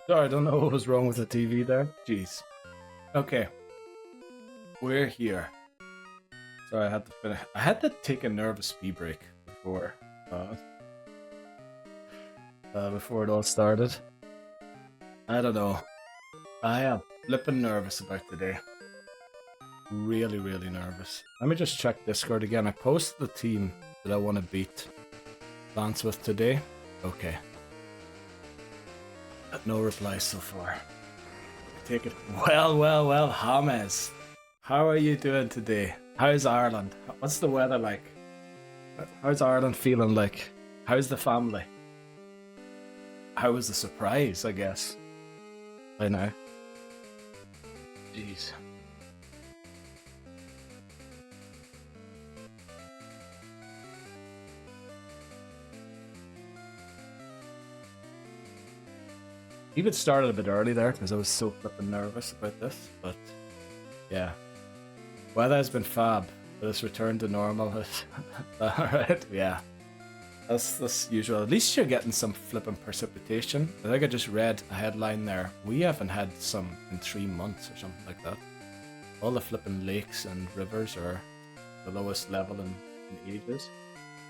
Sorry, I don't know what was wrong with the TV there. Jeez. Okay. We're here. Sorry, I had to finish. I had to take a nervous pee break before it all started. I don't know. I am flipping nervous about today. Really, really nervous. Let me just check Discord again. I posted the team that I want to beat Lance with today. Okay. No reply so far. Take it. Well, James. How are you doing today? How's Ireland? What's the weather like? How's Ireland feeling like? How's the family? How was the surprise, I guess? I know. Jeez. Even started a bit early there because I was so flipping nervous about this, but yeah. Weather has been fab, but it's returned to normal. Alright, yeah. That's usual. At least you're getting some flipping precipitation. I think I just read a headline there. We haven't had some in 3 months or something like that. All the flipping lakes and rivers are the lowest level in ages.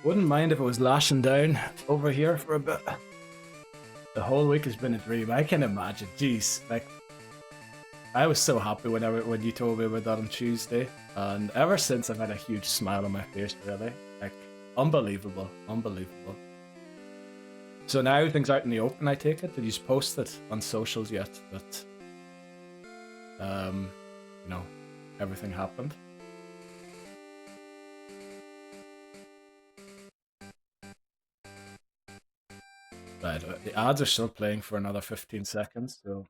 Wouldn't mind if it was lashing down over here for a bit. The whole week has been a dream. I can imagine. Jeez, like I was so happy when you told me about that on Tuesday, and ever since I've had a huge smile on my face. Really, like unbelievable. So now everything's out in the open. I take it. Did you post it on socials yet? That you know, everything happened. Right, the ads are still playing for another 15 seconds, so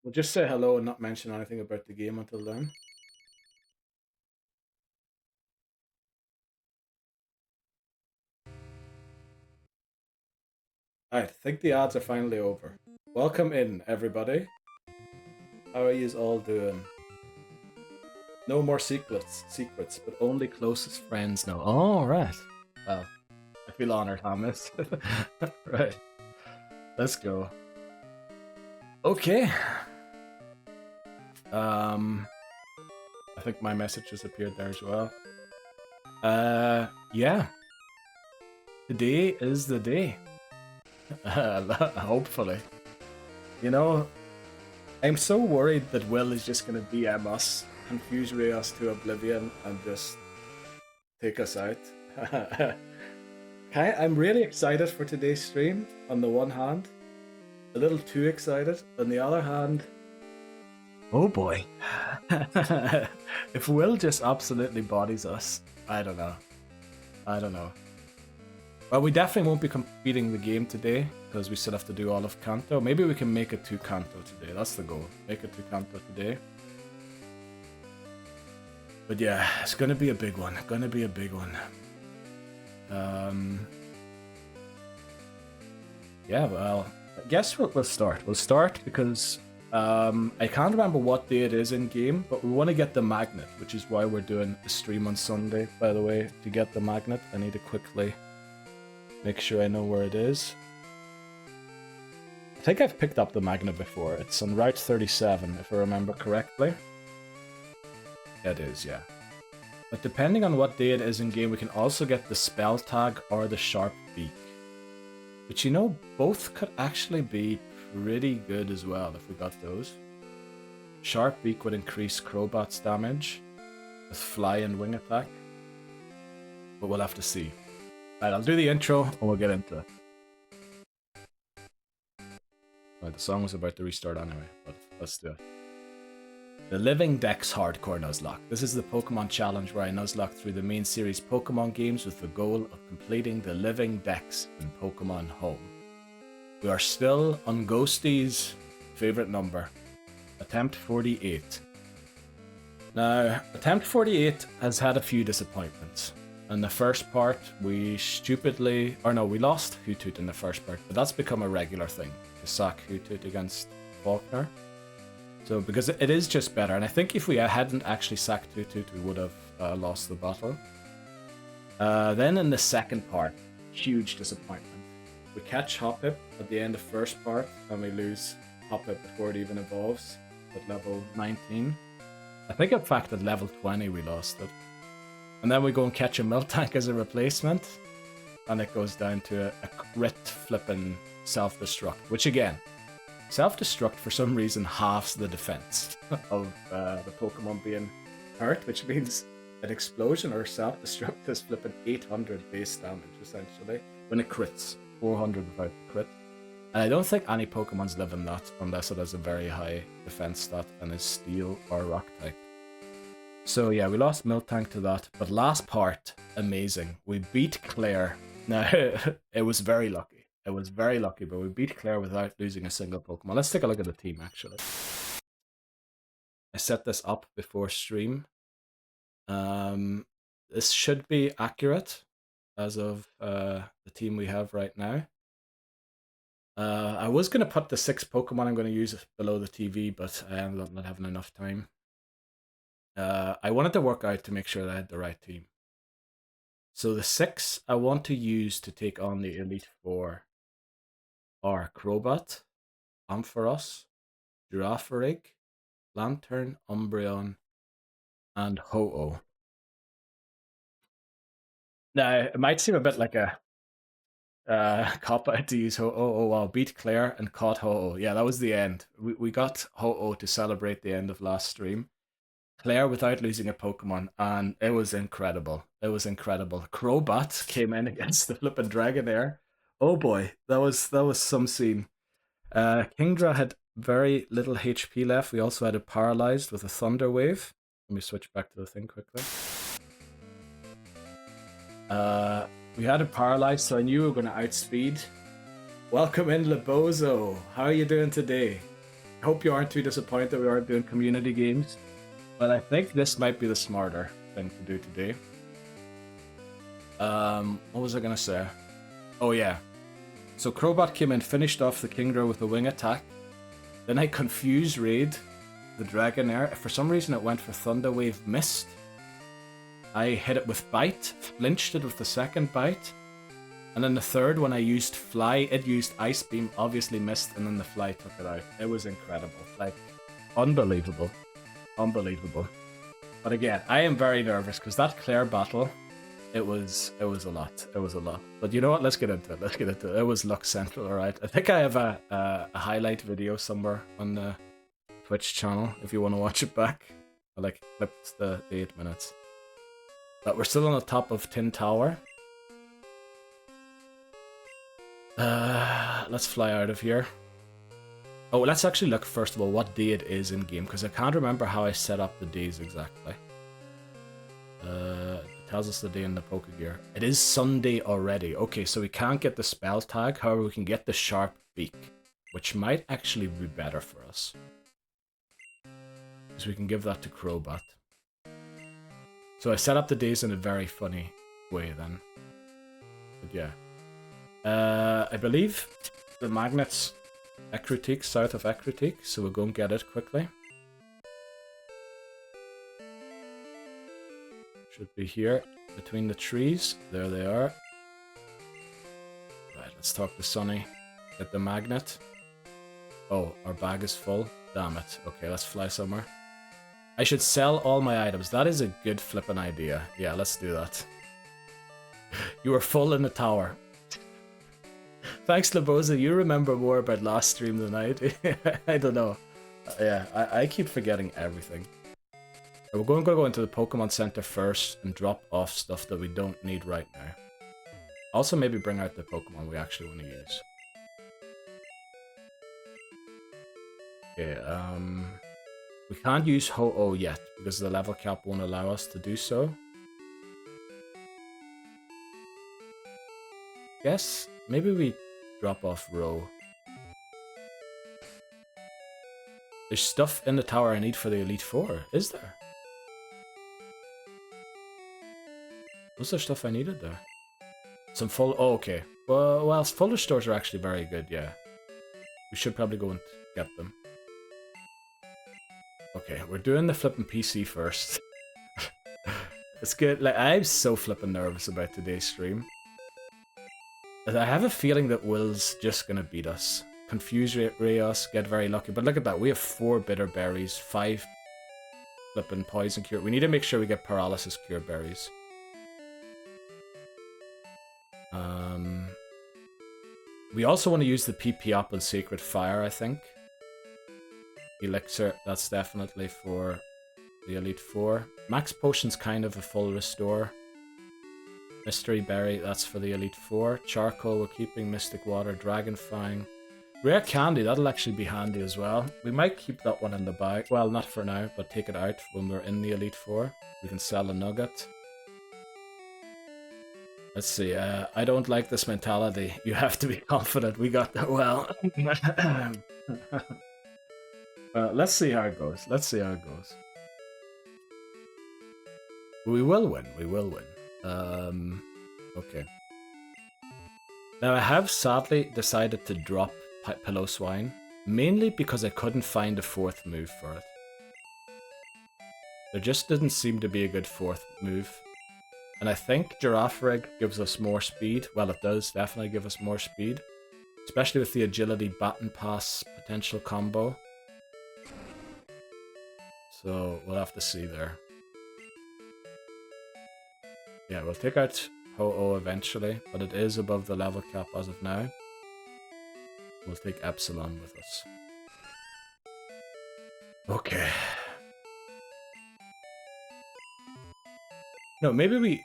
we'll just say hello and not mention anything about the game until then. Alright, I think the ads are finally over. Welcome in, everybody. How are you all doing? No more secrets, but only closest friends know. Oh, right. Well, I feel honored, Hamis. Right. Let's go. Okay. I think my message just appeared there as well. Yeah. Today is the day. Hopefully. You know, I'm so worried that Will is just gonna BM us, confuse us to oblivion, and just take us out. I'm really excited for today's stream, on the one hand. A little too excited. On the other hand, oh boy. If Will just absolutely bodies us, I don't know. Well, we definitely won't be completing the game today, because we still have to do all of Kanto. Maybe we can make it to Kanto today. That's the goal. Make it to Kanto today. But yeah, it's gonna be a big one. Yeah, well, I guess we'll start. We'll start because I can't remember what day it is in game, but we want to get the magnet, which is why we're doing a stream on Sunday. By the way, to get the magnet, I need to quickly make sure I know where it is. I think I've picked up the magnet before. It's on Route 37, if I remember correctly. It is, yeah. But depending on what day it is in game, we can also get the spell tag or the sharp beak. But you know, both could actually be pretty good as well if we got those. Sharp beak would increase Crobat's damage with fly and wing attack. But we'll have to see. Right, I'll do the intro and we'll get into it. Right, the song was about to restart anyway, but let's do it. The Living Dex Hardcore Nuzlocke. This is the Pokemon challenge where I nuzlocke through the main series Pokemon games with the goal of completing the Living Dex in Pokémon Home. We are still on Ghosty's favourite number, attempt 48. Now, attempt 48 has had a few disappointments. In the first part, we lost Hoothoot in the first part, but that's become a regular thing, to sack Hoothoot against Faulkner. So, because it is just better, and I think if we hadn't actually sacked Hoothoot, we would have lost the battle. Then in the second part, huge disappointment. We catch Hoppip at the end of first part, and we lose pop it before it even evolves at level 19. I think in fact at level 20 we lost it. And then we go and catch a Miltank as a replacement, and it goes down to a crit flipping self-destruct, which again, self-destruct for some reason halves the defense of the Pokemon being hurt, which means an explosion or self-destruct is flipping 800 base damage essentially when it crits, 400 without the crit. And I don't think any Pokemon's living that unless it has a very high defense stat and is Steel or Rock type. So yeah, we lost Miltank to that, but last part, amazing. We beat Claire. Now, it was very lucky. It was very lucky, but we beat Claire without losing a single Pokemon. Let's take a look at the team, actually. I set this up before stream. This should be accurate as of the team we have right now. I was going to put the 6 Pokemon I'm going to use below the TV, but I ended up not having enough time. I wanted to work out to make sure that I had the right team. So the 6 I want to use to take on the Elite Four are Crobat, Ampharos, Girafarig, Lantern, Umbreon, and Ho-Oh. Now, it might seem a bit like a cop-out to use Ho-Oh. Oh, wow, beat Claire and caught Ho-Oh. Yeah, that was the end. We got Ho-Oh to celebrate the end of last stream. Claire without losing a Pokemon, and it was incredible. It was incredible. Crobat came in against the flippin' Dragonair. Oh boy, that was some scene. Kingdra had very little HP left. We also had it paralyzed with a Thunder Wave. Let me switch back to the thing quickly. We had it paralyzed, so I knew we were going to outspeed. Welcome in, Lebozo. How are you doing today? I hope you aren't too disappointed that we aren't doing community games. But I think this might be the smarter thing to do today. What was I gonna say? Oh yeah. So Crobat came in, finished off the Kingdra with a wing attack. Then I confused Raid the Dragonair. For some reason it went for Thunder Wave, missed. I hit it with Bite, flinched it with the second Bite. And then the third, when I used Fly, it used Ice Beam, obviously missed, and then the Fly took it out. It was incredible. Like, unbelievable. Unbelievable. But again, I am very nervous because that Claire battle, it was a lot. It was a lot. But you know what? Let's get into it. Let's get into it. It was luck central, alright. I think I have a highlight video somewhere on the Twitch channel if you want to watch it back. I like clipped the 8 minutes. But we're still on the top of Tin Tower. Let's fly out of here. Oh, let's actually look first of all what day it is in game, because I can't remember how I set up the days exactly. It tells us the day in the Pokegear. It is Sunday already. Okay, so we can't get the spell tag, however we can get the sharp beak, which might actually be better for us. Because we can give that to Crobat. So I set up the days in a very funny way then. But yeah. I believe the magnets Ecruteak, south of Ecruteak, so we'll go and get it quickly. Should be here, between the trees. There they are. Right, let's talk to Sunny. Get the magnet. Oh, our bag is full. Damn it. Okay, let's fly somewhere. I should sell all my items. That is a good flippin' idea. Yeah, let's do that. You were full in the tower. Thanks, Leboza. You remember more about last stream than I do. I don't know. Yeah, I keep forgetting everything. We're going to go into the Pokemon Center first and drop off stuff that we don't need right now. Also, maybe bring out the Pokemon we actually want to use. Okay, we can't use Ho-Oh yet because the level cap won't allow us to do so. Guess maybe we drop off Row. There's stuff in the tower I need for the Elite Four, is there? Was there stuff I needed there? Some full... Oh, okay. Well, fuller stores are actually very good, yeah. We should probably go and get them. Okay, we're doing the flippin' PC first. It's good. Like, I'm so flippin' nervous about today's stream. I have a feeling that Will's just gonna beat us. Confuse Rayos, get very lucky. But look at that, we have 4 bitter berries, 5 flipping poison cure. We need to make sure we get paralysis cure berries. We also want to use the PP up on Sacred Fire, I think. Elixir, that's definitely for the Elite Four. Max Potion's kind of a full restore. Mystery Berry, that's for the Elite Four. Charcoal, we're keeping. Mystic Water, Dragon Fang. Rare Candy, that'll actually be handy as well. We might keep that one in the bag. Well, not for now, but take it out when we're in the Elite Four. We can sell a nugget. Let's see, I don't like this mentality. You have to be confident. We got that well. Let's see how it goes. Let's see how it goes. We will win. We will win. Okay. Now I have sadly decided to drop Pillow Swine, mainly because I couldn't find a 4th move for it. There just didn't seem to be a good 4th move. And I think Girafarig gives us more speed. Well, it does definitely give us more speed. Especially with the Agility Baton Pass potential combo. So, we'll have to see there. Yeah, we'll take out Ho-Oh eventually, but it is above the level cap as of now. We'll take Epsilon with us. Okay. No, maybe we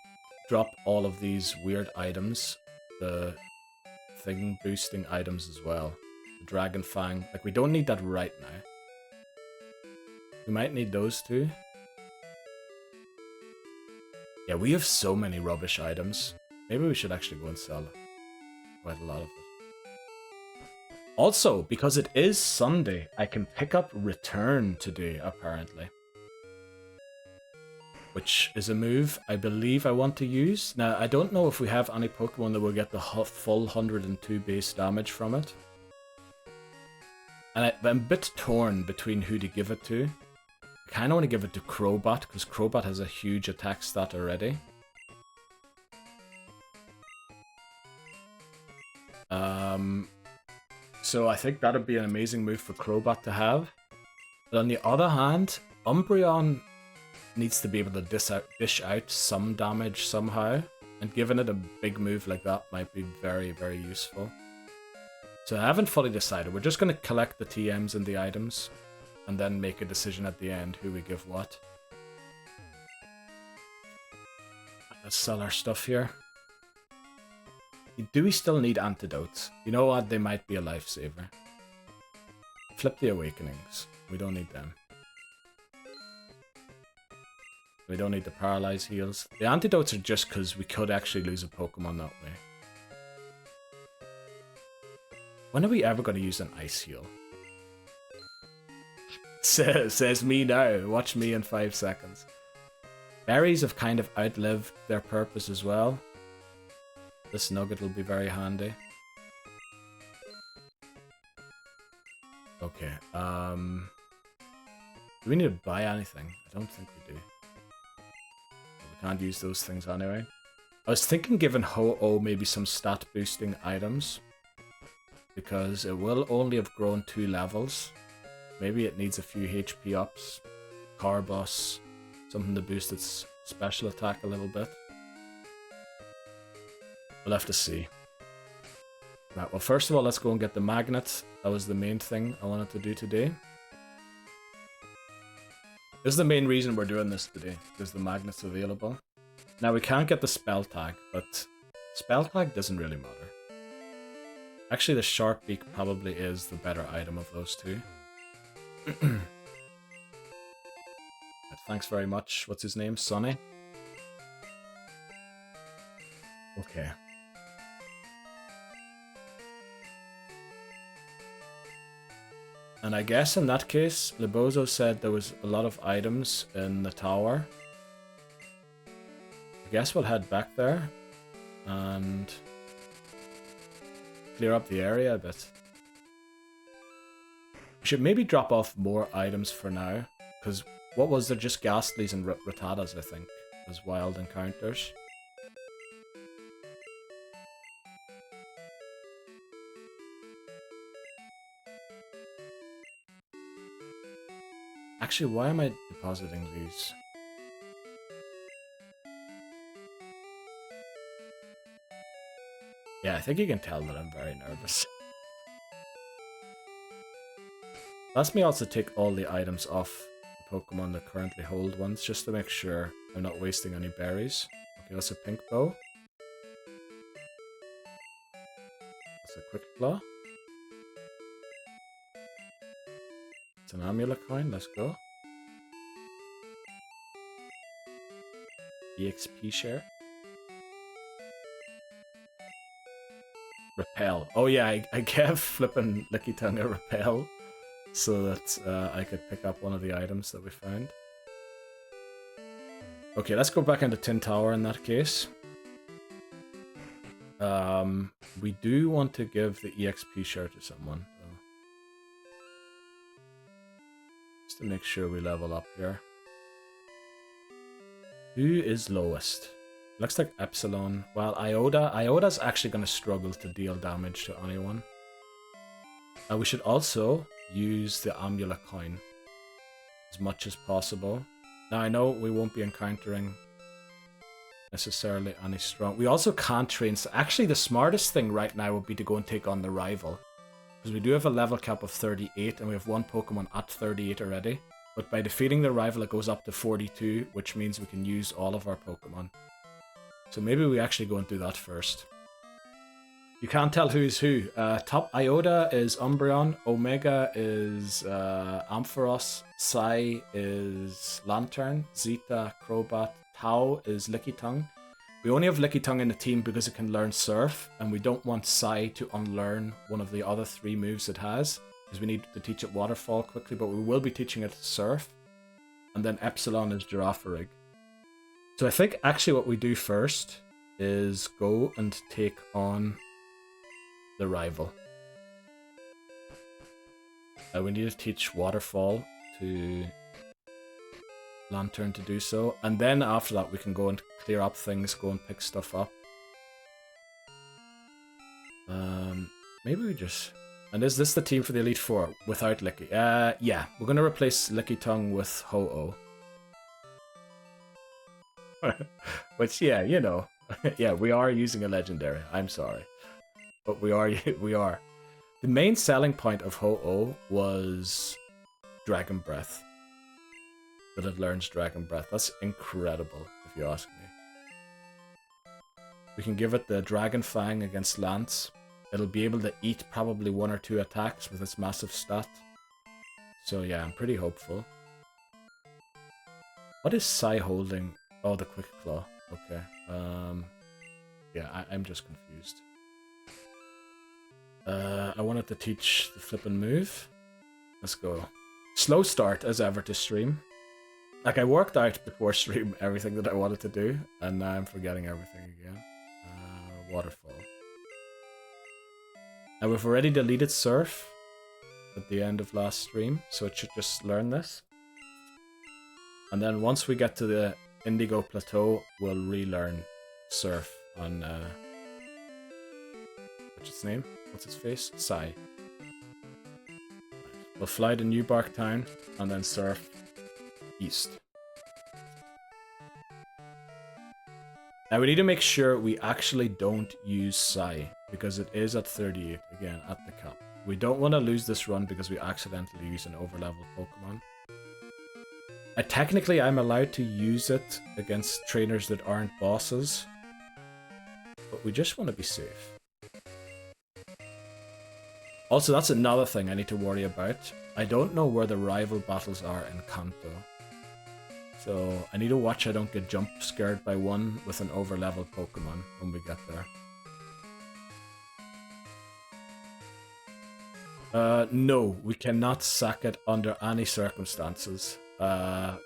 drop all of these weird items, the thing boosting items as well. The Dragon Fang, like we don't need that right now. We might need those two. Yeah, we have so many rubbish items. Maybe we should actually go and sell quite a lot of it. Also, because it is Sunday, I can pick up Return today, apparently. Which is a move I believe I want to use. Now, I don't know if we have any Pokemon that will get the full 102 base damage from it. And I'm a bit torn between who to give it to. I kind of want to give it to Crobat, because Crobat has a huge attack stat already. So I think that would be an amazing move for Crobat to have. But on the other hand, Umbreon needs to be able to dish out some damage somehow, and giving it a big move like that might be very, very useful. So I haven't fully decided. We're just going to collect the TMs and the items, and then make a decision at the end who we give what. Let's sell our stuff here. Do we still need antidotes? You know what? They might be a lifesaver. Flip the Awakenings. We don't need them. We don't need the Paralyze heals. The antidotes are just because we could actually lose a Pokemon that way. When are we ever going to use an Ice Heal? Says me now. Watch me in 5 seconds. Berries have kind of outlived their purpose as well. This nugget will be very handy. Okay, do we need to buy anything? I don't think we do. We can't use those things anyway. I was thinking giving Ho-Oh maybe some stat boosting items, because it will only have grown 2 levels. Maybe it needs a few HP ups, Carbos, something to boost its special attack a little bit. We'll have to see. Right, well, first of all, let's go and get the magnets. That was the main thing I wanted to do today. This is the main reason we're doing this today, because the magnet's available. Now, we can't get the spell tag, but spell tag doesn't really matter. Actually, the Sharp Beak probably is the better item of those two. Thanks very much. What's his name? Sonny? Okay. And I guess in that case, Libozo said there was a lot of items in the tower. I guess we'll head back there and clear up the area a bit. We should maybe drop off more items for now, because what was there? Just Ghastlies and Rattatas, I think, as wild encounters. Actually, why am I depositing these? Yeah, I think you can tell that I'm very nervous. Let me also take all the items off the Pokemon that currently hold ones, just to make sure I'm not wasting any berries. Okay, that's a pink bow. That's a quick claw. It's an amulet coin, let's go. EXP share. Repel. Oh yeah, I gave flippin' Lickitung a repel so that I could pick up one of the items that we found. Okay, let's go back into Tin Tower in that case. We do want to give the EXP share to someone, though. Just to make sure we level up here. Who is lowest? Looks like Epsilon. Well, Ioda's actually going to struggle to deal damage to anyone. We should also use the amulet coin as much as possible. Now, I know we won't be encountering necessarily any strong... We also can't train... So actually, the smartest thing right now would be to go and take on the rival. Because we do have a level cap of 38, and we have one Pokemon at 38 already. But by defeating the rival, it goes up to 42, which means we can use all of our Pokemon. So maybe we actually go and do that first. You can't tell who's who. Top Iota is Umbreon, Omega is Ampharos, Psy is Lantern, Zeta, Crobat, Tau is Lickitung. We only have Lickitung in the team because it can learn Surf, and we don't want Psy to unlearn one of the other 3 moves it has, because we need to teach it Waterfall quickly, but we will be teaching it Surf. And then Epsilon is Girafarig. So I think actually what we do first is go and take on the rival. We need to teach Waterfall to Lantern to do so, and then after that we can go and clear up things, go and pick stuff up. Maybe we just... And is this the team for the Elite Four without Licky? Yeah, we're going to replace Lickitung with Ho-Oh. Which, yeah, you know, yeah, we are using a legendary. I'm sorry, but we are. The main selling point of Ho-Oh was Dragon Breath. That it learns Dragon Breath. That's incredible, if you ask me. We can give it the Dragon Fang against Lance. It'll be able to eat probably 1 or 2 attacks with its massive stat. So yeah, I'm pretty hopeful. What is Psy holding? Oh, the Quick Claw. Okay. Yeah, I'm just confused. I wanted to teach the flippin' move. Let's go. Slow start as ever to stream. Like, I worked out before stream everything that I wanted to do, and now I'm forgetting everything again. Waterfall. Now, we've already deleted Surf at the end of last stream, so it should just learn this. And then once we get to the Indigo Plateau, we'll relearn Surf on, what's its name? What's its face? Psy. We'll fly to New Bark Town, and then Surf east. Now we need to make sure we actually don't use Psy, because it is at 38, again, at the cap. We don't want to lose this run because we accidentally use an overleveled Pokemon. Technically, I'm allowed to use it against trainers that aren't bosses, but we just want to be safe. Also, that's another thing I need to worry about. I don't know where the rival battles are in Kanto. So I need to watch I don't get jump scared by one with an overleveled Pokemon when we get there. No, we cannot sack it under any circumstances.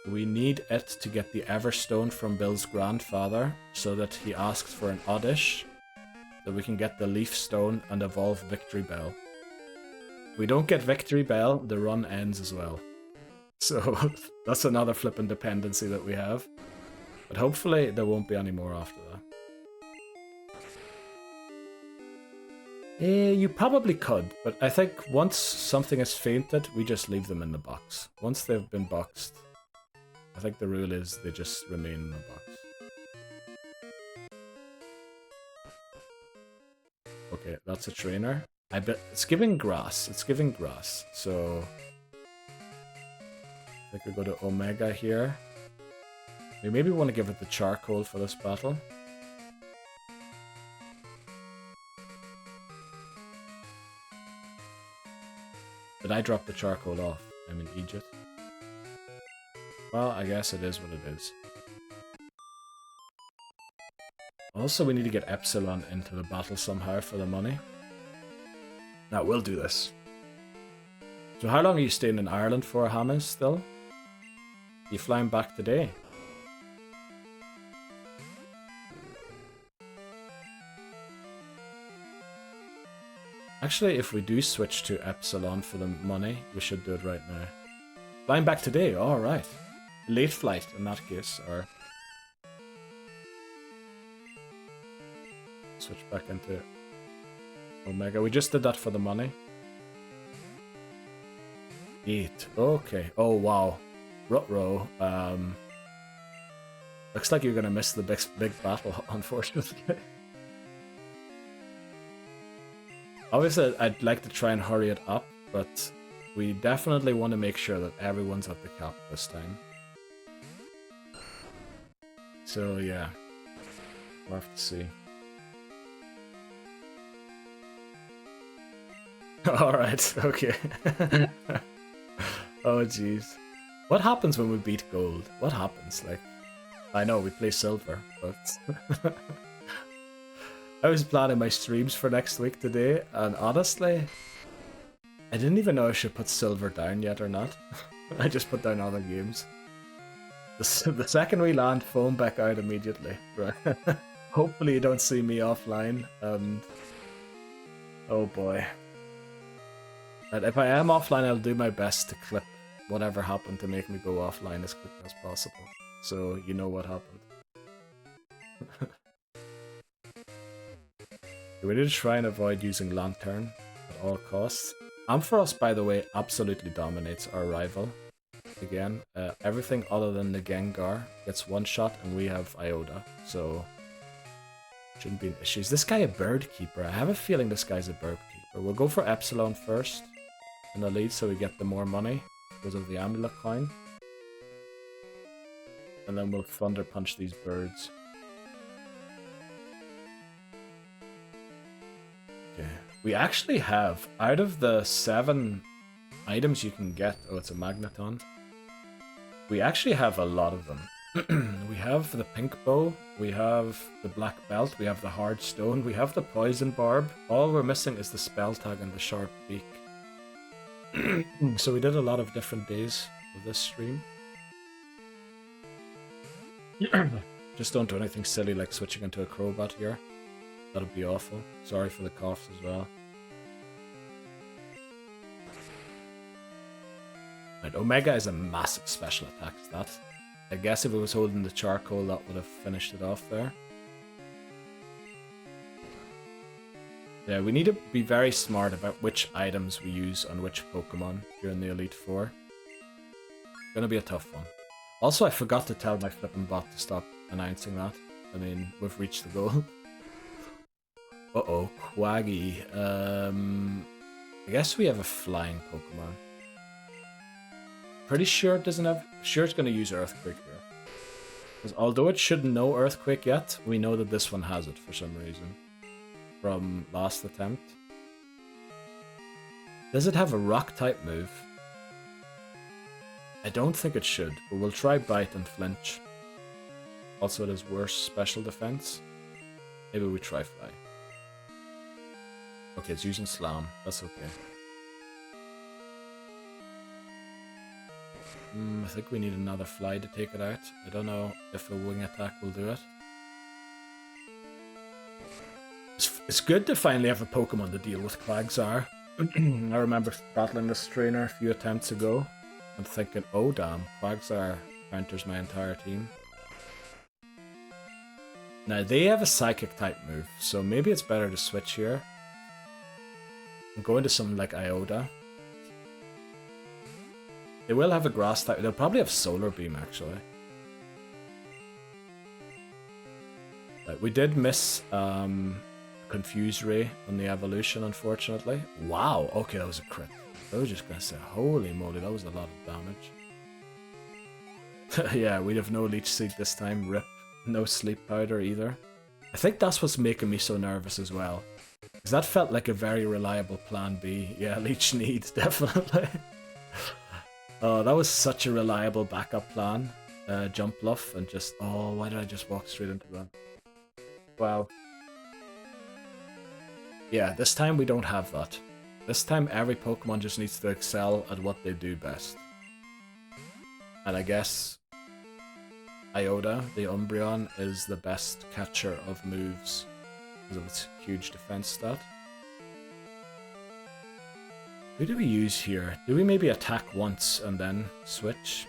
We need it to get the Everstone from Bill's grandfather so that he asks for an Oddish, so we can get the Leaf Stone and evolve Victory Bell. If we don't get Victory Bell, the run ends as well. So that's another flippin' dependency that we have. But hopefully there won't be any more after that. You probably could, but I think once something is fainted, we just leave them in the box. Once they've been boxed, I think the rule is they just remain in the box. Okay, that's a trainer. I bet it's giving grass. It's giving grass. So I think we go to Omega here. We maybe want to give it the charcoal for this battle. Did I drop the charcoal off? I'm in Egypt. Well, I guess it is what it is. Also, we need to get Epsilon into the battle somehow for the money. Now, we'll do this. So how long are you staying in Ireland for, Hamas, still? Are you flying back today? Actually, if we do switch to Epsilon for the money, we should do it right now. Flying back today, alright. Late flight in that case, or... Switch back into Omega. We just did that for the money. 8. Okay. Oh, wow. Ruh-roh. Looks like you're gonna miss the big battle, unfortunately. Obviously, I'd like to try and hurry it up, but we definitely want to make sure that everyone's at the cap this time. So, yeah. We'll have to see. Alright, okay. Oh, jeez. What happens when we beat gold? What happens? Like, I know we play silver, but... I was planning my streams for next week today, and honestly, I didn't even know I should put silver down yet or not. I just put down other games. The second we land, phone back out immediately. Right? Hopefully you don't see me offline. Oh boy. But if I am offline, I'll do my best to clip whatever happened to make me go offline as quick as possible. So you know what happened. We need to try and avoid using Lantern at all costs. Ampharos, by the way, absolutely dominates our rival. Again, everything other than the Gengar gets one shot, and we have Iota, so shouldn't be an issue. Is this guy a bird keeper? I have a feeling this guy's a bird keeper. We'll go for Epsilon first in the lead, so we get the more money because of the amulet coin, and then we'll Thunder Punch these birds. Okay. We actually have, out of the 7 items you can get, oh, it's a Magneton. We actually have a lot of them. We have the pink bow, we have the black belt, we have the hard stone, we have the poison barb. All we're missing is the spell tag and the sharp beak. So we did a lot of different days of this stream. Just don't do anything silly like switching into a Crobat here. That'd be awful. Sorry for the coughs as well. Right, Omega is a massive special attack stat. I guess if it was holding the charcoal, that would have finished it off there. Yeah, we need to be very smart about which items we use on which Pokemon during the Elite Four. Gonna be a tough one. Also, I forgot to tell my flipping bot to stop announcing that. I mean, we've reached the goal. Uh-oh, Quaggy. I guess we have a flying Pokemon. Pretty sure it doesn't have... Sure it's going to use Earthquake here. Because although it shouldn't know Earthquake yet, we know that this one has it for some reason. From last attempt. Does it have a Rock-type move? I don't think it should, but we'll try Bite and Flinch. Also, it has worse special defense. Maybe we try Fly. Okay, it's using Slam. That's okay. I think we need another Fly to take it out. I don't know if a Wing attack will do it. It's good to finally have a Pokemon to deal with Quagsire. I remember battling this trainer a few attempts ago and thinking, oh damn, Quagsire counters my entire team. Now they have a Psychic type move, so maybe it's better to switch here. I'm going to something like Iota. They will have a grass type. They'll probably have Solar Beam, actually. But we did miss Confuse Ray on the evolution, unfortunately. Wow, okay, that was a crit. I was just gonna say, holy moly, that was a lot of damage. Yeah, we'd have no Leech Seed this time, rip. No Sleep Powder either. I think that's what's making me so nervous as well. Because that felt like a very reliable plan B. Yeah, Leech Need, definitely. Oh, that was such a reliable backup plan. Jump Bluff and just... Oh, why did I just walk straight into that? Wow. Yeah, this time we don't have that. This time every Pokemon just needs to excel at what they do best. And I guess Iota, the Umbreon, is the best catcher of moves because of its huge defense stat. Who do we use here? Do we maybe attack once and then switch?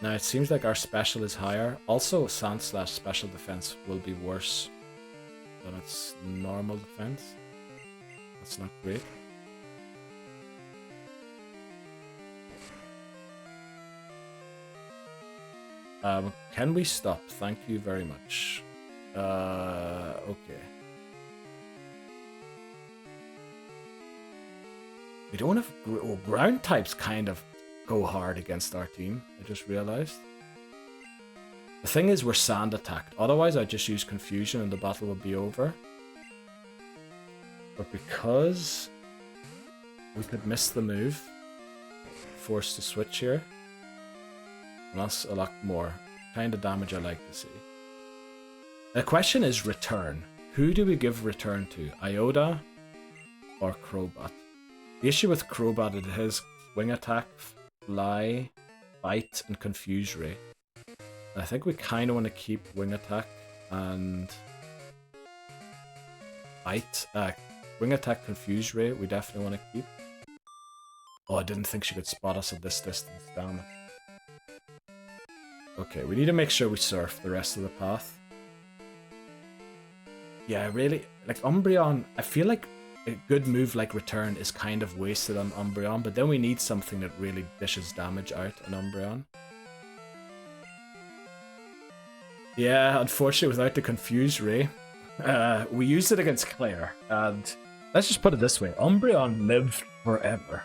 Now it seems like our special is higher. Also, Sandslash special defense will be worse than its normal defense. That's not great. Can we stop? Thank you very much. Okay. We don't have... ground types kind of go hard against our team, I just realized. The thing is, we're sand attacked. Otherwise, I'd just use Confusion and the battle would be over. But because we could miss the move, forced to switch here. And that's a lot more kind of damage I like to see. The question is return. Who do we give return to? Iota or Crobat? The issue with Crobat is his wing attack, fly, bite, and confuse ray. I think we kind of want to keep wing attack and bite. Wing attack, confuse ray. We definitely want to keep. Oh, I didn't think she could spot us at this distance. Damn it. Okay, we need to make sure we surf the rest of the path. Yeah, really, like Umbreon, I feel like a good move like Return is kind of wasted on Umbreon, but then we need something that really dishes damage out on Umbreon. Yeah, unfortunately without the Confuse Ray, we used it against Claire, and let's just put it this way, Umbreon lived forever.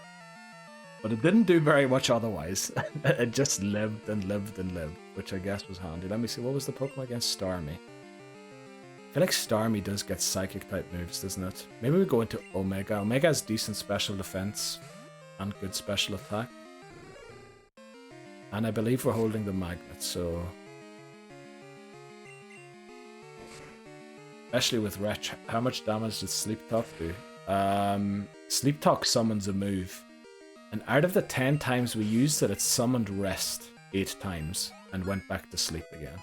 But it didn't do very much otherwise. It just lived and lived and lived, which I guess was handy. Let me see, what was the Pokemon against Starmie? I feel like Starmie does get Psychic type moves, doesn't it? Maybe we go into Omega. Omega has decent special defense and good special attack. And I believe we're holding the Magnet, so... Especially with Retch, how much damage does Sleep Talk do? Sleep Talk summons a move. And out of the 10 times we used it, it summoned Rest 8 times and went back to sleep again.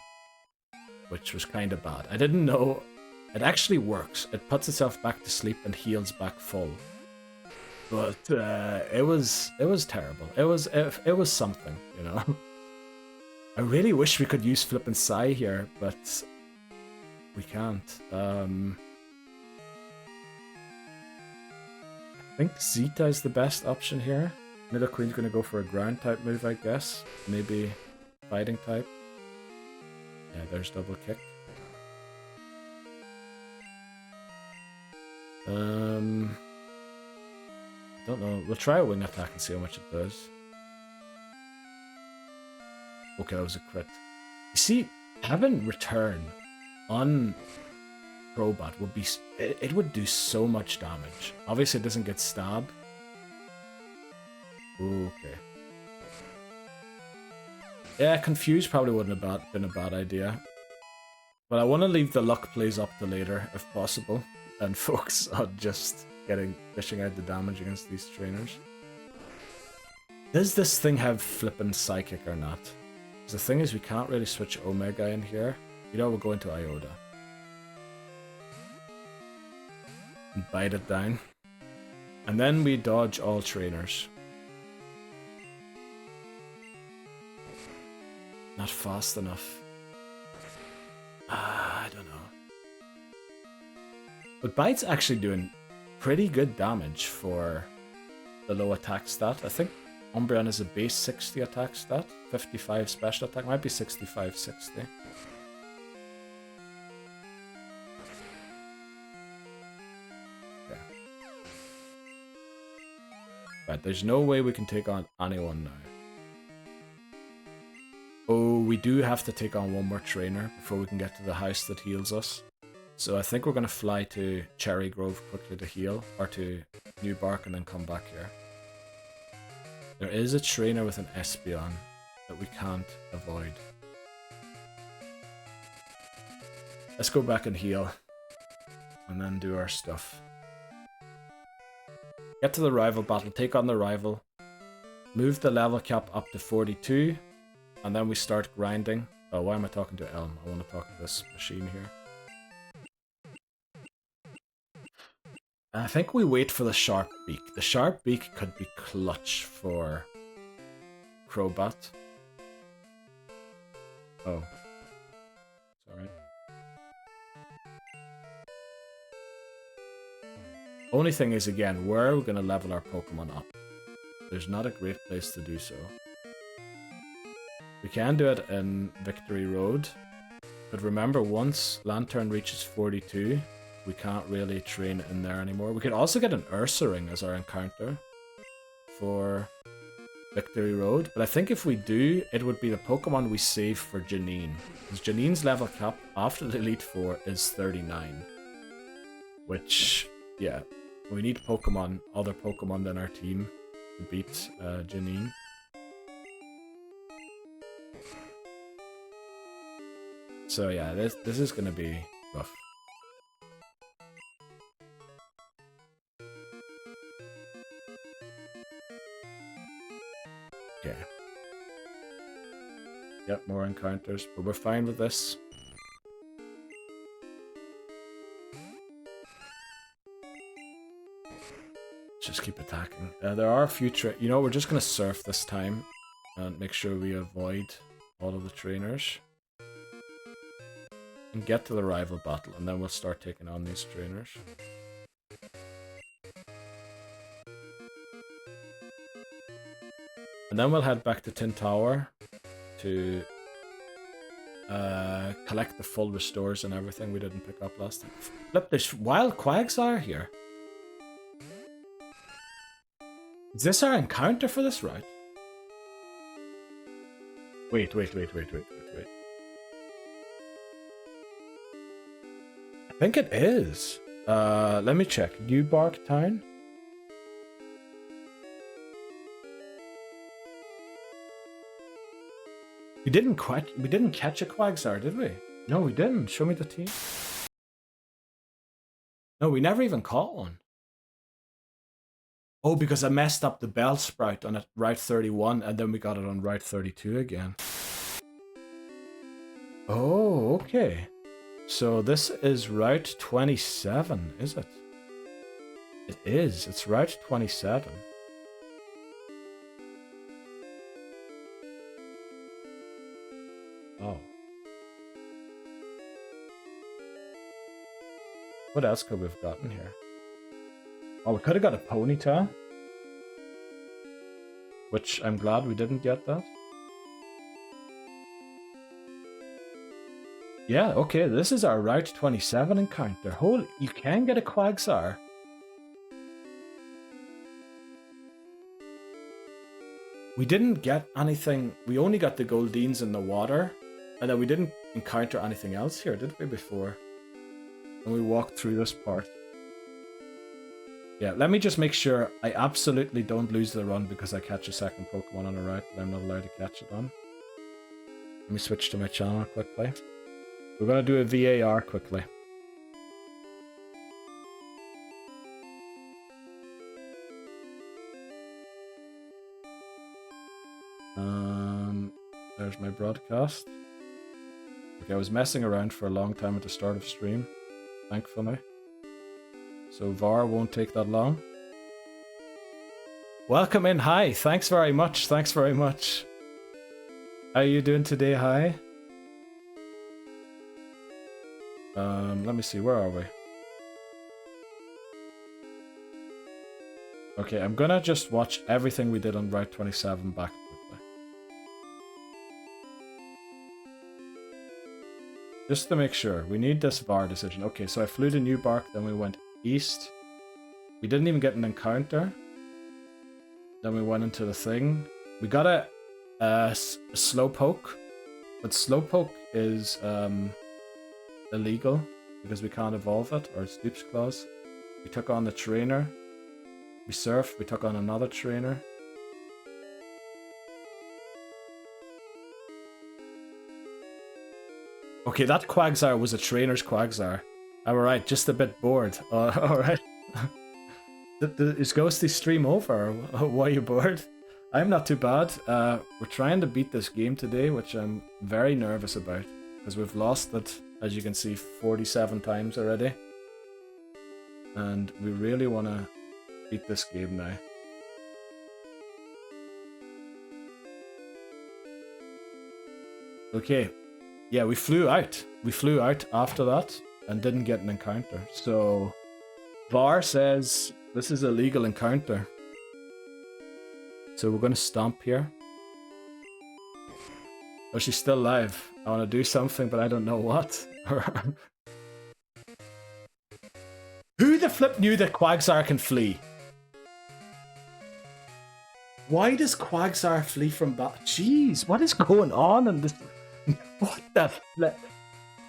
Which was kind of bad. I didn't know. It actually works. It puts itself back to sleep and heals back full. But it was terrible. It was something, you know. I really wish we could use Flip and Sigh here, but we can't. I think Zeta is the best option here. Nidoqueen's going to go for a ground type move, I guess. Maybe fighting type. Yeah, there's double kick. I don't know. We'll try a wing attack and see how much it does. Okay, that was a crit. You see, having Return on Crobat would be... It would do so much damage. Obviously, it doesn't get stabbed. Okay. Yeah, Confused probably wouldn't have been a bad idea. But I want to leave the luck plays up to later, if possible. And focus on just dishing out the damage against these trainers. Does this thing have flippin' Psychic or not? Because the thing is, we can't really switch Omega in here. You know, we'll go into Iota. And bite it down. And then we dodge all trainers. Not fast enough. I don't know. But Bite's actually doing pretty good damage for the low attack stat. I think Umbreon is a base 60 attack stat, 55 special attack, might be 65, 60. Right, there's no way we can take on anyone now. Oh, we do have to take on one more trainer before we can get to the house that heals us. So I think we're going to fly to Cherry Grove quickly to heal, or to New Bark and then come back here. There is a trainer with an Espeon that we can't avoid. Let's go back and heal, and then do our stuff. Get to the rival battle, take on the rival, move the level cap up to 42, and then we start grinding. Oh, why am I talking to Elm? I want to talk to this machine here. I think we wait for the Sharp Beak. The Sharp Beak could be clutch for Crobat. Oh. Sorry. Only thing is, again, where are we going to level our Pokemon up? There's not a great place to do so. We can do it in Victory Road, but remember, once Lantern reaches 42, we can't really train in there anymore. We could also get an Ursaring as our encounter for Victory Road, but I think if we do, it would be the Pokemon we save for Janine, because Janine's level cap after the Elite Four is 39, which, yeah, we need Pokemon, other Pokemon than our team to beat Janine. So yeah, this is gonna be rough. Okay. Yep, more encounters, but we're fine with this. Just keep attacking. There are a few you know, we're just gonna surf this time and make sure we avoid all of the trainers. And get to the rival battle, and then we'll start taking on these trainers. And then we'll head back to Tin Tower to collect the full restores and everything we didn't pick up last time. Flip, there's wild Quagsire here. Is this our encounter for this route? Wait. I think it is. Let me check. New Bark Town. We didn't catch a Quagsire, did we? No, we didn't. Show me the team. No, we never even caught one. Oh, because I messed up the Bellsprout on Route 31, and then we got it on Route 32 again. Oh, okay. So this is Route 27, is it? It is. It's Route 27. Oh. What else could we have gotten here? Oh, we could have got a Ponyta. Which I'm glad we didn't get that. Yeah, okay, this is our Route 27 encounter. Holy, you can get a Quagsire. We didn't get anything, we only got the Goldines in the water, and then we didn't encounter anything else here, did we, before? And we walked through this part. Yeah, let me just make sure I absolutely don't lose the run because I catch a second Pokemon on a route that I'm not allowed to catch it on. Let me switch to my channel quickly. We're going to do a VAR quickly. There's my broadcast. Okay, I was messing around for a long time at the start of stream, thankfully. So VAR won't take that long. Welcome in, hi. Thanks very much. Thanks very much. How are you doing today, hi? Let me see, where are we? Okay, I'm gonna just watch everything we did on Route 27 back quickly. Just to make sure, we need this VAR decision. Okay, so I flew to Newbark, then we went east. We didn't even get an encounter. Then we went into the thing. We got a Slowpoke, but Slowpoke is illegal because we can't evolve it, or it's dupes clause. We took on the trainer. We surfed, we took on another trainer. Okay, that Quagsire was a trainer's Quagsire. Alright, just a bit bored. Alright. Is Ghosty stream over? Why are you bored? I'm not too bad. We're trying to beat this game today, which I'm very nervous about. Because we've lost it, as you can see, 47 times already. And we really want to beat this game now. Okay. Yeah, we flew out. We flew out after that and didn't get an encounter. So VAR says this is a legal encounter. So we're going to stomp here. Oh, she's still alive. I want to do something, but I don't know what. Who the flip knew that Quagsire can flee? Why does Quagsire flee from that? Jeez, what is going on in this? What the flip?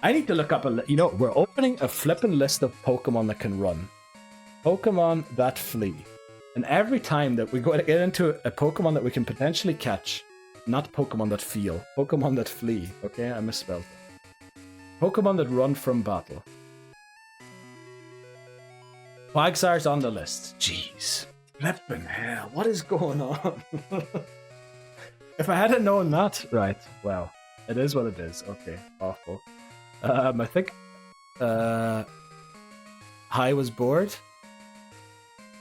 I need to look up a... You know, we're opening a flipping list of Pokemon that can run. Pokemon that flee. And every time that we go to get into a Pokemon that we can potentially catch, not Pokemon that feel, Pokemon that flee. Okay, I misspelled it. Pokemon that run from battle. Quagsire's on the list. Jeez. Flippin' hell, what is going on? If I hadn't known that, right, well, it is what it is. Okay, awful. I think Hi was bored.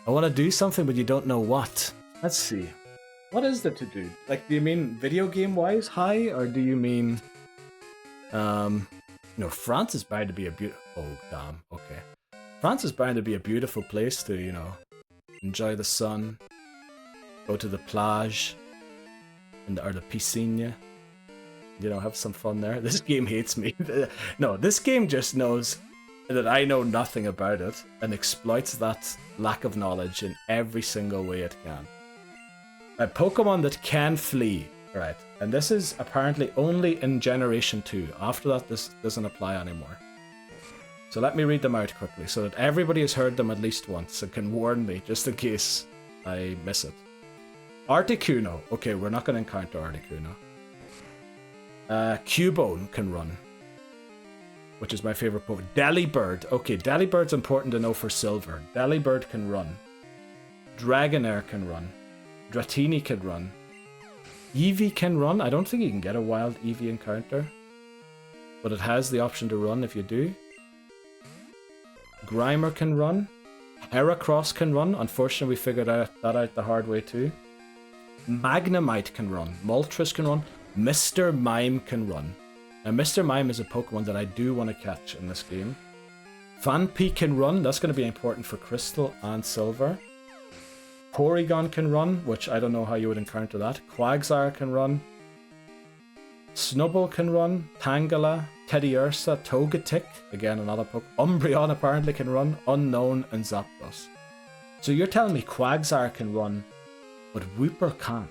I want to do something, but you don't know what. Let's see. What is there to do? Like, do you mean video game wise, Hi, or do you mean, France is bound to be a beautiful. Oh damn. Okay, France is bound to be a beautiful place to, enjoy the sun, go to the plage, or the piscine, have some fun there. This game hates me. No, this game just knows that I know nothing about it and exploits that lack of knowledge in every single way it can. A Pokemon that can flee, right? And this is apparently only in Generation 2. After that, this doesn't apply anymore. So let me read them out quickly so that everybody has heard them at least once and can warn me just in case I miss it. Articuno. Okay, we're not going to encounter Articuno. Cubone can run, which is my favorite Pokemon. Delibird. Okay, Delibird's important to know for Silver. Delibird can run. Dragonair can run. Dratini can run. Eevee can run. I don't think you can get a wild Eevee encounter, but it has the option to run if you do. Grimer can run. Heracross can run. Unfortunately, we figured that out the hard way too. Magnemite can run. Moltres can run. Mr. Mime can run. Now, Mr. Mime is a Pokemon that I do want to catch in this game. Phanpy can run. That's going to be important for Crystal and Silver. Porygon can run, which I don't know how you would encounter that. Quagsire can run. Snubbull can run. Tangela, Teddiursa, Togetic, again another Pokemon. Umbreon apparently can run. Unknown, and Zapdos. So you're telling me Quagsire can run, but Wooper can't?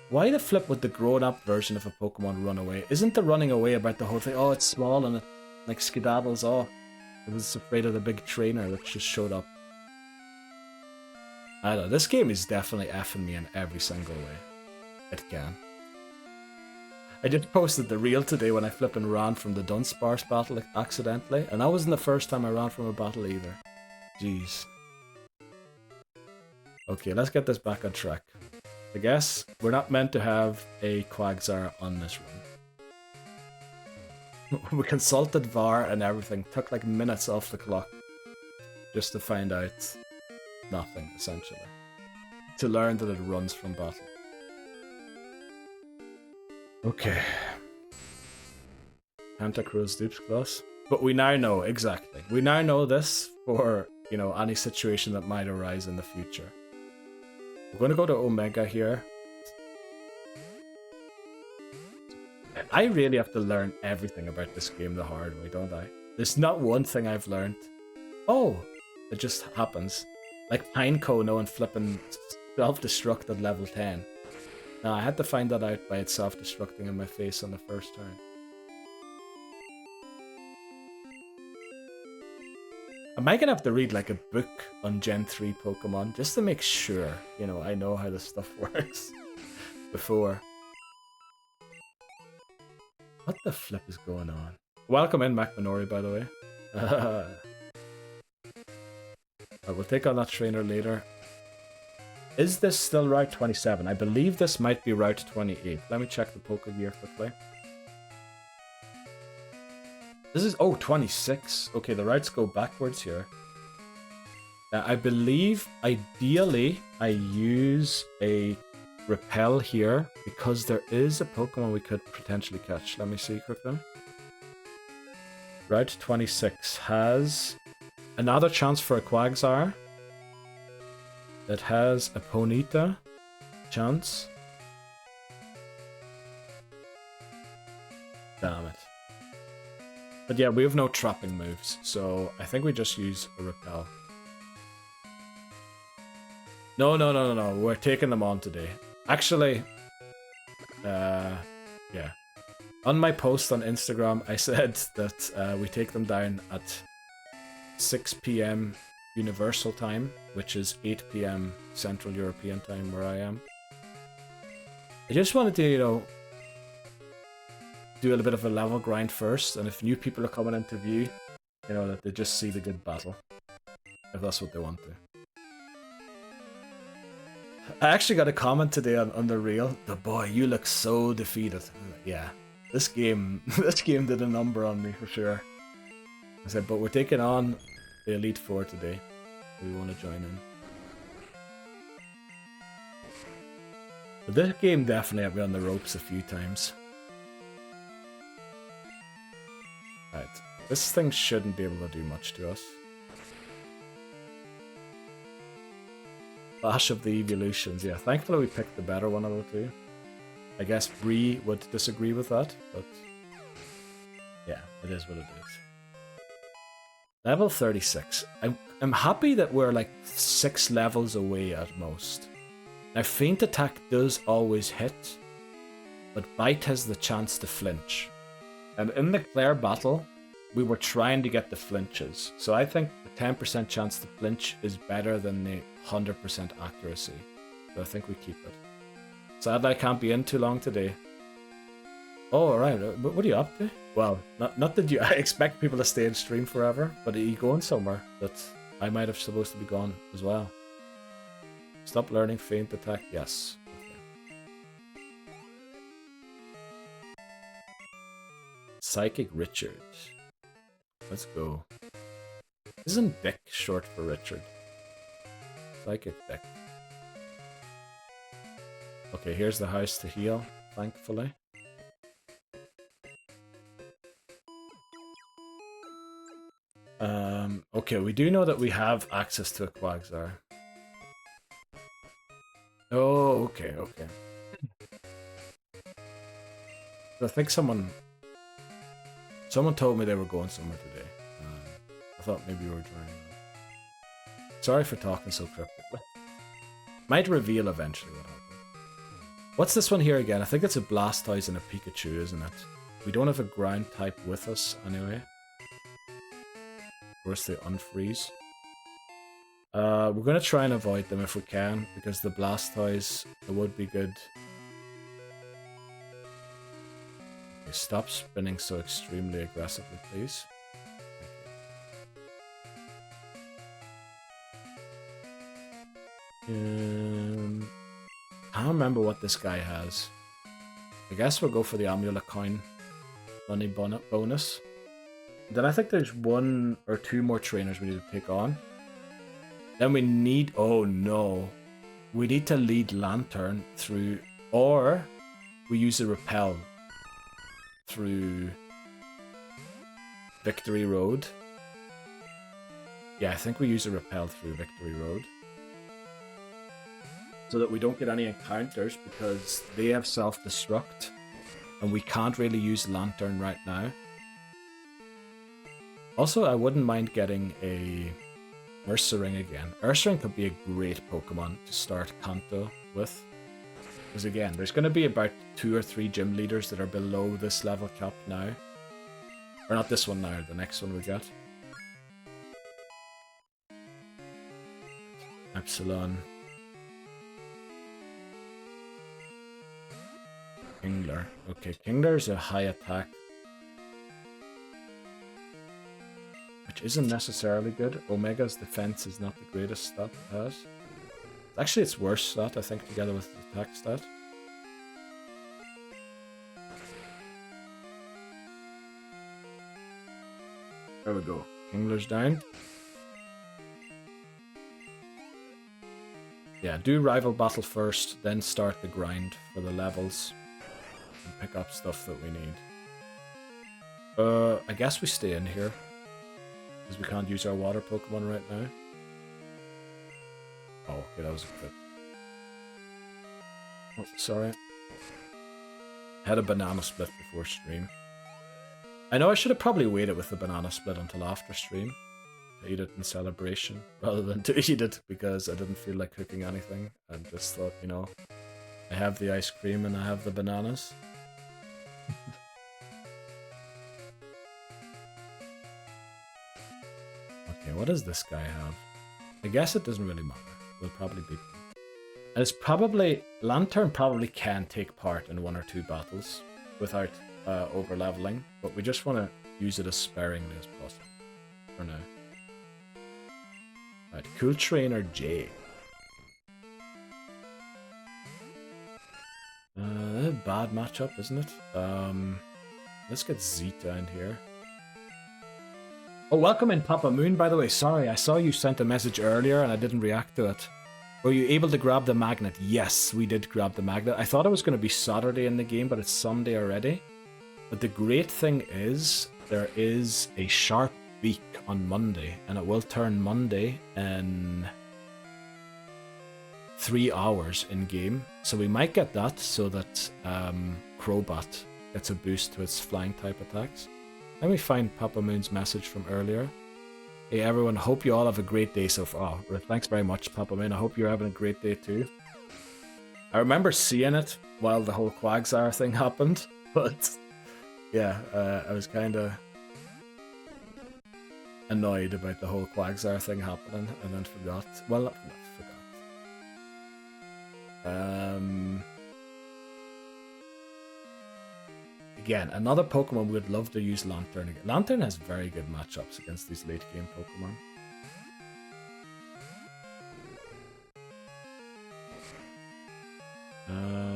Why the flip would the grown-up version of a Pokemon run away? Isn't the running away about the whole thing? Oh, it's small and it like skedaddles off. I was afraid of the big trainer that just showed up. I don't know, this game is definitely effing me in every single way it can. I just posted the reel today when I flipped and ran from the Dunsparce battle accidentally, and that wasn't the first time I ran from a battle either. Jeez. Okay, let's get this back on track. I guess we're not meant to have a Quagsire on this run. We consulted VAR and everything, took like minutes off the clock just to find out nothing, essentially. To learn that it runs from battle. Okay. Pantacruel's dupes class. But we now know, exactly. We now know this for you know, any situation that might arise in the future. We're going to go to Omega here. I really have to learn everything about this game the hard way, don't I? There's not one thing I've learned. Oh, it just happens. Like Pineco knowing flipping self-destruct at level 10. Now, I had to find that out by it self-destructing in my face on the first turn. I might gonna have to read like a book on Gen 3 Pokemon just to make sure, you know, I know how this stuff works before. What the flip is going on? Welcome in, Mac Minori, by the way. We'll take on that trainer later. Is this still Route 27? I believe this might be Route 28. Let me check the Pokegear quickly. This is, oh, 26. Okay, the routes go backwards here. I believe, ideally, I use a repel here because there is a Pokemon we could potentially catch. Let me see quickly. Route 26 has another chance for a Quagsire. It has a Ponyta chance. Damn it. But yeah, we have no trapping moves, so I think we just use a repel. No, we're taking them on today. Actually, yeah. On my post on Instagram, I said that we take them down at 6 PM Universal Time, which is 8 PM Central European Time where I am. I just wanted to, you know, do a little bit of a level grind first, and if new people are coming into view, you know, that they just see the good battle, if that's what they want to. I actually got a comment today on the reel. The boy, you look so defeated. Yeah, this game did a number on me for sure. I said, but we're taking on the Elite Four today. We want to join in. But this game definitely had me on the ropes a few times. Right, this thing shouldn't be able to do much to us. Flash of the Evolutions, yeah, thankfully we picked the better one of the two. I guess Bree would disagree with that, but yeah, it is what it is. Level 36. I'm happy that we're like 6 levels away at most. Now, Feint Attack does always hit, but Bite has the chance to flinch. And in the Claire battle, we were trying to get the flinches. So I think the 10% chance to flinch is better than the 100% accuracy. So I think we keep it. Sadly, I can't be in too long today. Oh, alright. What are you up to? Well, not that I expect people to stay in stream forever, but are you going somewhere that I might have supposed to be gone as well? Stop learning Feint Attack? Yes. Psychic Richard. Let's go. Isn't Dick short for Richard? Psychic Dick. Okay, here's the house to heal, thankfully. Okay, we do know that we have access to a Quagsire. Oh, okay. I think someone told me they were going somewhere today. I thought maybe you were joining them. Sorry for talking so cryptically. Might reveal eventually what happened. What's this one here again? I think it's a Blastoise and a Pikachu, isn't it? We don't have a ground type with us anyway. Of course they unfreeze. We're going to try and avoid them if we can, because the Blastoise, it would be good. Okay, stop spinning so extremely aggressively, please. I don't remember what this guy has. I guess we'll go for the Amulet Coin money bonus. Then I think there's 1 or 2 more trainers we need to take on. Then we need... oh no. We need to lead Lantern through... or we use a repel through Victory Road. Yeah, I think we use a repel through Victory Road. So that we don't get any encounters because they have self-destruct. And we can't really use Lantern right now. Also, I wouldn't mind getting a Ursaring again. Ursaring could be a great Pokemon to start Kanto with. Because again, there's going to be about 2 or 3 gym leaders that are below this level cap now. Or not this one now, the next one we get. Epsilon. Kingler. Okay, Kingler's a high attack. Which isn't necessarily good. Omega's defense is not the greatest stat it has. Actually, it's worse stat, I think, together with the attack stat. There we go. Kingler's down. Yeah, do rival battle first, then start the grind for the levels. And pick up stuff that we need. I guess we stay in here. Because we can't use our water Pokemon right now. Oh, okay, that was a crit. Oh, sorry. Had a banana split before stream. I know I should have probably waited with the banana split until after stream. To eat it in celebration, rather than to eat it because I didn't feel like cooking anything. I just thought, you know, I have the ice cream and I have the bananas. Okay, what does this guy have? I guess it doesn't really matter. We'll probably beat them. And it's probably... Lantern probably can take part in 1 or 2 battles without over-leveling, but we just want to use it as sparingly as possible for now. Right, Cool Trainer J. Bad matchup, isn't it? Let's get Zeta in here. Oh, welcome in, Papa Moon, by the way. Sorry, I saw you sent a message earlier and I didn't react to it. Were you able to grab the magnet? Yes, we did grab the magnet. I thought it was going to be Saturday in the game, but it's Sunday already. But the great thing is, there is a sharp week on Monday, and it will turn Monday in 3 hours in game. So we might get that so that Crobat gets a boost to its flying type attacks. Let me find Papa Moon's message from earlier. Hey everyone, hope you all have a great day so far. Oh, thanks very much, Papa Moon. I hope you're having a great day too. I remember seeing it while the whole Quagsire thing happened, but yeah, I was kind of annoyed about the whole Quagsire thing happening and then forgot. Well, not forgot. Again, another Pokemon we would love to use Lantern again. Lantern has very good matchups against these late game Pokemon.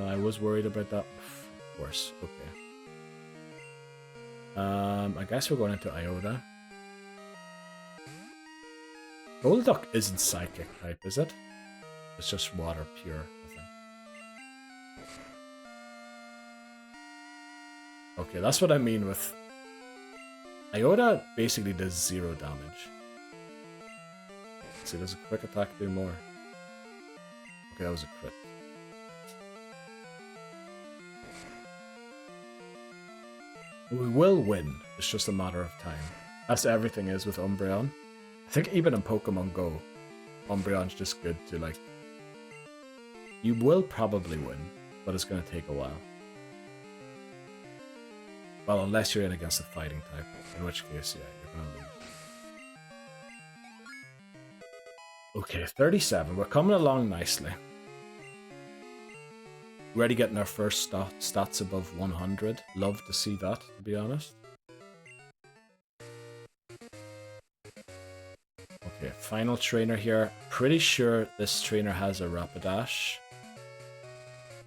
I was worried about that. Of course, okay. I guess we're going into Iota. Golduck isn't Psychic type, is it? It's just water pure, I think. Okay, that's what I mean with... Iota basically does 0 damage. Let's see, does a quick attack do more? Okay, that was a crit. We will win, it's just a matter of time. That's everything is with Umbreon. I think even in Pokemon Go, Umbreon's just good to like... You will probably win, but it's going to take a while. Well, unless you're in against a fighting type, in which case, yeah, you're going to lose. Okay, 37. We're coming along nicely. Already getting our first stats above 100. Love to see that, to be honest. Okay, final trainer here. Pretty sure this trainer has a Rapidash.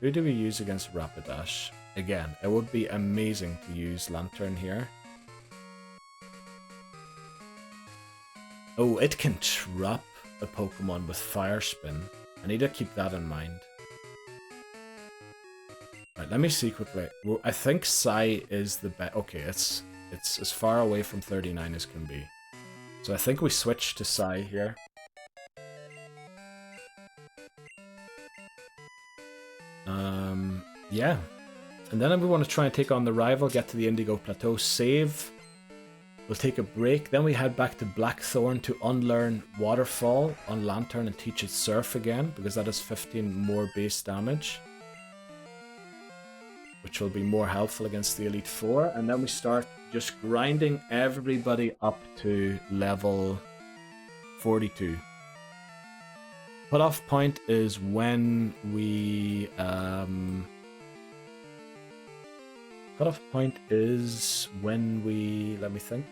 Who do we use against Rapidash? Again, it would be amazing to use Lantern here. Oh, it can trap a Pokemon with Fire Spin. I need to keep that in mind. Right, let me see quickly. I think Psy is the best. Okay, it's as far away from 39 as can be. So I think we switch to Sai here. Yeah. And then we want to try and take on the rival, get to the Indigo Plateau, save. We'll take a break. Then we head back to Blackthorn to unlearn Waterfall on Lantern and teach it Surf again, because that is 15 more base damage, which will be more helpful against the Elite Four. And then we start just grinding everybody up to level 42. Cutoff point is when we let me think,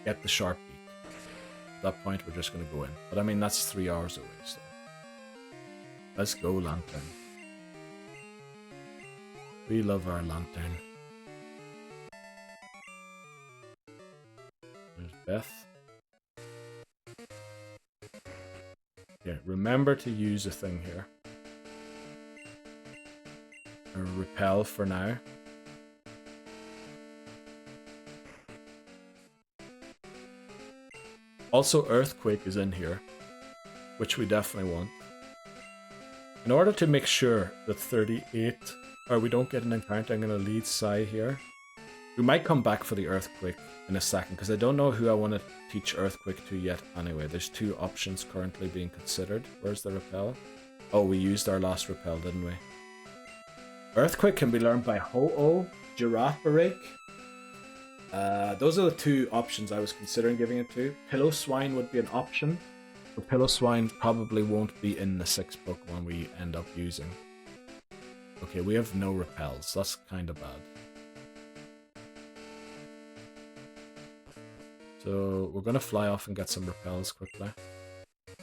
get the Sharp Beak. At that point we're just going to go in, but I mean that's 3 hours away, so let's go Lantern. We love our Lantern. There's Beth. Yeah, remember to use a thing here. Or repel for now. Also, Earthquake is in here, which we definitely want. In order to make sure that 38, or we don't get an encounter, I'm going to lead Sai here. We might come back for the Earthquake in a second, because I don't know who I want to teach Earthquake to yet anyway. There's 2 options currently being considered. Where's the Repel? Oh, we used our last Repel, didn't we? Earthquake can be learned by Ho-Oh, Girafarig. Those are the 2 options I was considering giving it to. Pillow Swine would be an option, but Pillow Swine probably won't be in the 6 Pokemon we end up using. Okay, we have no Repels. That's kind of bad. So we're going to fly off and get some Repels quickly,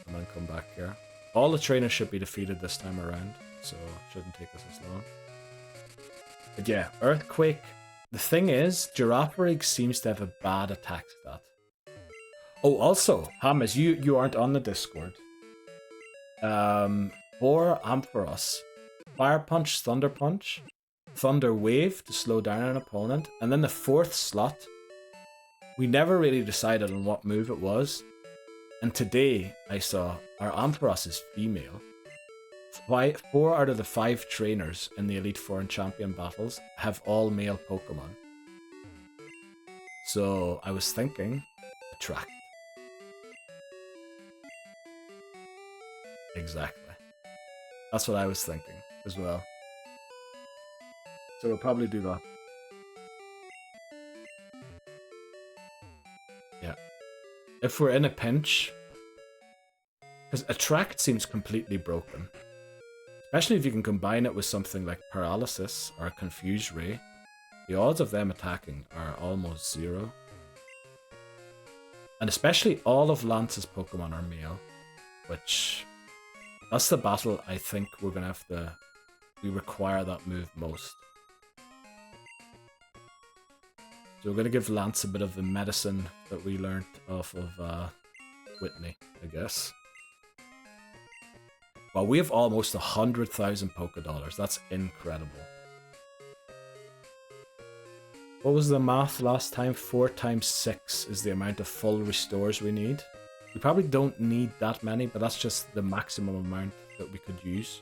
and then come back here. All the trainers should be defeated this time around, so it shouldn't take us as long. But yeah, Earthquake. The thing is, Girafarig seems to have a bad attack stat. Oh, also, Hamas, you aren't on the Discord. For Ampharos, Fire Punch, Thunder Punch, Thunder Wave to slow down an opponent, and then the 4th slot, we never really decided on what move it was, and today I saw our Ampharos is female. 4 out of the 5 trainers in the Elite Four and Champion battles have all male Pokemon. So I was thinking, attract. Exactly. That's what I was thinking as well. So we'll probably do that. Yeah. If we're in a pinch, because attract seems completely broken. Especially if you can combine it with something like Paralysis or Confuse Ray. The odds of them attacking are almost 0. And especially all of Lance's Pokemon are male, which that's the battle I think we're going to have to... We require that move most. So we're going to give Lance a bit of the medicine that we learned off of Whitney, I guess. Well, we have almost 100,000 Pokédollars. That's incredible. What was the math last time? 4 times 6 is the amount of full restores we need. We probably don't need that many, but that's just the maximum amount that we could use.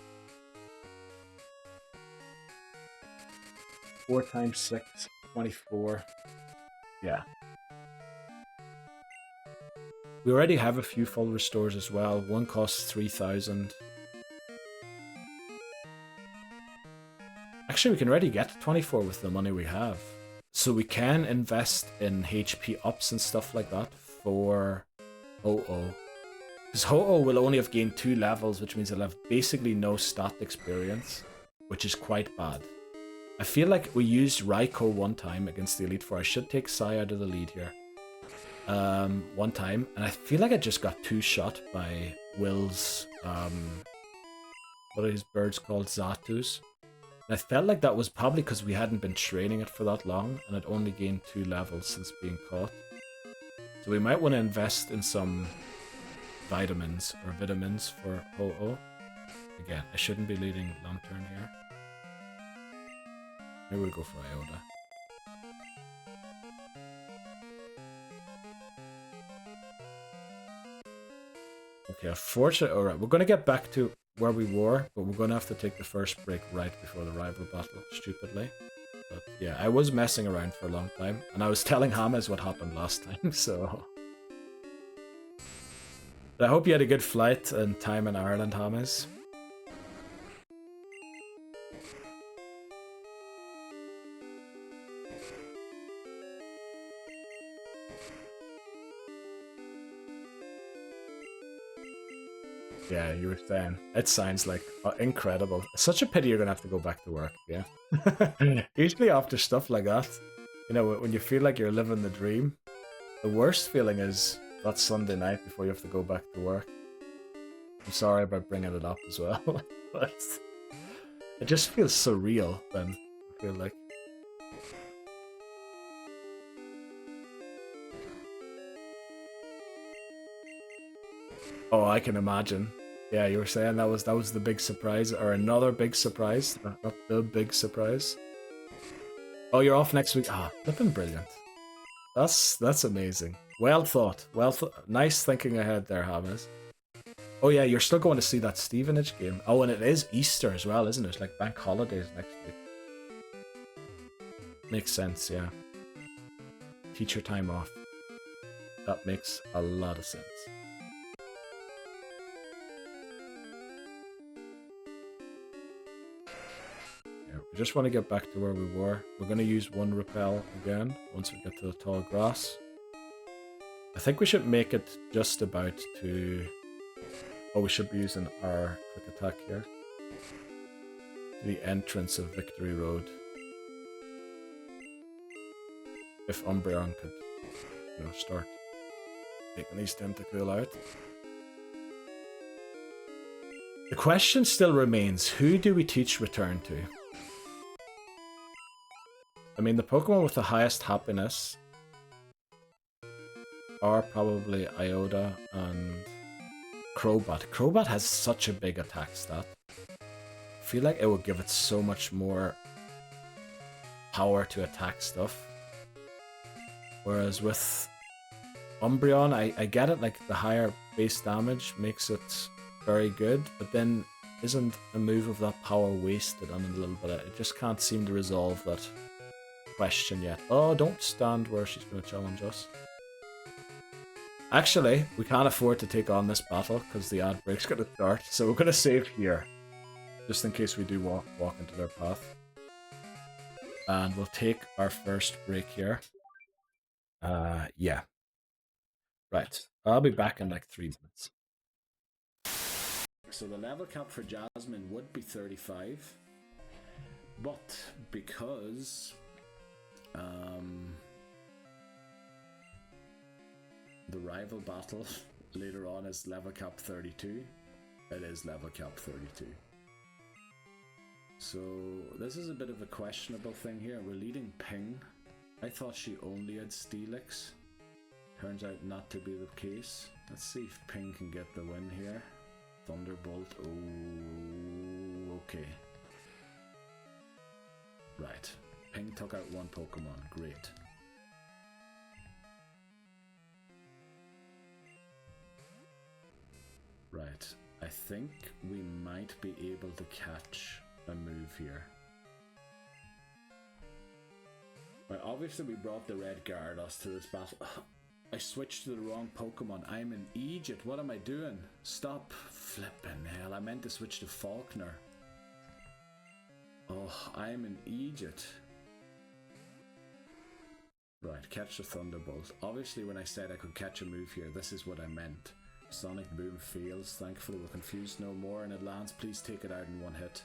4 times 6, 24. Yeah. We already have a few full restores as well. One costs 3,000. Actually, we can already get to 24 with the money we have. So we can invest in HP ups and stuff like that for Ho-Oh. Because Ho-Oh will only have gained 2 levels, which means it'll have basically no stat experience, which is quite bad. I feel like we used Raikou one time against the Elite Four. I should take Sai out of the lead here. One time, and I feel like I just got 2-shot by Will's, what are his birds called? Zatus. And I felt like that was probably because we hadn't been training it for that long, and it only gained 2 levels since being caught. So we might want to invest in some vitamins for Ho-Oh. Again, I shouldn't be leading Lantern here. Maybe we'll go for Iota. Okay, unfortunately, alright, we're gonna get back to where we were, but we're gonna have to take the first break right before the rival battle, stupidly. But yeah, I was messing around for a long time, and I was telling Hamas what happened last time, so... But I hope you had a good flight and time in Ireland, Hamas. Yeah, you were saying. It sounds like incredible. Such a pity you're gonna have to go back to work, yeah. Usually after stuff like that, you know, when you feel like you're living the dream, the worst feeling is that Sunday night before you have to go back to work. I'm sorry about bringing it up as well, but it just feels surreal then, I feel like. Oh, I can imagine. Yeah, you were saying that was the big surprise, or another big surprise, not the big surprise. Oh, you're off next week. Ah, flipping brilliant. That's amazing. Well thought. Nice thinking ahead there, Hamas. Oh yeah, you're still going to see that Stevenage game. Oh, and it is Easter as well, isn't it? Like bank holidays next week. Makes sense, yeah. Teacher time off. That makes a lot of sense. We just want to get back to where we were. We're going to use one repel again once we get to the tall grass. I think we should make it just about to... Oh, we should be using our quick attack here. The entrance of Victory Road. If Umbreon could, you know, start taking these time to cool out. The question still remains, who do we teach Return to? I mean, the Pokemon with the highest happiness are probably Iota and Crobat. Crobat has such a big attack stat. I feel like it would give it so much more power to attack stuff. Whereas with Umbreon, I get it, like the higher base damage makes it very good, but then isn't a move of that power wasted on it a little bit? It just can't seem to resolve that question yet. Oh, don't stand where she's going to challenge us. Actually, we can't afford to take on this battle because the ad break's going to start, so we're going to save here. Just in case we do walk into their path. And we'll take our first break here. Yeah. Right. I'll be back in like 3 minutes. So the level cap for Jasmine would be 35. But because... the rival battle later on is level cap 32. It is level cap 32. So this is a bit of a questionable thing here. We're leading Ping. I thought she only had Steelix. Turns out not to be the case. Let's see if Ping can get the win here. Thunderbolt. Oh, okay. Right. Ping took out one Pokemon. Great. Right. I think we might be able to catch a move here. Well, obviously we brought the Red Gyarados to this battle. I switched to the wrong Pokemon. I'm in Egypt. What am I doing? Stop. Flippin' hell. I meant to switch to Faulkner. Oh, I'm in Egypt. Right, catch the Thunderbolt. Obviously when I said I could catch a move here, this is what I meant. Sonic Boom fails. Thankfully we're confused no more, and it lands. Please take it out in one hit.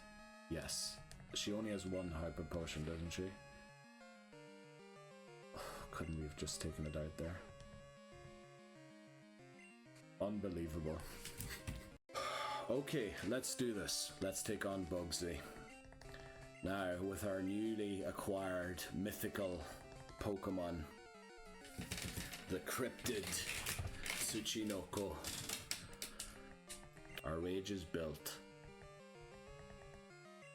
Yes. She only has one Hyper Potion, doesn't she? Oh, couldn't we have just taken it out there? Unbelievable. Okay, let's do this. Let's take on Bugsy. Now, with our newly acquired mythical Pokemon, the Cryptid Tsuchinoko. Our rage is built.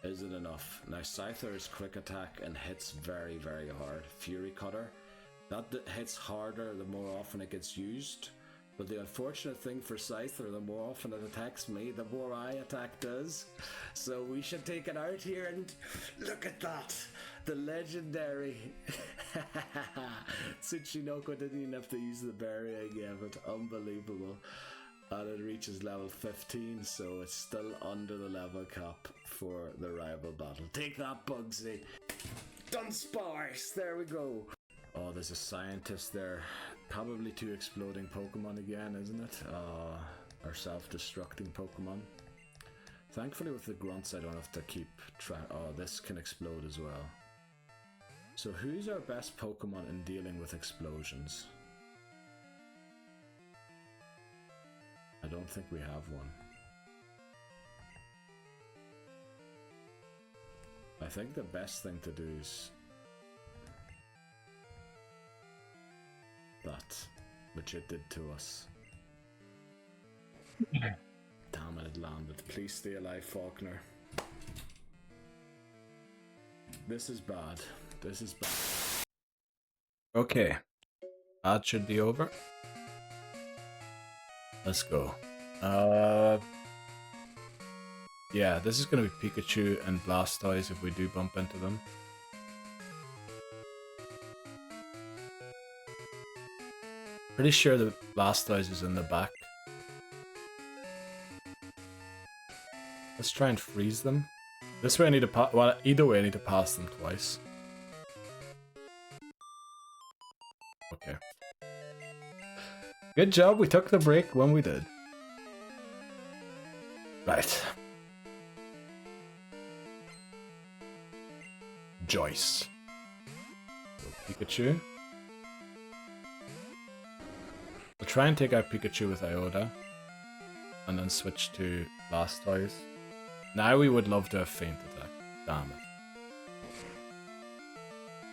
Is it enough? Now Scyther's quick attack and hits very, very hard. Fury Cutter. That hits harder the more often it gets used, But the unfortunate thing for Scyther, the more often it attacks me, the more I attack does. So we should take it out here and look at that! The legendary Tsuchinoko didn't even have to use the berry I gave it. Unbelievable. And it reaches level 15, so it's still under the level cap for the rival battle. Take that, Bugsy! Dunsparce! There we go! Oh, there's a scientist there. Probably two exploding Pokemon again, isn't it? Our self-destructing Pokemon. Thankfully with the grunts I don't have to keep track. Oh, this can explode as well. So who's our best Pokemon in dealing with explosions? I don't think we have one. I think the best thing to do is that, which it did to us. Damn it, it landed. Please stay alive, Faulkner. This is bad. This is bad. Okay. That should be over. Let's go. Yeah, this is gonna be Pikachu and Blastoise if we do bump into them. Pretty sure the Blastoise is in the back. Let's try and freeze them. This way I need to well, either way I need to pass them twice. Okay. Good job, we took the break when we did. Right. Joyce. So Pikachu. We'll try and take out Pikachu with Iota. And then switch to Blastoise. Now we would love to have Feint Attack. Damn it.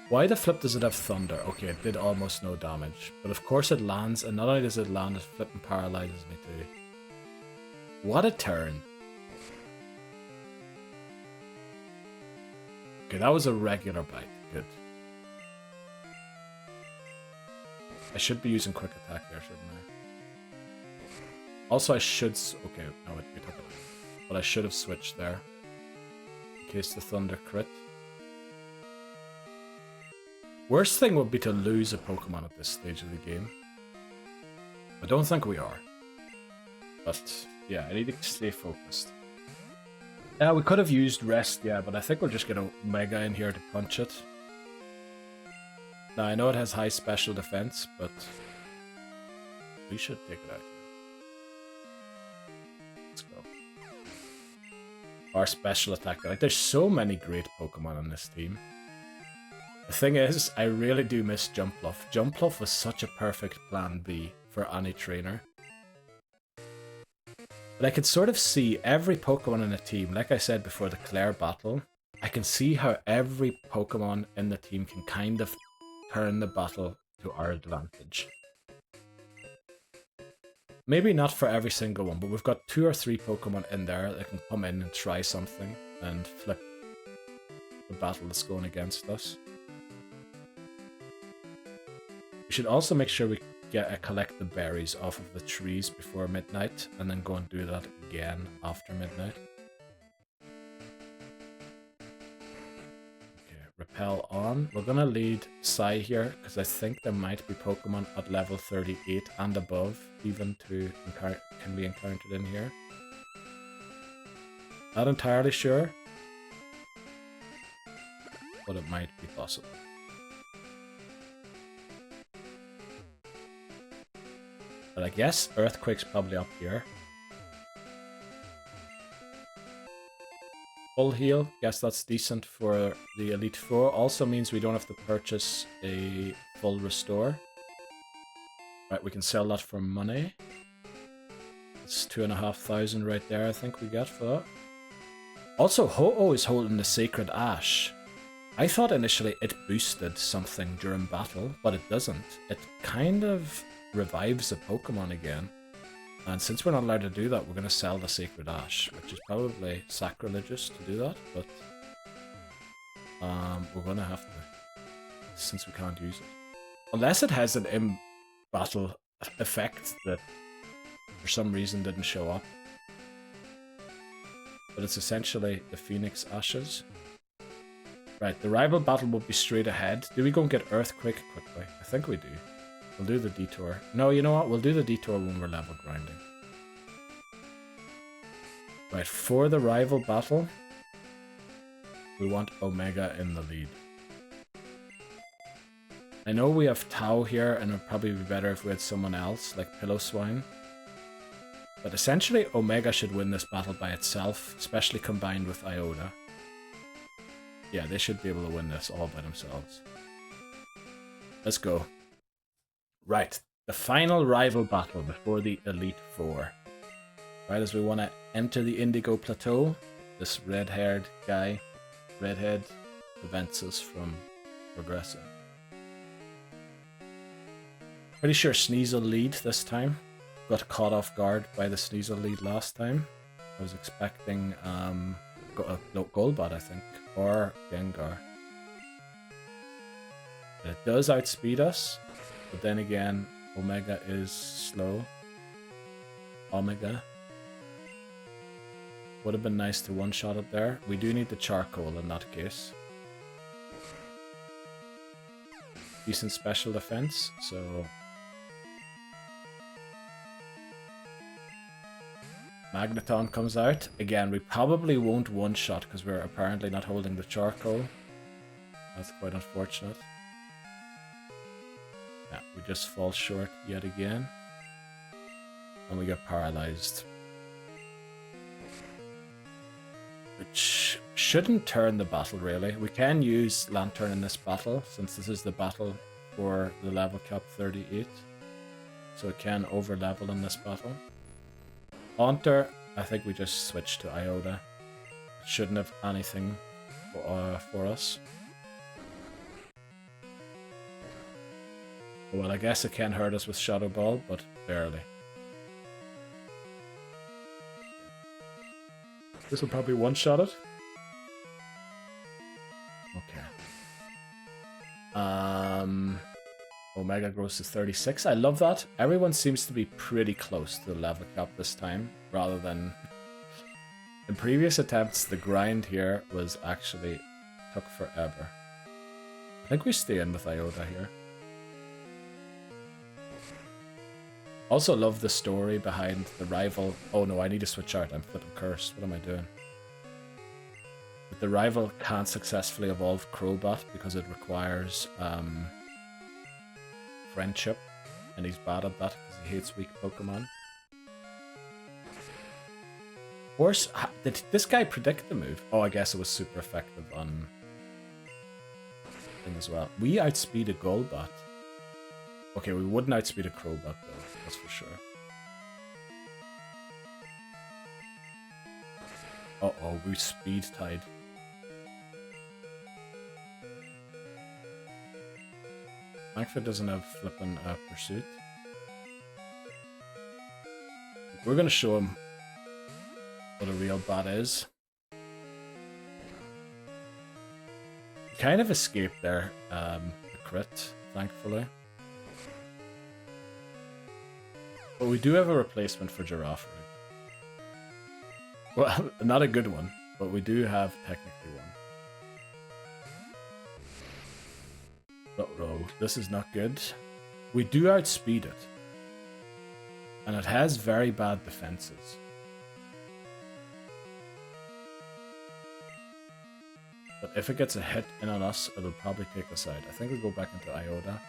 Why the flip does it have Thunder? Okay, it did almost no damage. But of course it lands, and not only does it land, it flipping paralyzes me too. What a turn. Okay, that was a regular bite. Good. I should be using Quick Attack there, shouldn't I? Also, I should... Okay, no, we took it. But I should have switched there. In case the Thunder crit. Worst thing would be to lose a Pokemon at this stage of the game. I don't think we are. But, yeah, I need to stay focused. Yeah, we could have used Rest, yeah, but I think we'll just get a Mega in here to punch it. Now, I know it has high special defense, but we should take it out. Let's go. Our special attack. Like, there's so many great Pokemon on this team. The thing is, I really do miss Jumpluff. Jumpluff was such a perfect plan B for any trainer. But I could sort of see every Pokemon in a team, like I said before the Claire battle, I can see how every Pokemon in the team can kind of turn the battle to our advantage. Maybe not for every single one, but we've got 2 or 3 Pokemon in there that can come in and try something and flip the battle that's going against us. We should also make sure we collect the berries off of the trees before midnight, and then go and do that again after midnight. Okay, repel on. We're gonna lead Psy here, because I think there might be Pokemon at level 38 and above, even can be encountered in here. Not entirely sure, but it might be possible. But I guess Earthquake's probably up here. Full heal, guess that's decent for the Elite Four. Also means we don't have to purchase a full restore. Right, we can sell that for money. It's 2,500 right there, I think we get for that. Also, Ho-Oh is holding the Sacred Ash. I thought initially it boosted something during battle, but it doesn't. It kind of revives a Pokemon again, and since we're not allowed to do that, we're going to sell the Sacred Ash, which is probably sacrilegious to do that, but we're going to have to, since we can't use it. Unless it has an in-battle effect that for some reason didn't show up. But it's essentially the Phoenix Ashes. Right, the rival battle will be straight ahead. Do we go and get Earthquake quickly? I think we do. We'll do the detour. No, you know what? We'll do the detour when we're level grinding. Right, for the rival battle, we want Omega in the lead. I know we have Tau here, and it would probably be better if we had someone else, like Pillow Swine. But essentially, Omega should win this battle by itself, especially combined with Iota. Yeah, they should be able to win this all by themselves. Let's go. Right, the final rival battle before the Elite Four. Right as we want to enter the Indigo Plateau, this red-haired guy, redhead, prevents us from progressing. Pretty sure Sneasel will lead this time. Got caught off guard by the Sneasel lead last time. I was expecting Golbat, I think, or Gengar. But it does outspeed us, but then again, Omega is slow. Omega. Would have been nice to one-shot it there. We do need the Charcoal in that case. Decent special defense, so... Magneton comes out. Again, we probably won't one-shot because we're apparently not holding the Charcoal. That's quite unfortunate. Yeah, we just fall short yet again. And we get paralyzed. Which shouldn't turn the battle, really. We can use Lantern in this battle, since this is the battle for the level cap 38. So it can over-level in this battle. Haunter, I think we just switch to Iota. It shouldn't have anything for us. Well, I guess it can hurt us with Shadow Ball, but barely. This will probably one-shot it. Okay. Omega grows to 36. I love that. Everyone seems to be pretty close to the level cap this time, rather than... In previous attempts, the grind here was actually... took forever. I think we stay in with Iota here. Also love the story behind the rival... Oh no, I need to switch out. I'm flipping cursed. What am I doing? But the rival can't successfully evolve Crobat because it requires friendship. And he's bad at that because he hates weak Pokemon. Of course, did this guy predict the move? Oh, I guess it was super effective on... thing as well. We outspeed a Golbat. Okay, we wouldn't outspeed a Crobat though, that's for sure. Uh-oh, we speed tied. Magford doesn't have flippin' Pursuit. We're gonna show him what a real bat is. Kind of escaped there, a crit, thankfully. But we do have a replacement for Giraffere. Well, not a good one, but we do have technically one. Uh-oh, this is not good. We do outspeed it. And it has very bad defenses. But if it gets a hit in on us, it'll probably take us out. I think we'll go back into Iota.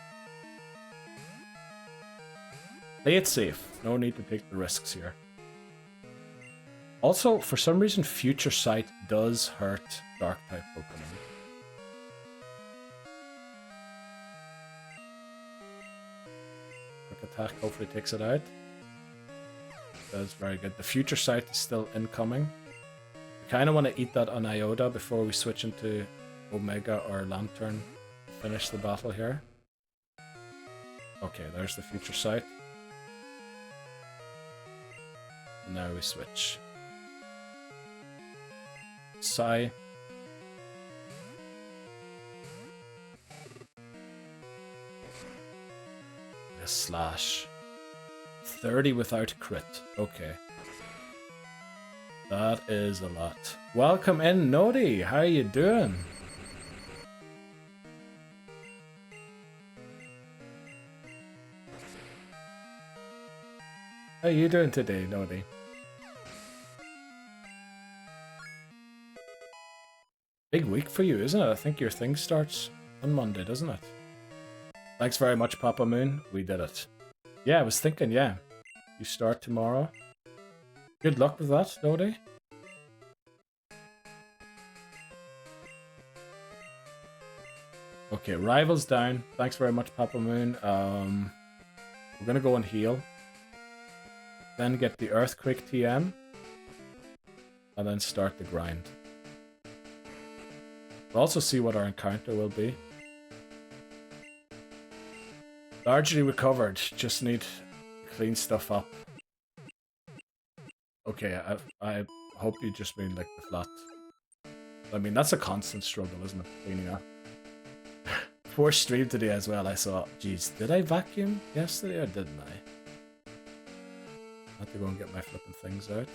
Play it safe. No need to take the risks here. Also, for some reason, Future Sight does hurt Dark-type Pokemon. Quick attack hopefully takes it out. That's very good. The Future Sight is still incoming. We kind of want to eat that on Iota before we switch into Omega or Lantern to finish the battle here. Okay, there's the Future Sight. And now we switch. Psy. A slash. 30 without crit. Okay. That is a lot. Welcome in, Nodi. How are you doing? How are you doing today, Nodi? Big week for you, isn't it? I think your thing starts on Monday, doesn't it? Thanks very much, Papa Moon. We did it. Yeah, I was thinking, yeah. You start tomorrow. Good luck with that, Nodi. Okay, Rivals down. Thanks very much, Papa Moon. We're gonna go and heal. Then get the Earthquake TM. And then start the grind. We'll also see what our encounter will be. Largely recovered. Just need to clean stuff up. Okay, I hope you just mean like the flat. I mean, that's a constant struggle, isn't it? Cleaning up. Poor stream today as well. I saw, geez, did I vacuum yesterday or didn't I? I have to go and get my flipping things out.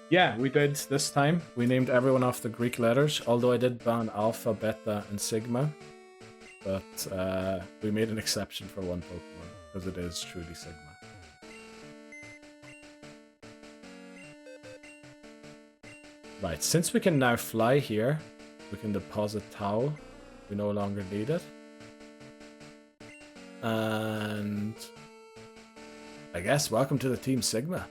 Yeah, we did this time. We named everyone off the Greek letters, although I did ban Alpha, Beta, and Sigma. But we made an exception for one Pokemon, because it is truly Sigma. Right, since we can now fly here, we can deposit Tau. We no longer need it. And I guess welcome to the Team Sigma.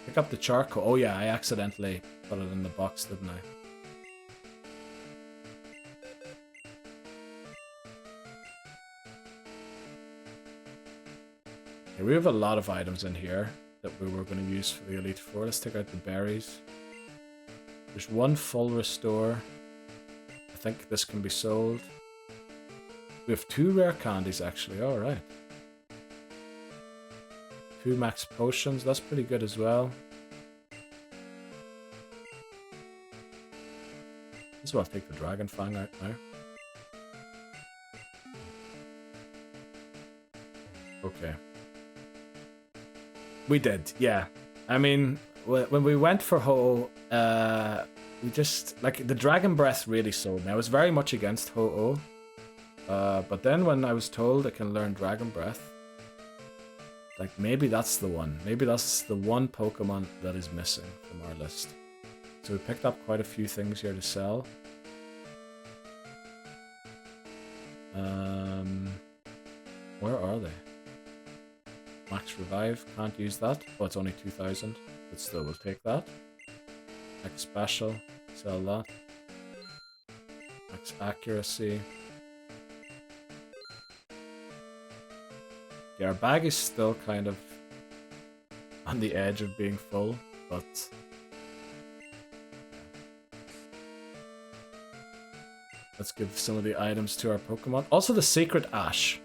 Pick up the charcoal. Oh yeah, I accidentally put it in the box, didn't I? Okay, we have a lot of items in here that we were going to use for the Elite Four. Let's take out the berries. There's one full restore. I think this can be sold. We have 2 rare candies actually, alright. 2 max potions, that's pretty good as well. As well take the Dragon Fang out now. Okay. We did, yeah. I mean, when we went for Ho-Oh, we just, like, the Dragon Breath really sold me. I was very much against Ho-Oh. But then when I was told I can learn Dragon Breath, like, maybe that's the one. Maybe that's the one Pokemon that is missing from our list. So we picked up quite a few things here to sell. Where are they? Max Revive, can't use that. Oh, it's only 2,000, but still we'll take that. Max Special, sell that. Max Accuracy. Yeah, our bag is still kind of on the edge of being full, but let's give some of the items to our Pokemon. Also the Sacred Ash.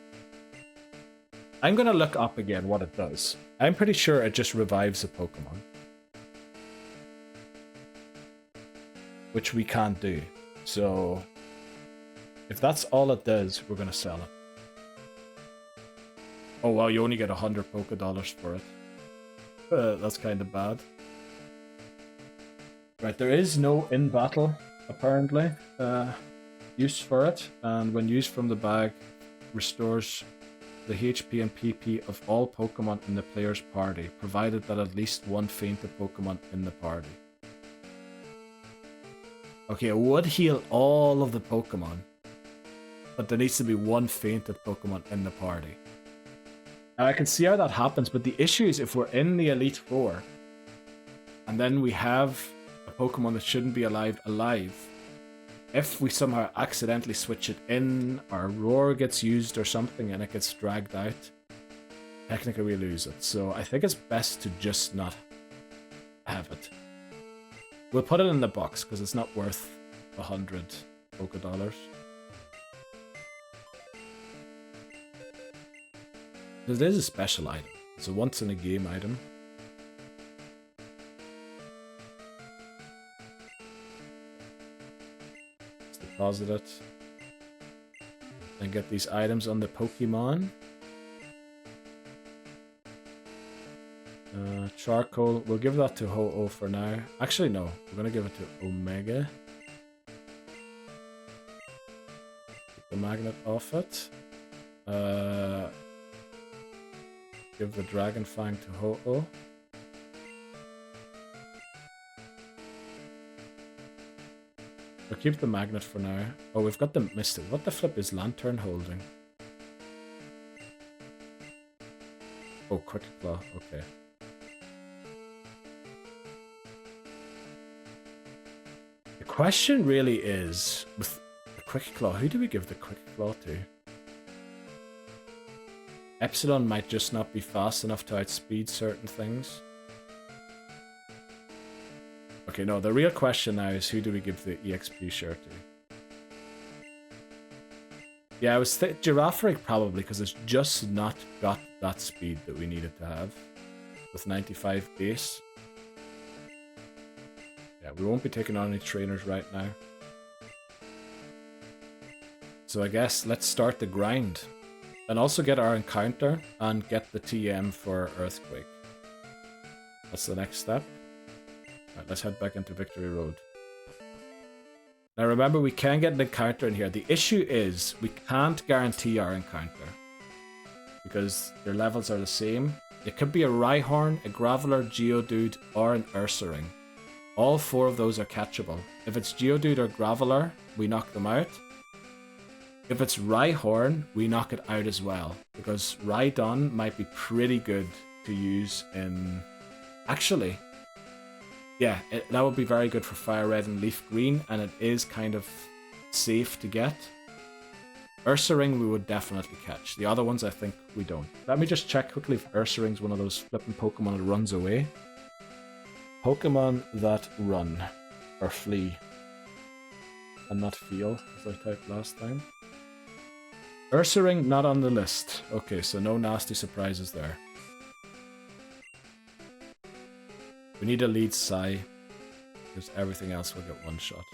I'm gonna look up again what it does. I'm pretty sure it just revives a Pokemon, which we can't do. So if that's all it does, we're gonna sell it. Oh wow, you only get 100 Poké-Dollars for it. That's kind of bad. Right, there is no in-battle, apparently, use for it. And when used from the bag, restores the HP and PP of all Pokemon in the player's party, provided that at least one fainted Pokemon in the party. Okay, it would heal all of the Pokemon, but there needs to be one fainted Pokemon in the party. Now I can see how that happens, but the issue is if we're in the Elite Four, and then we have a Pokemon that shouldn't be alive, if we somehow accidentally switch it in, or Roar gets used or something and it gets dragged out, technically we lose it. So I think it's best to just not have it. We'll put it in the box because it's not worth 100 Poké-Dollars. It is a special item. It's a once in a game item. Let's deposit it. And get these items on the Pokemon. Charcoal, we'll give that to Ho-Oh for now. Actually, no, we're gonna give it to Omega. Get the magnet off it. Give the Dragon Fang to Ho-Oh. We'll keep the magnet for now. Oh, we've got the Mystic. What the flip is Lantern holding? Oh, Quick Claw, okay. The question really is, with the Quick Claw, who do we give the Quick Claw to? Epsilon might just not be fast enough to outspeed certain things. Okay, no, the real question now is who do we give the EXP share to? Yeah, I was Girafarig probably, because it's just not got that speed that we needed to have with 95 base. Yeah, we won't be taking on any trainers right now. So I guess let's start the grind. And also get our encounter and get the TM for Earthquake. That's the next step. Alright, let's head back into Victory Road. Now remember, we can get an encounter in here. The issue is we can't guarantee our encounter because their levels are the same. It could be a Rhyhorn, a Graveler, Geodude, or an Ursaring. All four of those are catchable. If it's Geodude or Graveler, we knock them out. If it's Rhyhorn, we knock it out as well, because Rhydon might be pretty good to use in... Actually, yeah, that would be very good for Fire Red and Leaf Green, and it is kind of safe to get. Ursaring we would definitely catch. The other ones I think we don't. Let me just check quickly if Ursaring's one of those flipping Pokemon that runs away. Pokemon that run, or flee, and not feel, as I typed last time. Ursaring not on the list. Okay, so no nasty surprises there. We need a lead Psy, because everything else will get one shot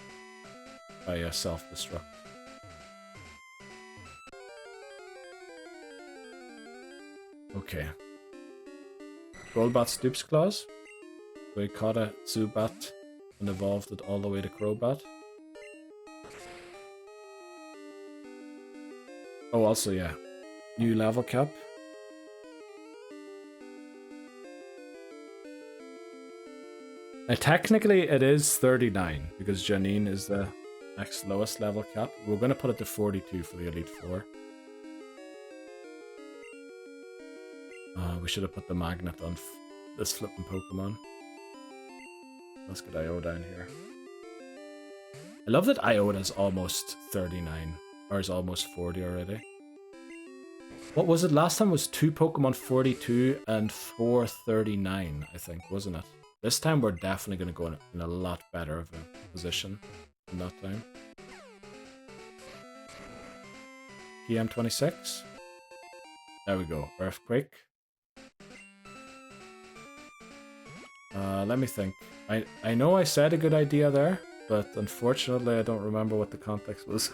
by a self-destruct. Okay. Golbat's Dupes Claws. We caught a Zubat and evolved it all the way to Crobat. Oh, also, yeah. New level cap. Now, technically, it is 39, because Janine is the next lowest level cap. We're going to put it to 42 for the Elite Four. We should have put the magnet on this flipping Pokemon. Let's get Iota down here. I love that Iota is almost 39. Or is almost 40 already. What was it? Last time was 2 Pokemon 42 and 4 39, I think, wasn't it? This time we're definitely going to go in a lot better of a position than that time. PM26. There we go. Earthquake. Let me think. I know I said a good idea there, but unfortunately I don't remember what the context was.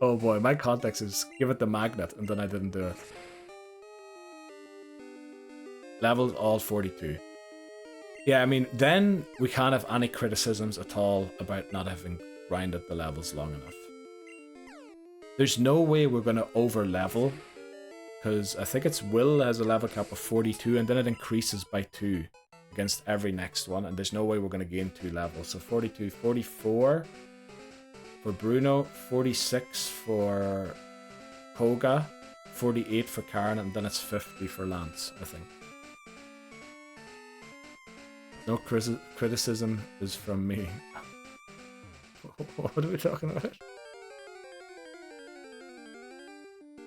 Oh boy, my context is give it the magnet, and then I didn't do it. Levels all 42. Yeah, I mean, then we can't have any criticisms at all about not having grinded the levels long enough. There's no way we're going to over-level, because I think it's Will has a level cap of 42, and then it increases by 2 against every next one, and there's no way we're going to gain 2 levels. So 42, 44... for Bruno, 46 for Koga, 48 for Karen, and then it's 50 for Lance, I think. No criticism is from me. What are we talking about?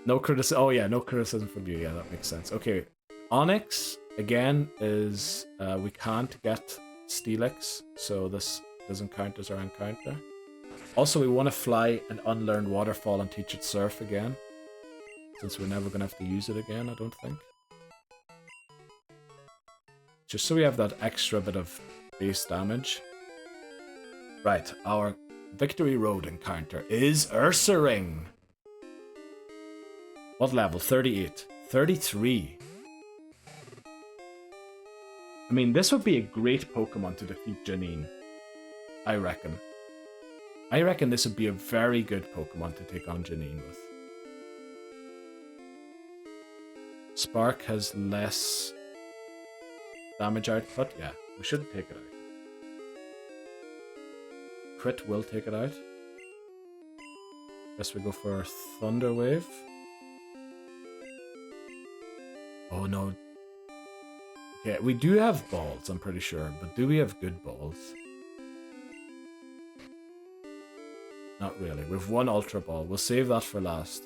No criticism. Oh yeah, no criticism from you. Yeah, that makes sense. Okay, Onyx again is we can't get Steelix, so this doesn't count as our encounter. Also, we want to fly and unlearn Waterfall and teach it Surf again, since we're never going to have to use it again, I don't think. Just so we have that extra bit of base damage. Right, our Victory Road encounter is Ursaring. What level? 38. 33. I mean, this would be a great Pokemon to defeat Janine. I reckon. I reckon this would be a very good Pokemon to take on Janine with. Spark has less damage output. Yeah, we shouldn't take it out. Crit will take it out. Guess we go for Thunder Wave. Oh no. Okay, we do have balls, I'm pretty sure, but do we have good balls? Not really. We've one Ultra Ball. We'll save that for last.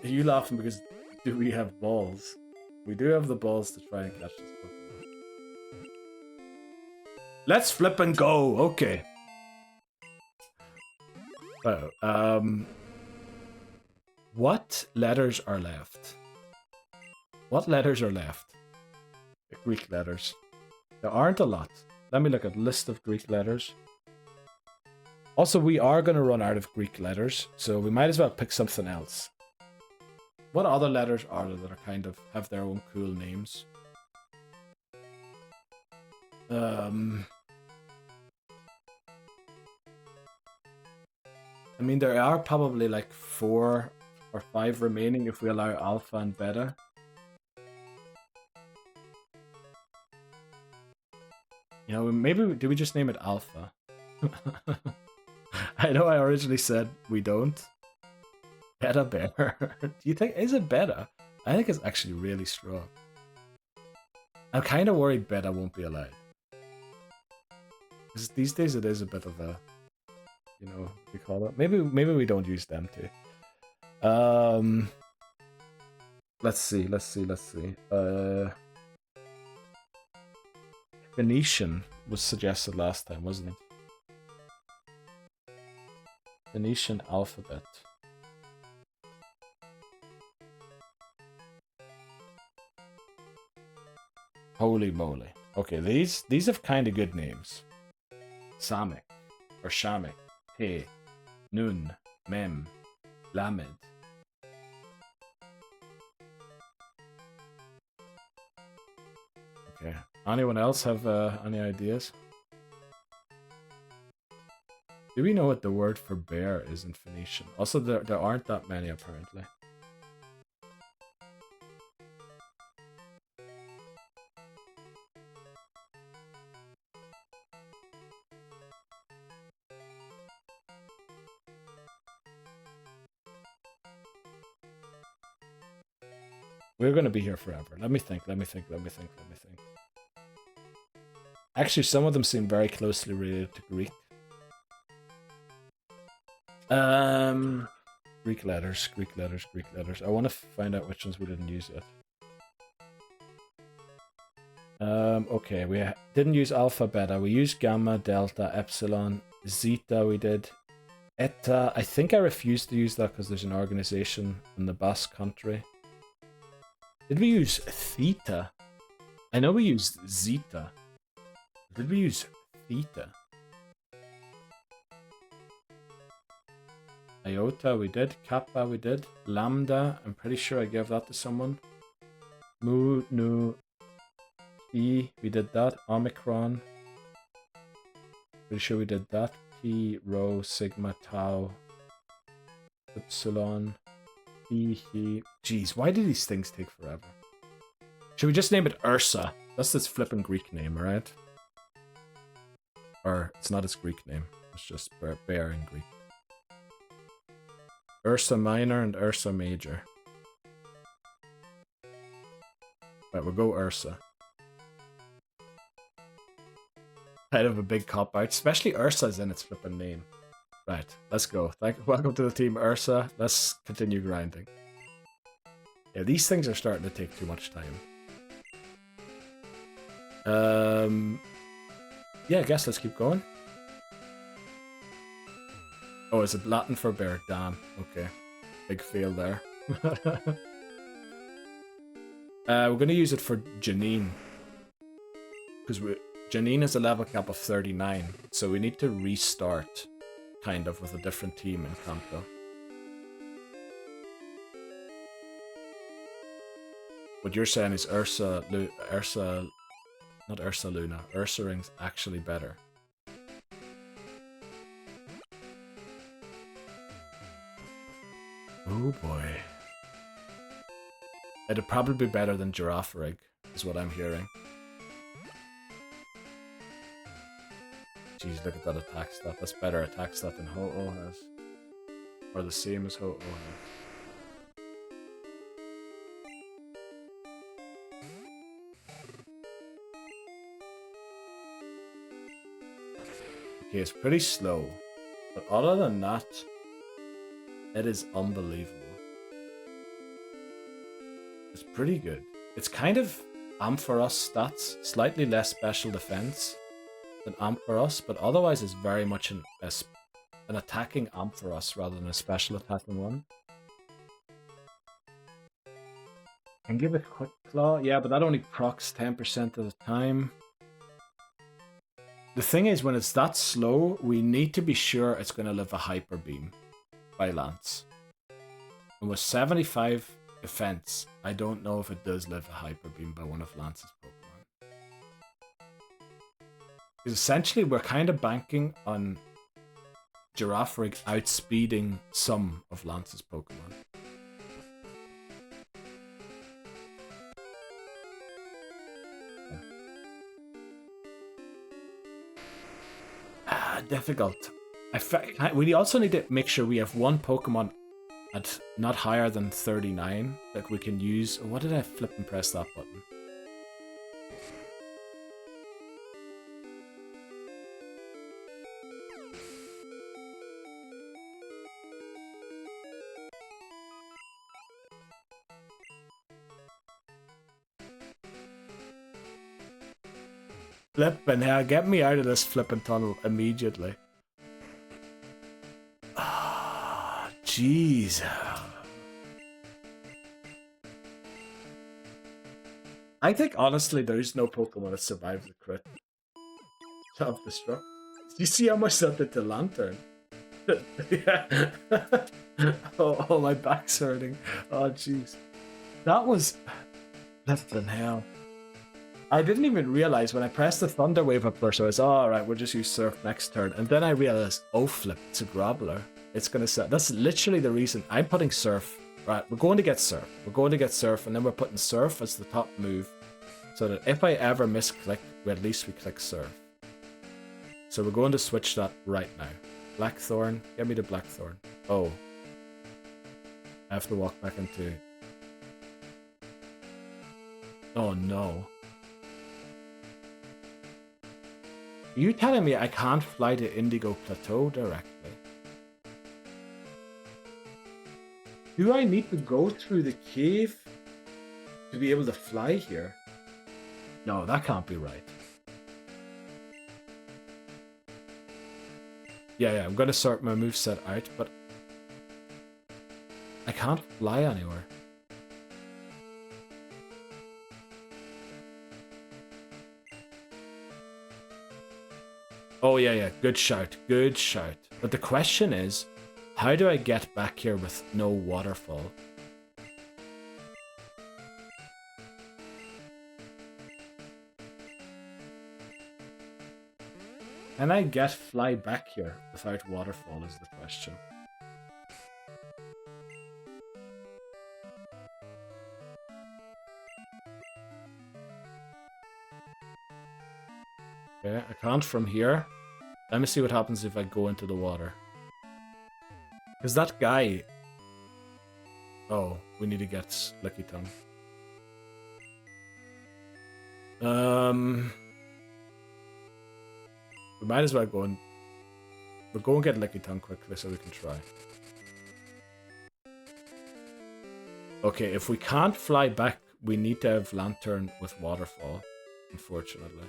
Are you laughing because do we have balls? We do have the balls to try and catch this Pokemon. Let's flip and go! Okay. Oh, what letters are left? What letters are left? The Greek letters. There aren't a lot. Let me look at a list of Greek letters. Also, we are going to run out of Greek letters, so we might as well pick something else. What other letters are there that are kind of have their own cool names? I mean, there are probably like 4 or 5 remaining if we allow Alpha and Beta. You know, maybe do we just name it Alpha? I know I originally said we don't. Beta Bear. Do you think, is it Beta? I think it's actually really strong. I'm kind of worried Beta won't be allowed. Because these days it is a bit of a, you know, what we call it. Maybe we don't use them too. Let's see. Venetian was suggested last time, wasn't it? Venetian alphabet. Holy moly. Okay, these have kind of good names. Samic, or Shamik, Te, Nun, Mem, Lamed. Okay, anyone else have any ideas? Do we know what the word for bear is in Phoenician? Also, there aren't that many apparently. We're going to be here forever. Let me think. Actually, some of them seem very closely related to Greek. Greek letters. I want to find out which ones we didn't use yet. Okay, we didn't use alpha, beta. We used gamma, delta, epsilon, zeta. We did eta. I think I refused to use that because there's an organization in the Basque country. Did we use theta? I know we used zeta. Did we use theta? Iota, we did. Kappa, we did. Lambda, I'm pretty sure I gave that to someone. Mu, nu, E, we did that. Omicron, pretty sure we did that. Pi, Rho, Sigma, Tau, Epsilon, He. Jeez, why do these things take forever? Should we just name it Ursa? That's its flippin' Greek name, right? Or, it's not its Greek name. It's just bear in Greek. Ursa Minor and Ursa Major. Right, we'll go Ursa. Kind of a big cop-out, especially Ursa's in its flippin' name. Right, let's go. Welcome to the team, Ursa. Let's continue grinding. Yeah, these things are starting to take too much time. Yeah, I guess let's keep going. Oh, is it Latin for bear? Damn. Okay. Big fail there. We're going to use it for Janine. Because Janine has a level cap of 39, so we need to restart, kind of, with a different team in Kanto. What you're saying is not Ursa Luna, Ursaring's actually better. Oh boy. It'd probably be better than Girafarig, is what I'm hearing. Jeez, look at that attack stat. That's better attack stat than Ho-Oh has. Or the same as Ho-Oh has. Okay, it's pretty slow. But other than that, it is unbelievable. It's pretty good. It's kind of Ampharos stats, slightly less special defense than Ampharos, but otherwise it's very much an attacking Ampharos rather than a special attacking one. Can give it Quick Claw, yeah, but that only procs 10% of the time. The thing is, when it's that slow, we need to be sure it's going to live a Hyper Beam by Lance. And with 75 defense, I don't know if it does live a Hyper Beam by one of Lance's Pokemon. Because essentially, we're kind of banking on Girafarig outspeeding some of Lance's Pokemon. Difficult. We also need to make sure we have one Pokemon at not higher than 39 that we can use. What did I flip and press that button? Flippin' hell, get me out of this flippin' tunnel immediately. Ah, jeez. I think honestly there is no Pokemon that survived the crit. Self-destruct. Do you see how much that did to Lantern? Yeah. Oh, my back's hurting. Oh, jeez. That was... Flippin' hell. I didn't even realize when I pressed the Thunder Wave up first, I was, alright, we'll just use Surf next turn. And then I realized, oh flip, it's a Grobbler. It's gonna set. That's literally the reason I'm putting Surf. Right, we're going to get Surf. We're going to get Surf, and then we're putting Surf as the top move. So that if I ever misclick, at least we click Surf. So we're going to switch that right now. Blackthorn, get me the Blackthorn. Oh. I have to walk back into... Oh no. Are you telling me I can't fly to Indigo Plateau directly? Do I need to go through the cave to be able to fly here? No, that can't be right. Yeah, I'm gonna sort my moveset out, but I can't fly anywhere. Oh yeah, good shout, good shout. But the question is, how do I get back here with no waterfall? Can I fly back here without waterfall is the question. Okay, I can't from here. Let me see what happens if I go into the water. Because that guy... Oh, we need to get Licky Tongue. We might as well go and... We'll go and get Licky Tongue quickly so we can try. Okay, if we can't fly back, we need to have Lantern with Waterfall, unfortunately.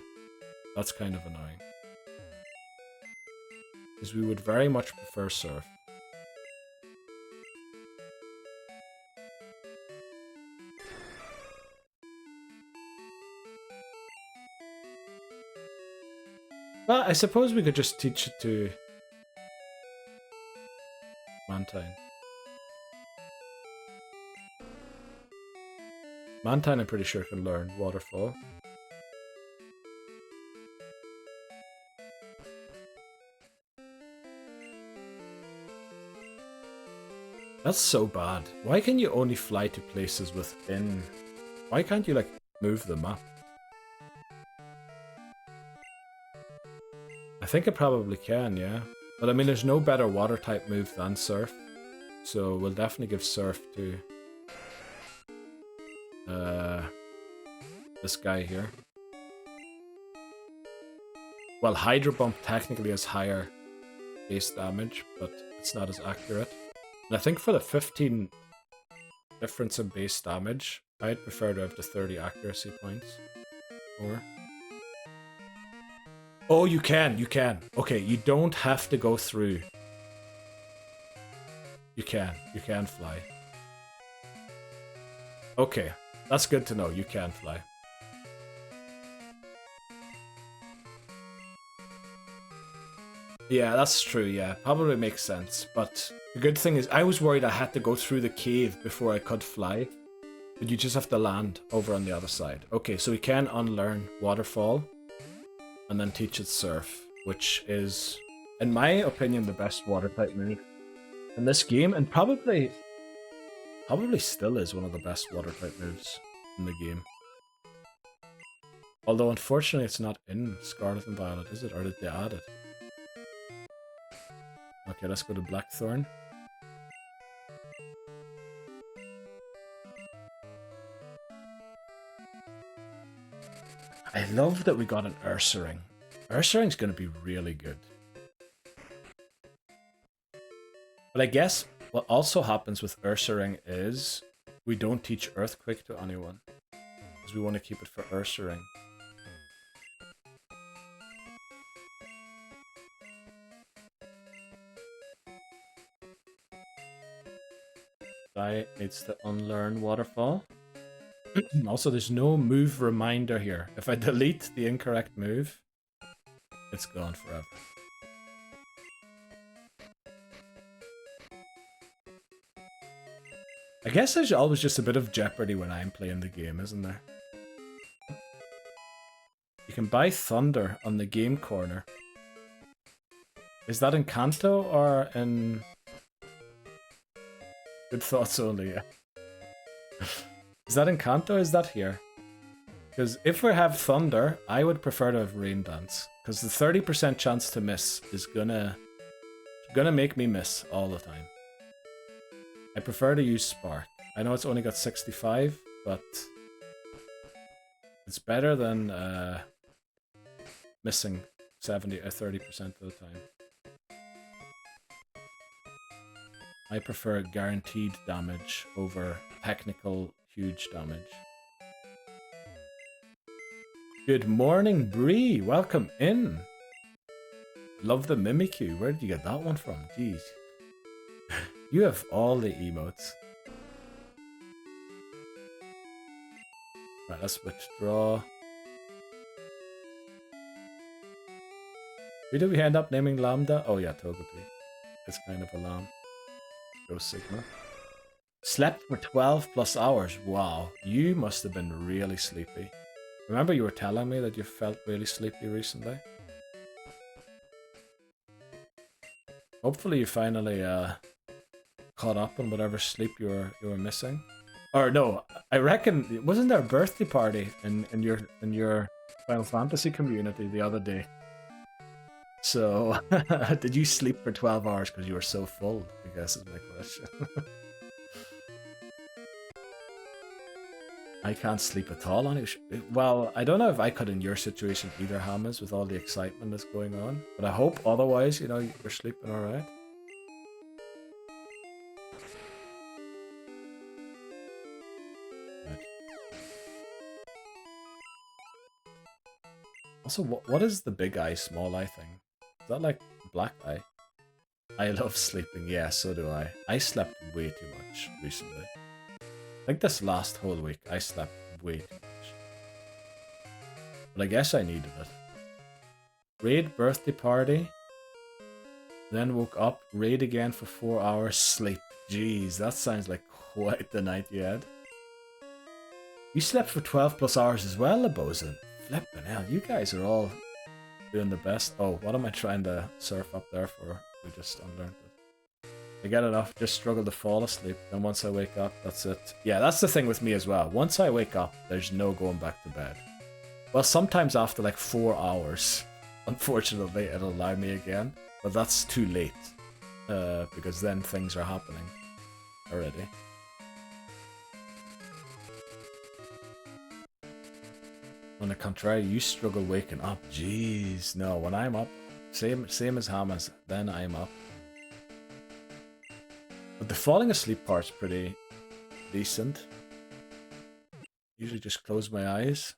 That's kind of annoying. Because we would very much prefer Surf. Well, I suppose we could just teach it to Mantine. Mantine, I'm pretty sure, can learn Waterfall. That's so bad. Why can you only fly to places within... Why can't you, like, move the map? I think it probably can, yeah. But I mean, there's no better water type move than Surf. So we'll definitely give Surf to... this guy here. Well, Hydro Bump technically has higher base damage, but it's not as accurate. And I think for the 15 difference in base damage, I'd prefer to have the 30 accuracy points. Or... Oh, you can. Okay, you don't have to go through. You can fly. Okay, that's good to know, you can fly. Yeah, that's true, yeah. Probably makes sense. But the good thing is, I was worried I had to go through the cave before I could fly. But you just have to land over on the other side. Okay, so we can unlearn Waterfall. And then teach it Surf. Which is, in my opinion, the best water type move in this game. And probably still is one of the best water type moves in the game. Although, unfortunately, it's not in Scarlet and Violet, is it? Or did they add it? Okay, let's go to Blackthorn. I love that we got an Ursaring. Ursaring's going to be really good. But I guess what also happens with Ursaring is we don't teach Earthquake to anyone. Because we want to keep it for Ursaring. Guy needs to unlearn Waterfall. Also, there's no move reminder here. If I delete the incorrect move, it's gone forever. I guess there's always just a bit of Jeopardy when I'm playing the game, isn't there? You can buy Thunder on the game corner. Is that in Kanto or in... Good thoughts only, yeah. Is that in Kanto or is that here? Because if we have Thunder, I would prefer to have Rain Dance. Because the 30% chance to miss is gonna make me miss all the time. I prefer to use Spark. I know it's only got 65, but it's better than missing 70 or 30% of the time. I prefer guaranteed damage over technical huge damage. Good morning, Bree. Welcome in. Love the Mimikyu. Where did you get that one from? Jeez. You have all the emotes. Right, let's withdraw. Who did we end up naming Lambda? Oh yeah, Togepi. It's kind of a lamb. Go Sigma. Slept for 12 plus hours. Wow, you must have been really sleepy. Remember you were telling me that you felt really sleepy recently? Hopefully you finally caught up on whatever sleep you were missing. Or no, I reckon wasn't there a birthday party in your Final Fantasy community the other day? So did you sleep for 12 hours because you were so full? I guess is my question. I can't sleep at all on it. Well, I don't know if I could in your situation either, Hammers, with all the excitement that's going on. But I hope otherwise, you know, you're sleeping alright. Also, what is the big eye, small eye thing? Is that like black eye? I love sleeping. Yeah, so do I. I slept way too much recently. I think this last whole week, I slept way too much. But I guess I needed it. Raid, birthday party. Then woke up, raid again for 4 hours, sleep. Jeez, that sounds like quite the night you had. You slept for 12 plus hours as well, Abosin. Flippin' hell, you guys are all doing the best. Oh, what am I trying to surf up there for? We just unlearned it. I get enough, just struggle to fall asleep. Then once I wake up, that's it. Yeah, that's the thing with me as well. Once I wake up, there's no going back to bed. Well, sometimes after like 4 hours, unfortunately, it'll allow me again. But that's too late. Because then things are happening already. On the contrary, you struggle waking up. Jeez, no, when I'm up, same as Hamas, then I'm up. But the falling asleep part's pretty decent. Usually just close my eyes.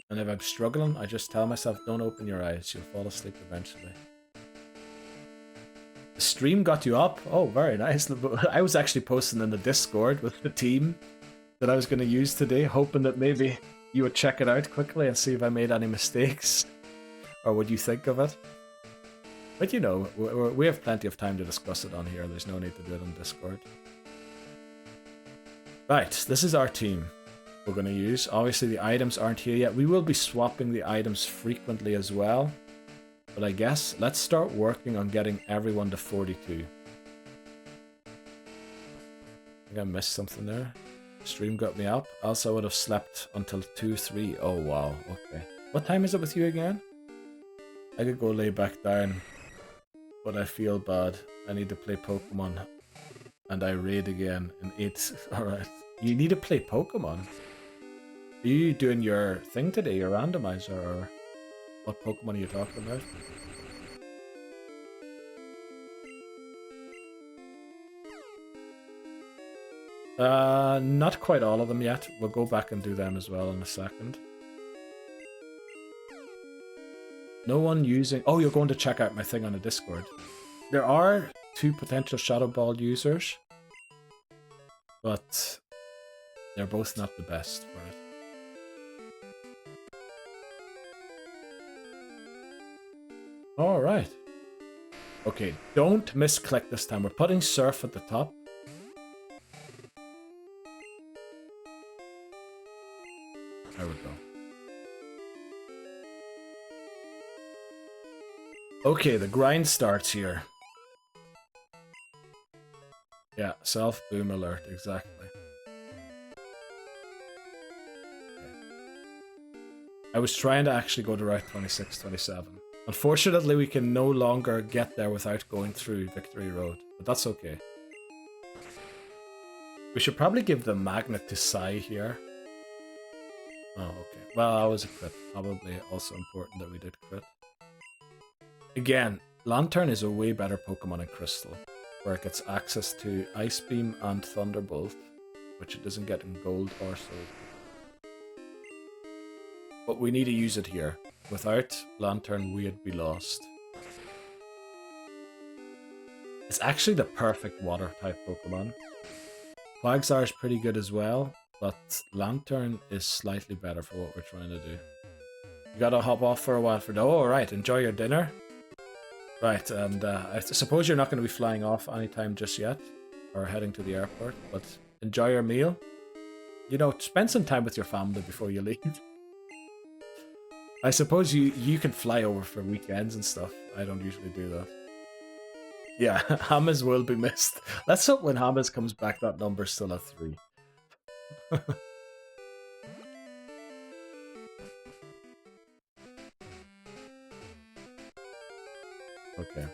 And if I'm struggling, I just tell myself, don't open your eyes, you'll fall asleep eventually. The stream got you up? Oh, very nice. I was actually posting in the Discord with the team that I was going to use today, hoping that maybe you would check it out quickly and see if I made any mistakes. Or what you think of it. But you know, we have plenty of time to discuss it on here. There's no need to do it on Discord. Right, this is our team we're going to use. Obviously the items aren't here yet. We will be swapping the items frequently as well. But I guess let's start working on getting everyone to 42. I think I missed something there. Stream got me up. Else I would have slept until 2, 3. Oh wow, okay. What time is it with you again? I could go lay back down. But I feel bad. I need to play Pokemon. And I raid again in 8. Alright. You need to play Pokemon? Are you doing your thing today, your randomizer, or what Pokemon are you talking about? Not quite all of them yet. We'll go back and do them as well in a second. No one using... Oh, you're going to check out my thing on the Discord. There are 2 potential Shadow Ball users. But they're both not the best for it. Alright. Okay, don't misclick this time. We're putting Surf at the top. There we go. Okay, the grind starts here. Yeah, self-boom alert, exactly. Okay. I was trying to actually go to Route 26, 27. Unfortunately, we can no longer get there without going through Victory Road, but that's okay. We should probably give the magnet to Sai here. Oh, okay. Well, that was a crit. Probably also important that we did crit. Again, Lantern is a way better Pokemon in Crystal, where it gets access to Ice Beam and Thunderbolt, which it doesn't get in Gold or Silver. But we need to use it here. Without Lantern, we'd be lost. It's actually the perfect Water-type Pokemon. Quagsire is pretty good as well, but Lantern is slightly better for what we're trying to do. You gotta hop off for a while for... Oh, alright, enjoy your dinner. Right, and I suppose you're not going to be flying off anytime just yet, or heading to the airport, but enjoy your meal. You know, spend some time with your family before you leave. I suppose you can fly over for weekends and stuff. I don't usually do that. Yeah, Hamas will be missed. Let's hope when Hamas comes back that number's still at 3. Okay.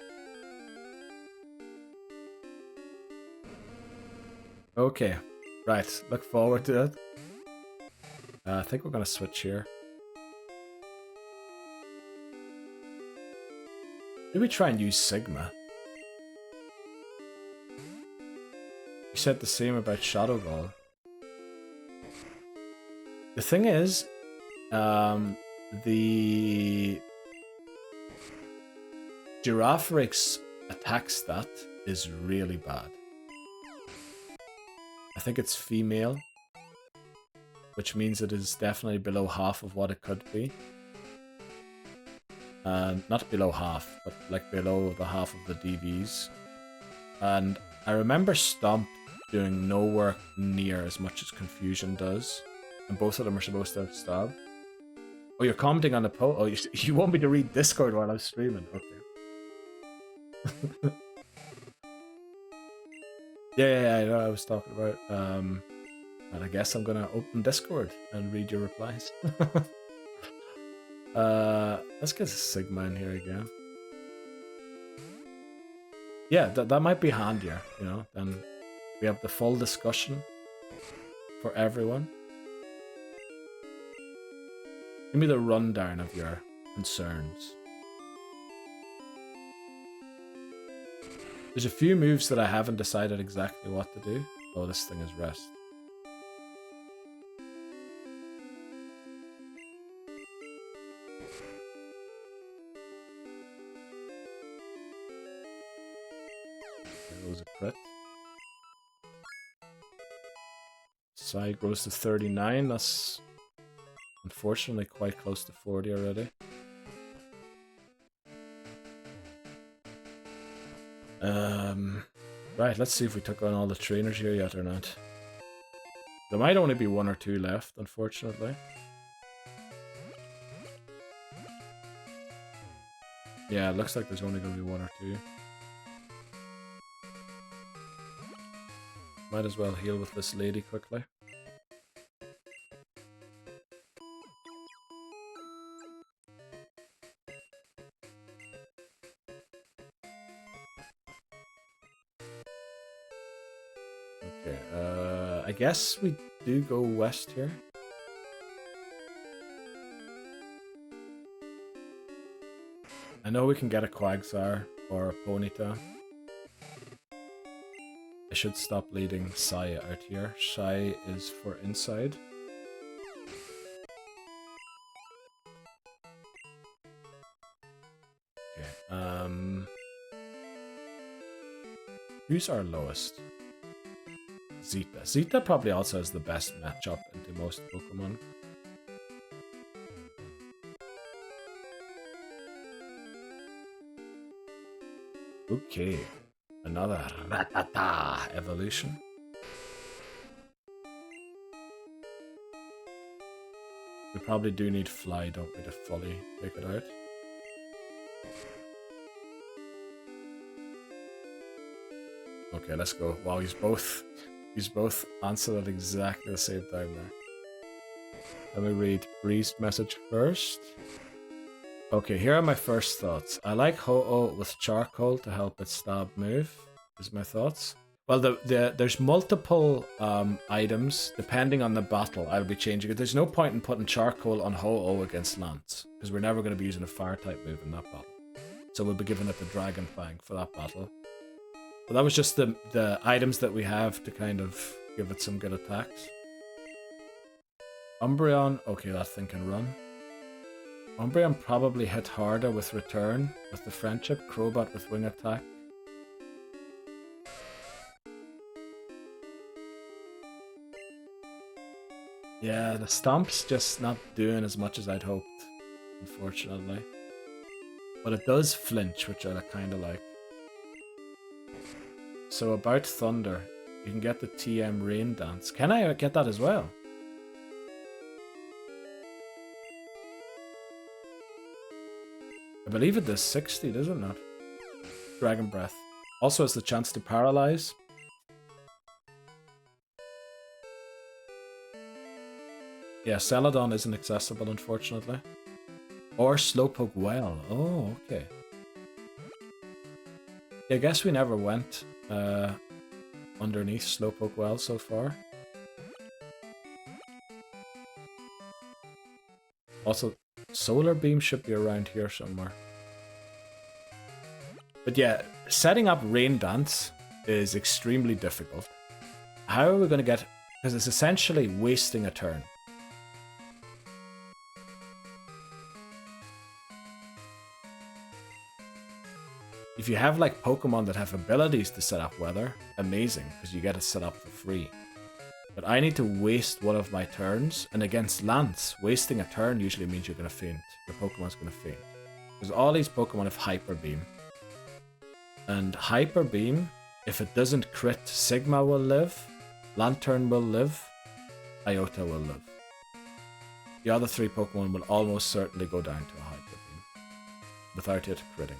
Okay. Right. Look forward to it. I think we're going to switch here. Did we try and use Sigma? You said the same about Shadow Ball. The thing is, the Girafare's attack stat is really bad. I think it's female, which means it is definitely below half of what it could be. not below half, but like below the half of the DVs. And I remember Stomp doing nowhere near as much as Confusion does, and both of them are supposed to have Stab. Oh, you're commenting on the post. Oh, you want me to read Discord while I'm streaming? Okay. yeah, I know. I was talking about. And I guess I'm gonna open Discord and read your replies. Let's get Sigma in here again. Yeah, that might be handier, you know. Then we have the full discussion for everyone. Give me the rundown of your concerns. There's a few moves that I haven't decided exactly what to do. Oh, this thing is rest. There was a crit. Side grows to 39. That's unfortunately quite close to 40 already. Right, let's see if we took on all the trainers here yet or not. There might only be 1 or 2 left, unfortunately. Yeah, it looks like there's only going to be 1 or 2. Might as well heal with this lady quickly. Okay, I guess we do go west here. I know we can get a Quagsire or a Ponyta. I should stop leading Sai out here. Sai is for inside. Okay, who's our lowest? Zeta. Zeta probably also has the best matchup into most Pokemon. Okay, another Rattata evolution. We probably do need Fly, don't we, to fully take it out. Okay, let's go. Wow, he's both answered at exactly the same time there. Let me read Bree's message first. Okay, here are my first thoughts. I like Ho-Oh with charcoal to help its stab move, is my thoughts. Well, there's multiple items, depending on the battle, I'll be changing it. There's no point in putting charcoal on Ho-Oh against Lance, because we're never going to be using a fire-type move in that battle. So we'll be giving it the Dragon Fang for that battle. But that was just the items that we have to kind of give it some good attacks. Umbreon, okay, that thing can run. Umbreon probably hit harder with Return, with the Friendship. Crobat with Wing Attack. Yeah, the Stomp's just not doing as much as I'd hoped, unfortunately. But it does flinch, which I kind of like. So about Thunder, you can get the TM Rain Dance. Can I get that as well? I believe it does 60, does it not? Dragon Breath. Also has the chance to paralyze. Yeah, Celadon isn't accessible, unfortunately. Or Slowpoke Well. Oh, okay. Yeah, I guess we never went underneath Slowpoke Well so far. Also, Solar Beam should be around here somewhere. But yeah, setting up Rain Dance is extremely difficult. How are we going to get... Because it's essentially wasting a turn. If you have like Pokemon that have abilities to set up weather, amazing, because you get it set up for free. But I need to waste one of my turns, and against Lance, wasting a turn usually means you're going to faint. Your Pokemon's going to faint. Because all these Pokemon have Hyper Beam. And Hyper Beam, if it doesn't crit, Sigma will live, Lantern will live, Iota will live. The other 3 Pokemon will almost certainly go down to a Hyper Beam without it critting.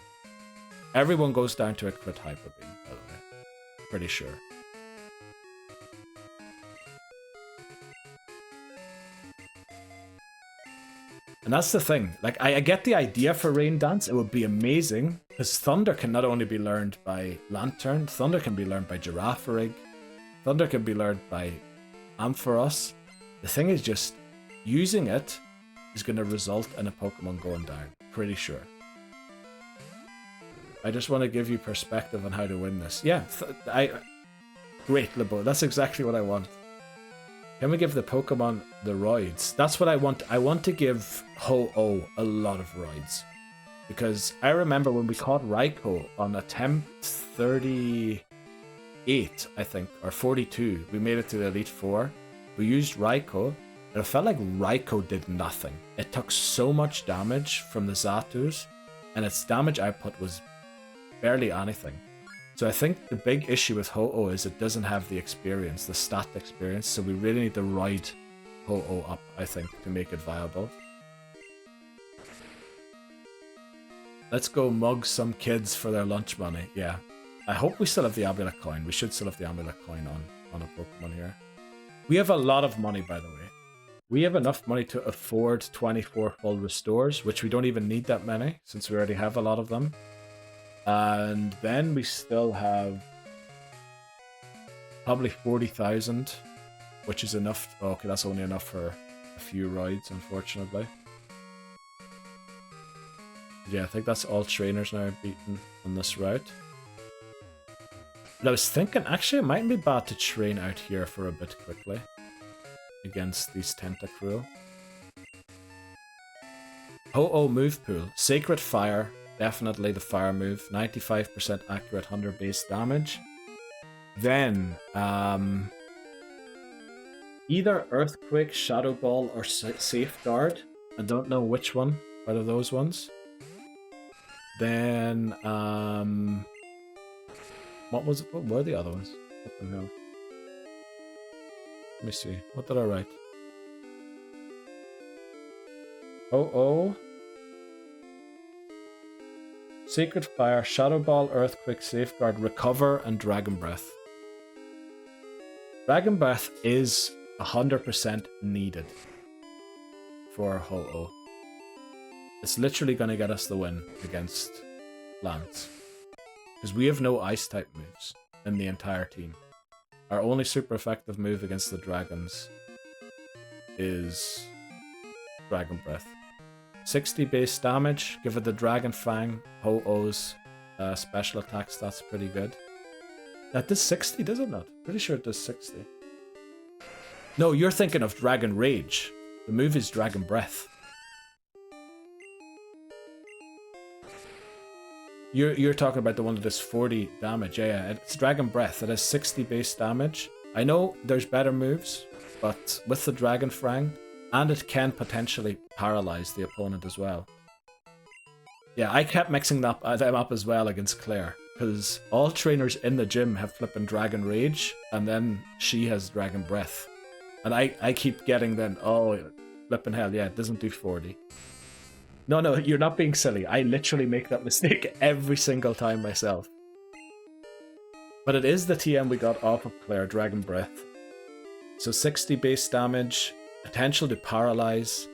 Everyone goes down to a crit Hyper Beam, by the way. Pretty sure. And that's the thing. Like, I get the idea for Rain Dance. It would be amazing. Because Thunder can not only be learned by Lantern, Thunder can be learned by Girafarig, Thunder can be learned by Ampharos. The thing is just, using it is going to result in a Pokemon going down. Pretty sure. I just want to give you perspective on how to win this. Yeah, great, Lebo. That's exactly what I want. Can we give the Pokemon the roids? That's what I want. I want to give Ho-Oh a lot of roids. Because I remember when we caught Raikou on attempt 38, I think, or 42. We made it to the Elite Four. We used Raikou, and it felt like Raikou did nothing. It took so much damage from the Zatus, and its damage output was barely anything. So I think the big issue with Ho-Oh is it doesn't have the experience, the stat experience, so we really need to ride Ho-Oh up, I think, to make it viable. Let's go mug some kids for their lunch money, yeah. I hope we still have the Amulet Coin. We should still have the Amulet Coin on a Pokemon here. We have a lot of money, by the way. We have enough money to afford 24 full restores, which we don't even need that many, since we already have a lot of them. And then we still have probably 40,000, which is enough. Oh, okay, that's only enough for a few rides, unfortunately. Yeah, I think that's all trainers now beaten on this route. But I was thinking, actually, it mightn't be bad to train out here for a bit quickly against these Tentacruel. Ho-Oh move pool. Sacred Fire. Definitely the fire move. 95% accurate 100 base damage. Then, either Earthquake, Shadow Ball, or Safeguard. I don't know which one out of those ones. Then, what were the other ones? What the hell? Let me see. What did I write? Oh. Sacred Fire, Shadow Ball, Earthquake, Safeguard, Recover, and Dragon Breath. Dragon Breath is 100% needed for Ho-Oh. It's literally going to get us the win against Lance. Because we have no Ice-type moves in the entire team. Our only super effective move against the dragons is Dragon Breath. 60 base damage, give it the Dragon Fang. Ho-Oh's special attack stats pretty good. That does 60, does it not? Pretty sure it does 60. No, you're thinking of Dragon Rage. The move is Dragon Breath. You're talking about the one that does 40 damage. Yeah, it's Dragon Breath. It has 60 base damage. I know there's better moves, but with the Dragon Fang, and it can potentially paralyze the opponent as well. Yeah, I kept mixing them up as well against Claire, because all trainers in the gym have flipping Dragon Rage, and then she has Dragon Breath. And I keep getting then, oh, flipping hell, yeah, it doesn't do 40. No, you're not being silly. I literally make that mistake every single time myself. But it is the TM we got off of Claire, Dragon Breath. So 60 base damage, potential to paralyze.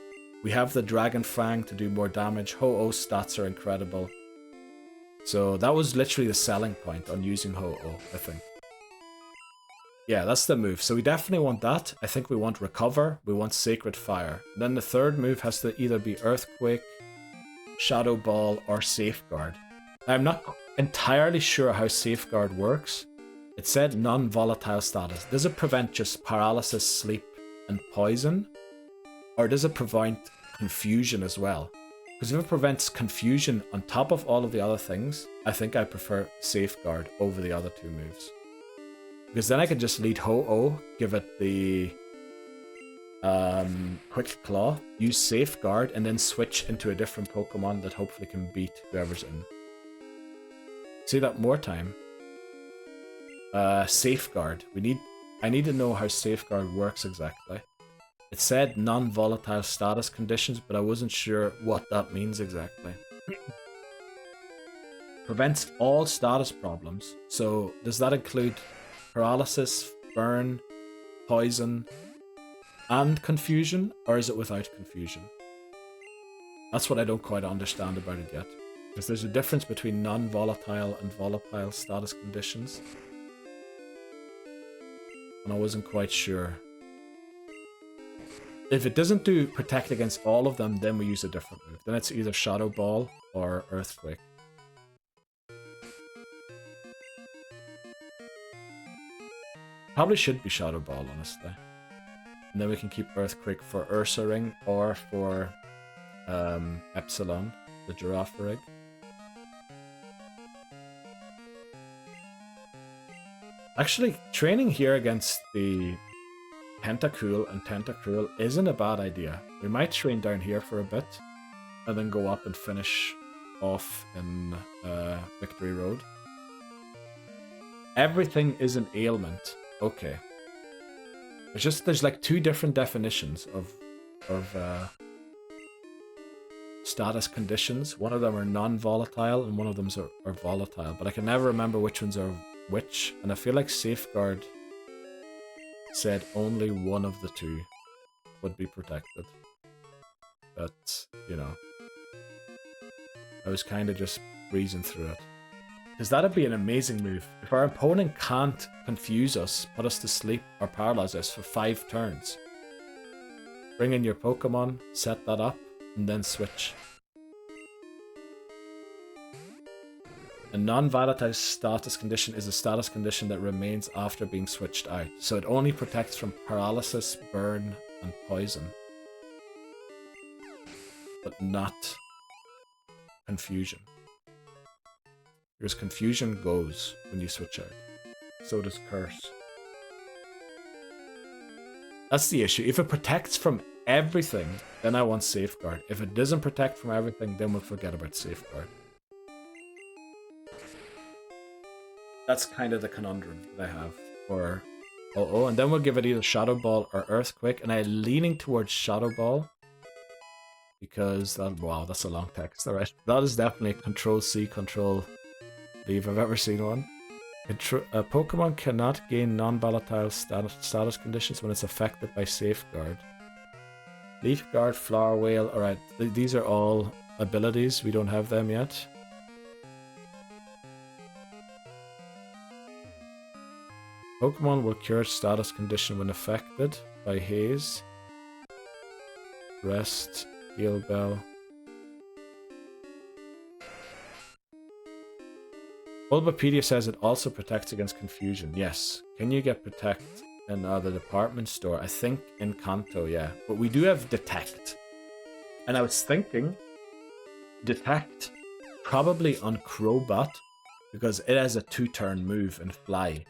We have the Dragon Fang to do more damage. Ho-Oh's stats are incredible. So that was literally the selling point on using Ho-Oh, I think. Yeah, that's the move. So we definitely want that. I think we want Recover. We want Sacred Fire. Then the third move has to either be Earthquake, Shadow Ball, or Safeguard. I'm not entirely sure how Safeguard works. It said non-volatile status. Does it prevent just paralysis, sleep, and poison? Or does it prevent confusion as well? Because if it prevents confusion on top of all of the other things, I think I prefer Safeguard over the other two moves. Because then I can just lead Ho-Oh, give it the Quick Claw, use Safeguard, and then switch into a different Pokemon that hopefully can beat whoever's in. Say that more time. Safeguard. I need to know how Safeguard works exactly. It said non-volatile status conditions, but I wasn't sure what that means exactly. Prevents all status problems. So does that include paralysis, burn, poison, and confusion? Or is it without confusion? That's what I don't quite understand about it yet. Because there's a difference between non-volatile and volatile status conditions. And I wasn't quite sure. If it doesn't do protect against all of them, then we use a different move. Then it's either Shadow Ball or Earthquake. Probably should be Shadow Ball, honestly. And then we can keep Earthquake for Ursa Ring or for Epsilon, the Giraffe Rig. Actually, training here against the Tentacool and Tentacruel isn't a bad idea. We might train down here for a bit, and then go up and finish off in Victory Road. Everything is an ailment. Okay. There's like two different definitions of status conditions. One of them are non-volatile, and one of them are volatile. But I can never remember which ones are which, and I feel like Safeguard said only one of the two would be protected. But, you know, I was kind of just breezing through it. Because that'd be an amazing move. If our opponent can't confuse us, put us to sleep, or paralyze us for 5 turns, bring in your Pokemon, set that up, and then switch. A non-volatile status condition is a status condition that remains after being switched out. So it only protects from paralysis, burn, and poison. But not confusion. Because confusion goes when you switch out. So does curse. That's the issue. If it protects from everything, then I want Safeguard. If it doesn't protect from everything, then we'll forget about Safeguard. That's kind of the conundrum that I have for Oh, and then we'll give it either Shadow Ball or Earthquake, and I'm leaning towards Shadow Ball because wow, that's a long text. All right, that is definitely Control-C, Control-V if I've ever seen one. A Pokemon cannot gain non-volatile status conditions when it's affected by Safeguard. Leaf Guard, Flower Whale. Alright, these are all abilities. We don't have them yet. Pokemon will cure status condition when affected by Haze. Rest, Heal Bell. Bulbapedia says it also protects against confusion. Yes. Can you get Protect in the department store? I think in Kanto, yeah. But we do have Detect. And I was thinking Detect probably on Crobat because it has a 2-turn move and Fly.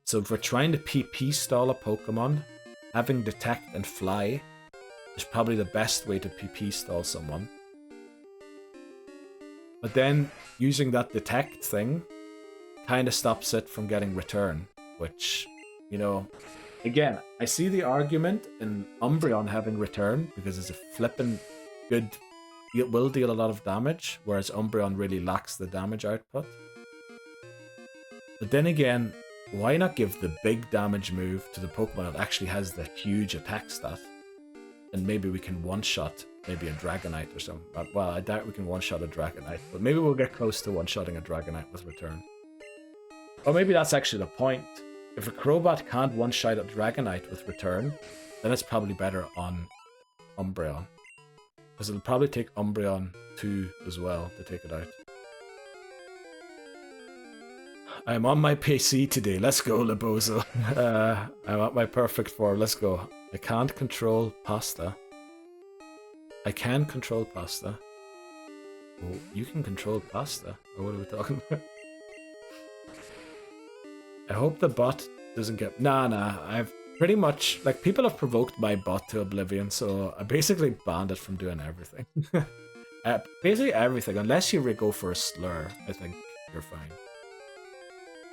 So if we're trying to PP stall a Pokemon, having Detect and Fly is probably the best way to PP stall someone. But then using that Detect thing kind of stops it from getting Return, which, you know, again, I see the argument in Umbreon having Return because it's a flippin' good, it will deal a lot of damage, whereas Umbreon really lacks the damage output. But then again, why not give the big damage move to the Pokemon that actually has the huge attack stat? And maybe we can one-shot maybe a Dragonite or something. Well, I doubt we can one-shot a Dragonite, but maybe we'll get close to one-shotting a Dragonite with Return. Or maybe that's actually the point. If a Crobat can't one-shot a Dragonite with Return, then it's probably better on Umbreon. Because it'll probably take Umbreon 2 as well to take it out. I'm on my PC today. Let's go, Lebozo. I'm at my perfect form. Let's go. I can't control Pasta. I can control Pasta. Oh, you can control Pasta? Or what are we talking about? I hope the bot doesn't get... Nah. pretty much, like, people have provoked my bot to oblivion, so I basically banned it from doing everything. Basically everything, unless you go for a slur, I think you're fine.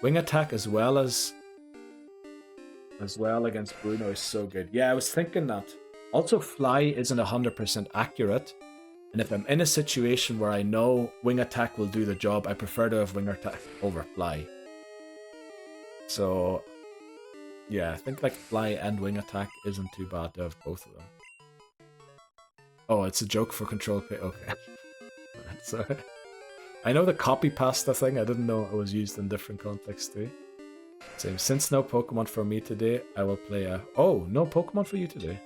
Wing attack as well against Bruno is so good. Yeah, I was thinking that. Also, fly isn't 100% accurate, and if I'm in a situation where I know wing attack will do the job, I prefer to have wing attack over fly. So, yeah, I think like fly and wing attack isn't too bad to have both of them. Oh, it's a joke for control pay. Okay. Sorry. I know the copy pasta thing, I didn't know it was used in different contexts too. Same. Since no Pokemon for me today, I will play a... Oh, no Pokemon for you today.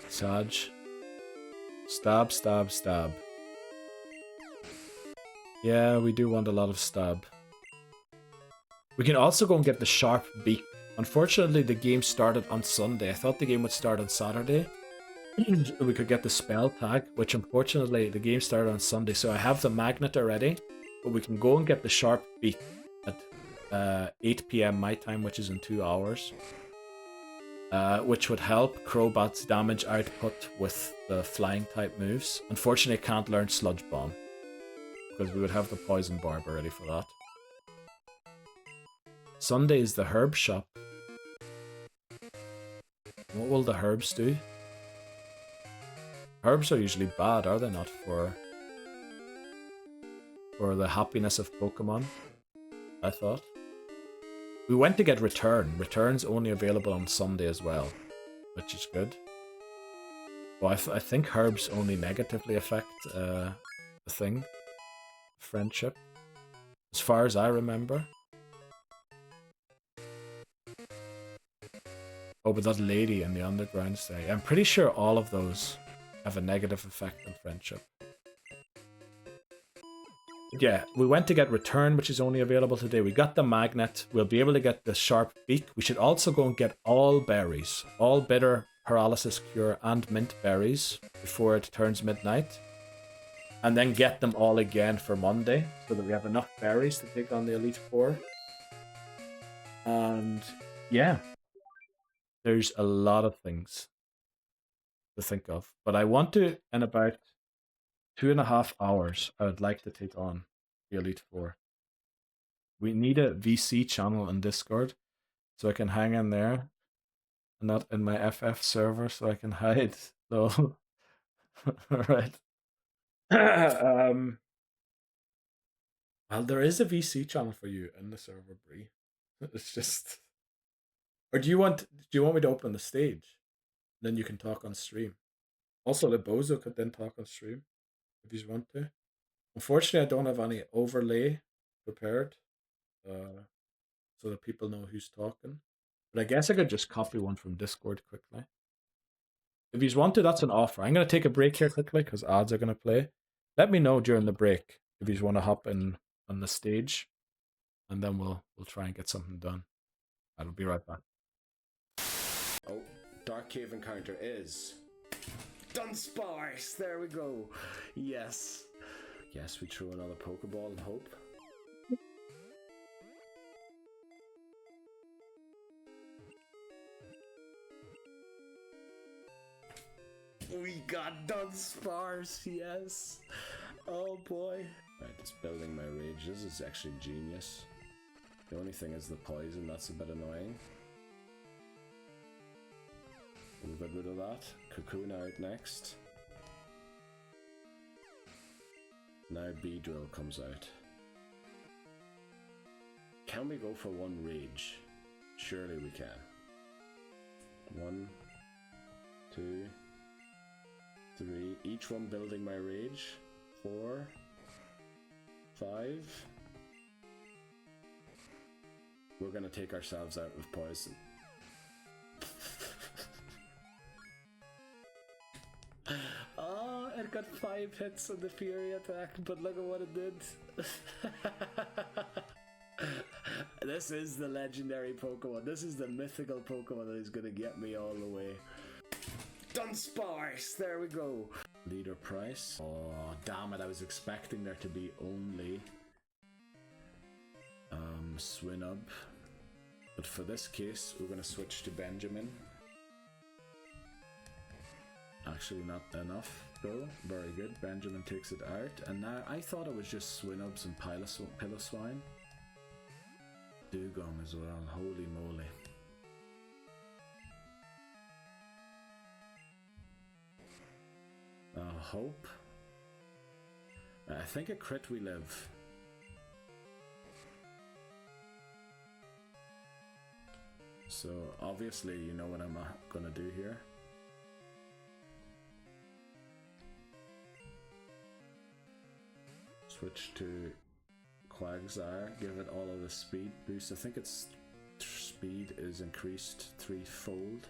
Saj. Stab, stab, stab. Yeah, we do want a lot of stab. We can also go and get the sharp beak. Unfortunately, the game started on Sunday. I thought the game would start on Saturday. We could get the spell tag, which unfortunately the game started on Sunday. So I have the magnet already, but we can go and get the sharp beak at 8 PM my time, which is in 2 hours. Which would help Crobat's damage output with the flying type moves. Unfortunately, I can't learn Sludge Bomb, because we would have the Poison Barb ready for that. Sunday is the herb shop. What will the herbs do? Herbs are usually bad, are they not, for the happiness of Pokemon? I thought. We went to get Return. Return's only available on Sunday as well, which is good. Well, I think herbs only negatively affect the thing. Friendship. As far as I remember. Oh, but that lady in the underground say. I'm pretty sure all of those have a negative effect on friendship. Yeah, we went to get Return, which is only available today. We got the magnet. We'll be able to get the sharp beak. We should also go and get all berries. All bitter, paralysis cure, and mint berries before it turns midnight. And then get them all again for Monday, so that we have enough berries to take on the Elite Four. And yeah, there's a lot of things to think of. But I want to, in about 2.5 hours, I would like to take on the Elite Four. We need a VC channel on Discord, so I can hang in there, and not in my FF server, so I can hide. So, alright. Well, there is a VC channel for you in the server, Bree. It's just... Or do you want me to open the stage? Then you can talk on stream. Also, the Bozo could then talk on stream, if you want to. Unfortunately, I don't have any overlay prepared, so that people know who's talking. But I guess I could just copy one from Discord quickly. If you want to, that's an offer. I'm going to take a break here quickly, because ads are going to play. Let me know during the break if you want to hop in on the stage, and then we'll try and get something done. I'll be right back. Oh, Dark Cave encounter is... Dunsparce! There we go. Yes. Yes, we throw another Pokeball and hope. We got Dunsparce, yes. Oh boy. Right, it's building my rage. This is actually genius. The only thing is the poison, that's a bit annoying. We'll get rid of that. Cocoon out next. Now Beedrill comes out. Can we go for one rage? Surely we can. 1, 2, 3. Each one building my rage. 4, 5. We're gonna take ourselves out with poison. Oh, it got 5 hits on the Fury attack, but look at what it did. This is the legendary Pokemon. This is the mythical Pokemon that is gonna get me all the way. Dunsparce! There we go. Leader price. Oh, damn it. I was expecting there to be only Swinub. But for this case, we're going to switch to Benjamin. Actually, not enough, though. Very good. Benjamin takes it out. And now, I thought it was just Swinubs and Piloswine. Dugong as well. Holy moly. Hope. I think a crit we live. So, obviously, you know what I'm gonna do here. Switch to Quagsire, give it all of the speed boost. I think its speed is increased 3-fold.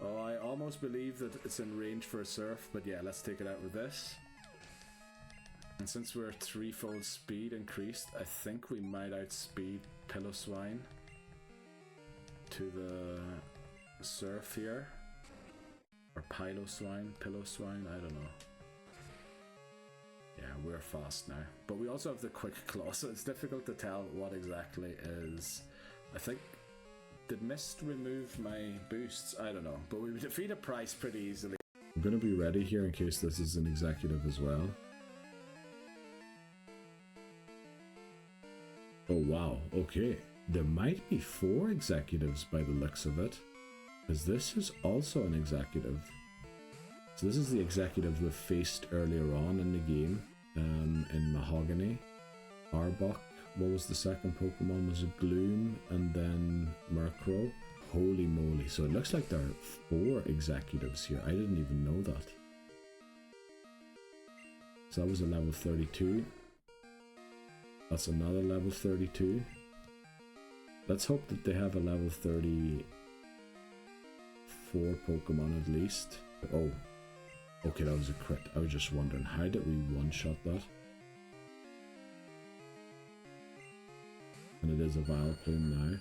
Oh, I almost believe that it's in range for a surf, but yeah, let's take it out with this. And since we're 3-fold speed increased, I think we might outspeed Piloswine to the surf here. Or Piloswine, I don't know. Yeah, we're fast now. But we also have the quick claw, so it's difficult to tell what exactly is. I think, did Mist remove my boosts? I don't know. But we defeated Price pretty easily. I'm going to be ready here in case this is an executive as well. Oh wow, okay. There might be 4 executives by the looks of it. Because this is also an executive. So this is the executive we faced earlier on in the game, in Mahogany. Arbok, what was the second Pokemon? Was it Gloom and then Murkrow? Holy moly, so it looks like there are 4 executives here. I didn't even know that. So that was a level 32. That's another level 32. Let's hope that they have a level 34 Pokemon at least. Oh. Okay, that was a crit. I was just wondering, how did we one-shot that? And it is a Vileplume now.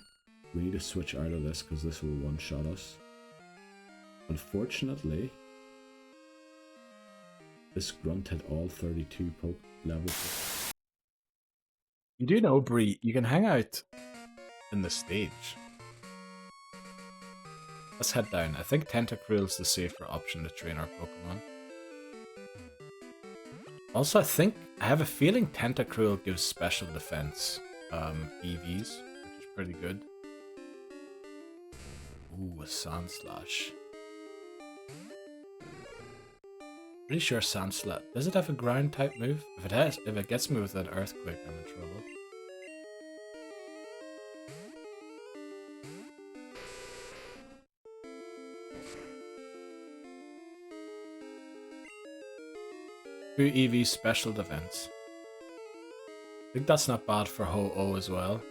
We need to switch out of this because this will one-shot us. Unfortunately, this grunt had all 32 levels. You do know, Bree, you can hang out in the stage. Let's head down. I think Tentacruel's the safer option to train our Pokemon. Also, I have a feeling Tentacruel gives special defense EVs, which is pretty good. Ooh, a Sandslash. Pretty sure Sandslash. Does it have a ground type move? If it gets me with an Earthquake, I'm in trouble. Two EV special defense. I think that's not bad for Ho-Oh as well.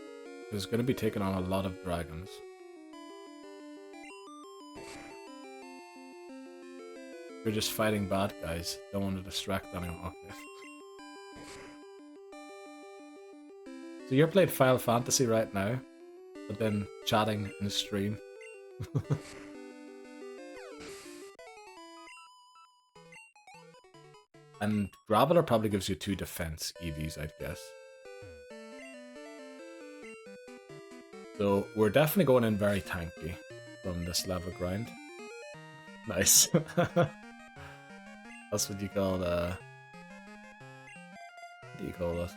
It's going to be taking on a lot of dragons. We're just fighting bad guys. Don't want to distract anyone. Okay. So you're playing Final Fantasy right now, but then chatting in the stream. And Graveler probably gives you 2 defense EVs, I'd guess. So we're definitely going in very tanky from this level grind. Nice. That's what you call what do you call it?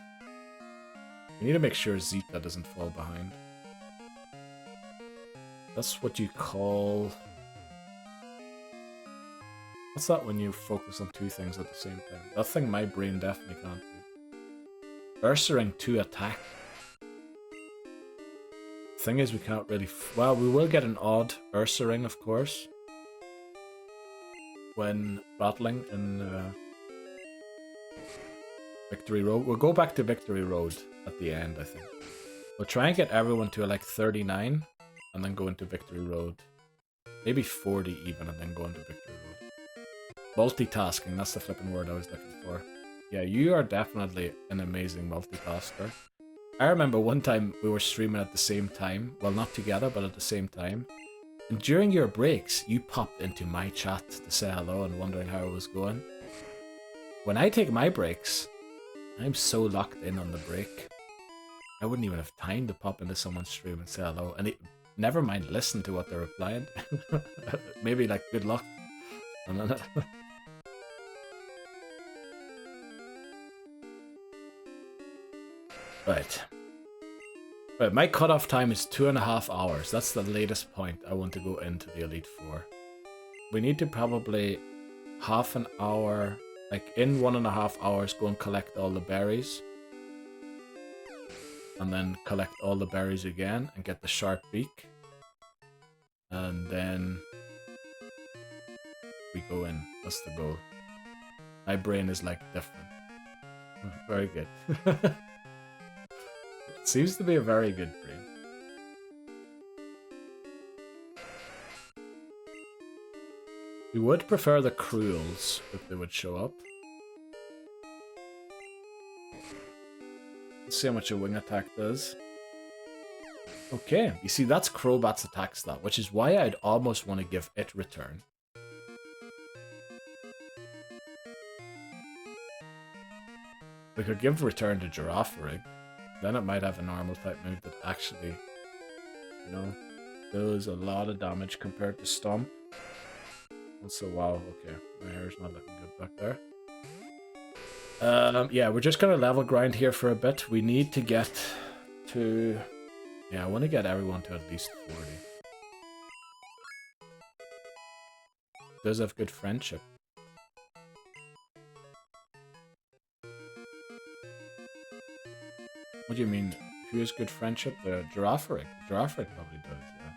We need to make sure Zeta doesn't fall behind. That's what you call... What's that when you focus on 2 things at the same time? That thing my brain definitely can't do. Ursaring 2 attack. Thing is, we can't really... Well, we will get an odd Ursaring, of course. When battling in Victory Road. We'll go back to Victory Road at the end, I think. We'll try and get everyone to like 39 and then go into Victory Road. Maybe 40 even and then go into Victory Road. Multitasking, that's the flipping word I was looking for. Yeah, you are definitely an amazing multitasker. I remember one time we were streaming at the same time. Well, not together, but at the same time. And during your breaks, you popped into my chat to say hello and wondering how it was going. When I take my breaks, I'm so locked in on the break. I wouldn't even have time to pop into someone's stream and say hello. And never mind listen to what they're replying. Maybe like good luck. Right. Right, my cutoff time is 2.5 hours. That's the latest point I want to go into the Elite Four. We need to probably half an hour, like in 1.5 hours, go and collect all the berries. And then collect all the berries again and get the sharp beak. And then we go in. That's the goal. My brain is like different. Very good. It seems to be a very good brain. We would prefer the Cruels if they would show up. Let's see how much a wing attack does. Okay, you see that's Crobat's attack stat, which is why I'd almost want to give it return. We could give return to Girafarig. Then it might have a normal type move that actually, you know, does a lot of damage compared to Stomp. Also, wow, okay, my hair's not looking good back there. Yeah, we're just gonna level grind here for a bit. We need to get to... Yeah, I want to get everyone to at least 40. Does have good friendship. What do you mean? Who has good friendship? The Girafarig. Girafarig probably does, yeah.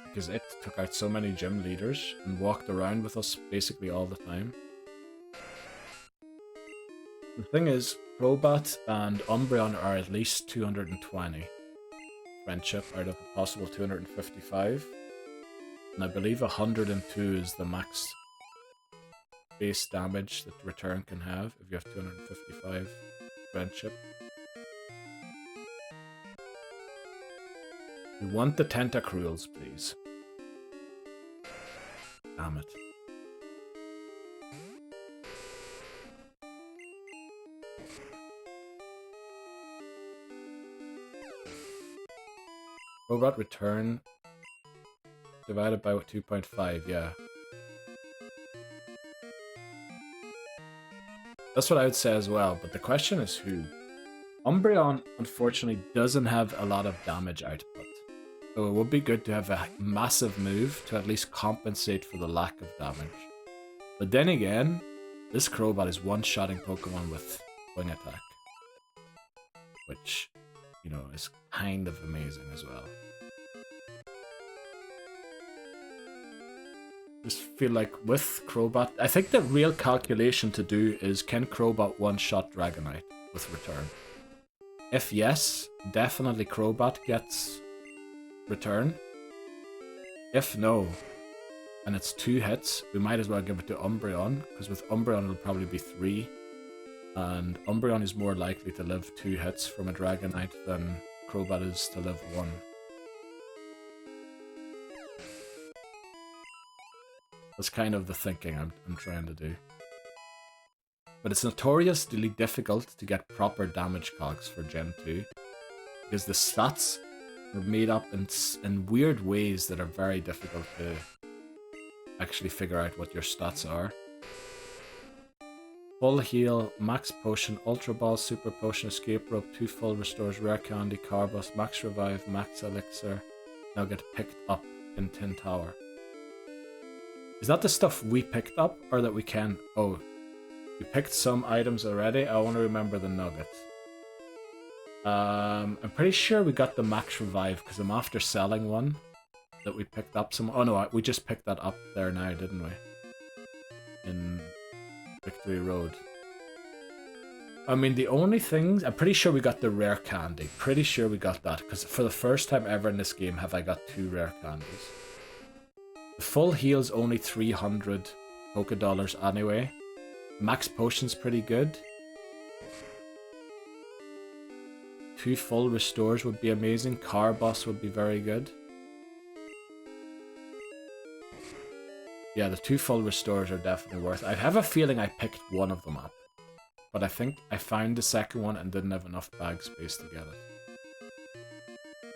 Because it took out so many gym leaders and walked around with us basically all the time. The thing is, Crobat and Umbreon are at least 220 friendship out of a possible 255. And I believe 102 is the max base damage that return can have if you have 255 friendship. We want the Tentacruels, please. Damn it. Robot return divided by 2.5, yeah. That's what I would say as well, but the question is who? Umbreon, unfortunately, doesn't have a lot of damage output. So it would be good to have a massive move to at least compensate for the lack of damage. But then again, this Crobat is one-shotting Pokemon with Wing Attack. Which, you know, is kind of amazing as well. Just feel like with Crobat, I think the real calculation to do is can Crobat one-shot Dragonite with return? If yes, definitely Crobat gets return. If no, and it's 2 hits, we might as well give it to Umbreon, because with Umbreon it'll probably be 3. And Umbreon is more likely to live 2 hits from a Dragonite than Crobat is to live 1. That's kind of the thinking I'm trying to do. But it's notoriously difficult to get proper damage cogs for Gen 2. Because the stats are made up in weird ways that are very difficult to actually figure out what your stats are. Full heal, max potion, ultra ball, super potion, escape rope, 2 full restores rare candy, carbos, max revive, max elixir. Now get picked up in Tin Tower. Is that the stuff we picked up or that we can? Oh, we picked some items already. I want to remember the nugget. I'm pretty sure we got the max revive because I'm after selling one that we picked up some. Oh no, we just picked that up there now, didn't we? In Victory Road. I mean, the only things, I'm pretty sure we got the rare candy. Pretty sure we got that because for the first time ever in this game have I got 2 rare candies. The full heal's only 300 Poké Dollars anyway. Max potion's pretty good. 2 full restores would be amazing. Carbos would be very good. Yeah, the 2 full restores are definitely worth it. I have a feeling I picked one of them up. but I think I found the second one and didn't have enough bag space to get it.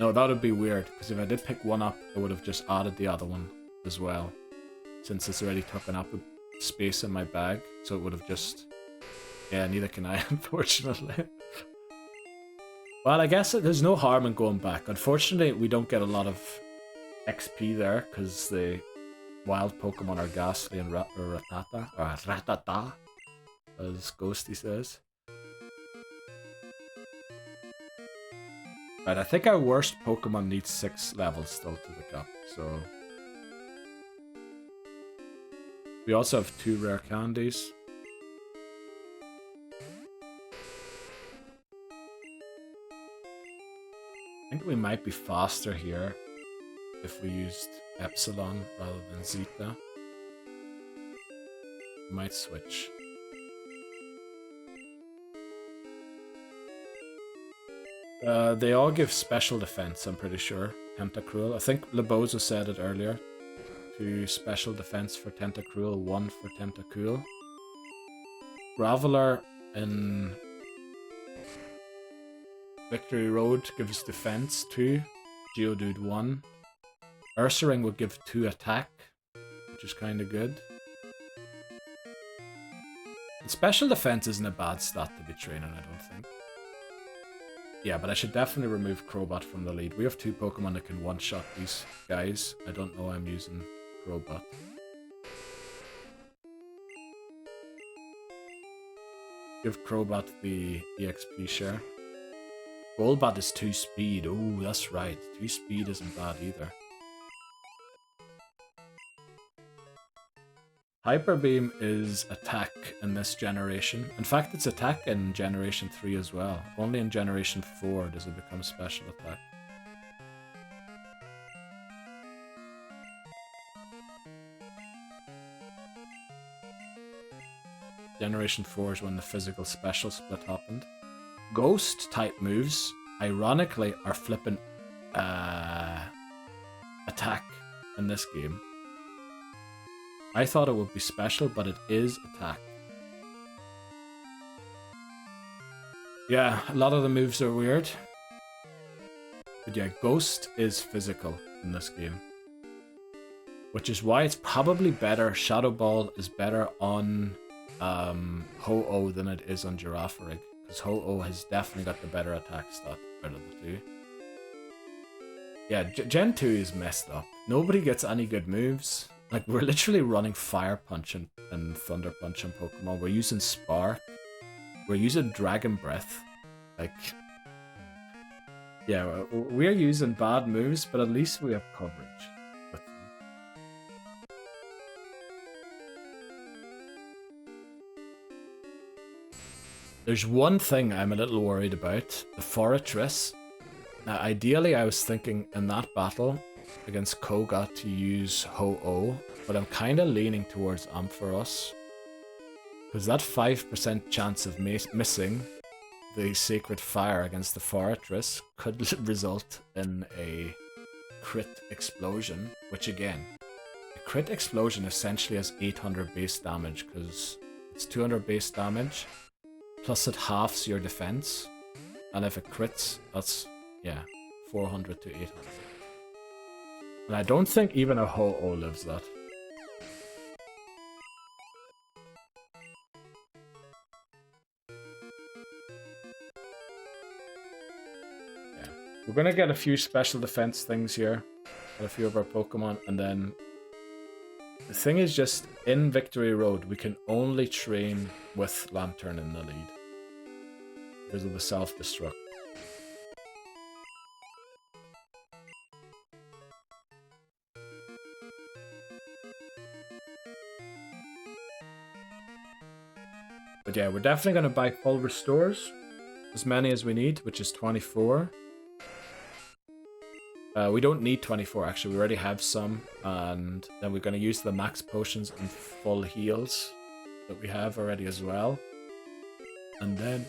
No, that would be weird, because if I did pick one up, I would have just added the other one as well, since it's already taken up space in my bag, so it would have just... Yeah, neither can I, unfortunately. Well, I guess there's no harm in going back. Unfortunately, we don't get a lot of XP there, because the wild Pokemon are Ghastly and Ratata, as Ghosty says. Right, I think our worst Pokemon needs 6 levels still to the cup, so... We also have 2 rare candies. I think we might be faster here if we used Epsilon rather than Zeta. We might switch. They all give special defense, I'm pretty sure. Tentacruel. I think Lebozo said it earlier. 2 special defense for Tentacruel, 1 for Tentacool. Graveler in Victory Road gives defense 2. Geodude 1. Ursaring would give 2 attack, which is kind of good. And special defense isn't a bad stat to be training, I don't think. Yeah, but I should definitely remove Crobat from the lead. We have 2 Pokemon that can one-shot these guys. I don't know I'm using Crobat. Give Crobat the EXP share. Golbat is 2 speed. Oh, that's right. 2 speed isn't bad either. Hyper Beam is attack in this generation. In fact, it's attack in Generation 3 as well. Only in Generation 4 does it become special attack. Generation 4 is when the physical special split happened. Ghost type moves, ironically, are flipping attack in this game. I thought it would be special, but it is attack. Yeah, a lot of the moves are weird. But yeah, Ghost is physical in this game. Which is why it's probably better. Shadow Ball is better on Ho-Oh than it is on Girafarig. Because Ho-Oh has definitely got the better attack stat out of the 2. Yeah, Gen 2 is messed up. Nobody gets any good moves. Like, we're literally running Fire Punch and Thunder Punch on Pokemon. We're using Spark. We're using Dragon Breath. Like, yeah, we're using bad moves, but at least we have coverage with them. There's one thing I'm a little worried about. The Forretress. Now, ideally, I was thinking in that battle against Koga to use Ho-Oh, but I'm kind of leaning towards Ampharos. Because that 5% chance of missing the Sacred Fire against the Forretress could result in a crit explosion, which again, a crit explosion essentially has 800 base damage because it's 200 base damage, plus it halves your defense, and if it crits, that's, yeah, 400 to 800. And I don't think even a Ho-Oh lives that. Yeah. We're gonna get a few special defense things here, and a few of our Pokemon, and then the thing is just, in Victory Road, we can only train with Lantern in the lead. Because of the self-destruct. But yeah, we're definitely going to buy full restores. As many as we need, which is 24. We don't need 24 actually, we already have some. And then we're going to use the max potions and full heals that we have already as well. And then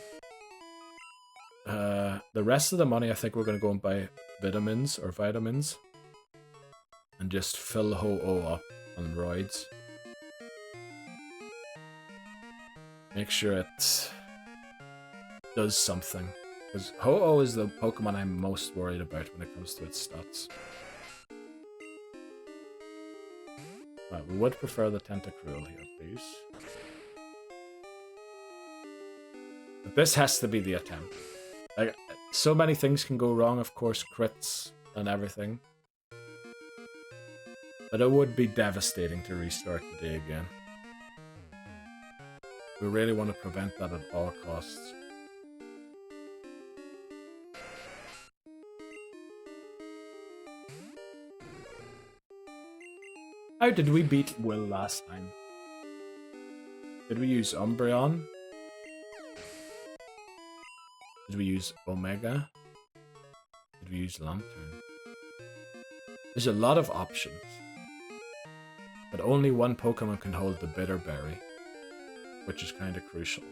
the rest of the money, I think we're going to go and buy vitamins. And just fill Ho-Oh up on roids. Make sure it does something. Because Ho-Oh is the Pokemon I'm most worried about when it comes to its stats. Right, we would prefer the Tentacruel here, please. But this has to be the attempt. Like, so many things can go wrong, of course, crits and everything. But it would be devastating to restart the day again. We really want to prevent that at all costs. How did we beat Will last time? Did we use Umbreon? Did we use Omega? Did we use Lantern? There's a lot of options. But only one Pokemon can hold the Bitter Berry, which is kind of crucial.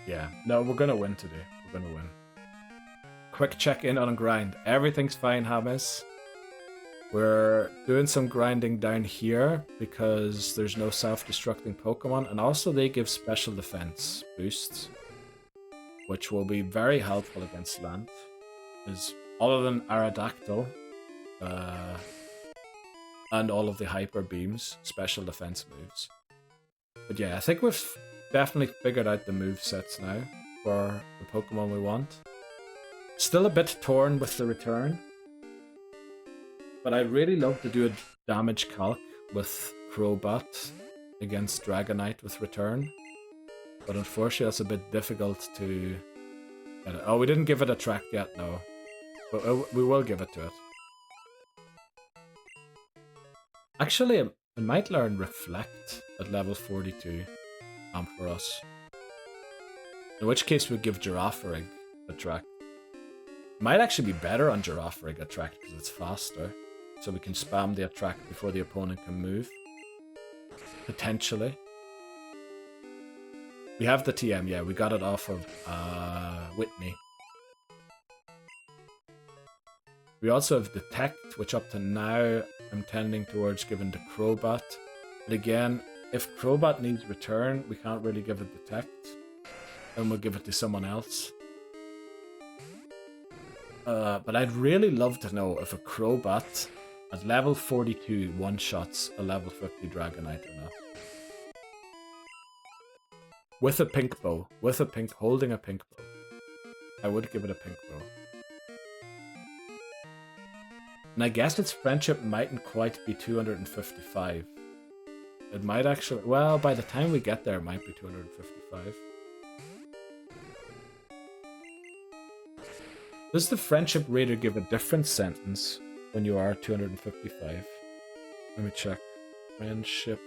Yeah, no, we're gonna win today. We're gonna win. Quick check-in on a grind. Everything's fine, James. We're doing some grinding down here because there's no self-destructing Pokemon, and also they give special defense boosts, which will be very helpful against Lant. Is other than Aerodactyl, and all of the Hyper Beams, special defense moves. But yeah, I think we've definitely figured out the move sets now for the Pokemon we want. Still a bit torn with the return, but I really love to do a damage calc with Crobat against Dragonite with return. But unfortunately that's a bit difficult to get it. Oh, we didn't give it Attract yet, no. But we will give it to it. Actually, it might learn Reflect at level 42 for us. In which case we'd give Girafarig Attract. Might actually be better on Girafarig Attract because it's faster. So we can spam the Attract before the opponent can move. Potentially. We have the TM, yeah, we got it off of Whitney. We also have Detect, which up to now I'm tending towards giving to Crobat. But again, if Crobat needs return, we can't really give it Detect. Then we'll give it to someone else. But I'd really love to know if a Crobat at level 42 one-shots a level 50 Dragonite or not. With a pink bow. Holding a pink bow. I would give it a pink bow. And I guess its friendship mightn't quite be 255. It might actually... Well, by the time we get there, it might be 255. Does the Friendship Raider give a different sentence when you are 255? Let me check. Friendship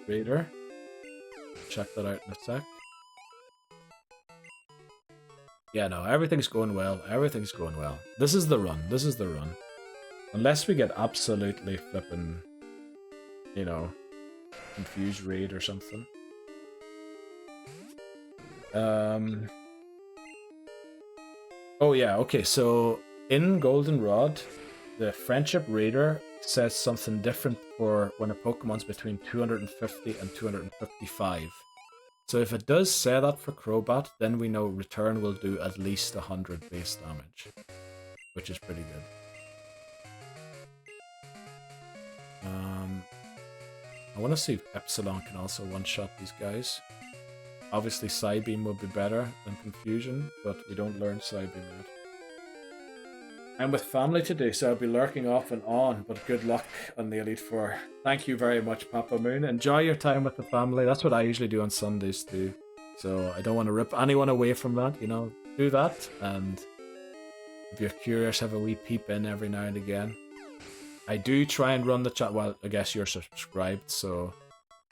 Raider. Check that out in a sec. Yeah, no, everything's going well. Everything's going well. This is the run. This is the run. Unless we get absolutely flippin', you know, Confused Raid or something. Oh yeah, okay, so in Goldenrod, the Friendship Raider says something different for when a Pokemon's between 250 and 255. So if it does say that for Crobat, then we know Return will do at least 100 base damage, which is pretty good. I want to see if Epsilon can also one-shot these guys. Obviously Psybeam would be better than Confusion, but we don't learn Psybeam yet. I'm with family today, so I'll be lurking off and on, but good luck on the Elite Four. Thank you very much, Papa Moon. Enjoy your time with the family. That's what I usually do on Sundays too. So I don't want to rip anyone away from that, you know. Do that, and if you're curious, have a wee peep in every now and again. I do try and run the chat. Well, I guess you're subscribed, so...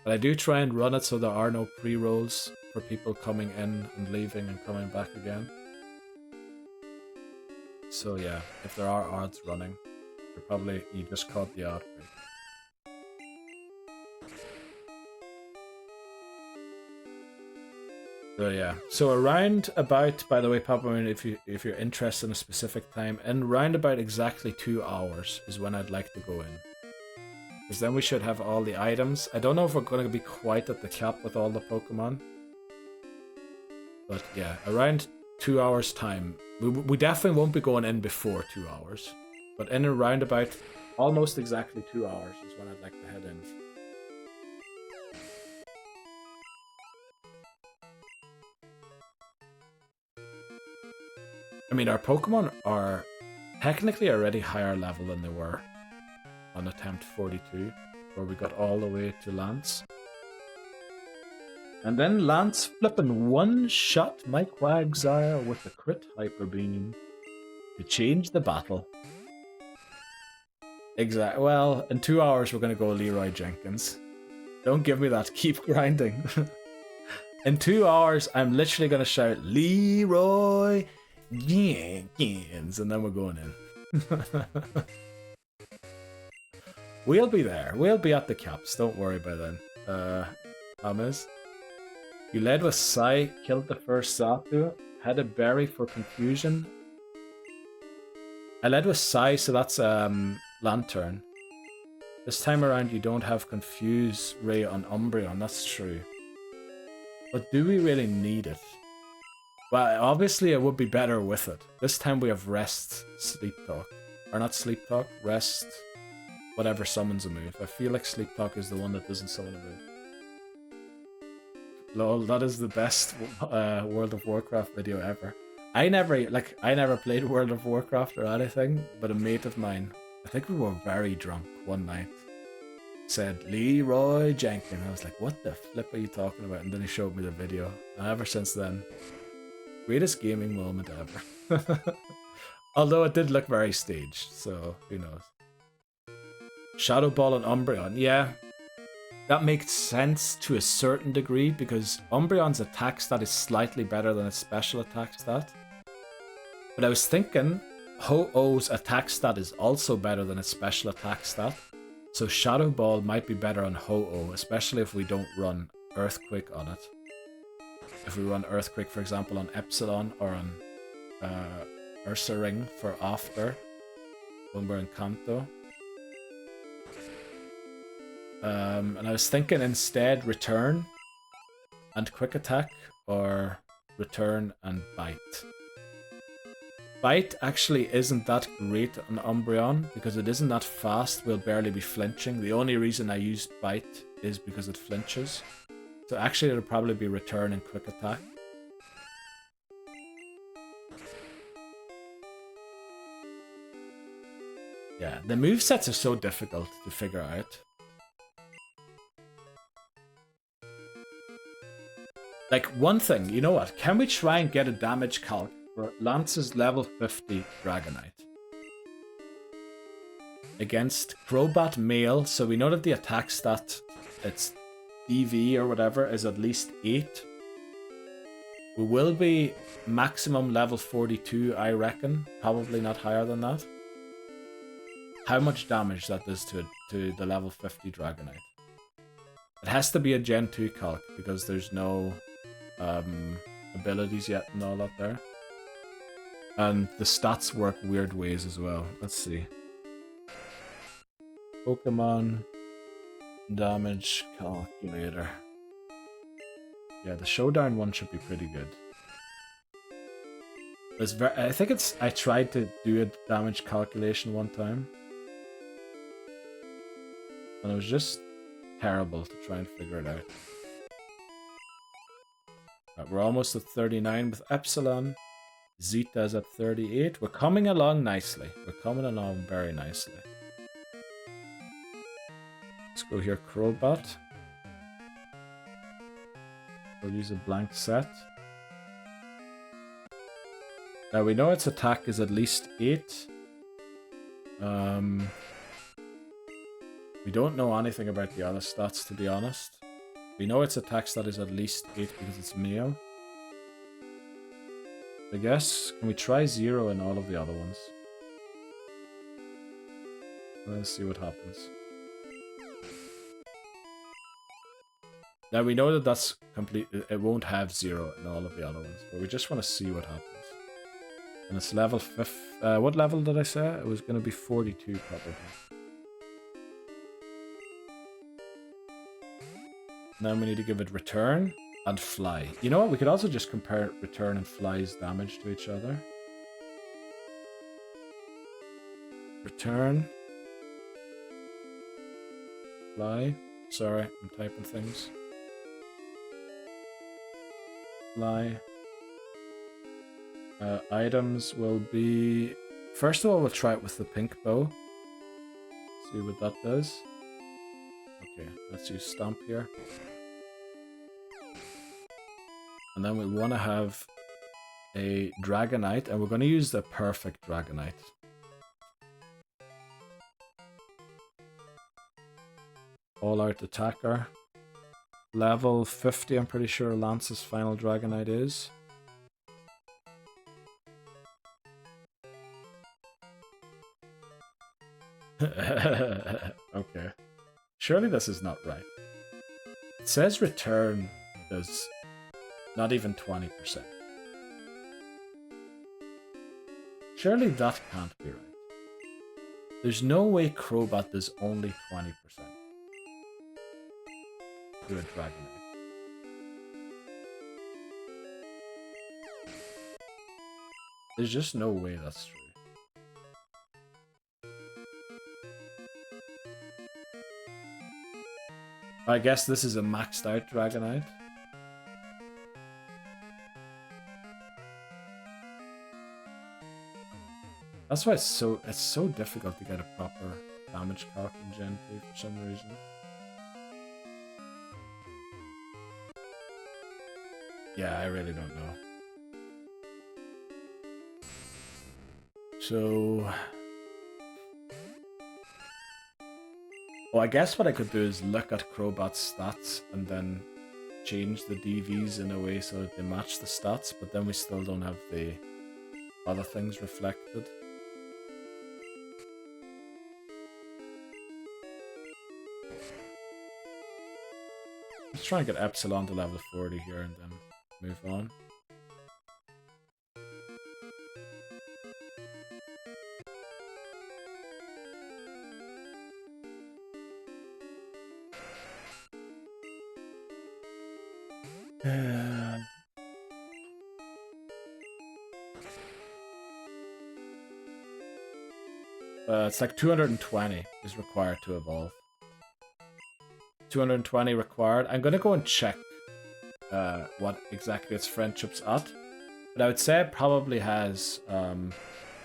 But I do try and run it so there are no pre-rolls for people coming in and leaving and coming back again. So yeah, if there are odds running, you just caught the outbreak. So yeah, so around about, by the way, Papa, if you're interested in a specific time, in round about exactly 2 hours is when I'd like to go in, because then we should have all the items. I don't know if we're going to be quite at the cap with all the Pokemon, but yeah, around 2 hours time. We definitely won't be going in before 2 hours, but in and round about almost exactly 2 hours is when I'd like to head in. I mean, our Pokemon are technically already higher level than they were on attempt 42, where we got all the way to Lance. And then Lance flipping one-shot my Quagsire with a crit Hyper Beam to change the battle. Exactly. Well, in 2 hours we're going to go Leroy Jenkins. Don't give me that. Keep grinding. In 2 hours, I'm literally going to shout, Leroy Jenkins, and then we're going in. We'll be there. We'll be at the caps. Don't worry by then. Amiz. You led with Sai, killed the first Satu, had a berry for confusion. I led with Sai, so that's Lantern. This time around you don't have Confuse Ray on Umbreon, that's true. But do we really need it? Well, obviously it would be better with it. This time we have Rest, Sleep Talk. Or not Sleep Talk, Rest, whatever summons a move. I feel like Sleep Talk is the one that doesn't summon a move. Lol, that is the best World of Warcraft video ever. I never played World of Warcraft or anything, but a mate of mine, I think we were very drunk one night, said Leroy Jenkins. I was like, what the flip are you talking about? And then he showed me the video. And ever since then, greatest gaming moment ever. Although it did look very staged, so who knows. Shadow Ball and Umbreon, yeah. That makes sense to a certain degree because Umbreon's attack stat is slightly better than its special attack stat. But I was thinking Ho-Oh's attack stat is also better than its special attack stat. So Shadow Ball might be better on Ho-Oh, especially if we don't run Earthquake on it. If we run Earthquake, for example, on Epsilon or on Ursa Ring for after when we're in Kanto. And I was thinking instead Return and Quick Attack or Return and Bite. Bite actually isn't that great on Umbreon because it isn't that fast, we'll barely be flinching. The only reason I used Bite is because it flinches. So actually it'll probably be Return and Quick Attack. Yeah, the movesets are so difficult to figure out. Like, one thing, you know what? Can we try and get a damage calc for Lance's level 50 Dragonite? Against Crobat Male, so we know that the attack stat, its DV or whatever, is at least 8. We will be maximum level 42, I reckon. Probably not higher than that. How much damage that does to the level 50 Dragonite? It has to be a Gen 2 calc because there's no abilities yet and all that there. And the stats work weird ways as well. Let's see. Pokemon damage calculator. Yeah, the Showdown one should be pretty good. I think I tried to do a damage calculation one time. And it was just terrible to try and figure it out. Right, we're almost at 39 with Epsilon. Zeta's at 38. We're coming along nicely. We're coming along very nicely. Let's go here, Crobat. We'll use a blank set. Now we know its attack is at least 8. We don't know anything about the other stats, to be honest. We know its attack stat is at least 8 because it's male. I guess, can we try 0 in all of the other ones? Let's see what happens. Now we know that that's complete. It won't have 0 in all of the other ones, but we just want to see what happens. And it's level 5. What level did I say? It was going to be 42 probably. Now we need to give it return and fly. You know what? We could also just compare return and fly's damage to each other. Return. Fly. Sorry, I'm typing things. Fly. Items will be... First of all, we'll try it with the pink bow. See what that does. Okay, let's use stamp here. And then we want to have a Dragonite, and we're going to use the perfect Dragonite. All-out attacker. Level 50, I'm pretty sure Lance's final Dragonite is. Okay. Surely this is not right. It says return does not even 20%. Surely that can't be right. There's no way Crobat does only 20% to a Dragonite. There's just no way that's true. I guess this is a maxed out Dragonite. That's why it's so difficult to get a proper damage calc in Gen 2 for some reason. Yeah, I really don't know. So... Well, I guess what I could do is look at Crobat's stats and then change the DVs in a way so that they match the stats, but then we still don't have the other things reflected. Let's try and get Epsilon to level 40 here and then move on. It's like 220 is required to evolve. 220 required. I'm gonna go and check what exactly its friendship's at. But I would say it probably has...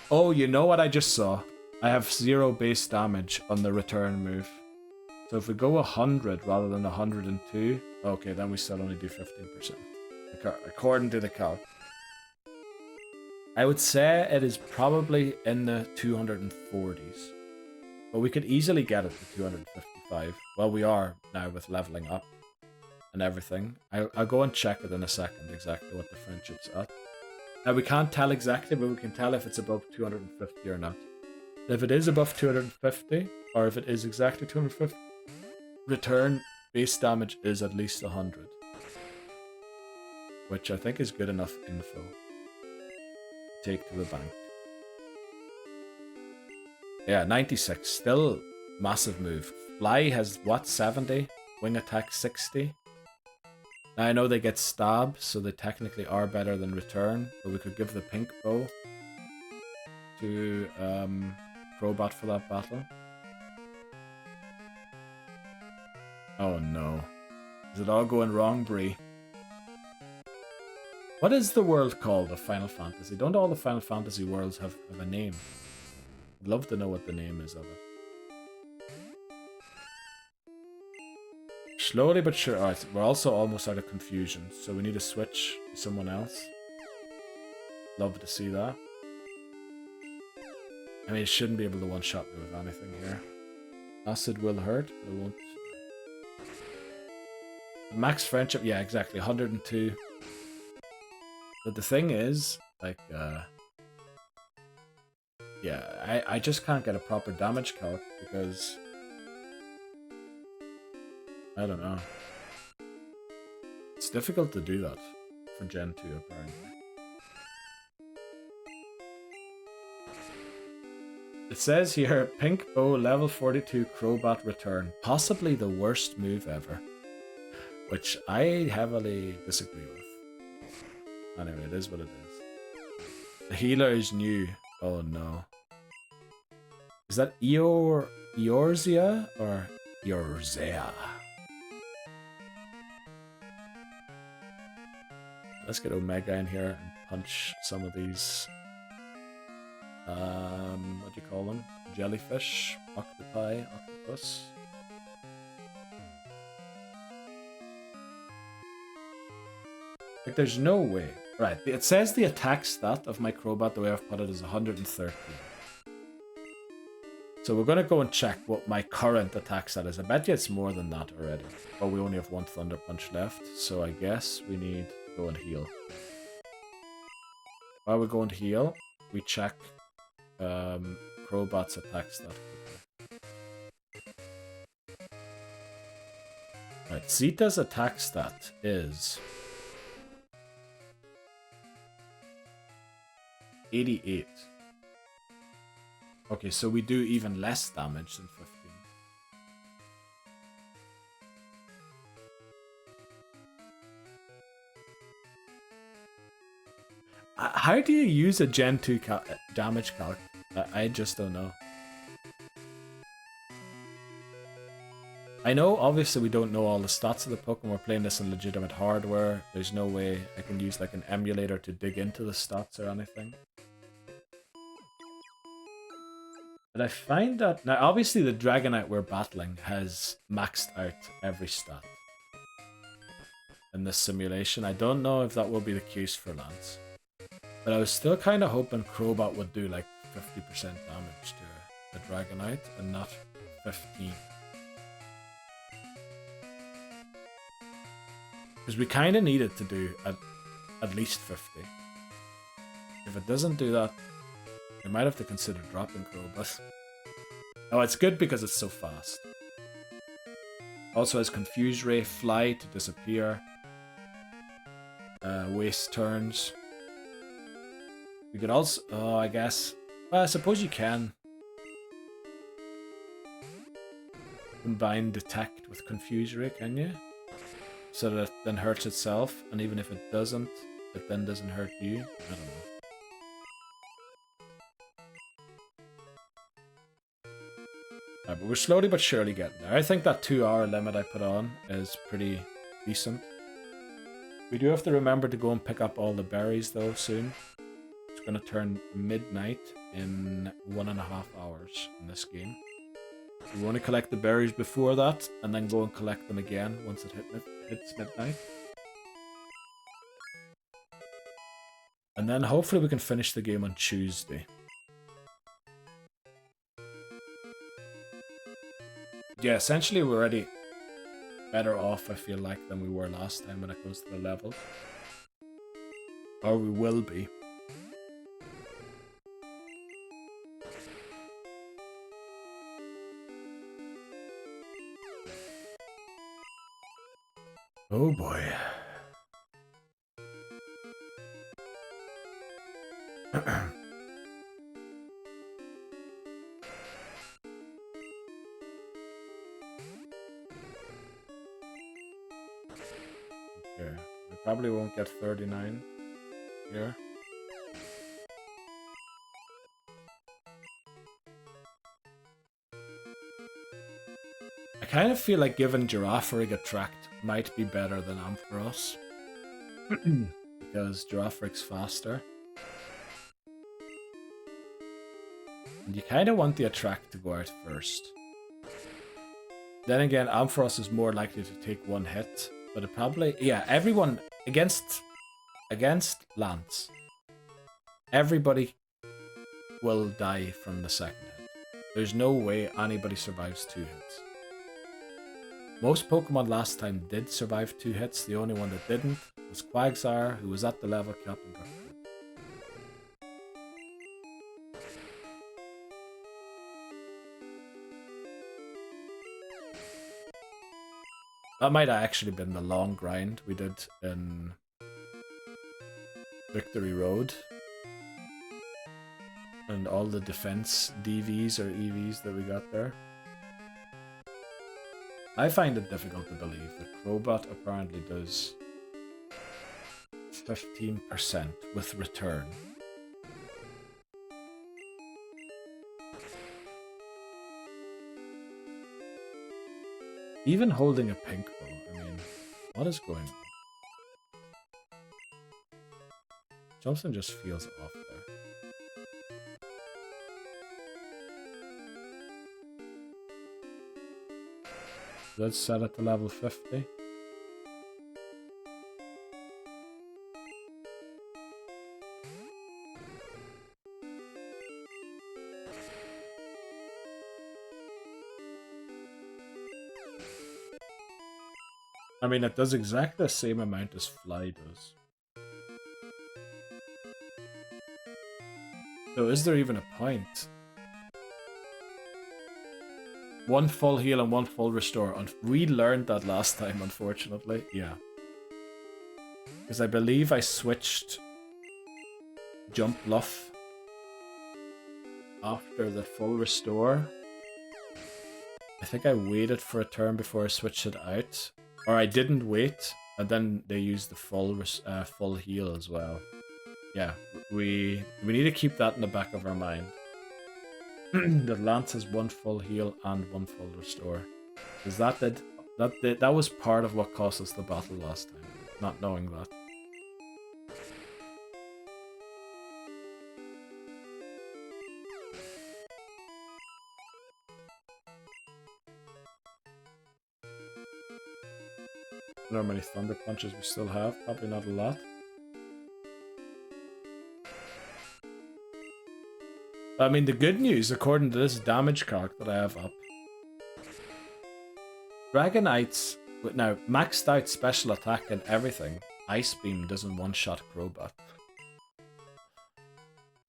Oh, you know what I just saw? I have 0 base damage on the return move. So if we go 100 rather than 102, okay, then we still only do 15%. According to the calc. I would say it is probably in the 240s. But we could easily get it to 255. Well, we are now with leveling up and everything. I'll go and check it in a second exactly what the friendship's at. Now, we can't tell exactly, but we can tell if it's above 250 or not. If it is above 250, or if it is exactly 250, return base damage is at least 100. Which I think is good enough info. Take to the bank. Yeah, 96. Still massive move. Fly has what, 70? Wing attack 60. Now I know they get stab, so they technically are better than return, but we could give the pink bow to Crobat for that battle. Oh no. Is it all going wrong, Bree? What is the world called of Final Fantasy? Don't all the Final Fantasy worlds have a name? I'd love to know what the name is of it. Slowly but sure. Alright, we're also almost out of confusion, so we need to switch to someone else. Love to see that. I mean, it shouldn't be able to one-shot me with anything here. Acid will hurt, but it won't. Max friendship, yeah, exactly, 102. But the thing is, like, yeah, I just can't get a proper damage calc because... I don't know. It's difficult to do that for Gen 2 apparently. It says here, Pink Bow level 42 Crobat return, possibly the worst move ever. Which I heavily disagree with. Anyway, it is what it is. The healer is new. Oh no. Is that Eorzea or Eorzea? Let's get Omega in here and punch some of these. What do you call them? Jellyfish, octopi, octopus. Like, there's no way. Right, it says the attack stat of my Crobat, the way I've put it, is 130. So we're gonna go and check what my current attack stat is. I bet you it's more than that already. But we only have one Thunder Punch left, so I guess we need to go and heal. While we're going to heal, we check Crobat's attack stat. Right, Zeta's attack stat is 88. Okay, so we do even less damage than 15. How do you use a Gen 2 damage calc? I just don't know. I know, obviously, we don't know all the stats of the Pokemon. We're playing this in legitimate hardware. There's no way I can use like an emulator to dig into the stats or anything. But I find that... Now, obviously, the Dragonite we're battling has maxed out every stat in this simulation. I don't know if that will be the case for Lance. But I was still kind of hoping Crobat would do like 50% damage to a Dragonite and not 15. Because we kind of need it to do at least 50. If it doesn't do that, we might have to consider dropping Crobat. Oh, it's good because it's so fast. Also has Confuse Ray, Fly to disappear. Waste turns. We could also... Oh, I guess... Well, I suppose you can combine Detect with Confuse Ray, can you? So that it then hurts itself, and even if it doesn't, it then doesn't hurt you. I don't know. But we're slowly but surely getting there. I think that 2-hour limit I put on is pretty decent. We do have to remember to go and pick up all the berries though soon. It's going to turn midnight in 1.5 hours in this game. So we want to collect the berries before that, and then go and collect them again once it hits midnight. And then hopefully we can finish the game on Tuesday. Yeah, essentially we're already better off, I feel like, than we were last time when it comes to the levels. Or we will be. Oh boy. Okay, we probably won't get 39 here. I kind of feel like giving Girafarig a tract might be better than Ampharos. Because Girafarig's faster. And you kind of want the attract to go out first. Then again, Ampharos is more likely to take one hit. But it probably... Yeah, everyone... Against Lance, everybody will die from the second hit. There's no way anybody survives 2 hits. Most Pokemon last time did survive 2 hits. The only one that didn't was Quagsire, who was at the level cap and got killed. That might have actually been the long grind we did in Victory Road. And all the defense DVs or EVs that we got there. I find it difficult to believe that Crowbot apparently does 15% with return. Even holding a pink ball, I mean, what is going on? Something just feels off there. Let's set it to level 50. I mean, it does exactly the same amount as Fly does. So is there even a point? One full heal and one full restore. We learned that last time, unfortunately. Yeah. Because I believe I switched Jump Bluff after the full restore. I think I waited for a turn before I switched it out. Or I didn't wait, and then they used the full heal as well. Yeah, we need to keep that in the back of our mind. That Lance has one full heal and one full restore. Because that was part of what cost us the battle last time, not knowing that. I don't know how many Thunder Punches we still have, probably not a lot. I mean, the good news, according to this damage calc that I have up, Dragonites, with now maxed out special attack and everything, Ice Beam doesn't one-shot Crobat.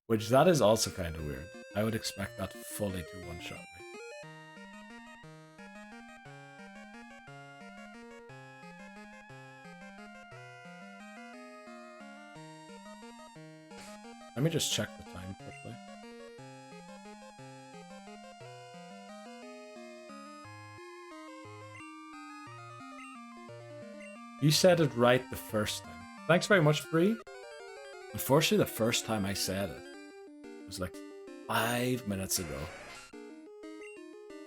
Which that is also kind of weird. I would expect that fully to one-shot me. Let me just check the time quickly. You said it right the first time. Thanks very much, Bree. Unfortunately, the first time I said it was like 5 minutes ago.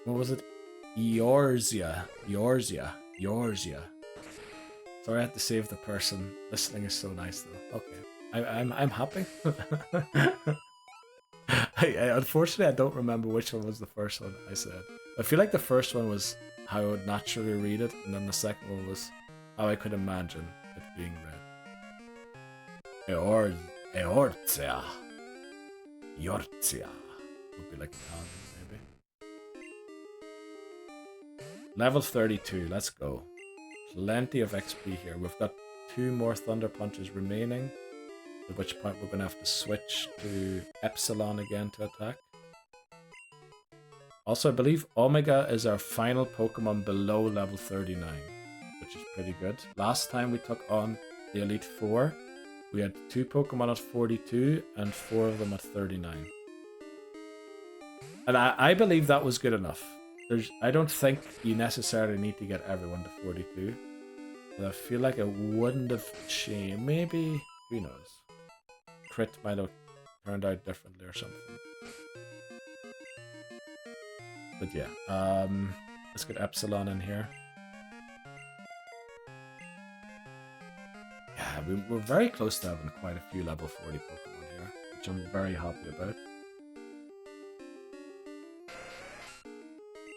What was it? Yorzia. Sorry, I had to save the person. Listening is so nice, though. Okay, I'm happy. Unfortunately, I don't remember which one was the first one I said. I feel like the first one was how I would naturally read it, and then the second one was how I could imagine it being read. Eorzia. Yortzia. Would be like Italian, maybe. Level 32, let's go. Plenty of XP here. We've got 2 more Thunder Punches remaining, at which point we're going to have to switch to Epsilon again to attack. Also, I believe Omega is our final Pokemon below level 39. Which is pretty good. Last time we took on the Elite Four, we had 2 Pokemon at 42 and 4 of them at 39. And I believe that was good enough. I don't think you necessarily need to get everyone to 42. But I feel like it wouldn't have changed. Maybe, who knows? Crit might have turned out differently or something. But yeah, let's get Epsilon in here. Yeah, we're very close to having quite a few level 40 Pokemon here, which I'm very happy about.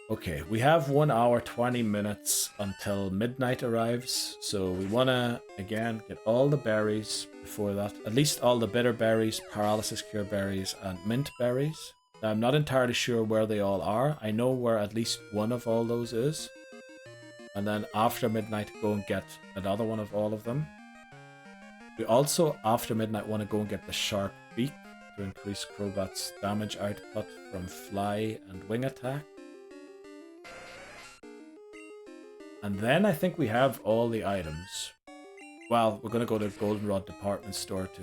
Okay, we have 1 hour 20 minutes until midnight arrives, so we want to, again, get all the berries before that. At least all the bitter berries, paralysis cure berries, and mint berries. Now, I'm not entirely sure where they all are. I know where at least one of all those is. And then after midnight, go and get another one of all of them. We also, after midnight, want to go and get the Sharp Beak to increase Crobat's damage output from Fly and Wing Attack. And then I think we have all the items. Well, we're going to go to Goldenrod department store to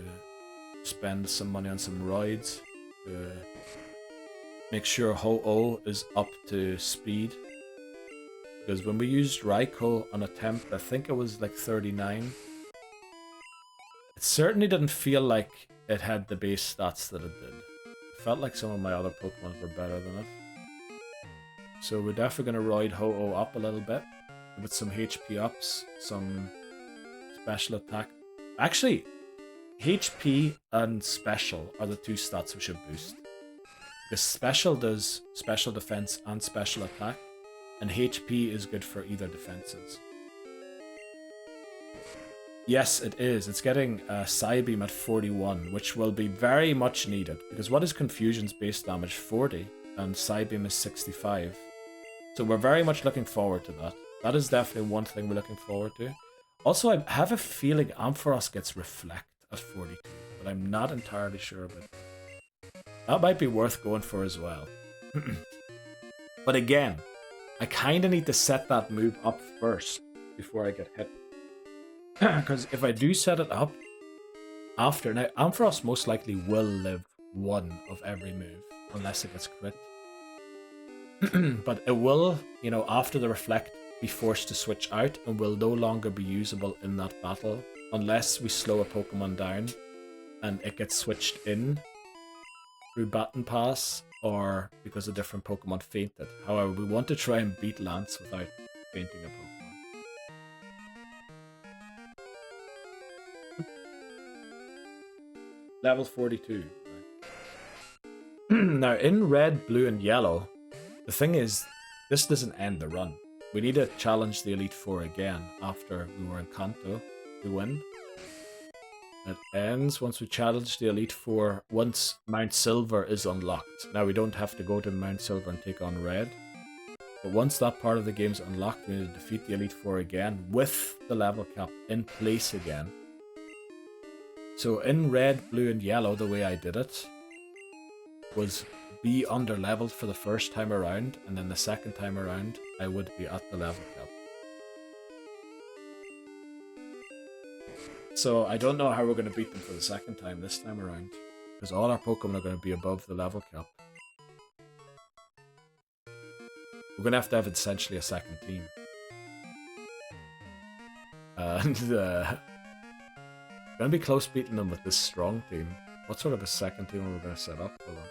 spend some money on some rides. To make sure Ho-Oh is up to speed. Because when we used Raikou on attempt, I think it was like 39. It certainly didn't feel like it had the base stats that it did. It felt like some of my other Pokemon were better than it. So we're definitely going to ride Ho-Oh up a little bit. With some HP ups, some special attack. Actually, HP and special are the 2 stats we should boost. Because special does special defense and special attack. And HP is good for either defenses. Yes, it is. It's getting Psybeam at 41, which will be very much needed. Because what is Confusion's base damage? 40, and Psybeam is 65. So we're very much looking forward to that. That is definitely one thing we're looking forward to. Also, I have a feeling Ampharos gets Reflect at 42, but I'm not entirely sure about that. That might be worth going for as well. But again, I kind of need to set that move up first before I get hit. Because if I do set it up after... Now, Ampharos most likely will live one of every move, unless it gets crit. But it will, you know, after the Reflect, be forced to switch out and will no longer be usable in that battle unless we slow a Pokemon down and it gets switched in through Baton Pass or because a different Pokemon fainted. However, we want to try and beat Lance without fainting a Pokemon. Level 42. Right. Now, in red, blue, and yellow, the thing is, this doesn't end the run. We need to challenge the Elite Four again after we were in Kanto to win. It ends once we challenge the Elite Four, once Mount Silver is unlocked. Now we don't have to go to Mount Silver and take on Red. But once that part of the game's unlocked, we need to defeat the Elite Four again with the level cap in place again. So in red, blue, and yellow, the way I did it was be under leveled for the first time around, and then the second time around I would be at the level cap. So I don't know how we're going to beat them for the second time this time around, because all our Pokemon are going to be above the level cap. We're going to have essentially a second team. And going to be close beating them with this strong team. What sort of a second team are we going to set up for them?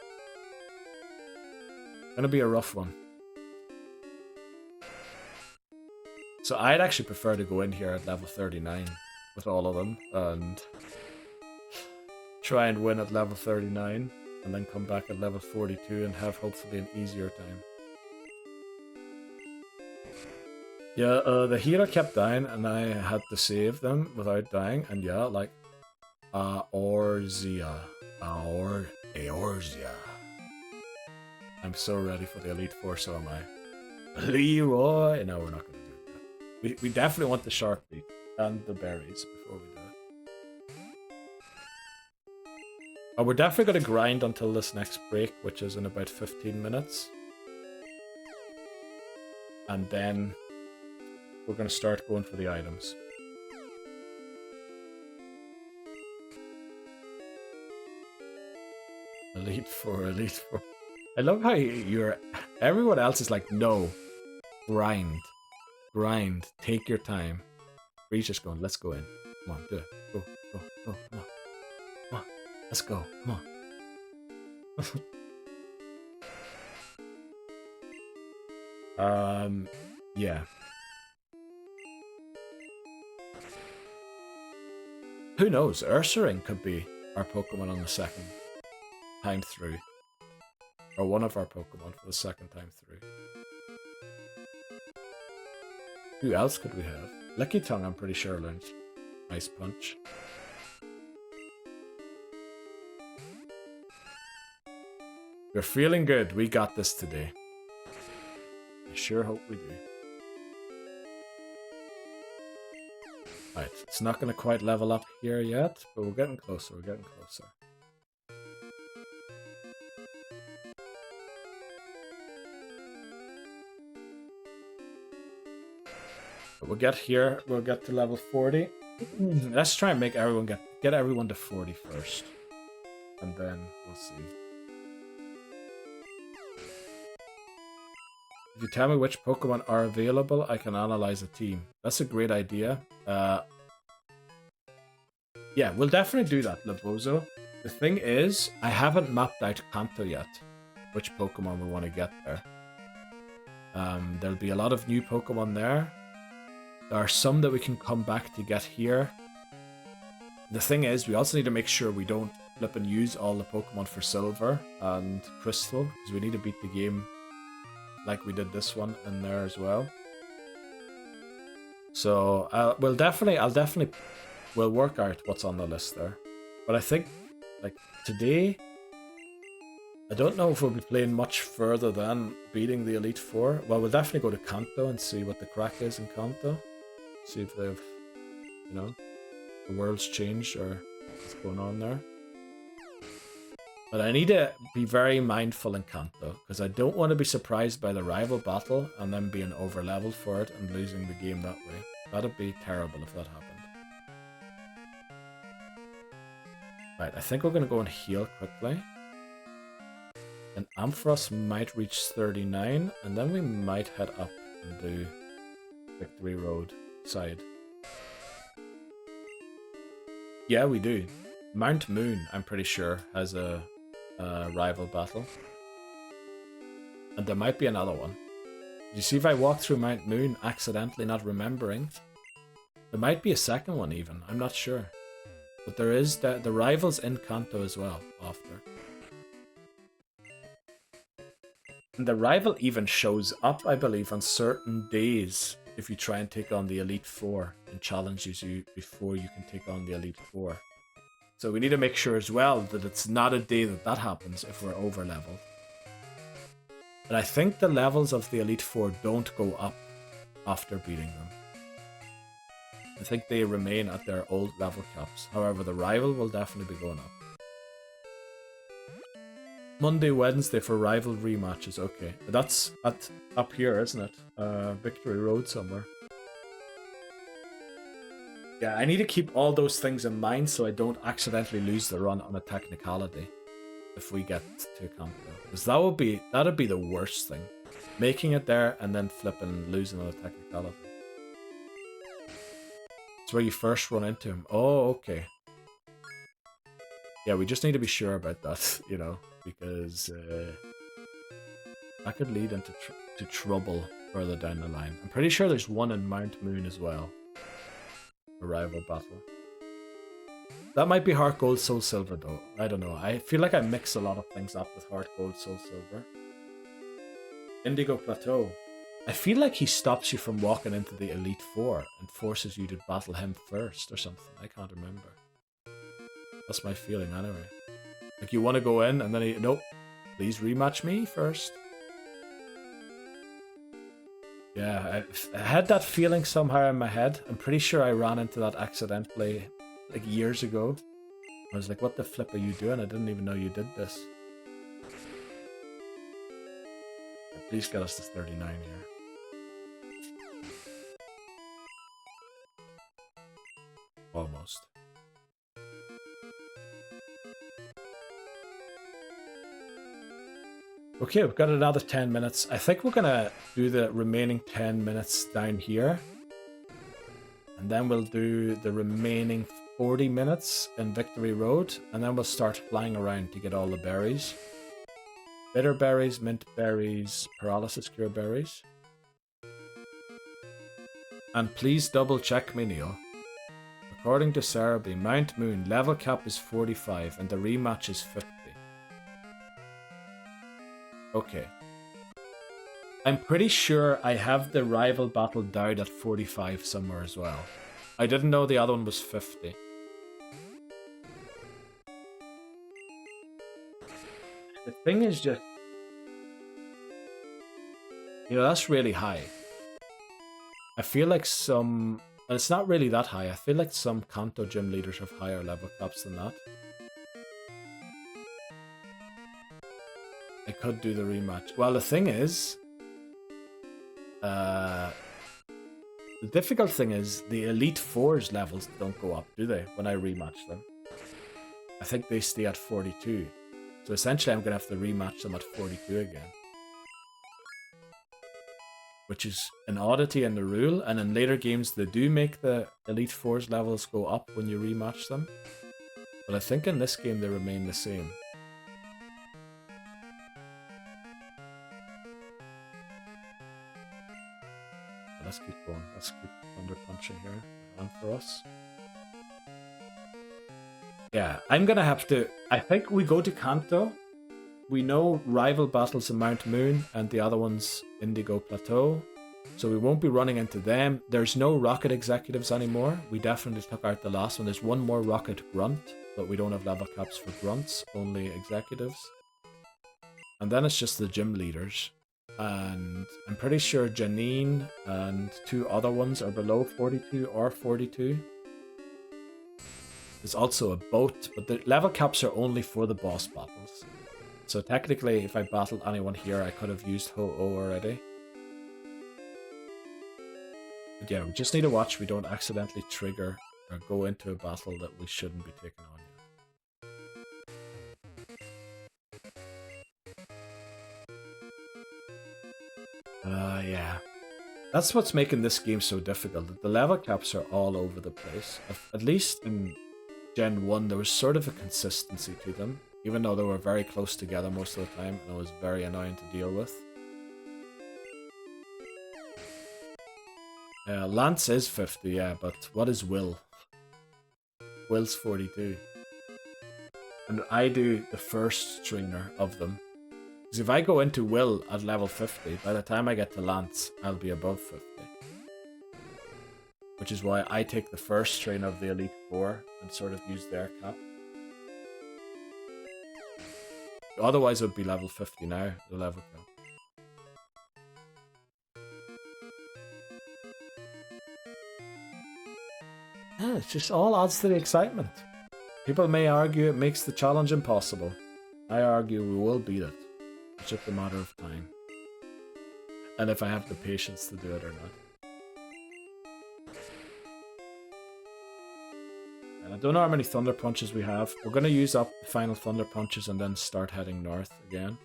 Gonna be a rough one. So I'd actually prefer to go in here at level 39 with all of them and try and win at level 39 and then come back at level 42 and have hopefully an easier time. Yeah, the healer kept dying and I had to save them without dying, and yeah, like Eorzea. I'm so ready for the Elite Four, so am I. Leroy! No, we're not going to do that. We definitely want the Shark Beak and the berries before we do it. Oh, we're definitely going to grind until this next break, which is in about 15 minutes. And then we're going to start going for the items. Elite Four, Elite Four. I love how everyone else is like, no, grind, take your time. Bree's just going, let's go in. Come on, do it. Go, come on. Let's go, come on. Yeah. Who knows? Ursaring could be our Pokemon on the second time through. Or one of our Pokemon for the second time through. Who else could we have? Lickitung, I'm pretty sure, learns Ice Punch. We're feeling good. We got this today. I sure hope we do. Right, it's not going to quite level up here yet, but we're getting closer, But we'll get here. We'll get to level 40. Let's try and make everyone get everyone to 40 first. And then we'll see. If you tell me which Pokemon are available, I can analyze a team. That's a great idea. Yeah, we'll definitely do that, Labozo. The thing is, I haven't mapped out Kanto yet, which Pokemon we want to get there. There'll be a lot of new Pokemon there. There are some that we can come back to get here. The thing is, we also need to make sure we don't flip and use all the Pokemon for Silver and Crystal, because we need to beat the game like we did this one in there as well. So we'll work out what's on the list there. But I think, like, today, I don't know if we'll be playing much further than beating the Elite Four. Well, we'll definitely go to Kanto and see what the crack is in Kanto. See if they've, you know, the world's changed or what's going on there. But I need to be very mindful in Kanto, because I don't want to be surprised by the rival battle and then being over-leveled for it and losing the game that way. That'd be terrible if that happened. Right, I think we're going to go and heal quickly. And Ampharos might reach 39, and then we might head up and do Victory Road side. Yeah, we do. Mount Moon, I'm pretty sure, has a rival battle. And there might be another one. You see, if I walk through Mount Moon accidentally not remembering, there might be a second one even, I'm not sure. But there is the rivals in Kanto as well, after. And the rival even shows up, I believe, on certain days if you try and take on the Elite Four and challenges you before you can take on the Elite Four. So we need to make sure as well that it's not a day that happens if we're over leveled. And I think the levels of the Elite Four don't go up after beating them. I think they remain at their old level caps. However, the rival will definitely be going up. Monday, Wednesday for rival rematches. Okay, that's up here, isn't it? Victory Road somewhere. Yeah, I need to keep all those things in mind so I don't accidentally lose the run on a technicality if we get to Kanto. Because that'd be the worst thing. Making it there and then flipping losing on a technicality. It's where you first run into him. Oh, okay. Yeah, we just need to be sure about that, you know, because that could lead into trouble further down the line. I'm pretty sure there's one in Mount Moon as well. A rival battle. That might be Heart Gold, Soul Silver though. I don't know. I feel like I mix a lot of things up with Heart Gold, Soul Silver. Indigo Plateau. I feel like he stops you from walking into the Elite Four and forces you to battle him first or something. I can't remember. That's my feeling anyway. Like you want to go in and then he, nope, please rematch me first. Yeah, I had that feeling somehow in my head. I'm pretty sure I ran into that accidentally like years ago. I was like, what the flip are you doing? I didn't even know you did this. Please get us to 39 here. Almost. Okay, we've got another 10 minutes. I think we're gonna do the remaining 10 minutes down here. And then we'll do the remaining 40 minutes in Victory Road. And then we'll start flying around to get all the berries. Bitter berries, mint berries, paralysis cure berries. And please double check me, Neil. According to Cerebi, Mount Moon level cap is 45 and the rematch is 50. Okay. I'm pretty sure I have the rival battle down at 45 somewhere as well. I didn't know the other one was 50. The thing is just... You know, that's really high. I feel like some... And it's not really that high. I feel like some Kanto gym leaders have higher level caps than that. I could do the rematch. Well, the thing is... The difficult thing is the Elite Four's levels don't go up, do they, when I rematch them? I think they stay at 42. So essentially I'm going to have to rematch them at 42 again. Which is an oddity in the rule, and in later games they do make the Elite Four's levels go up when you rematch them. But I think in this game they remain the same. Let's keep going. Let's keep Thunder Punching here. On for us. Yeah, I'm gonna have to... I think we go to Kanto. We know rival battles in Mount Moon and the other one's Indigo Plateau. So we won't be running into them. There's no Rocket Executives anymore. We definitely took out the last one. There's one more Rocket Grunt, but we don't have level caps for Grunts, only Executives. And then it's just the gym leaders. And I'm pretty sure Janine and 2 other ones are below 42 or 42. There's also a boat, but the level caps are only for the boss battles. So technically, if I battled anyone here, I could have used Ho-Oh already. But yeah, we just need to watch we don't accidentally trigger or go into a battle that we shouldn't be taking on yet. Yeah. That's what's making this game so difficult. The level caps are all over the place. At least in Gen 1, there was sort of a consistency to them. Even though they were very close together most of the time, and it was very annoying to deal with. Lance is 50, yeah, but what is Will? Will's 42. And I do the first trainer of them. Because if I go into Will at level 50, by the time I get to Lance, I'll be above 50. Which is why I take the first trainer of the Elite Four and sort of use their cap. Otherwise it would be level 50 now, the level cap. Yeah, it just all adds to the excitement. People may argue it makes the challenge impossible. I argue we will beat it. It's just a matter of time. And if I have the patience to do it or not. And I don't know how many Thunder Punches we have. We're going to use up the final Thunder Punches and then start heading north again.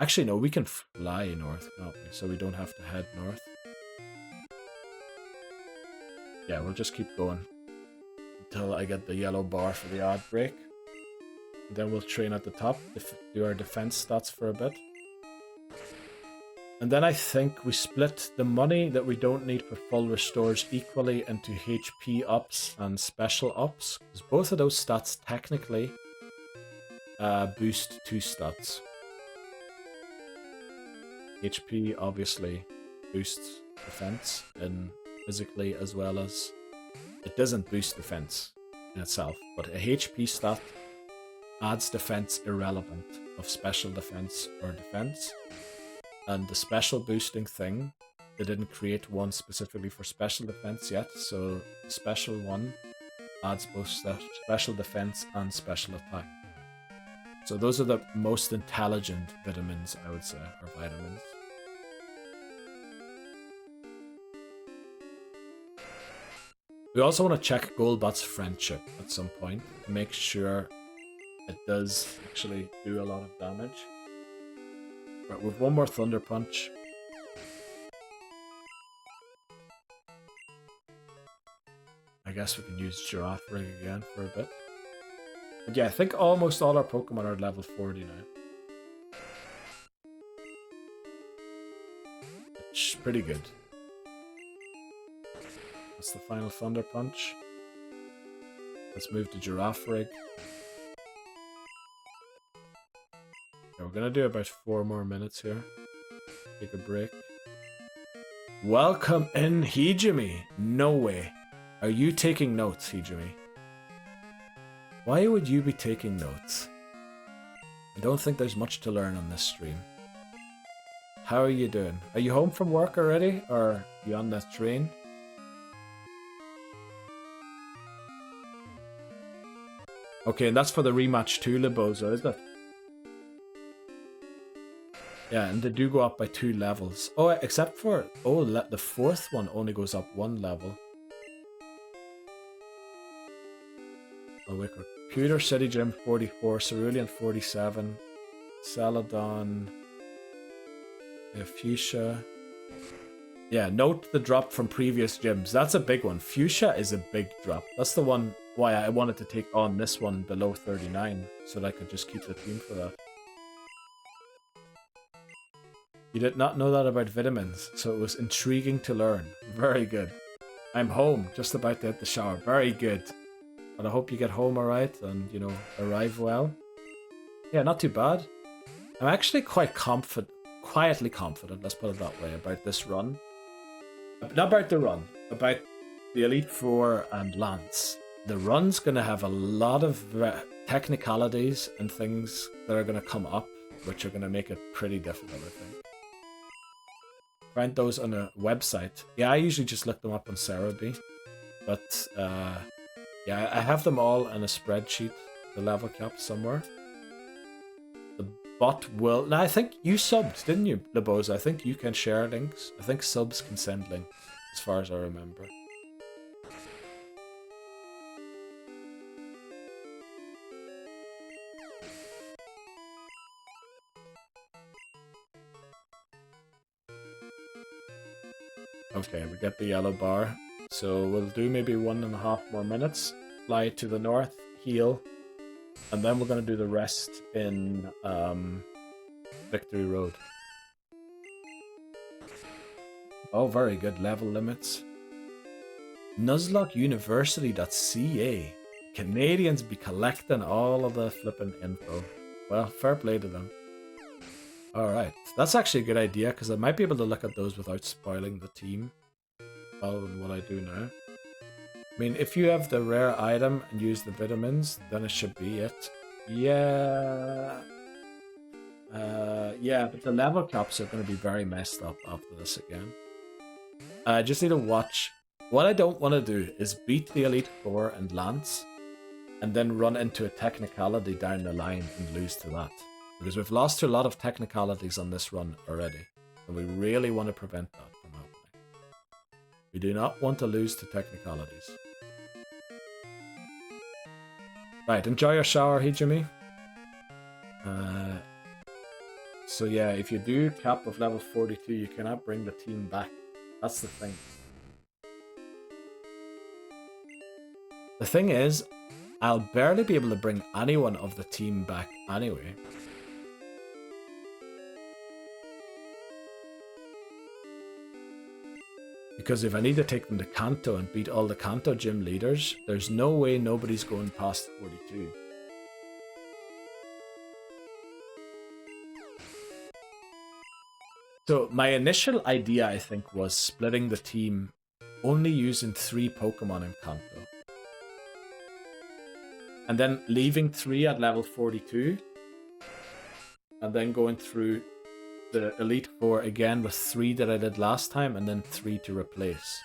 Actually, no, we can fly north, can't we? So we don't have to head north. Yeah, we'll just keep going until I get the yellow bar for the odd break. And then we'll train at the top, do our defense stats for a bit. And then I think we split the money that we don't need for full restores equally into HP ups and special ups. Because both of those stats technically boost 2 stats. HP obviously boosts defense in physically as well as... It doesn't boost defense in itself, but a HP stat adds defense irrelevant of special defense or defense. And the special boosting thing, they didn't create one specifically for special defense yet, so the special one adds both special defense and special attack. So those are the most intelligent vitamins, I would say, or vitamins. We also want to check Golbat's friendship at some point to make sure it does actually do a lot of damage. Right, with one more Thunder Punch. I guess we can use Giraffe Ring again for a bit. But yeah, I think almost all our Pokemon are level 40 now. Which is pretty good. That's the final Thunder Punch. Let's move to Giraffe Rig. We're gonna do about 4 more minutes here. Take a break. Welcome in, Hijimi. No way. Are you taking notes, Hijimi? Why would you be taking notes? I don't think there's much to learn on this stream. How are you doing? Are you home from work already? Or are you on that train? Okay, and that's for the rematch too, Libozo, is it? Yeah, and they do go up by 2 levels. Oh, except for the fourth one only goes up 1 level. Oh, wait, Computer City Gym 44, Cerulean 47, Celadon, Fuchsia. Yeah, note the drop from previous gyms. That's a big one. Fuchsia is a big drop. That's the one why I wanted to take on this one below 39, so that I could just keep the team for that. You did not know that about vitamins, so it was intriguing to learn. Very good. I'm home, just about to hit the shower. Very good. But I hope you get home alright and, you know, arrive well. Yeah, not too bad. I'm actually quite quietly confident, let's put it that way, about this run. Not about the run, about the Elite Four and Lance. The run's going to have a lot of technicalities and things that are going to come up, which are going to make it pretty difficult, I think. Find those on a website. Yeah, I usually just look them up on Cerebi. But, yeah, I have them all in a spreadsheet, the level cap somewhere. The bot will... Now, I think you subbed, didn't you, Leboza? I think you can share links. I think subs can send links, as far as I remember. Okay, we get the yellow bar. So we'll do maybe 1.5 more minutes. Fly to the north, heal. And then we're going to do the rest in Victory Road. Oh, very good. Level limits. Nuzlockeuniversity.ca. Canadians be collecting all of the flipping info. Well, fair play to them. Alright, that's actually a good idea, because I might be able to look at those without spoiling the team. Other than what I do now. I mean, if you have the rare item and use the vitamins, then it should be it. Yeah. Yeah, but the level caps are going to be very messed up after this again. I just need to watch. What I don't want to do is beat the Elite Four and Lance, and then run into a technicality down the line and lose to that. Because we've lost to a lot of technicalities on this run already, and we really want to prevent that from happening. We do not want to lose to technicalities. Right, enjoy your shower, Hijimi. So yeah, if you do cap of level 42, you cannot bring the team back. That's the thing. The thing is, I'll barely be able to bring anyone of the team back anyway. Because if I need to take them to Kanto and beat all the Kanto gym leaders, there's no way nobody's going past 42. So my initial idea, I think, was splitting the team only using 3 Pokemon in Kanto. And then leaving 3 at level 42. And then going through the Elite Four again with 3 that I did last time, and then 3 to replace.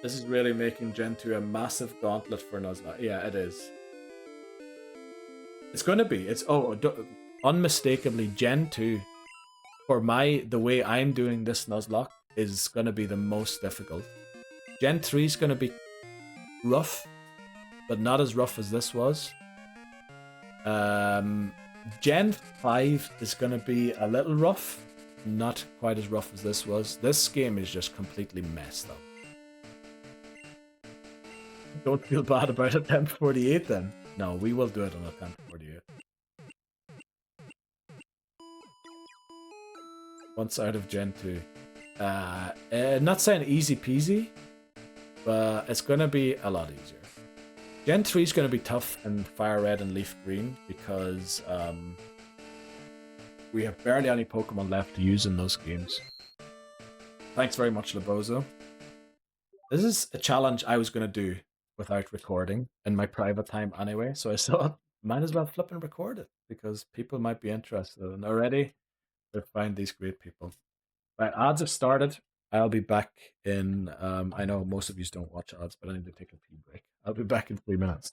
This is really making Gen 2 a massive gauntlet for Nuzlocke. Yeah, it is. It's going to be. It's unmistakably Gen 2. For the way I'm doing this Nuzlocke is going to be the most difficult. Gen 3 is going to be rough, but not as rough as this was. Gen 5 is going to be a little rough, not quite as rough as this was. This game is just completely messed up. Don't feel bad about attempt 48 then. No, we will do it on attempt 48. Once out of Gen 2. Not saying easy peasy, but it's going to be a lot easier. Gen 3 is going to be tough in Fire Red and Leaf Green because we have barely any Pokemon left to use in those games. Thanks very much, Lebozo. This is a challenge I was going to do without recording in my private time anyway, so I thought might as well flip and record it because people might be interested, and already they find these great people. Right, ads have started. I'll be back in, I know most of you don't watch ads, but I need to take a pee break. I'll be back in 3 minutes.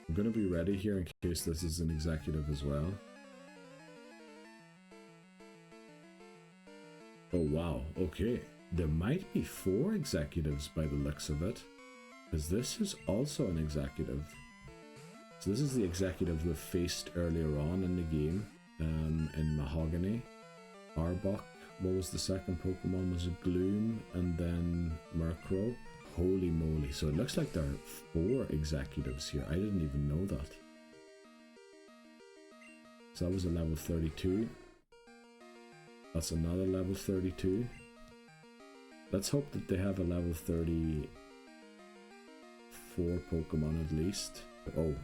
I'm going to be ready here in case this is an executive as well. Oh wow, okay. There might be 4 executives by the looks of it. Because this is also an executive. So this is the executive we faced earlier on in the game. In Mahogany. Arbok. What was the second Pokemon? Was it Gloom and then Murkrow? Holy moly. So it looks like there are 4 executives here. I didn't even know that. So that was a level 32. That's another level 32. Let's hope that they have a level 34 Pokemon at least. Oh.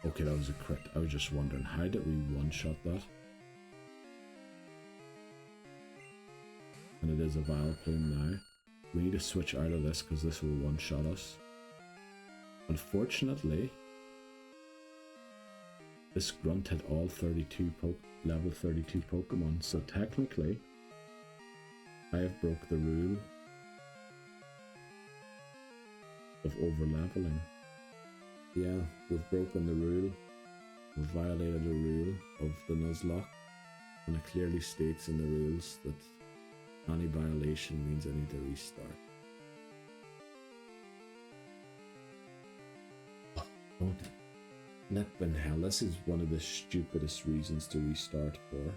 Okay, that was a crit. I was just wondering, how did we one-shot that? And it is a Vileplume now. We need to switch out of this because this will one-shot us. Unfortunately, this grunt had all 32 level 32 Pokemon, so technically, I have broke the rule of over-leveling. Yeah, we've broken the rule. We've violated the rule of the Nuzlocke, and it clearly states in the rules that any violation means I need to restart. Oh, flippin' hell, this is one of the stupidest reasons to restart for.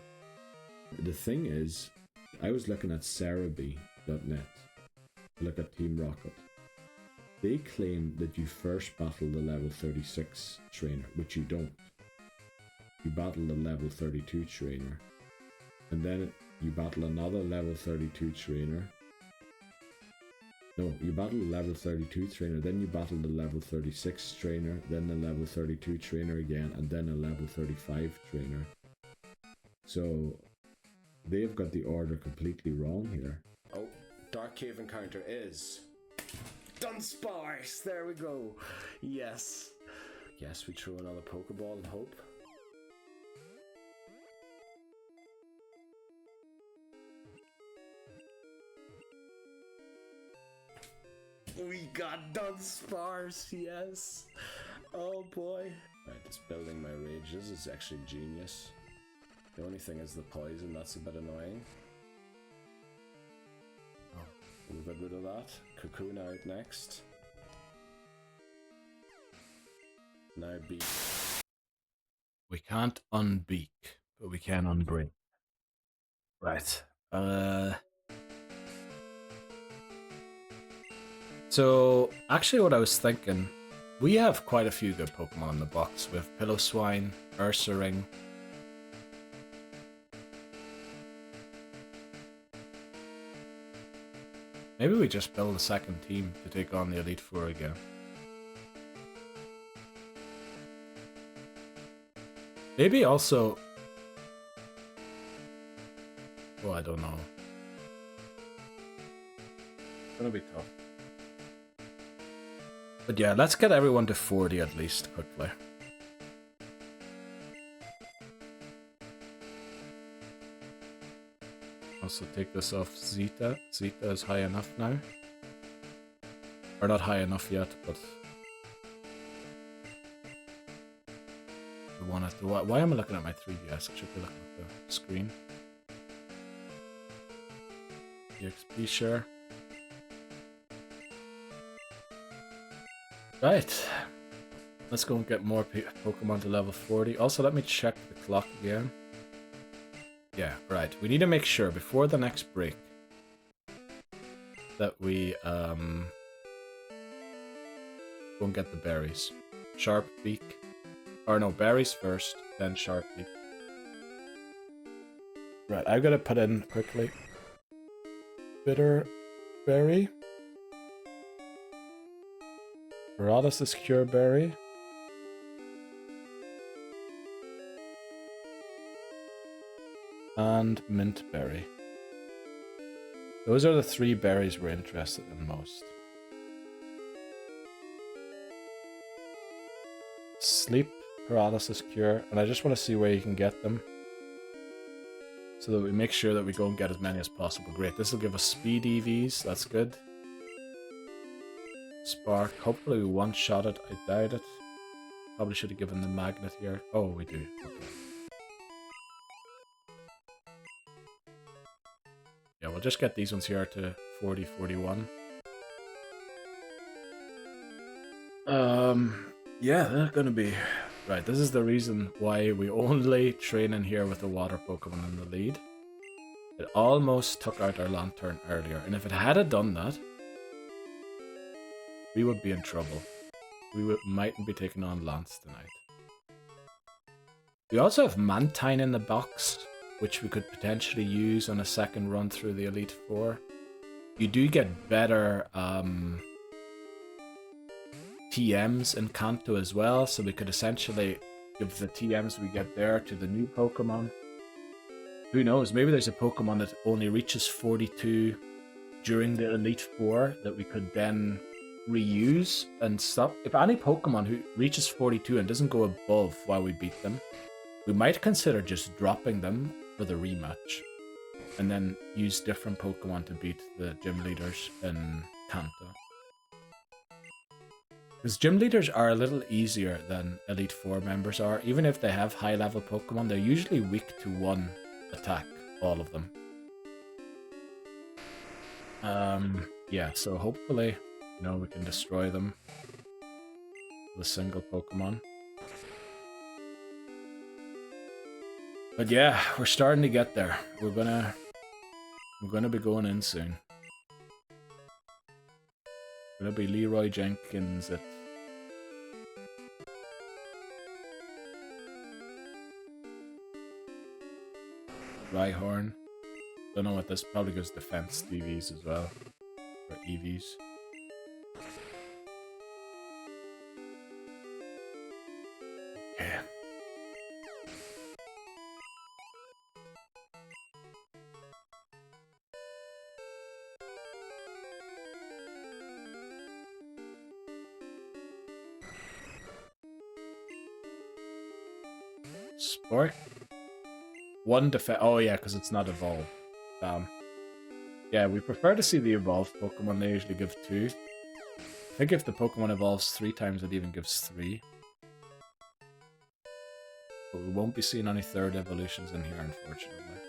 The thing is, I was looking at Cerebi.net, look at Team Rocket. They claim that you first battle the level 36 trainer, which you don't. You battle the level 32 trainer, and then you battle another level 32 trainer. No, you battle the level 32 trainer, then you battle the level 36 trainer, then the level 32 trainer again, and then a level 35 trainer. So, they've got the order completely wrong here. Oh, Dark Cave encounter is... Dunsparce! There we go! Yes. Yes, we throw another Pokeball and hope. We got Dunsparce, yes! Oh boy. Right, it's building my rage. This is actually genius. The only thing is the poison, that's a bit annoying. We'll get rid of that. Cocoon out next. Now beak. We can't unbeak, but we can unbreak. Right. So, actually what I was thinking, we have quite a few good Pokemon in the box. We have Piloswine, Ursaring. Maybe we just build a second team to take on the Elite Four again. Maybe also... Oh, I don't know. It's gonna be tough. But yeah, let's get everyone to 40 at least, quickly. Also take this off Zeta. Zeta is high enough now. Or not high enough yet, but... we want it to... Why am I looking at my 3DS? I should be looking at the screen. EXP share. Right. Let's go and get more Pokemon to level 40. Also, let me check the clock again. Yeah, right. We need to make sure before the next break that we go and get the berries. Sharp Beak. Or no, berries first, then Sharp Beak. Right, I've got to put in quickly. Bitter Berry. Paralysis Cure Berry. And Mint Berry. Those are the 3 berries we're interested in most. Sleep, Paralysis Cure, and I just want to see where you can get them. So that we make sure that we go and get as many as possible. Great, this will give us speed EVs, that's good. Spark, hopefully we one-shot it, I doubt it. Probably should have given the magnet here. Oh, we do. Okay. Yeah, we'll just get these ones here to 40, 41. Yeah, they're gonna be... Right, this is the reason why we only train in here with the water Pokemon in the lead. It almost took out our Lantern earlier, and if it had done that, we would be in trouble. We mightn't be taking on Lance tonight. We also have Mantine in the box, which we could potentially use on a second run through the Elite Four. You do get better TMs in Kanto as well, so we could essentially give the TMs we get there to the new Pokemon. Who knows, maybe there's a Pokemon that only reaches 42 during the Elite Four that we could then reuse and stop. If any Pokemon who reaches 42 and doesn't go above while we beat them, we might consider just dropping them for the rematch and then use different Pokemon to beat the gym leaders in Kanto. Because gym leaders are a little easier than Elite Four members are. Even if they have high level Pokemon, they're usually weak to one attack, all of them. Yeah, so hopefully, you know, we can destroy them with a single Pokemon. But yeah, we're starting to get there. We're gonna be going in soon. Gonna be Leroy Jenkins at Rhyhorn. Don't know what this probably goes defense DVs as well. Or EVs. Okay. Sport? One defense. Oh yeah, because it's not evolved. Yeah, we prefer to see the evolved Pokemon. They usually give 2. I think if the Pokemon evolves 3 times, it even gives 3. But we won't be seeing any third evolutions in here, unfortunately.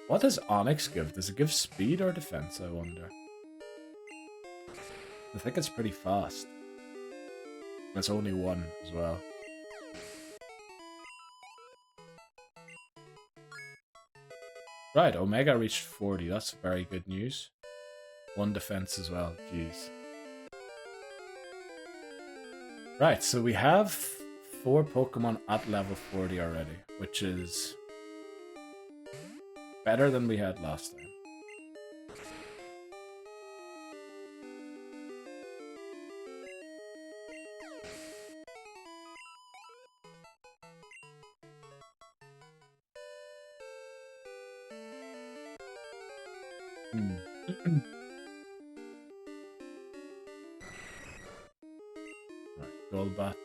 What does Onyx give? Does it give speed or defense, I wonder? I think it's pretty fast. It's only 1 as well. Right, Omega reached 40. That's very good news. 1 defense as well. Jeez. Right, so we have 4 Pokemon at level 40 already, which is better than we had last time. Right, Golbat.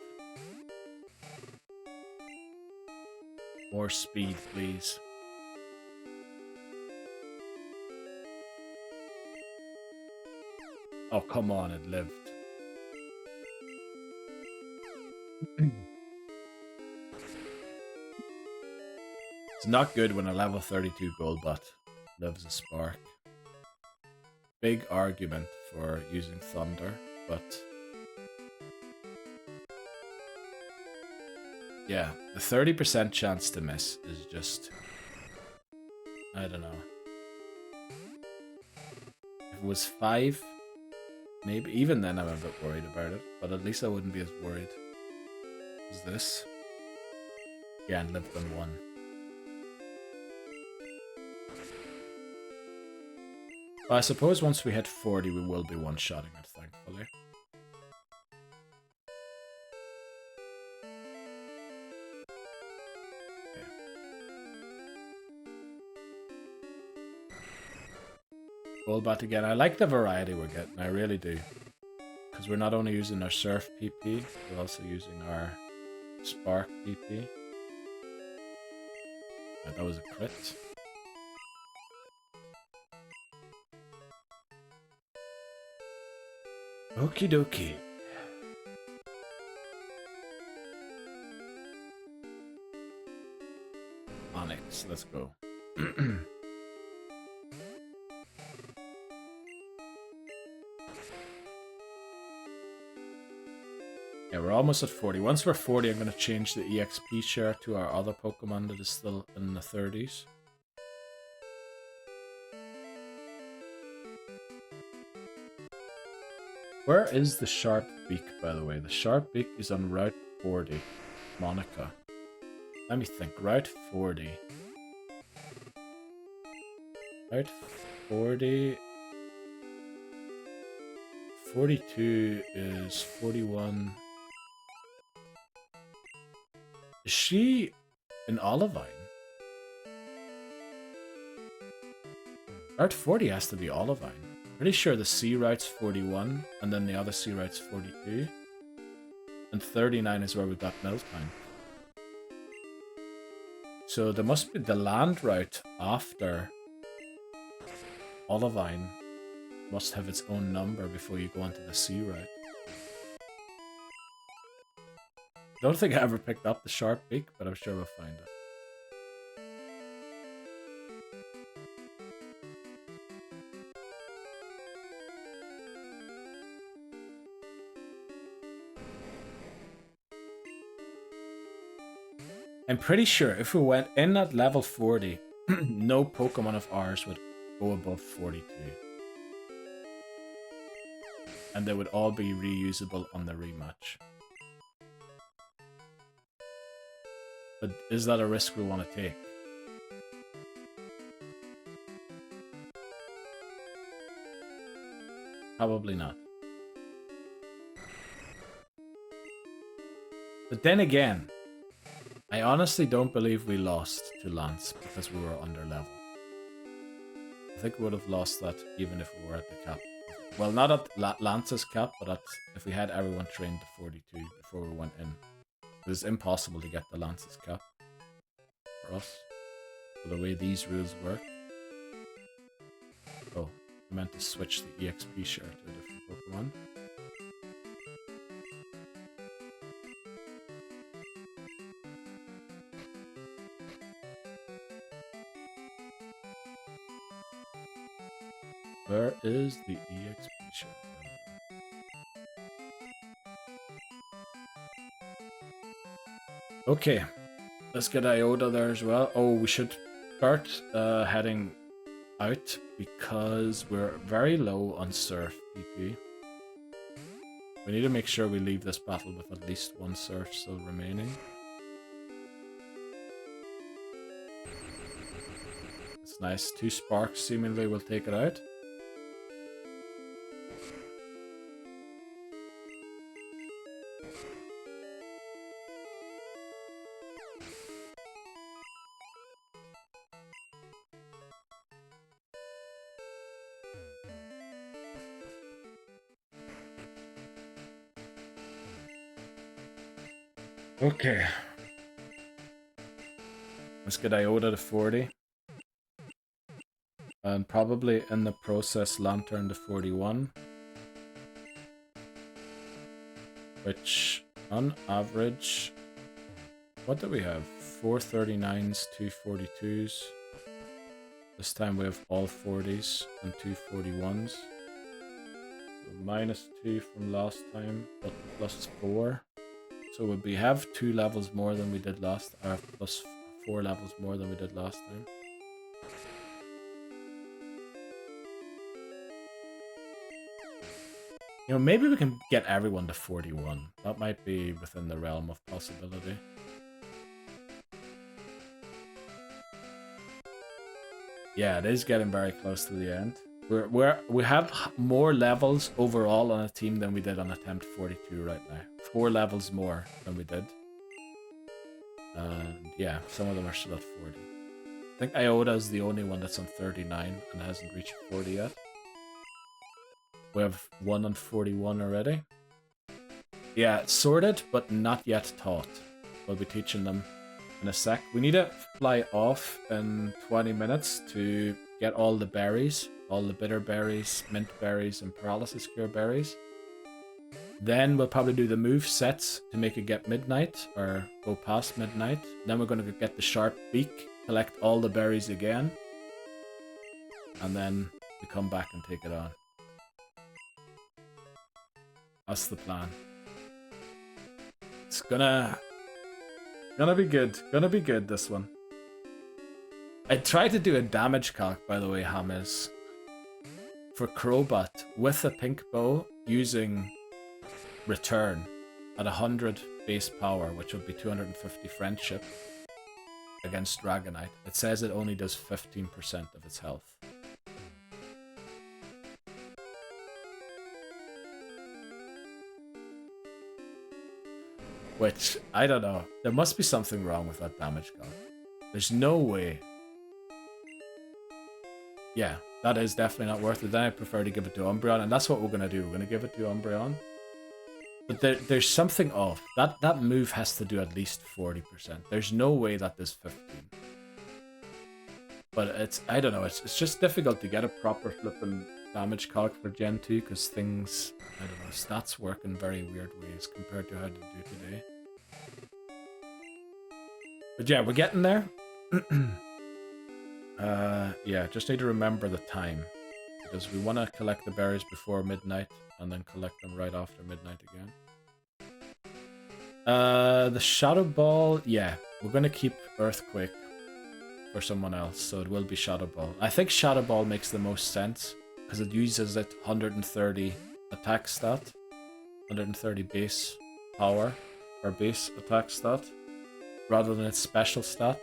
More speed, please. Oh, come on, it lived. It's not good when a level 32 Golbat lives a Spark. Big argument for using Thunder, but yeah, the 30% chance to miss is just, I don't know. If it was 5, maybe, even then I'm a bit worried about it, but at least I wouldn't be as worried as this. Yeah, and lived on 1. I suppose once we hit 40, we will be one-shotting it, thankfully. Okay. Golbat again. I like the variety we're getting, I really do. Because we're not only using our Surf PP, we're also using our Spark PP. Yeah, that was a crit. Okie dokie. Onyx, let's go. Yeah, we're almost at 40. Once we're 40, I'm going to change the EXP share to our other Pokemon that is still in the 30s. Where is the Sharp Beak, by the way? The Sharp Beak is on Route 40. Monica. Let me think. Route 40. Route 40... 42 is 41... Is she in Olivine? Route 40 has to be Olivine. Pretty sure the C route's 41, and then the other C route's 42. And 39 is where we got Miltime. So there must be the land route after Olivine must have its own number before you go onto the C route. I don't think I ever picked up the Sharp Beak, but I'm sure we'll find it. I'm pretty sure if we went in at level 40, no Pokemon of ours would go above 42. And they would all be reusable on the rematch. But is that a risk we want to take? Probably not. But then again, I honestly don't believe we lost to Lance because we were under level. I think we would have lost that even if we were at the cap. Well, not at Lance's cap, but if we had everyone trained to 42 before we went in. It was impossible to get the Lance's cap for us, for the way these rules work. Oh, I meant to switch the EXP share to a different Pokemon. Where is the EXP share? Okay, let's get Iota there as well. Oh, we should start heading out because we're very low on Surf PP. We need to make sure we leave this battle with at least one Surf still remaining. It's nice. 2 Sparks seemingly will take it out. Okay. Let's get Iota to 40. And probably in the process Lantern to 41. Which, on average... What do we have? 4 39s, 2 42s. This time we have all 40s and 2 41s. So -2 from last time, but +4. So would we have 2 levels more than we did last, or +4 levels more than we did last time? You know, maybe we can get everyone to 41. That might be within the realm of possibility. Yeah, it is getting very close to the end. We have more levels overall on a team than we did on Attempt 42 right now. 4 levels more than we did. And yeah, some of them are still at 40. I think Iota is the only one that's on 39 and hasn't reached 40 yet. We have 1 on 41 already. Yeah, sorted, but not yet taught. We'll be teaching them in a sec. We need to fly off in 20 minutes to get all the berries. All the bitter berries, mint berries, and paralysis cure berries. Then we'll probably do the move sets to make it get midnight or go past midnight. Then we're going to get the sharp beak, collect all the berries again. And then we come back and take it on. That's the plan. It's gonna be good. Gonna be good, this one. I tried to do a damage calc, by the way, Hamis, for Crobat with a pink bow using Return at 100 base power, which would be 250 friendship against Dragonite. It says it only does 15% of its health. Which, I don't know. There must be something wrong with that damage calc. There's no way. Yeah, that is definitely not worth it. Then I prefer to give it to Umbreon, and that's what we're going to do. We're going to give it to Umbreon. But there's something off. That move has to do at least 40%. There's no way that does 15. But it's, I don't know, it's just difficult to get a proper flipping damage calc for Gen 2 because things, I don't know, stats work in very weird ways compared to how they do today. But yeah, we're getting there. Yeah, just need to remember the time. Because we want to collect the berries before midnight and then collect them right after midnight again. The Shadow Ball, yeah, we're going to keep Earthquake for someone else, so it will be Shadow Ball. I think Shadow Ball makes the most sense because it uses it 130 attack stat, 130 base power or base attack stat, rather than its special stat.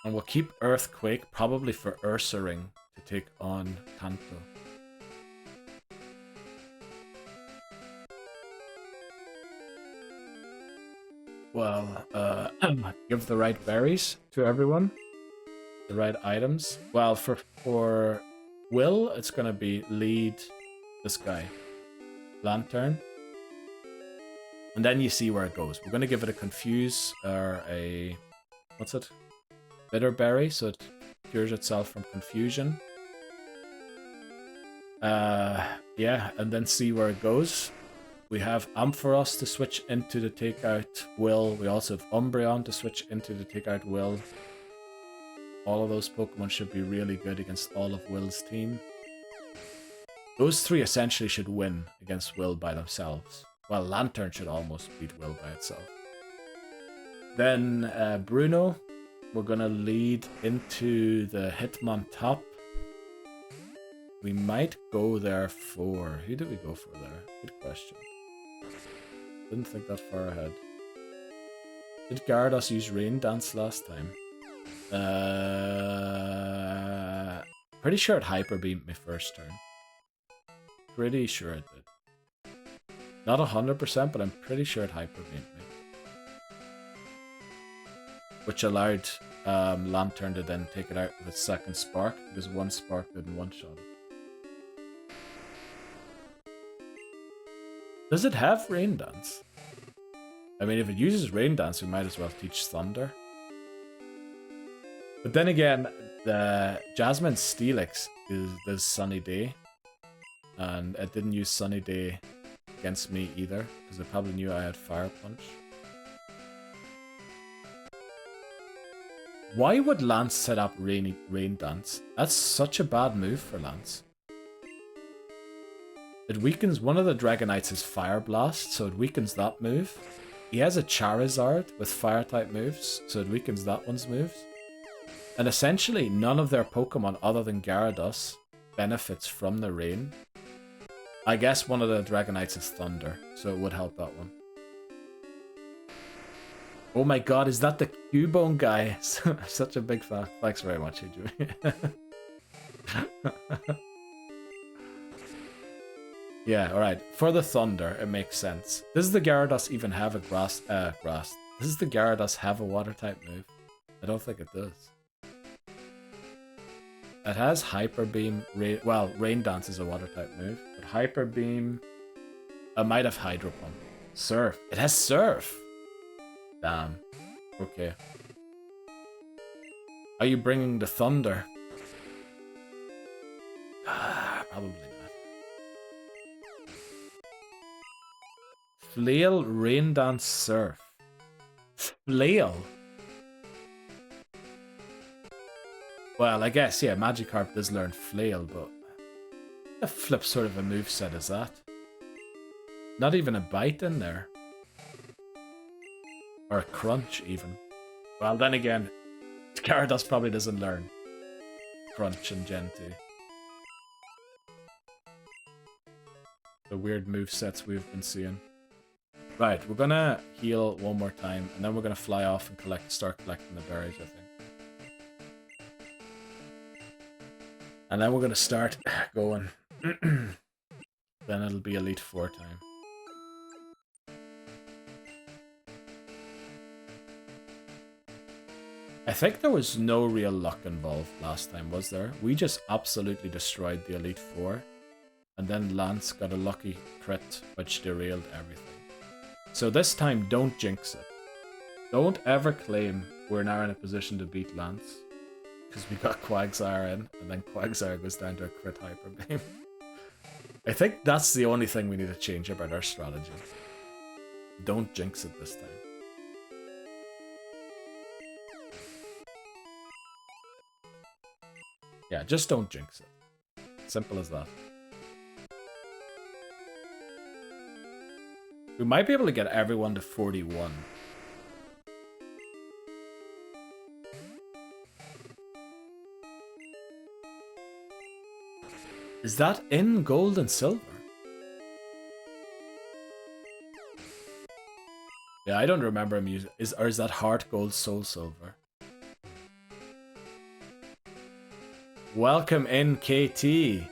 And we'll keep Earthquake probably for Ursaring to take on Kanto. Well, give the right berries to everyone. The right items. Well, for Will, it's gonna be lead this guy. Lantern. And then you see where it goes. We're gonna give it a Confuse or a... what's it? Bitter Berry, so it cures itself from confusion. Yeah, and then see where it goes. We have Ampharos to switch into the takeout Will. We also have Umbreon to switch into the takeout Will. All of those Pokemon should be really good against all of Will's team. Those three essentially should win against Will by themselves. Well, Lantern should almost beat Will by itself. Then Bruno. We're gonna lead into the Hitmontop. We might go there for... who did we go for there? Good question. Didn't think that far ahead. Did Gyarados use Rain Dance last time? Pretty sure it Hyper Beamed me first turn. Pretty sure it did. Not 100%, but I'm pretty sure it Hyper Beamed me. Which allowed Lantern to then take it out with its second Spark, because one Spark didn't one-shot it. Does it have Rain Dance? I mean, if it uses Rain Dance, we might as well teach Thunder. But then again, the Jasmine Steelix does Sunny Day. And it didn't use Sunny Day against me either, because it probably knew I had Fire Punch. Why would Lance set up Rain Dance? That's such a bad move for Lance. It weakens one of the Dragonites is Fire Blast, so it weakens that move. He has a Charizard with Fire-type moves, so it weakens that one's moves. And essentially, none of their Pokemon other than Gyarados benefits from the rain. I guess one of the Dragonites is Thunder, so it would help that one. Oh my god, is that the Cubone guy? Such a big fan. Thanks very much, Adrian. Yeah, alright. For the Thunder, it makes sense. Does the Gyarados even have a grass? Does the Gyarados have a water-type move? I don't think it does. It has Hyper Beam. Well, Rain Dance is a water-type move. But Hyper Beam... I might have Hydro Pump. Surf. It has Surf! Damn. Okay. Are you bringing the Thunder? Probably not. Flail, Rain Dance, Surf. Flail? Well, I guess, yeah, Magikarp does learn Flail, but the flip sort of a moveset is that? Not even a bite in there. Or a crunch, even. Well, then again, Gyarados probably doesn't learn Crunch in Gen 2. The weird movesets we've been seeing. Right, we're gonna heal one more time, and then we're gonna fly off and start collecting the berries, I think. And then we're gonna start going. Then it'll be Elite Four time. I think there was no real luck involved last time, was there? We just absolutely destroyed the Elite Four. And then Lance got a lucky crit, which derailed everything. So this time, don't jinx it. Don't ever claim we're now in a position to beat Lance. Because we got Quagsire in, and then Quagsire goes down to a crit Hyper Beam. I think that's the only thing we need to change about our strategy. Don't jinx it this time. Yeah, just don't jinx it. Simple as that. We might be able to get everyone to 41. Is that in gold and silver? Yeah, I don't remember him using. Or is that heart gold, soul silver? Welcome in, KT.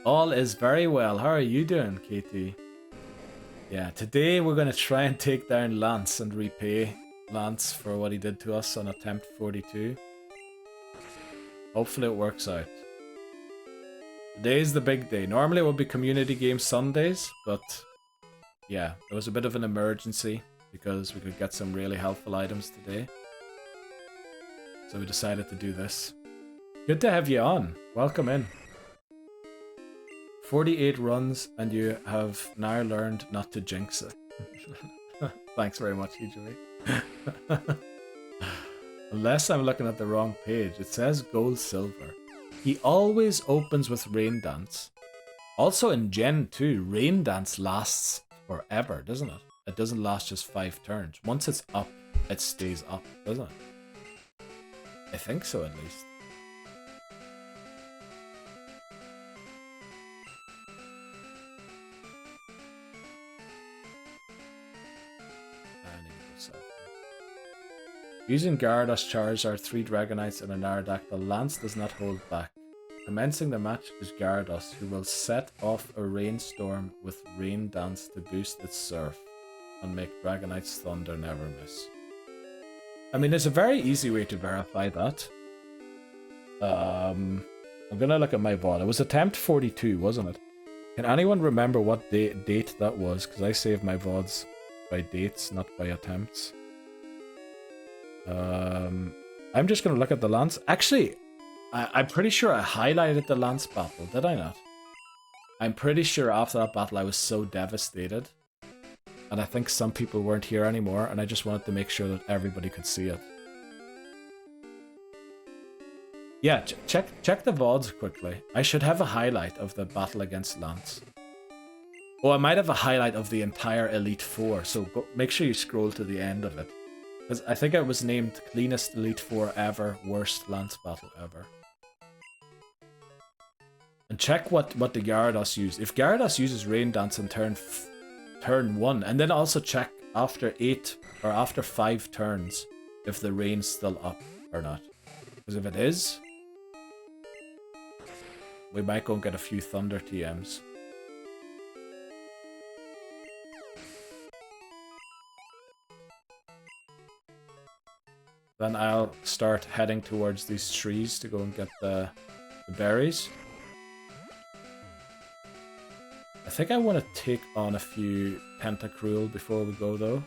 All is very well. How are you doing, KT? Yeah, today we're going to try and take down Lance and repay Lance for what he did to us on attempt 42. Hopefully it works out. Today's the big day. Normally it would be community game Sundays, but yeah, it was a bit of an emergency because we could get some really helpful items today. So we decided to do this. Good to have you on. Welcome in. 48 runs and you have now learned not to jinx it. Thanks very much, EJ. Unless I'm looking at the wrong page. It says gold silver. He always opens with Rain Dance. Also in Gen 2, Rain Dance lasts forever, doesn't it? It doesn't last just 5 turns. Once it's up, it stays up, doesn't it? I think so, at least. Using Gyarados Charizard, 3 Dragonites and an Aerodactyl, Lance does not hold back. Commencing the match is Gyarados, who will set off a rainstorm with Rain Dance to boost its Surf and make Dragonite's Thunder never miss. I mean, there's a very easy way to verify that. I'm gonna look at my VOD. It was attempt 42, wasn't it? Can anyone remember what date that was? Because I save my VODs by dates, not by attempts. I'm just gonna look at the Lance. Actually, I'm pretty sure I highlighted the Lance battle, did I not? I'm pretty sure after that battle I was so devastated. And I think some people weren't here anymore, and I just wanted to make sure that everybody could see it. Yeah, check the VODs quickly. I should have a highlight of the battle against Lance. Oh, I might have a highlight of the entire Elite Four, so make sure you scroll to the end of it. Because I think it was named cleanest Elite Four ever, worst Lance battle ever. And check what the Gyarados used. If Gyarados uses Rain Dance in turn 1, and then also check after 8 or after 5 turns if the rain's still up or not. Because if it is, we might go and get a few Thunder TMs. Then I'll start heading towards these trees to go and get the berries. I think I want to take on a few Tentacruel before we go though.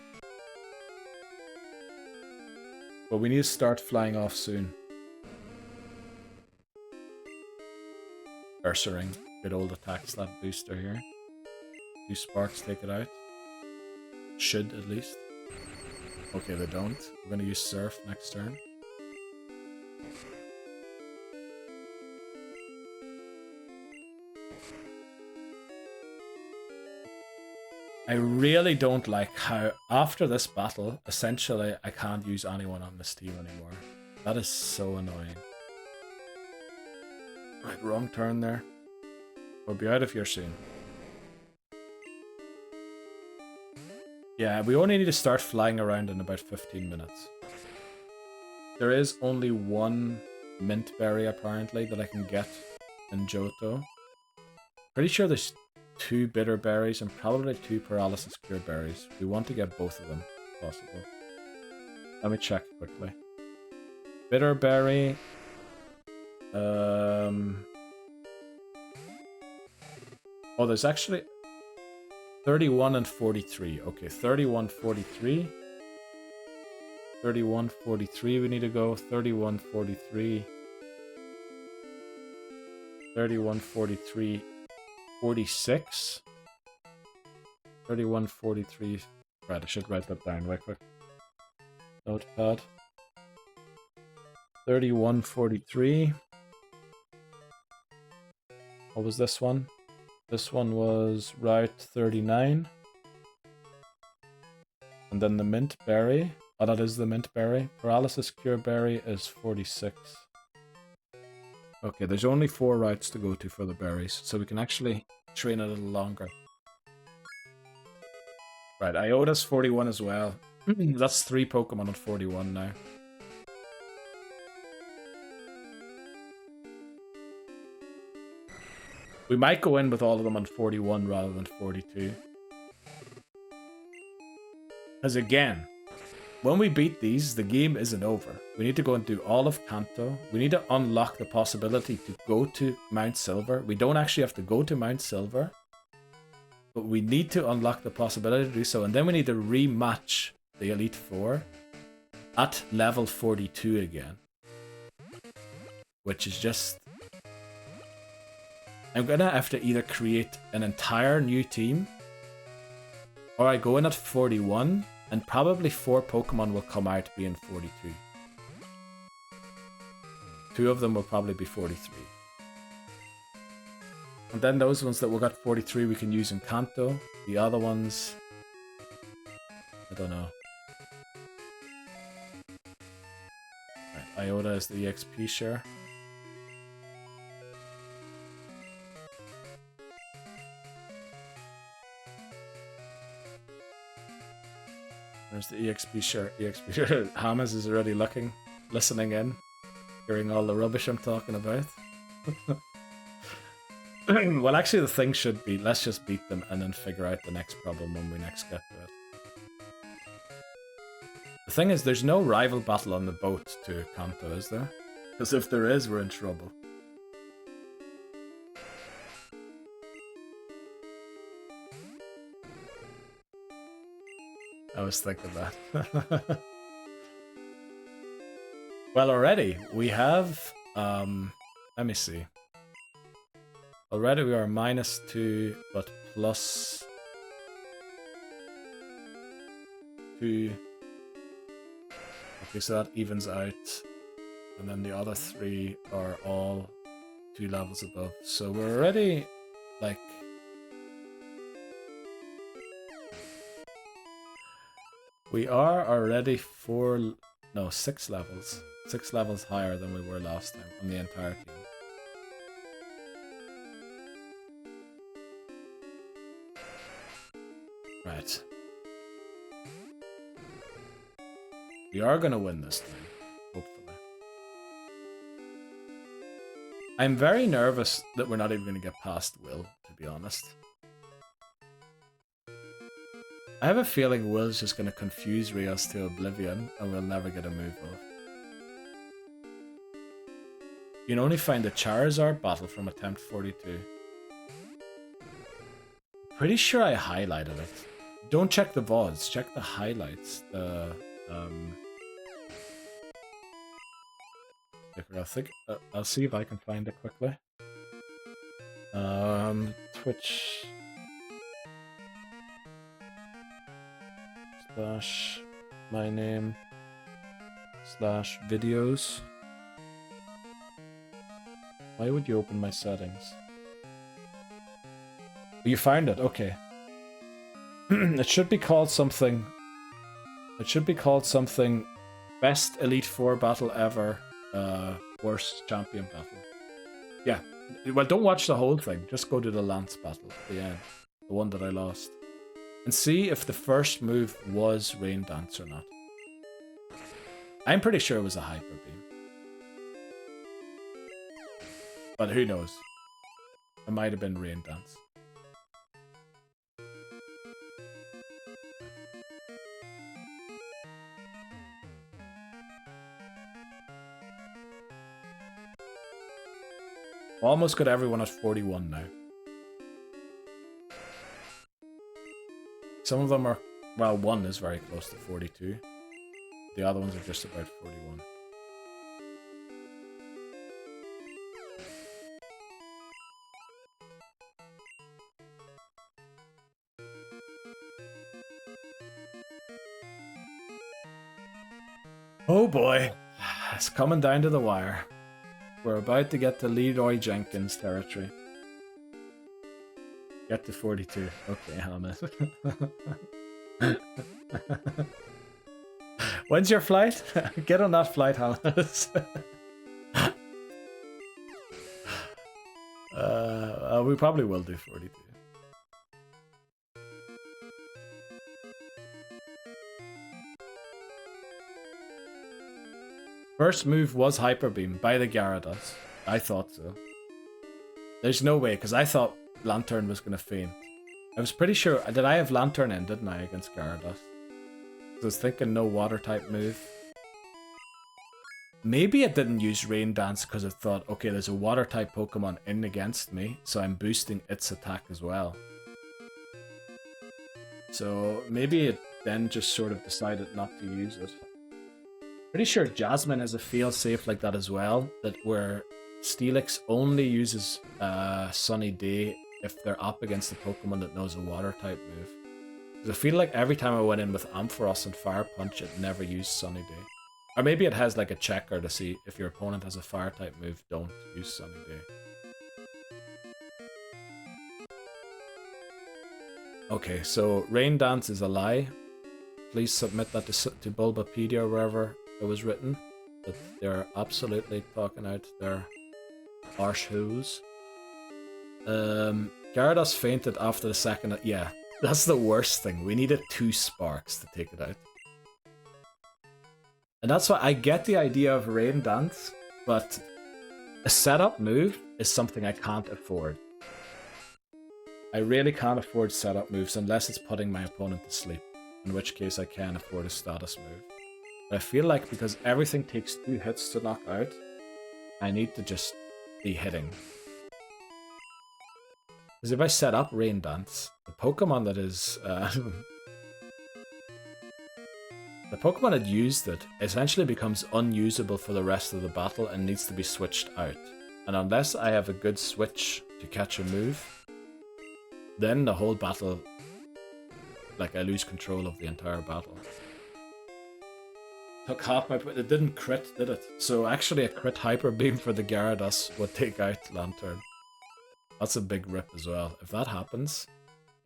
But we need to start flying off soon. Ursaring, good old attack slap booster here. 2 sparks take it out. Should, at least. Okay, they don't. We're gonna use Surf next turn. I really don't like how, after this battle, essentially, I can't use anyone on this team anymore. That is so annoying. Right, wrong turn there. We'll be out of here soon. Yeah, we only need to start flying around in about 15 minutes. There is only one mint berry, apparently, that I can get in Johto. Pretty sure there's 2 bitter berries and probably 2 paralysis cure berries. We want to get both of them, if possible. Let me check quickly. Bitter berry. Oh, there's actually 31 and 43. Okay, 31, 43. 31, 43 we need to go. 31, 43. 31, 43. 46. 31, 43. Right, I should write that down right quick. Notepad. 31, 43. What was this one? This one was Route 39. And then the mint berry. Oh, that is the mint berry. Paralysis cure berry is 46. Okay, there's only 4 routes to go to for the berries, so we can actually train a little longer. Right, Iota's 41 as well. That's 3 Pokemon at 41 now. We might go in with all of them on 41 rather than 42. Because again, when we beat these, the game isn't over. We need to go and do all of Kanto. We need to unlock the possibility to go to Mount Silver. We don't actually have to go to Mount Silver, but we need to unlock the possibility to do so. And then we need to rematch the Elite Four at level 42 again. Which is just... I'm gonna have to either create an entire new team, or I go in at 41, and probably 4 Pokemon will come out being 42. 2 of them will probably be 43. And then those ones that will get 43 we can use in Kanto. The other ones... I don't know. Right, Iota is the EXP share. There's the EXP share. EXP share. Hamas is already listening in, hearing all the rubbish I'm talking about. Well, actually, the thing should be, let's just beat them and then figure out the next problem when we next get to it. The thing is, there's no rival battle on the boat to Kanto, is there? Because if there is, we're in trouble. I was thinking that. Well, already we have, let me see. Already we are -2, but +2. Okay, so that evens out. And then the other 3 are all 2 levels above. So we're already, like... We are already 6 levels. 6 levels higher than we were last time on the entire team. Right. We are gonna win this time, hopefully. I'm very nervous that we're not even gonna get past Will, to be honest. I have a feeling Will's just going to confuse Rios to oblivion and we'll never get a move off. You can only find the Charizard battle from attempt 42. Pretty sure I highlighted it. Don't check the VODs, check the highlights. I think I'll see if I can find it quickly. Twitch. slash my name slash videos. Why would you open my settings? You found it, okay. It should be called something. It should be called something. Best Elite Four battle ever. Worst champion battle. Yeah. Well, don't watch the whole thing. Just go to the Lance battle at the end, the one that I lost, and see if the first move was Rain Dance or not. I'm pretty sure it was a Hyper Beam, but who knows? It might have been Rain Dance. Almost got everyone at 41 now. Some of them are, well, one is very close to 42. The other ones are just about 41. Oh boy, it's coming down to the wire. We're about to get to Leroy Jenkins territory. Get to 42. Okay, Helmet. When's your flight? Get on that flight, Helmet. We probably will do 42. First move was Hyper Beam by the Gyarados. I thought so. There's no way, because I thought Lantern was going to faint. I was pretty sure. Did I have Lantern in, didn't I, against Gyarados? I was thinking no water type move. Maybe it didn't use Rain Dance because it thought, okay, there's a water type Pokemon in against me, so I'm boosting its attack as well. So maybe it then just sort of decided not to use it. Pretty sure Jasmine has a fail-safe like that as well, that where Steelix only uses Sunny Day if they're up against a Pokemon that knows a water type move. Because I feel like every time I went in with Ampharos and Fire Punch, it never used Sunny Day. Or maybe it has like a checker to see if your opponent has a fire type move, don't use Sunny Day. Okay, so Rain Dance is a lie. Please submit that to Bulbapedia or wherever it was written. That they're absolutely talking out their arse holes. Gyarados fainted after the second. Yeah, that's the worst thing. We needed 2 sparks to take it out. And that's why I get the idea of Rain Dance, but a setup move is something I can't afford. I really can't afford setup moves unless it's putting my opponent to sleep, in which case I can afford a status move. But I feel like because everything takes 2 hits to knock out, I need to just be hitting. Because if I set up Rain Dance, the Pokemon that is... the Pokemon that used it essentially becomes unusable for the rest of the battle and needs to be switched out. And unless I have a good switch to catch a move, then the whole battle, like I lose control of the entire battle. Took half my... It didn't crit, did it? So actually a crit Hyper Beam for the Gyarados would take out Lantern. That's a big rip as well. If that happens,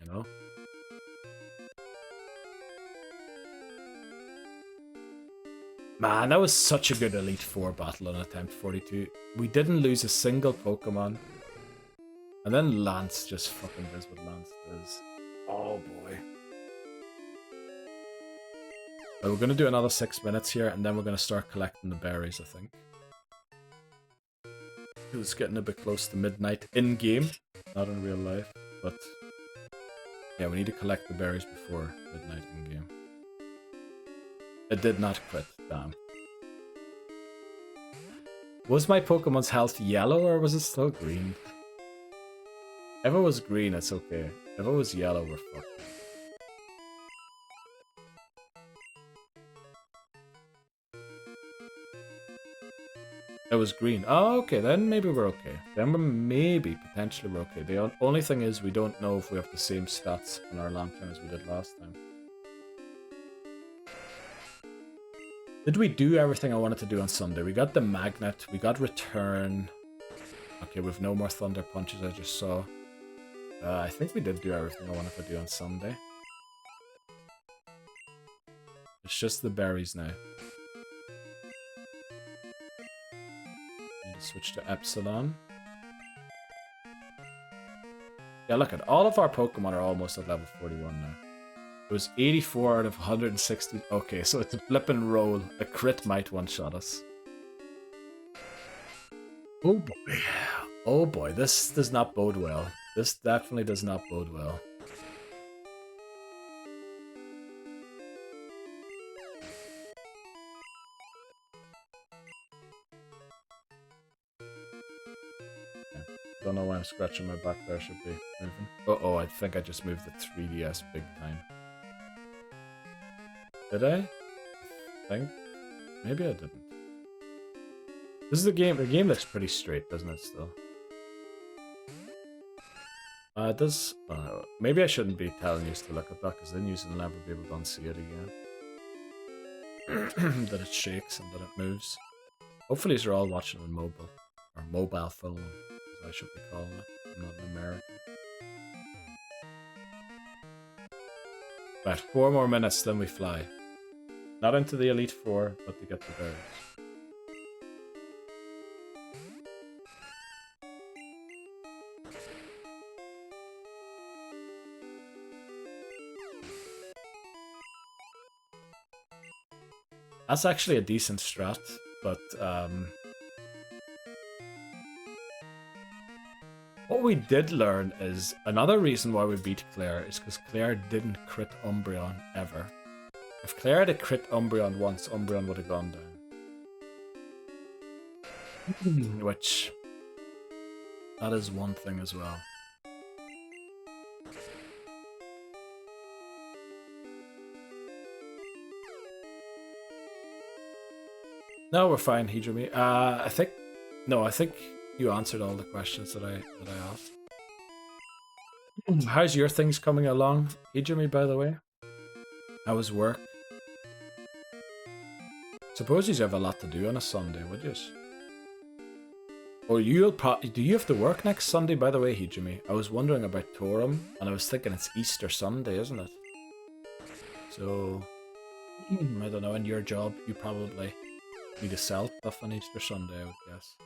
you know... Man, that was such a good Elite Four battle on Attempt 42. We didn't lose a single Pokemon. And then Lance just fucking does what Lance does. Oh boy. But we're going to do another 6 minutes here, and then we're going to start collecting the berries, I think. It's getting a bit close to midnight in-game, not in real life, but... yeah, we need to collect the berries before midnight in-game. It did not quit, damn. Was my Pokemon's health yellow or was it still green? If it was green, it's okay. If it was yellow, we're fucked. It was green. Oh, okay, then maybe we're okay. Then potentially we're okay. The only thing is we don't know if we have the same stats on our Lantern as we did last time. Did we do everything I wanted to do on Sunday? We got the magnet, we got return. Okay, we've no more thunder punches, I just saw. I think we did do everything I wanted to do on Sunday. It's just the berries now. Need to switch to Epsilon. Yeah, look at all of our Pokemon are almost at level 41 now. It was 84 out of 160. Okay, so it's a blip and roll. A crit might one-shot us. Oh boy. Oh boy, this does not bode well. This definitely does not bode well. Don't know why I'm scratching my back there, should be moving. Uh-oh, I think I just moved the 3DS big time. Did I? I think. Maybe I didn't. This is the game looks pretty straight, doesn't it, still? It does... maybe I shouldn't be telling you to look at that, because then you will never be able to unsee it again. That it shakes and that it moves. Hopefully you're all watching on mobile. Or mobile phone. I should be calling it. I'm not an American. Right, 4 more minutes, then we fly. Not into the Elite Four, but to get the berries. That's actually a decent strat, but what we did learn is another reason why we beat Claire is because Claire didn't crit Umbreon ever. If Claire had crit Umbreon once, Umbreon would have gone down. Which, that is one thing as well. No, we're fine, Hijumi. I think you answered all the questions that I asked. How's your things coming along, Hijumi, by the way? How was work? Suppose you have a lot to do on a Sunday, would you? Oh, do you have to work next Sunday, by the way, Hijumi? I was wondering about Torum, and I was thinking it's Easter Sunday, isn't it? So, I don't know, in your job, you probably need to sell stuff on Easter Sunday, I would guess.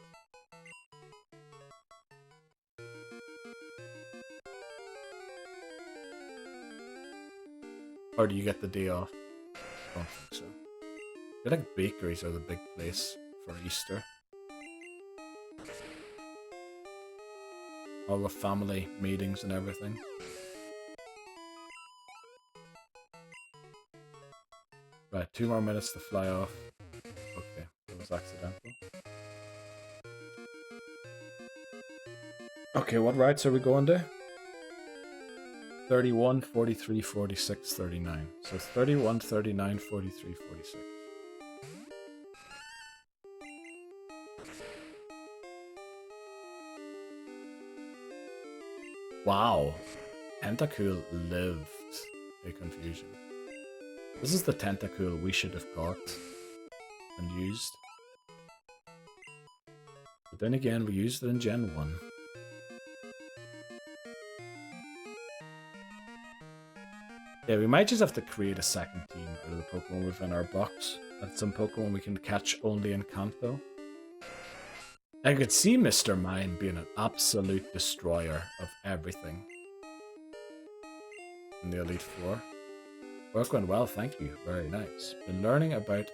Or do you get the day off? I don't think so. I feel like bakeries are the big place for Easter. All the family meetings and everything. Right, 2 more minutes to fly off. Okay, that was accidental. Okay, what routes are we going to? 31, 43, 46, 39. So 31, 39, 43, 46. Wow. Tentacool lived a confusion. This is the Tentacool we should have caught and used. But then again, we used it in Gen 1. Yeah, we might just have to create a second team out of the Pokemon within our box. And some Pokemon we can catch only in Kanto. I could see Mr. Mime being an absolute destroyer of everything in the Elite Four. Work went well, thank you. Very nice. Been learning about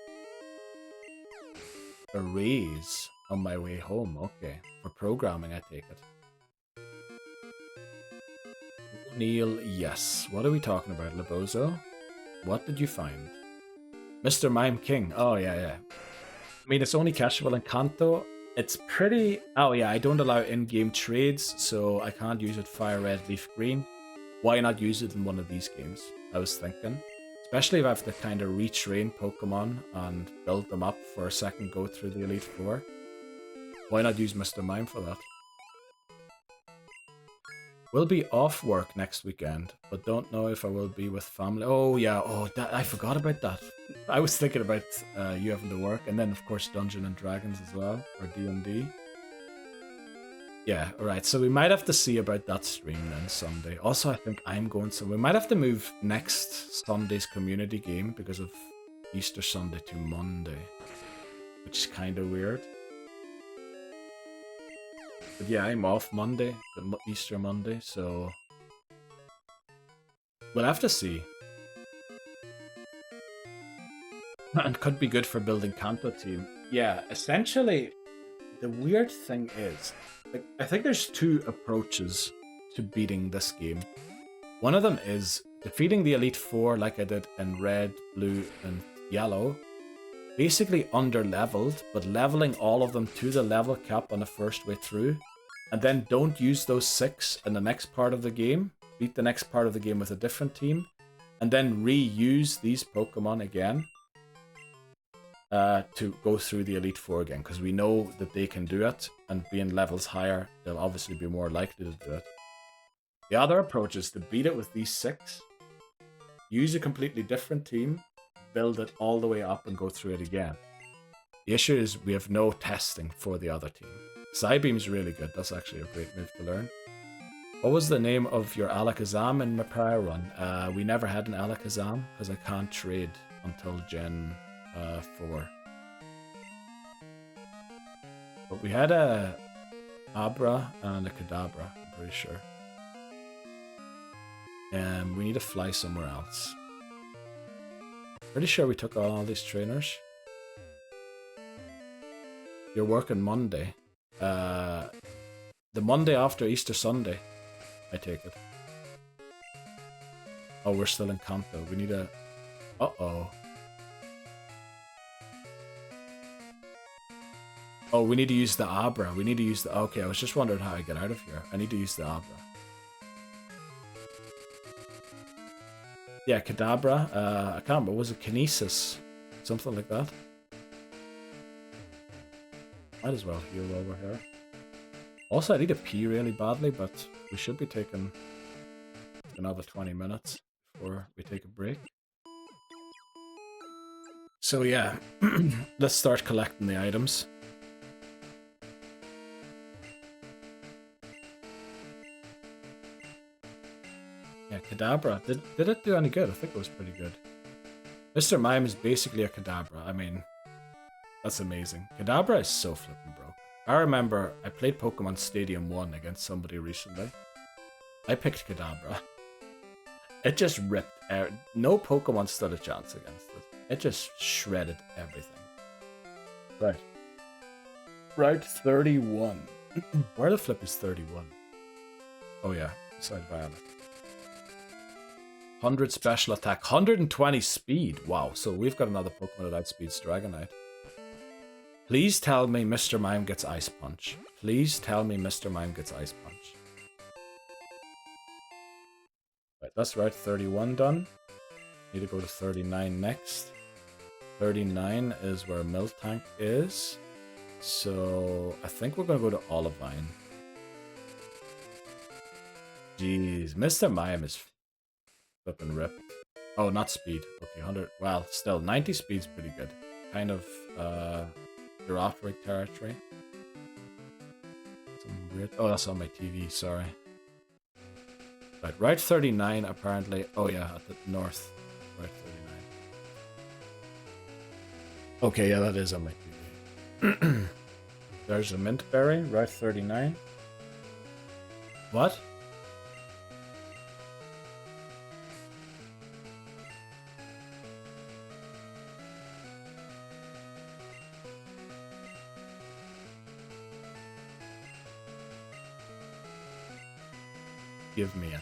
arrays on my way home. Okay, for programming, I take it. Neil, yes. What are we talking about, Labozo? What did you find? Mr. Mime King. Oh, yeah. I mean, it's only catchable in Kanto. It's pretty... Oh, yeah, I don't allow in-game trades, so I can't use it Fire Red, Leaf Green. Why not use it in one of these games? I was thinking. Especially if I have to kind of retrain Pokemon and build them up for a second go through the Elite Four. Why not use Mr. Mime for that? Will be off work next weekend, but don't know if I will be with family. Oh yeah, I forgot about that. I was thinking about you having to work, and then of course Dungeons and Dragons as well, or D&D. Yeah, alright, so we might have to see about that stream then Sunday. Also, I think I'm going, so we might have to move next Sunday's community game because of Easter Sunday to Monday, which is kind of weird. But yeah, I'm off Monday, Easter Monday, so we'll have to see. And could be good for building Kanto team. Yeah, essentially, the weird thing is, like, I think there's two approaches to beating this game. One of them is defeating the Elite Four like I did in red, blue, and yellow. Basically under-leveled, but leveling all of them to the level cap on the first way through. And then don't use those 6 in the next part of the game. Beat the next part of the game with a different team. And then reuse these Pokemon again. To go through the Elite Four again, because we know that they can do it, and being levels higher, they'll obviously be more likely to do it. The other approach is to beat it with these 6, use a completely different team, build it all the way up and go through it again. The issue is we have no testing for the other team. Psybeam's really good, that's actually a great move to learn. What was the name of your Alakazam in my prior run? We never had an Alakazam, because I can't trade until Gen 4. But we had a Abra and a Kadabra, I'm pretty sure. And we need to fly somewhere else. Pretty sure we took all these trainers. You're working Monday. The Monday after Easter Sunday, I take it. Oh, we're still in Kanto. We need a... Uh-oh. Oh, we need to use the Abra. We need to use the... Okay, I was just wondering how I get out of here. I need to use the Abra. Yeah, Kadabra. I can't remember. Was it Kinesis? Something like that. Might as well heal while we're here. Also, I need to pee really badly, but we should be taking another 20 minutes before we take a break. So yeah, let's start collecting the items. Yeah, Kadabra. Did it do any good? I think it was pretty good. Mr. Mime is basically a Kadabra. I mean, that's amazing. Kadabra is so flippin' broke. I remember I played Pokemon Stadium 1 against somebody recently. I picked Kadabra. It just ripped out. No Pokemon stood a chance against it. It just shredded everything. Right. Route 31. Where the flip is 31? Oh yeah, beside Violet. 100 special attack, 120 speed. Wow, so we've got another Pokemon that outspeeds Dragonite. Please tell me Mr. Mime gets Ice Punch. Please tell me Mr. Mime gets Ice Punch. Right, that's Route 31 done. Need to go to 39 next. 39 is where Miltank is. So I think we're going to go to Olivine. Jeez, Mr. Mime is flipping ripped. Oh, not speed. Okay, 100. Well, still, 90 speed's pretty good. Kind of, Giraffe territory. Some weird... Oh, that's on my TV, sorry. Right, Route 39 apparently... Oh yeah, at the north. Route 39. Okay, yeah, that is on my TV. There's a mint berry, Route 39. What? Give me it.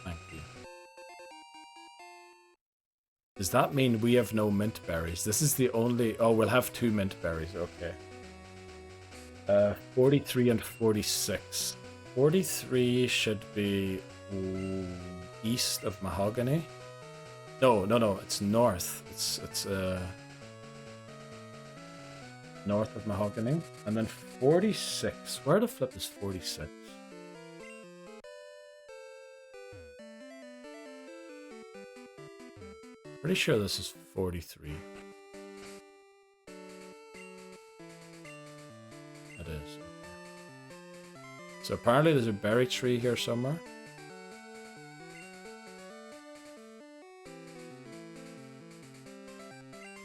Thank you. Does that mean we have no mint berries? This is the only... Oh, we'll have 2 mint berries, okay. 43 and 46. 43 should be east of Mahogany. No, it's north. It's north of Mahogany. And then 46. Where the flip is 46? Pretty sure this is 43. It is. Okay. So apparently there's a berry tree here somewhere.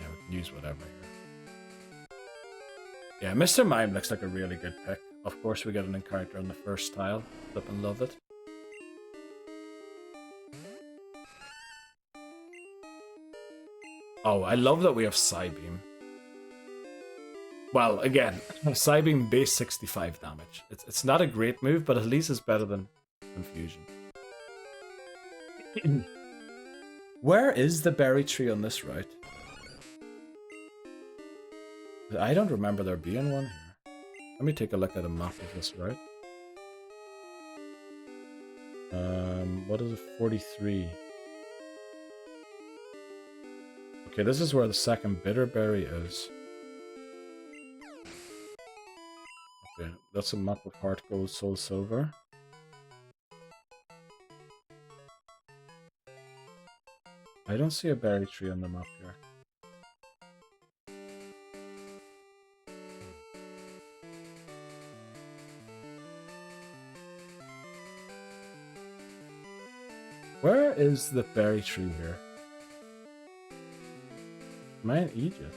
Yeah, we can use whatever here. Yeah, Mr. Mime looks like a really good pick. Of course we get an encounter on the first tile. Flip and love it. Oh, I love that we have Psybeam. Well, again, Psybeam base 65 damage. It's not a great move, but at least it's better than Confusion. Where is the berry tree on this route? I don't remember there being one here. Let me take a look at a map of this route. What is it? 43. Okay, this is where the second bitter berry is. Okay, that's a map of Heart Gold, Soul Silver. I don't see a berry tree on the map here. Where is the berry tree here? Am I in Egypt?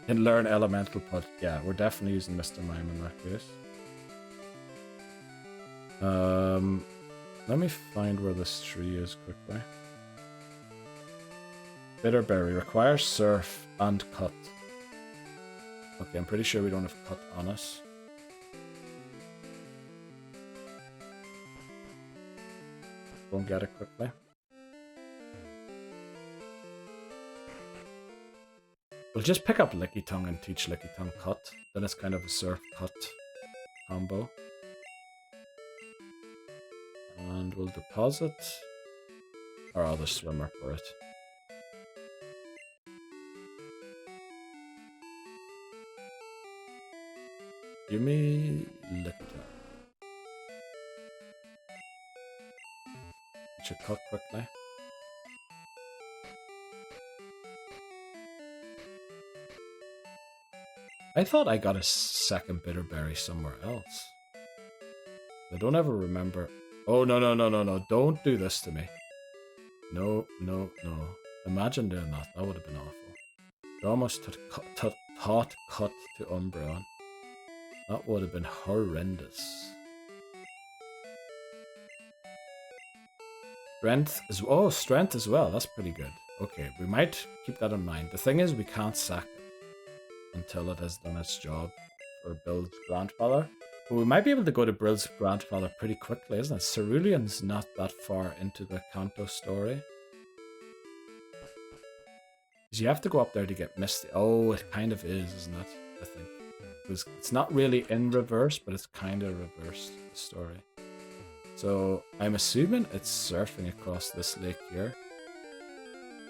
Can learn elemental put. Yeah, we're definitely using Mr. Mime in that case. Let me find where this tree is quickly. Bitterberry requires surf and cut. Okay, I'm pretty sure we don't have cut on us. Go and get it quickly. We'll just pick up Licky Tongue and teach Licky Tongue cut. Then it's kind of a surf cut combo. And we'll deposit our other swimmer for it. Give me Licky Tongue. It should cut quickly. I thought I got a second Bitterberry somewhere else. I don't ever remember. Oh, no, no, no, no, no. Don't do this to me. No, no, no. Imagine doing that. That would have been awful. You almost taught cut to Umbreon. That would have been horrendous. Strength as well. Oh, strength as well. That's pretty good. Okay, we might keep that in mind. The thing is, we can't sack it until it has done its job for Bill's grandfather. But we might be able to go to Bill's grandfather pretty quickly, isn't it? Cerulean's not that far into the Kanto story. Because you have to go up there to get Misty. Oh, it kind of is, isn't it? I think. It's not really in reverse, but it's kind of reversed, the story. So I'm assuming it's surfing across this lake here.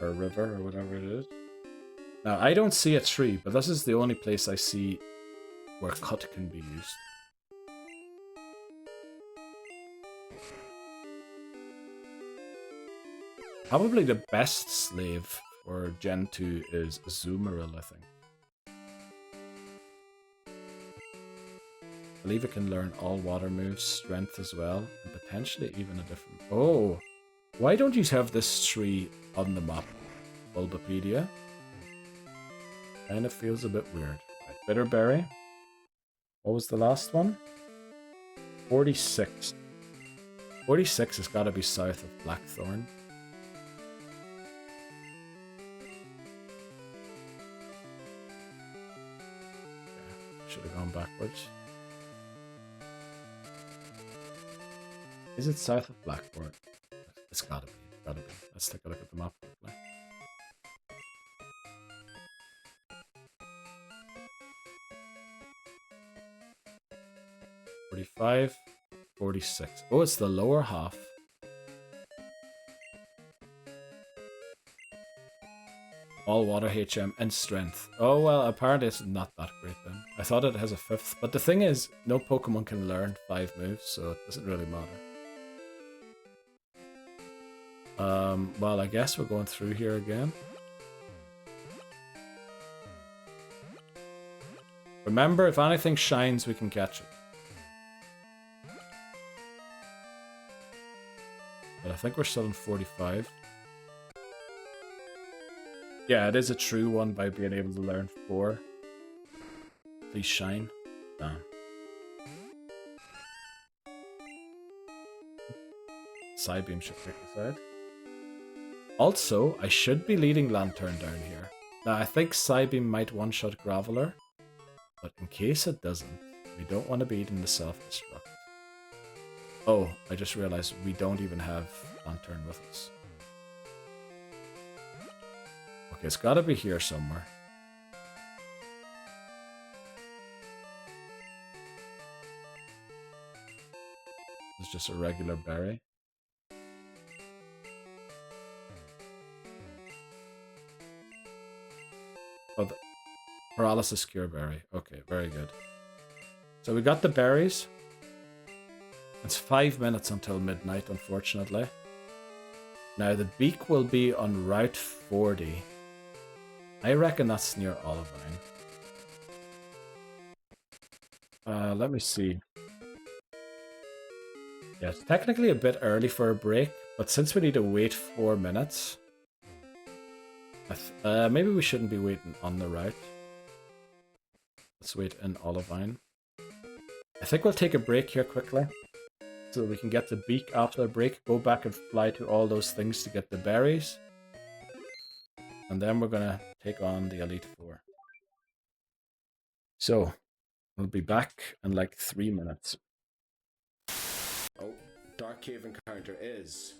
Or river, or whatever it is. Now, I don't see a tree, but this is the only place I see where cut can be used. Probably the best slave for Gen 2 is Azumarill, I think. I believe it can learn all water moves, strength as well, and potentially even a different... Oh! Why don't you have this tree on the map, Bulbapedia? Kind of feels a bit weird. Right, Bitterberry. What was the last one? 46. 46 has got to be south of Blackthorn. Yeah, should have gone backwards. Is it south of Blackthorn? It's gotta be. Gotta be. Let's take a look at the map quickly. $45, $46. Oh, it's the lower half. All water HM and strength. Oh, well, apparently it's not that great then. I thought it has a 5th. But the thing is, no Pokemon can learn 5 moves, so it doesn't really matter. Well, I guess we're going through here again. Remember, if anything shines, we can catch it. But I think we're still in 45. Yeah, it is a true one by being able to learn 4. Please shine. Damn. Psybeam should pick this out. Also, I should be leading Lantern down here. Now, I think Psybeam might one-shot Graveler, but in case it doesn't, we don't want to be eating the self-destruct. Oh, I just realized we don't even have Lantern with us. Okay, it's gotta be here somewhere. It's just a regular berry. Oh, the paralysis cure berry. Okay, very good. So we got the berries. It's 5 minutes until midnight, unfortunately. Now the beak will be on Route 40. I reckon that's near Olivine. Let me see. Yeah, it's technically a bit early for a break, but since we need to wait 4 minutes, maybe we shouldn't be waiting on the route. Let's wait in Olivine. I think we'll take a break here quickly, so that we can get the beak after the break, go back and fly to all those things to get the berries. And then we're gonna take on the Elite Four. So, we'll be back in like 3 minutes. Oh, Dark Cave encounter is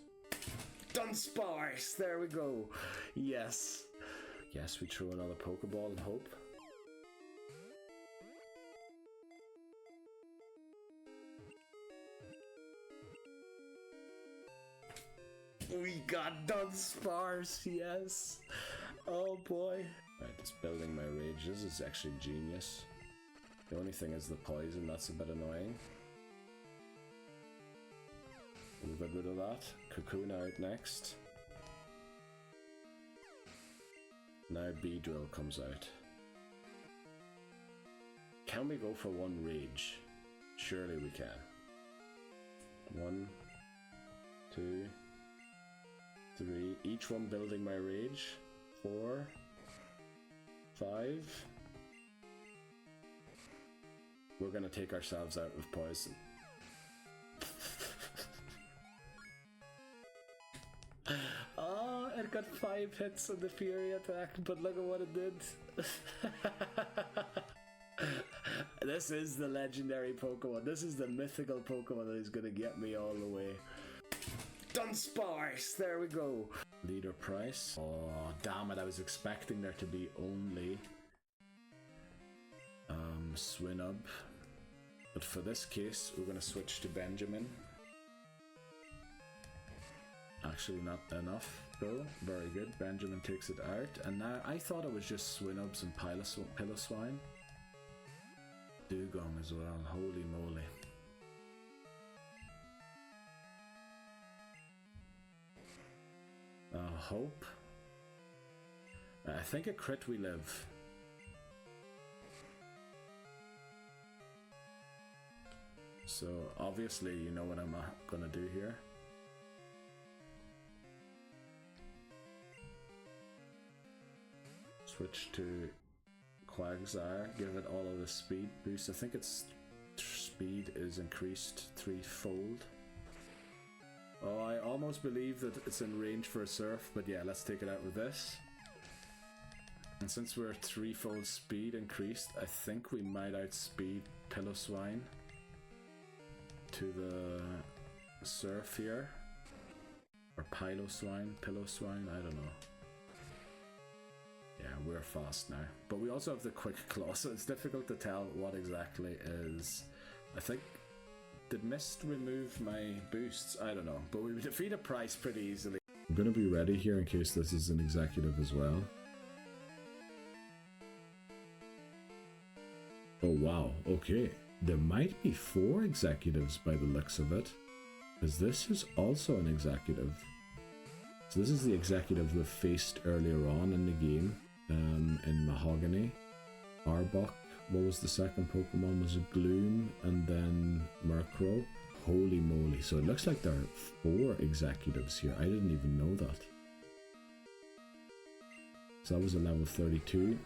Dunsparce! There we go. Yes. Yes, we throw another Pokeball and hope. We got Dunsparce, yes. Oh boy. Right, it's building my rage. This is actually genius. The only thing is the poison, that's a bit annoying. We'll get rid of that. Cocoon out next. Now Beedrill comes out. Can we go for one rage? Surely we can. 1, 2, 3. Each one building my rage. 4, 5. We're gonna take ourselves out with poison. Oh, it got 5 hits on the Fury attack, but look at what it did. This is the legendary Pokemon. This is the mythical Pokemon that is gonna get me all the way. Dunsparce! There we go. Leader price. Oh, damn it. I was expecting there to be only Swinub. But for this case, we're going to switch to Benjamin. Actually, not enough, though. Very good. Benjamin takes it out. And now, I thought it was just Swinubs and Piloswine. Dugong as well. Holy moly. Hope. I think a crit we live. So obviously you know what I'm gonna do here. Switch to Quagsire, give it all of the speed boost. I think its speed is increased 3-fold. Oh, I almost believe that it's in range for a surf, but yeah, let's take it out with this. And since we're 3-fold speed increased, I think we might outspeed Piloswine to the surf here. Or Piloswine, I don't know. Yeah, we're fast now. But we also have the Quick Claw, so it's difficult to tell what exactly is... I think... Did Mist remove my boosts? I don't know. But we defeat a Price pretty easily. I'm gonna be ready here in case this is an executive as well. Oh wow, okay. There might be 4 executives by the looks of it. Because this is also an executive. So this is the executive we faced earlier on in the game, in Mahogany. Arbok. What was the second Pokemon? Was it Gloom and then Murkrow? Holy moly. So it looks like there are 4 executives here. I didn't even know that. So that was a level 32.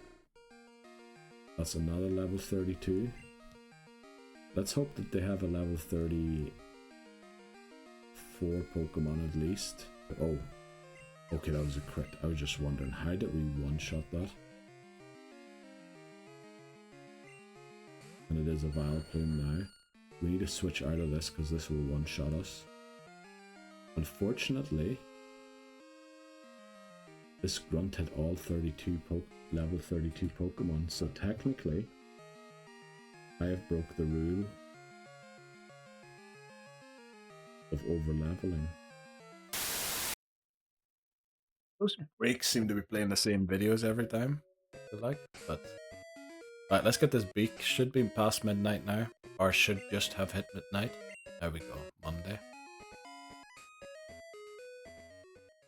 That's another level 32. Let's hope that they have a level 34 Pokemon at least. Oh. Okay, that was a crit. I was just wondering, how did we one-shot that? And it is a Vileplume now. We need to switch out of this because this will one-shot us. Unfortunately, this grunt had all 32 level 32 Pokemon, so technically, I have broke the rule of over-leveling. Those breaks seem to be playing the same videos every time, I feel like, but... Right, let's get this beak. Should be past midnight now, or should just have hit midnight. There we go, Monday.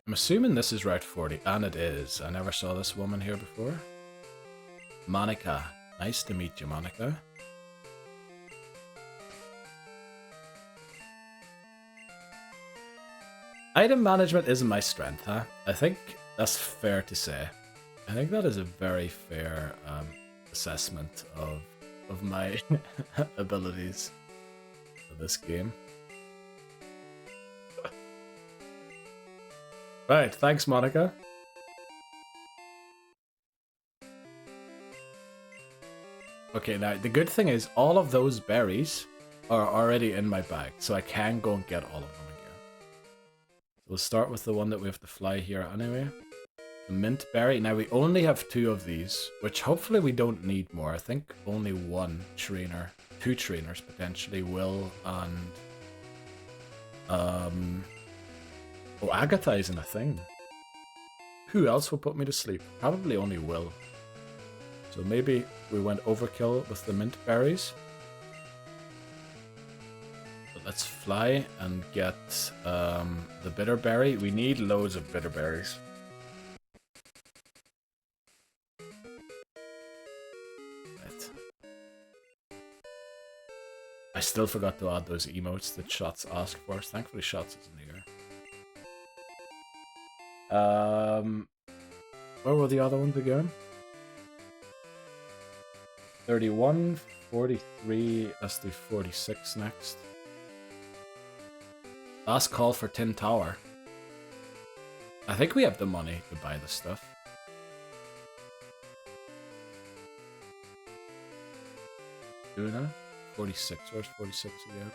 I'm assuming this is Route 40, and it is. I never saw this woman here before. Monica. Nice to meet you, Monica. Item management isn't my strength, huh? I think that's fair to say. I think that is a very fair assessment of my abilities for this game. Right, thanks, Monica. Okay, now the good thing is all of those berries are already in my bag, so I can go and get all of them again. We'll start with the one that we have to fly here anyway. The mint berry. Now we only have 2 of these, which hopefully we don't need more. I think only 1 trainer, 2 trainers potentially, Will and oh, Agatha isn't a thing. Who else will put me to sleep? Probably only Will. So maybe we went overkill with the mint berries. But let's fly and get the bitter berry. We need loads of bitter berries. I still forgot to add those emotes that Shots asked for. Thankfully, Shots isn't here. Where were the other ones again? 31, 43. Let's do 46 next. Last call for Tin Tower. I think we have the money to buy this stuff. Do we now? 46. Where's 46 again?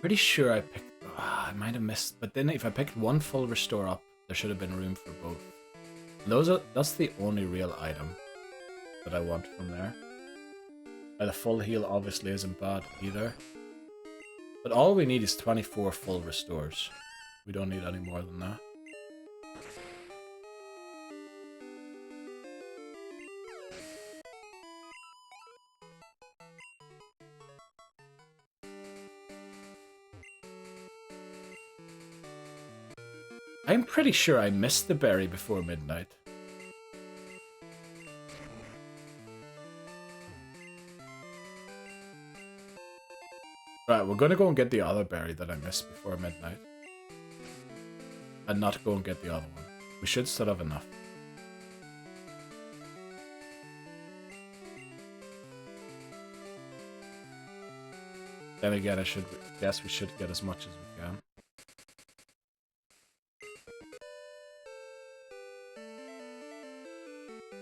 Pretty sure I picked... I might have missed... But then if I picked 1 full restore up, there should have been room for both. That's the only real item that I want from there. And the full heal obviously isn't bad either. But all we need is 24 full restores. We don't need any more than that. I'm pretty sure I missed the berry before midnight. Right, we're gonna go and get the other berry that I missed before midnight. And not go and get the other one. We should still have enough. Then again, I guess we should get as much as we can.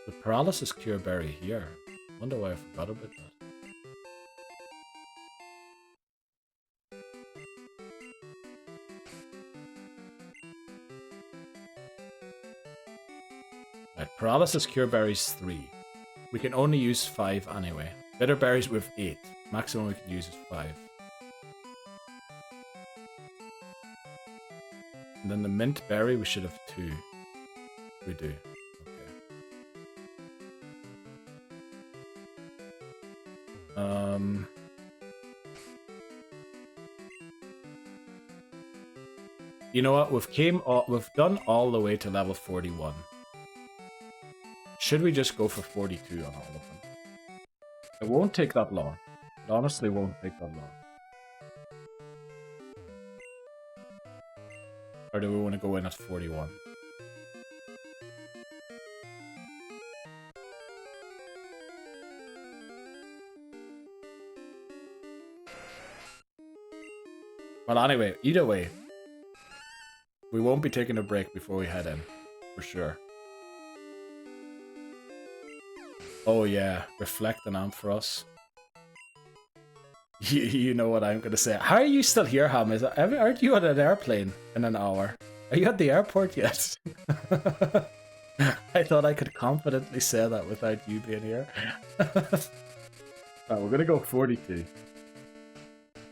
The paralysis cure berry here. Wonder why I forgot about that. Right, paralysis cure berries 3. We can only use 5 anyway. Bitter berries with 8. Maximum we can use is 5. And then the mint berry we should have 2. We do. Okay. You know what? We've done all the way to level 41. Should we just go for 42 on all of them? It won't take that long. It honestly won't take that long. Or do we want to go in at 41? Well, anyway, either way, we won't be taking a break before we head in, for sure. Oh yeah, reflect an Ampharos. You know what I'm gonna say. How are you still here, Ham? Aren't you on an airplane in an hour? Are you at the airport yet? I thought I could confidently say that without you being here. Right, we're gonna go 42.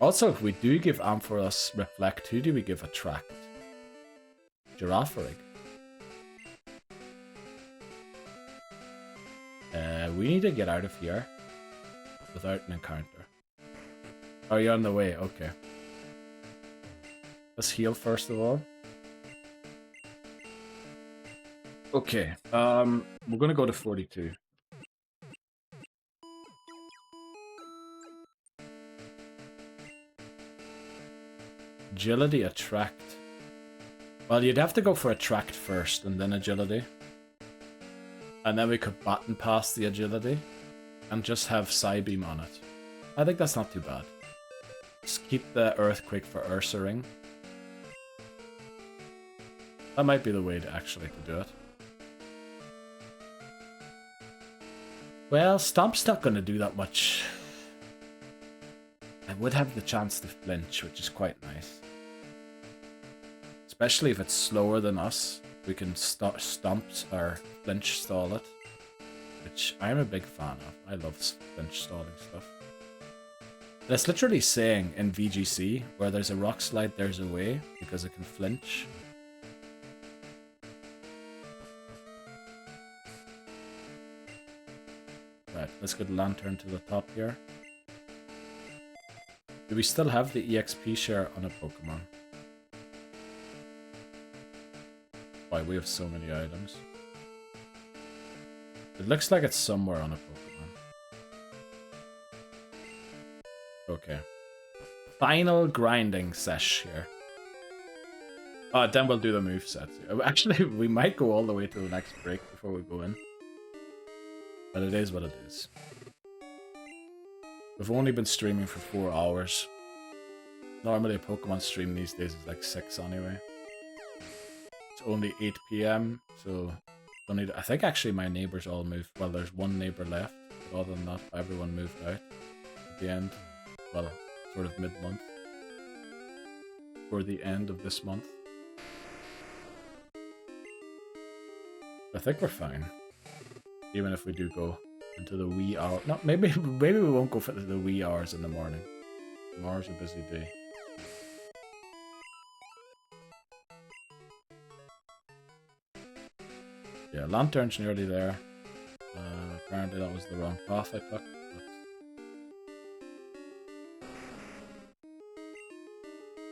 Also, if we do give Ampharos reflect, who do we give attract? Girafarig. We need to get out of here without an encounter. Oh, you're on the way, okay. Let's heal first of all. Okay, we're gonna go to 42. Agility, attract. Well, you'd have to go for attract first and then agility. And then we could baton pass the agility and just have Psybeam on it. I think that's not too bad. Just keep the Earthquake for Ursaring. That might be the way to actually do it. Well, Stomp's not going to do that much. I would have the chance to flinch, which is quite nice. Especially if it's slower than us. We can stomp or flinch stall it. Which I'm a big fan of. I love flinch stalling stuff. And it's literally saying in VGC, where there's a rock slide, there's a way, because it can flinch. Right, let's get Lantern to the top here. Do we still have the EXP share on a Pokemon? Why, we have so many items. It looks like it's somewhere on a Pokemon. Okay. Final grinding sesh here. Then we'll do the movesets. Actually, we might go all the way to the next break before we go in. But it is what it is. We've only been streaming for 4 hours. Normally a Pokemon stream these days is like 6 anyway. It's only 8 PM, so don't need. I think actually my neighbors all moved. Well, there's one neighbor left, but other than that, everyone moved out at the end. Well, sort of mid-month. Or the end of this month. I think we're fine. Even if we do go into the wee hour. No, maybe we won't go for the wee hours in the morning. Tomorrow's a busy day. Yeah, Lantern's nearly there. Apparently that was the wrong path I took. But...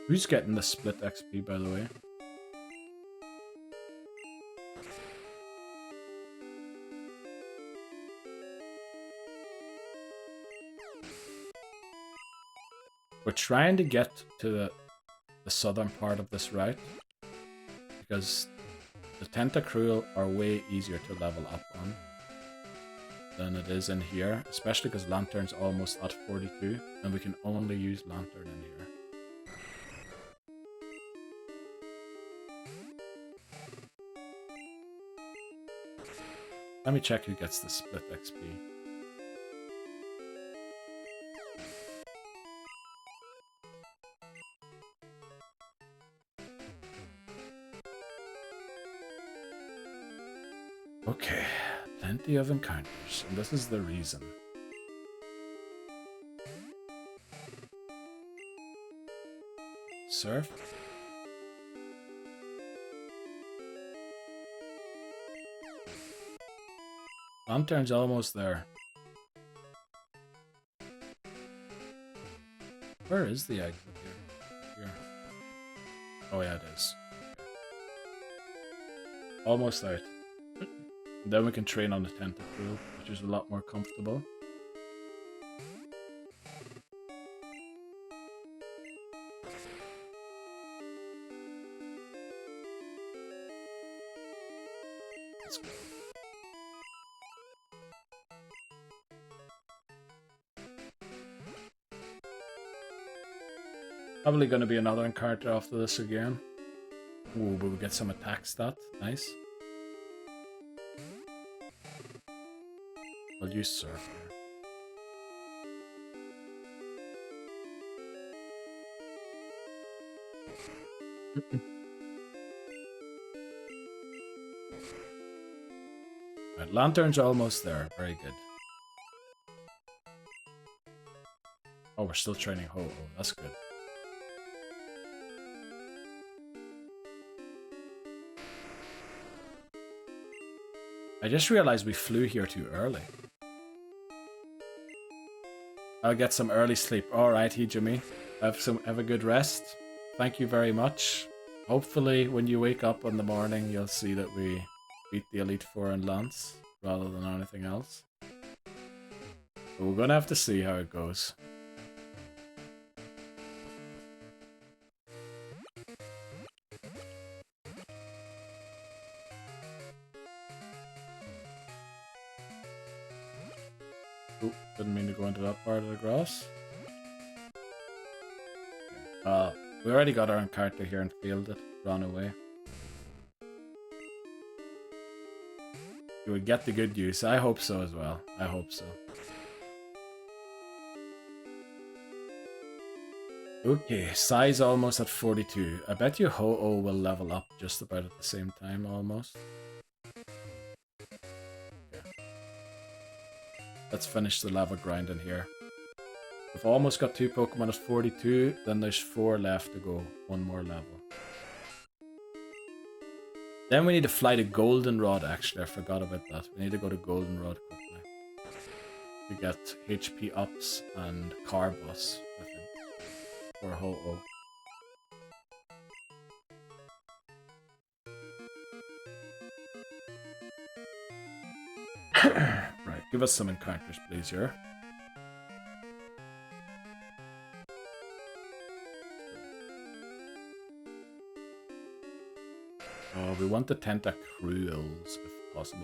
Who's getting the split XP, by the way? We're trying to get to the southern part of this route, because the Tentacruel are way easier to level up on than it is in here, especially because Lantern's almost at 42, and we can only use Lantern in here. Let me check who gets the split XP. Okay, plenty of encounters, and this is the reason. Surf. Lantern's almost there. Where is the exit here? Oh yeah, it is. Almost out. Then we can train on the tentacle, which is a lot more comfortable. Let's go. Probably going to be another encounter after this again. Ooh, but we get some attack stat. Nice. I'll use Surf here. Right, Lantern's almost there. Very good. Oh, we're still training Ho-Oh. That's good. I just realized we flew here too early. I'll get some early sleep. Alrighty, Jimmy. Have a good rest. Thank you very much. Hopefully, when you wake up in the morning, you'll see that we beat the Elite Four and Lance rather than anything else. But we're gonna have to see how it goes. Oop, didn't mean to go into that part of the grass. We already got our encounter here and failed it. Ran away. You would get the good use. I hope so as well. I hope so. Okay, size almost at 42. I bet you Ho-Oh will level up just about at the same time almost. Let's finish the lava grind in here. We've almost got 2 Pokemon at 42, then there's 4 left to go. 1 more level. Then we need to fly to Goldenrod, actually. I forgot about that. We need to go to Goldenrod quickly. To get HP ups and car bus, I think. For Ho-Oh. Right, give us some encounters, please, here. Oh, we want the Tentacruels, if possible.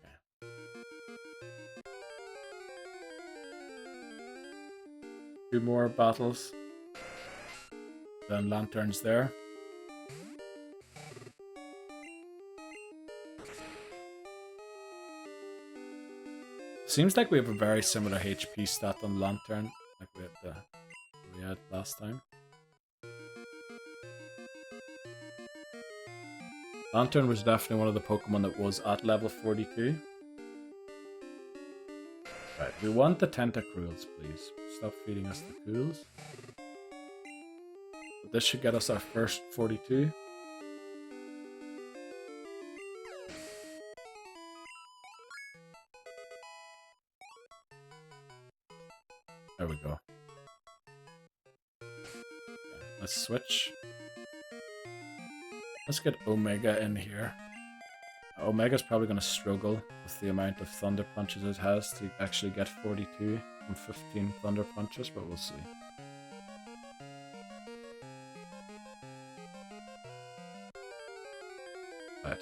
Okay. 2 more battles. Then Lantern's there. Seems like we have a very similar HP stat on Lantern, like we had last time. Lantern was definitely one of the Pokemon that was at level 42. Right, we want the Tentacruels, please. Stop feeding us the cools. But this should get us our first 42. There we go. Okay, let's switch. Let's get Omega in here. Omega's probably going to struggle with the amount of Thunder Punches it has to actually get 42 from 15 Thunder Punches, but we'll see. Right.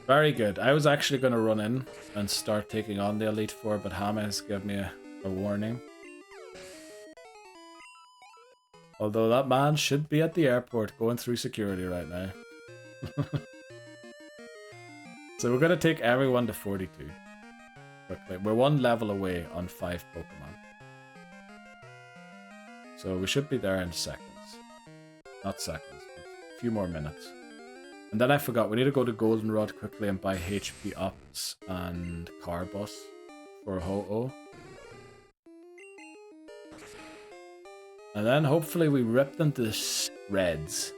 Very good. I was actually going to run in and start taking on the Elite Four, but Hama has given me a warning. Although that man should be at the airport going through security right now. So we're going to take everyone to 42. Quickly. We're 1 level away on 5 Pokemon. So we should be there in seconds. Not seconds, but a few more minutes. And then I forgot, we need to go to Goldenrod quickly and buy HP ups and car bus for Ho-Oh. And then hopefully we rip them to shreds.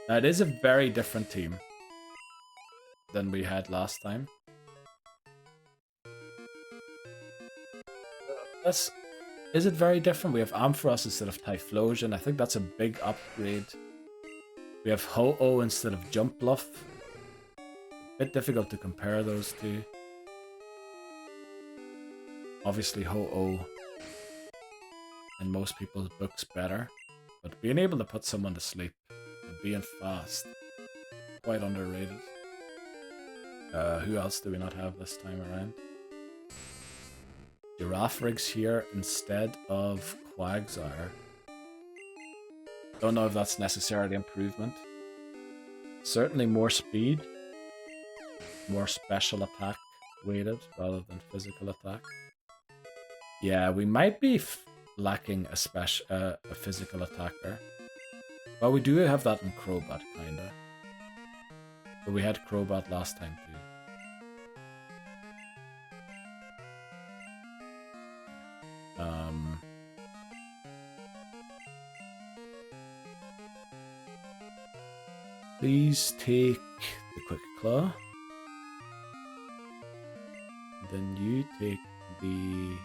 Now it is a very different team than we had last time. Is it very different? We have Ampharos instead of Typhlosion. I think that's a big upgrade. We have Ho-Oh instead of Jump Bluff. A bit difficult to compare those two. Obviously Ho-Oh in most people's books better. But being able to put someone to sleep and being fast, quite underrated. Who else do we not have this time around? Giraffrig's here instead of Quagsire. Don't know if that's necessarily improvement. Certainly more speed. More special attack weighted rather than physical attack. Yeah, we might be lacking a physical attacker. Well, we do have that in Crobat, kinda. But we had Crobat last time too. Please take the Quick Claw. Then you take the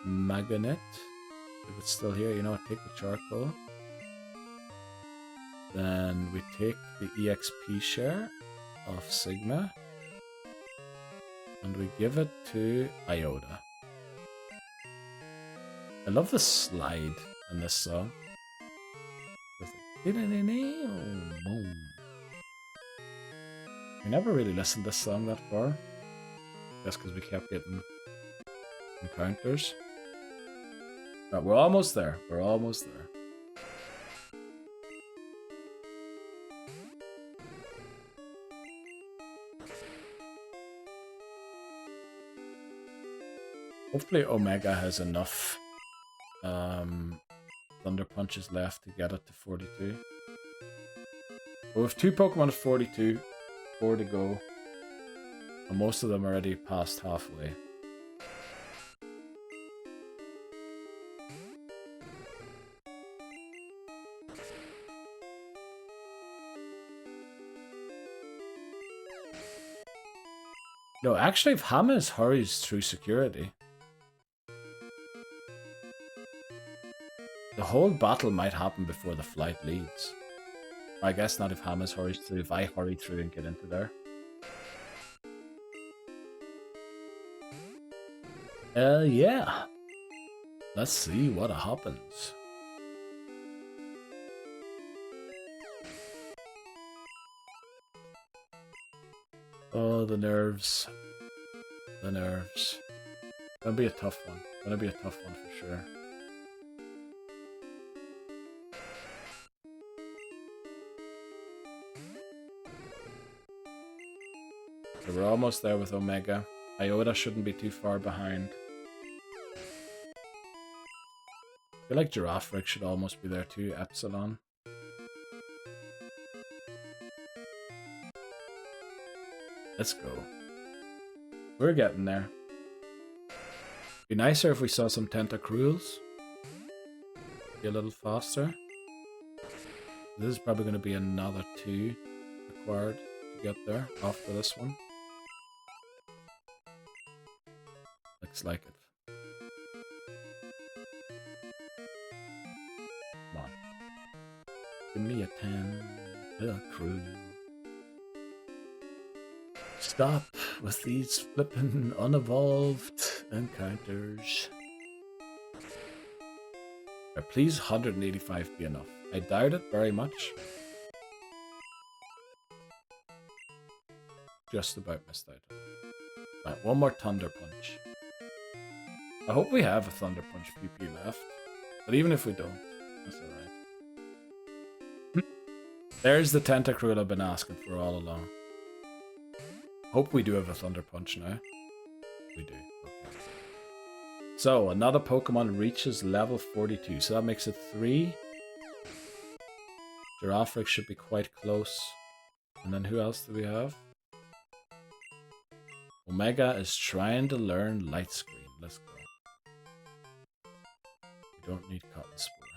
Magnet. If it's still here, you know what? Take the Charcoal. Then we take the EXP share of Sigma. And we give it to Iota. I love the slide in this song. We never really listened to this song that far. Just because we kept getting encounters. But we're almost there. We're almost there. Hopefully Omega has enough Thunder Punches left to get it to 42. We have 2 Pokemon at 42, 4 to go, and most of them are already past halfway. No, actually, if Hamas hurries through security, the whole battle might happen before the flight leads. I guess not if Hamas hurries through, if I hurry through and get into there. Yeah. Let's see what happens. Oh, the nerves. The nerves. Gonna be a tough one. Gonna be a tough one for sure. So we're almost there with Omega. Iota shouldn't be too far behind. I feel like Giraffrig should almost be there too, Epsilon. Let's go. We're getting there. Be nicer if we saw some Tentacruels. Be a little faster. This is probably going to be another 2 required to get there after this one. Looks like it. Come on. Give me a Tentacruel. Stop with these flippin' unevolved encounters. Please 185 be enough. I doubt it very much. Just about missed out. Right, one more Thunder Punch. I hope we have a Thunder Punch PP left. But even if we don't, that's alright. There's the Tentacruel I've been asking for all along. Hope we do have a Thunder Punch now. We do. Okay. So, another Pokemon reaches level 42. So that makes it 3. Giraffrig should be quite close. And then who else do we have? Omega is trying to learn Light Screen. Let's go. We don't need Cotton Spore.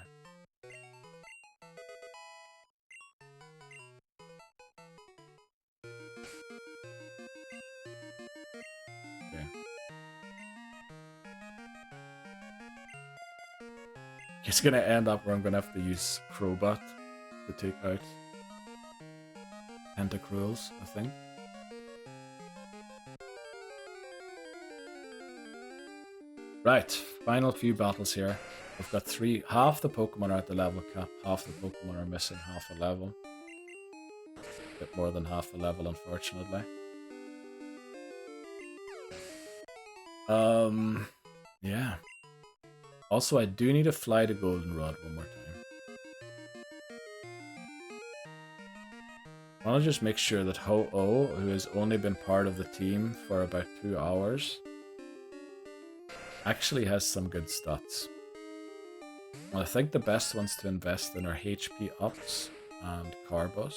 Okay. It's gonna end up where I'm gonna have to use Crobat to take out Tentacruels, I think. Right, final few battles here. We've got three. Half the Pokemon are at the level cap, half the Pokemon are missing half a level. A bit more than half a level, unfortunately. Yeah. Also, I do need to fly the Goldenrod one more time. I want to just make sure that Ho-Oh, who has only been part of the team for about 2 hours, actually has some good stats. And I think the best ones to invest in are HP ups and Carbos.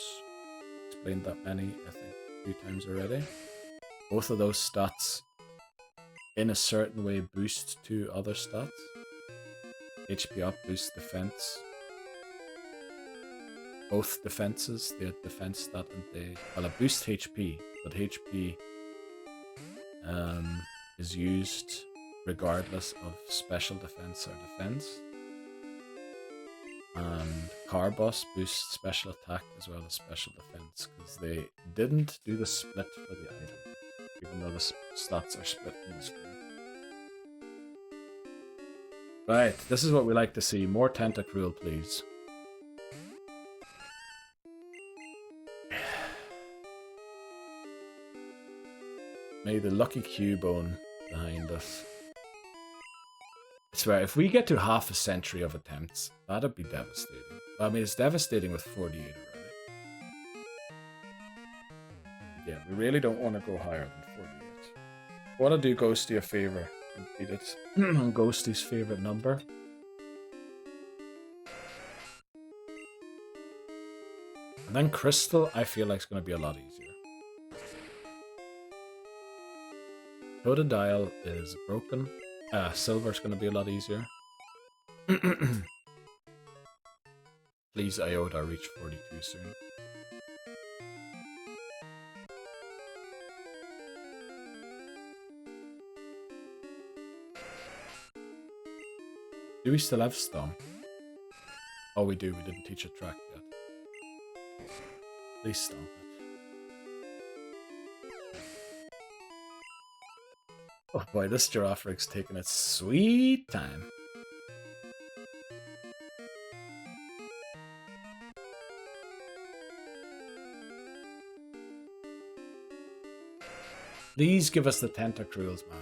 Explained that many, I think, a few times already. Both of those stats, in a certain way, boost two other stats. HP up boosts defense. Both defenses, the defense stat and the... Well, it boosts HP, but HP is used regardless of special defense or defense. And Carbos boosts special attack as well as special defense, because they didn't do the split for the item, even though the stats are split in the screen. Right, this is what we like to see. More Tentacruel, please. May the lucky Cubone behind us. I swear, if we get to half a century of attempts, that'd be devastating. I mean, it's devastating with 48 already. Yeah, we really don't want to go higher than 48. I want to do Ghosty a favor and beat it on Ghosty's favorite number. And then Crystal, I feel like it's going to be a lot easier. Totodile is broken. Silver's going to be a lot easier. Please, Iota, reach 42 soon. Do we still have Stomp? Oh, we do. We didn't teach a track yet. Please Stomp it. Oh boy, this Giraffe Rig's taking its sweet time. Please give us the Tentacruels, man.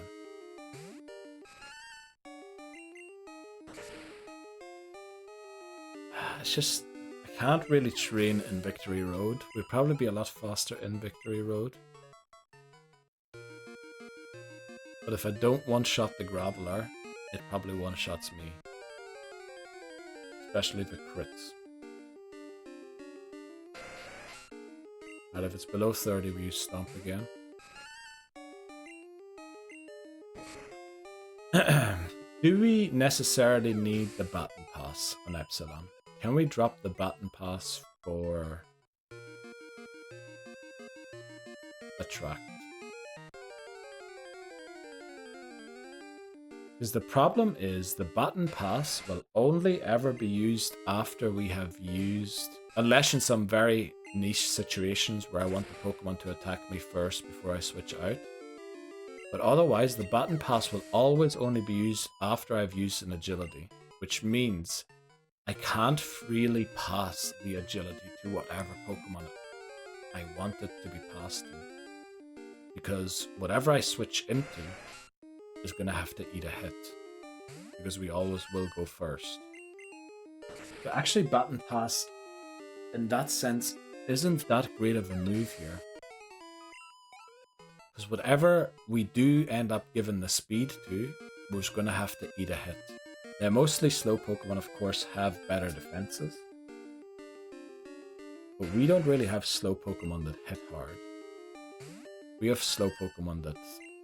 It's just, I can't really train in Victory Road. We'd probably be a lot faster in Victory Road. But if I don't one-shot the Graveler, it probably one-shots me. Especially the crits. And if it's below 30, we use Stomp again. Do we necessarily need the Baton Pass on Epsilon? Can we drop the Baton Pass for Attract? Because the problem is the Baton Pass will only ever be used after we have used, unless in some very niche situations where I want the Pokemon to attack me first before I switch out. But otherwise, the Baton Pass will always only be used after I've used an Agility, which means I can't freely pass the Agility to whatever Pokemon I want it to be passed to. Because whatever I switch into is going to have to eat a hit, because we always will go first. But actually, Baton Pass, in that sense, isn't that great of a move here. Because whatever we do end up giving the speed to, we're just going to have to eat a hit. Now, mostly slow Pokemon, of course, have better defenses. But we don't really have slow Pokemon that hit hard. we have slow Pokemon that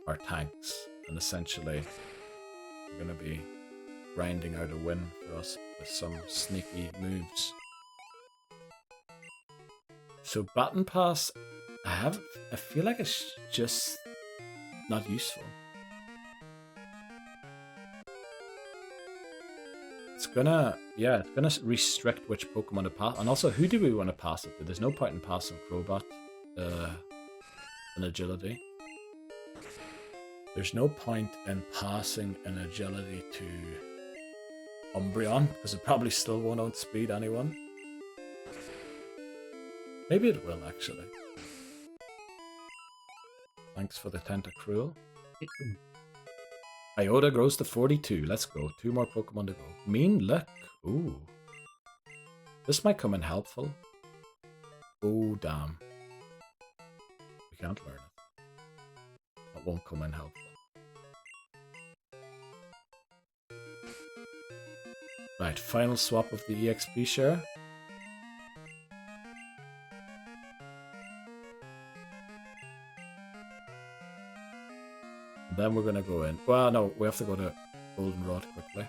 are tanks, and essentially we're going to be grinding out a win for us with some sneaky moves. So Baton Pass, I feel like it's just not useful. It's gonna restrict which Pokemon to pass, and also who do we want to pass it to? There's no point in passing Crobat an agility. There's no point in passing an agility to Umbreon, because it probably still won't outspeed anyone. Maybe it will, actually. Thanks for the Tentacruel. Iota grows to 42. Let's go. 2 more Pokemon to go. Mean Look. Ooh. This might come in helpful. Oh, damn. We can't learn it. That won't come in helpful. Right, final swap of the EXP share. Then we're gonna go in. Well, no, we have to go to Goldenrod quickly.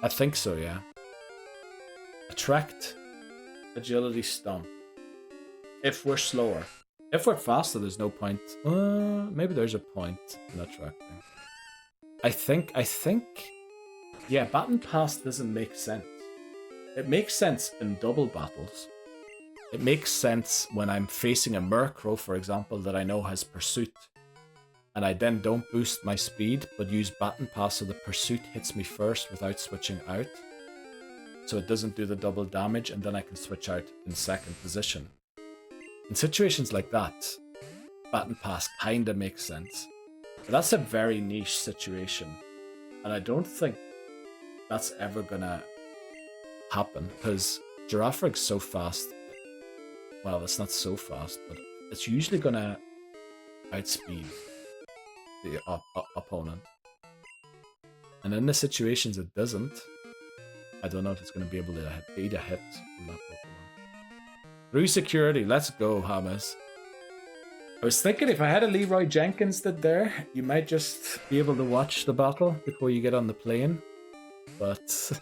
I think so, yeah. Attract, agility, stomp. If we're slower. If we're faster, there's no point. Maybe there's a point in attracting. I think. Yeah, Baton Pass doesn't make sense. It makes sense in double battles. It makes sense when I'm facing a Murkrow, for example, that I know has Pursuit. And I then don't boost my speed, but use Baton Pass so the Pursuit hits me first without switching out. So it doesn't do the double damage, and then I can switch out in second position. In situations like that, Baton Pass kinda makes sense. But that's a very niche situation. And I don't think that's ever gonna happen, because Giraffrig's so fast. Well, it's not so fast, but it's usually gonna outspeed the opponent. And in the situations it doesn't, I don't know if it's gonna be able to beat a hit from that Pokemon. Through security, let's go, Hamas. I was thinking if I had a Leroy Jenkins there, you might just be able to watch the battle before you get on the plane. But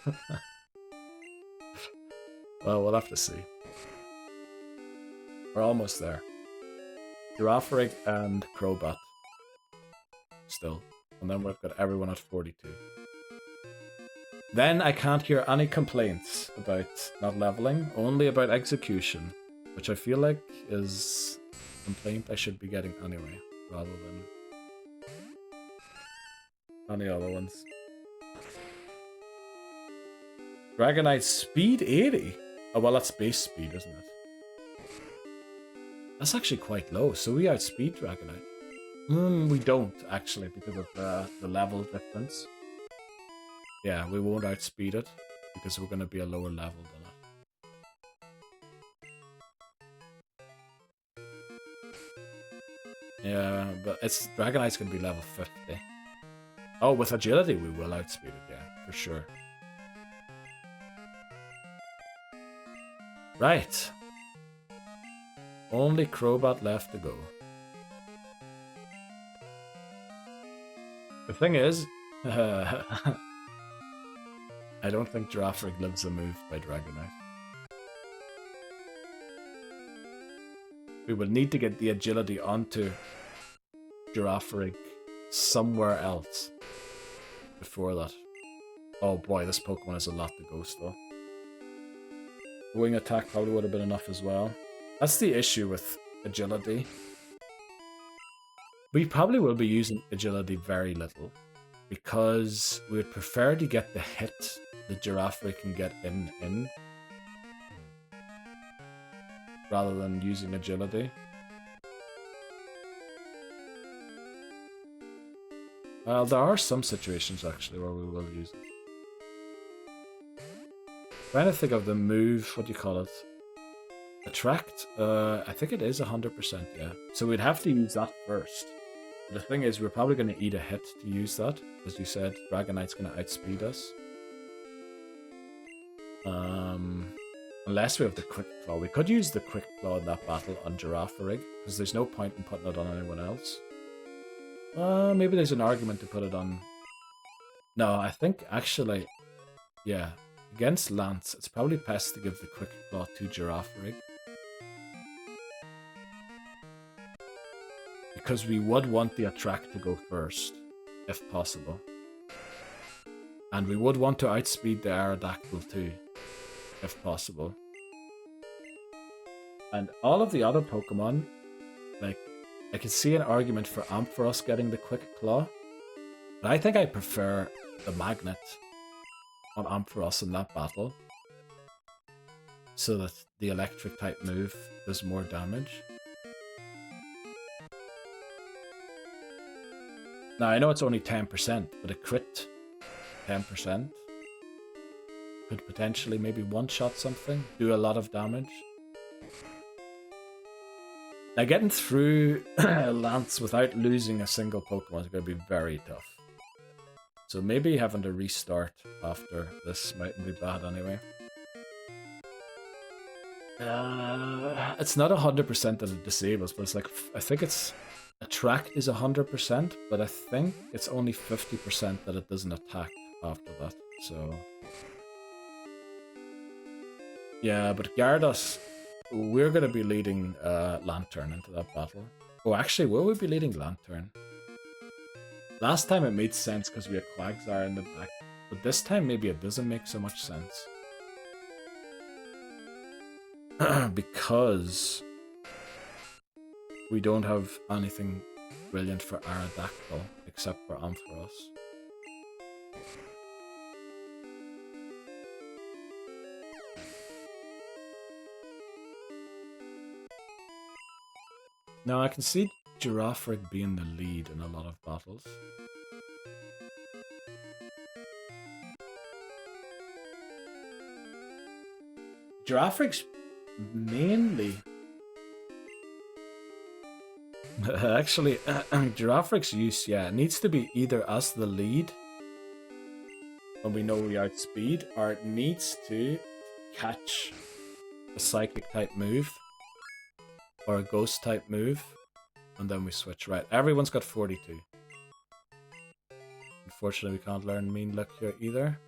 well, we'll have to see. We're almost there. Giraffrig and Crobat. Still. And then we've got everyone at 42. Then I can't hear any complaints about not leveling, only about execution, which I feel like is a complaint I should be getting anyway, rather than any other ones. Dragonite speed 80? Oh, well, that's base speed, isn't it? That's actually quite low, so we outspeed Dragonite. We don't, actually, because of the level difference. Yeah, we won't outspeed it, because we're going to be a lower level than it. Yeah, but Dragonite's going to be level 50. Oh, with agility we will outspeed it, yeah, for sure. Right. Only Crobat left to go. The thing is, I don't think Giraffrig lives a move by Dragonite. We will need to get the agility onto Giraffrig somewhere else before that. Oh boy, this Pokemon has a lot to go still. Wing attack probably would have been enough as well. That's the issue with agility. We probably will be using agility very little, because we would prefer to get the hit that Giraffrig can get in, rather than using agility. Well, there are some situations actually where we will use it. Trying to think of the move, what do you call it? Attract? I think it is 100%, yeah. So we'd have to use that first. But the thing is, we're probably going to eat a hit to use that. As you said, Dragonite's going to outspeed us. Unless we have the Quick Claw. We could use the Quick Claw in that battle on Girafarig, because there's no point in putting it on anyone else. Maybe there's an argument to put it on... No, I think actually... Yeah, against Lance, it's probably best to give the Quick Claw to Girafarig. Because we would want the Attract to go first, if possible. And we would want to outspeed the Aerodactyl too, if possible. And all of the other Pokemon, like, I can see an argument for Ampharos getting the Quick Claw. But I think I prefer the Magnet on Ampharos in that battle, so that the Electric type move does more damage. Now, I know it's only 10%, but a crit 10% could potentially maybe one-shot something, do a lot of damage. Now, getting through Lance without losing a single Pokemon is going to be very tough. So maybe having to restart after this mightn't be bad anyway. It's not 100% that it disables, but it's like, I think it's... Attract is 100%, but I think it's only 50% that it doesn't attack after that, so... Yeah, but Gyarados, we're going to be leading Lantern into that battle. Oh, actually, will we be leading Lantern? Last time it made sense because we had Quagsire in the back, but this time maybe it doesn't make so much sense. Because we don't have anything brilliant for Aerodactyl except for Ampharos. Now I can see Girafarig being the lead in a lot of battles. Girafarig's mainly... Actually, Girafarig's use, yeah, it needs to be either us the lead when we know we outspeed, or it needs to catch a Psychic type move or a Ghost type move, and then we switch. Right, everyone's got 42. Unfortunately, we can't learn Mean Look here either.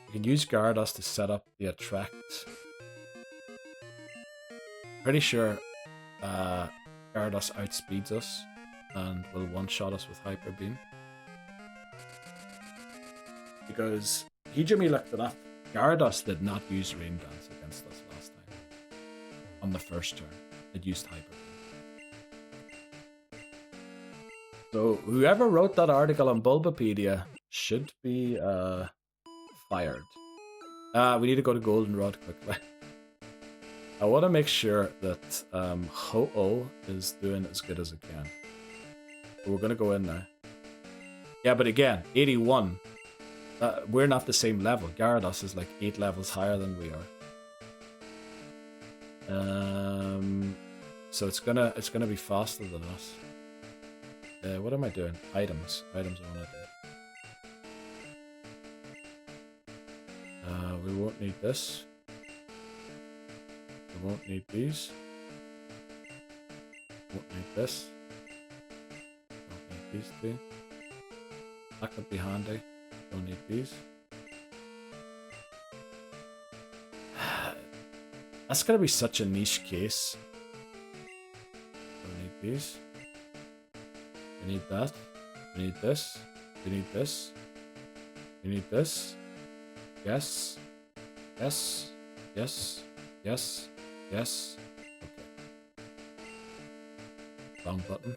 You can use Gyarados to set up the Attract. Pretty sure Gyarados outspeeds us and will one-shot us with Hyper Beam. Because Hijimi looked it up. Gyarados did not use Rain Dance against us last time. On the first turn, it used Hyper Beam. So whoever wrote that article on Bulbapedia should be fired. We need to go to Goldenrod quickly. I want to make sure that Ho-Oh is doing as good as it can. But we're going to go in now. Yeah, but again, 81. We're not the same level. Gyarados is like 8 levels higher than we are. So it's gonna be faster than us. What am I doing? Items. Items I want to do. We won't need this. We won't need these. Won't need this. Don't need these two. That could be handy. Don't need these. That's gonna be such a niche case. Don't need these. We need that. We need this. We need this. We need this. Yes. Yes. Yes. Yes. Yes. Okay. Wrong button.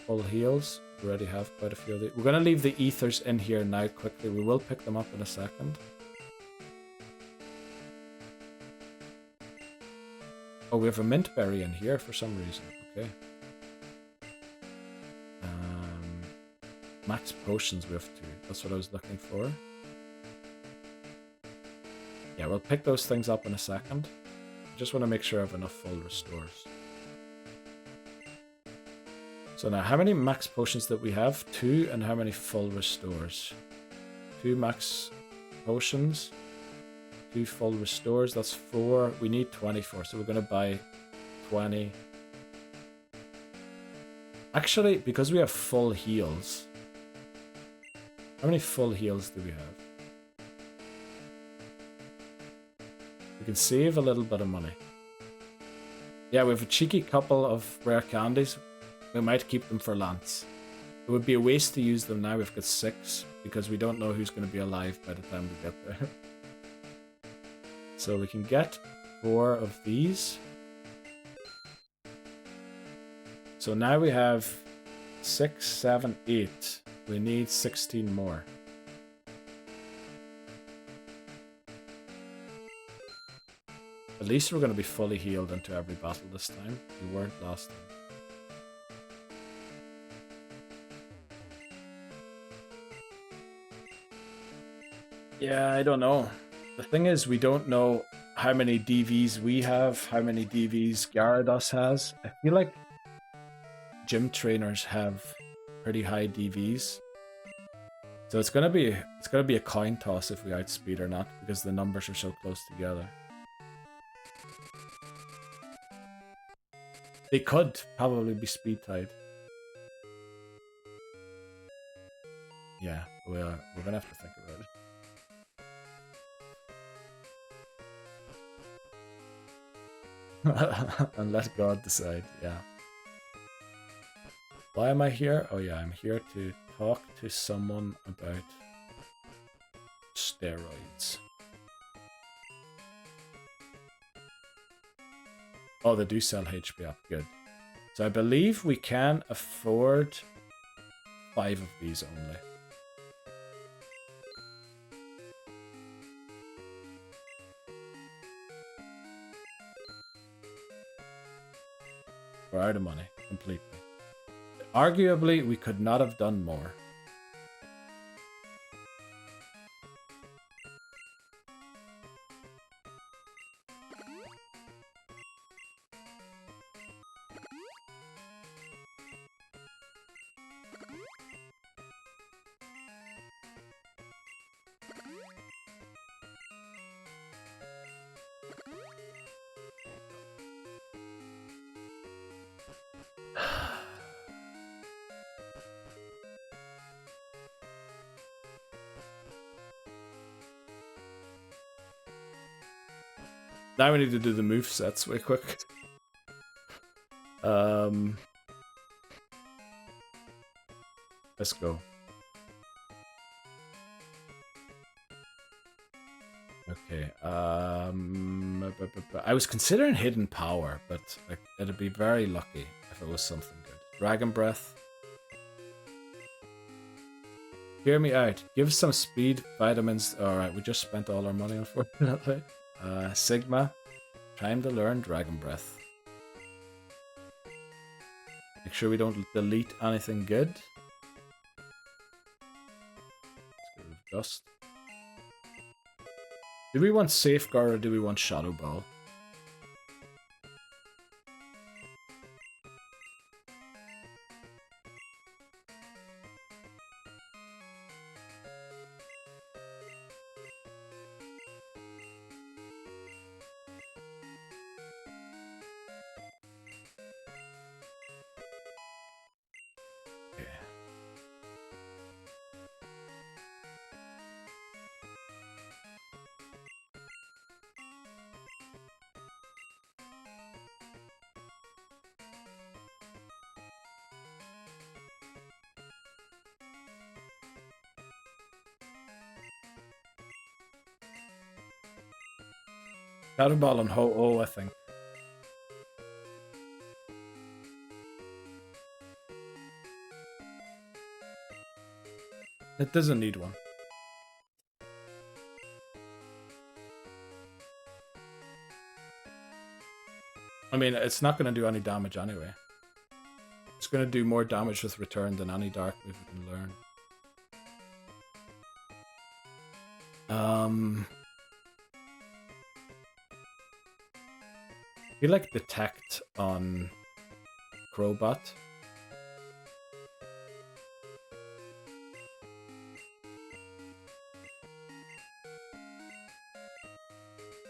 Full heals. We already have quite a few of these. We're going to leave the ethers in here now quickly. We will pick them up in a second. Oh, we have a mint berry in here for some reason. Okay. Max potions we have 2. That's what I was looking for. Yeah, we'll pick those things up in a second. Just want to make sure I have enough full restores. So now, how many max potions that we have? 2, and how many full restores? 2 max potions, 2 full restores, that's 4. We need 24, so we're going to buy 20. Actually, because we have full heals, how many full heals do we have? We can save a little bit of money. Yeah, we have a cheeky couple of rare candies. We might keep them for Lance. It would be a waste to use them now. We've got 6 because we don't know who's going to be alive by the time we get there. So we can get 4 of these. So now we have 6, 7, 8. We need 16 more. At least we're going to be fully healed into every battle this time. We weren't last time. Yeah, I don't know. The thing is, we don't know how many DVs we have, how many DVs Gyarados has. I feel like gym trainers have pretty high DVs. So it's gonna be a coin toss if we outspeed or not, because the numbers are so close together. They could probably be speed tied. Yeah, we're gonna have to think about it. And let God decide, yeah. Why am I here? Oh yeah, I'm here to talk to someone about steroids. Oh, they do sell HP up, good. So I believe we can afford 5 of these only. We're out of money, completely. Arguably, we could not have done more. Now we need to do the movesets way quick. Let's go. Okay. I was considering Hidden Power, but like, it'd be very lucky if it was something good. Dragon Breath. Hear me out. Give some speed vitamins. Alright, we just spent all our money, unfortunately. Sigma. Time to learn Dragon Breath. Make sure we don't delete anything good. Let's get rid of Dust. Do we want Safeguard or do we want Shadow Ball? Shadow Ball and Ho-Oh, I think. It doesn't need one. I mean, it's not going to do any damage anyway. It's going to do more damage with Return than any Dark move we can learn. I feel like Detect on Crowbat.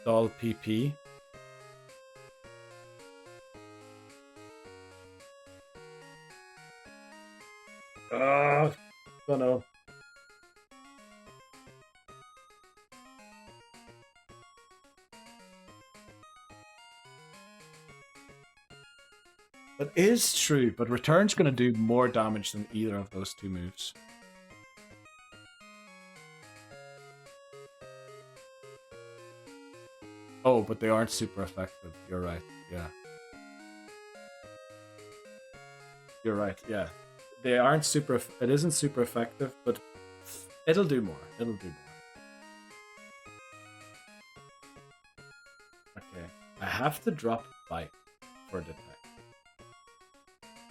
All PP. Don't know. That is true, but return's going to do more damage than either of those two moves. Oh, but they aren't super effective. You're right, yeah. You're right, yeah. They aren't super... It isn't super effective, but it'll do more. It'll do more. Okay. I have to drop Bite for Detect,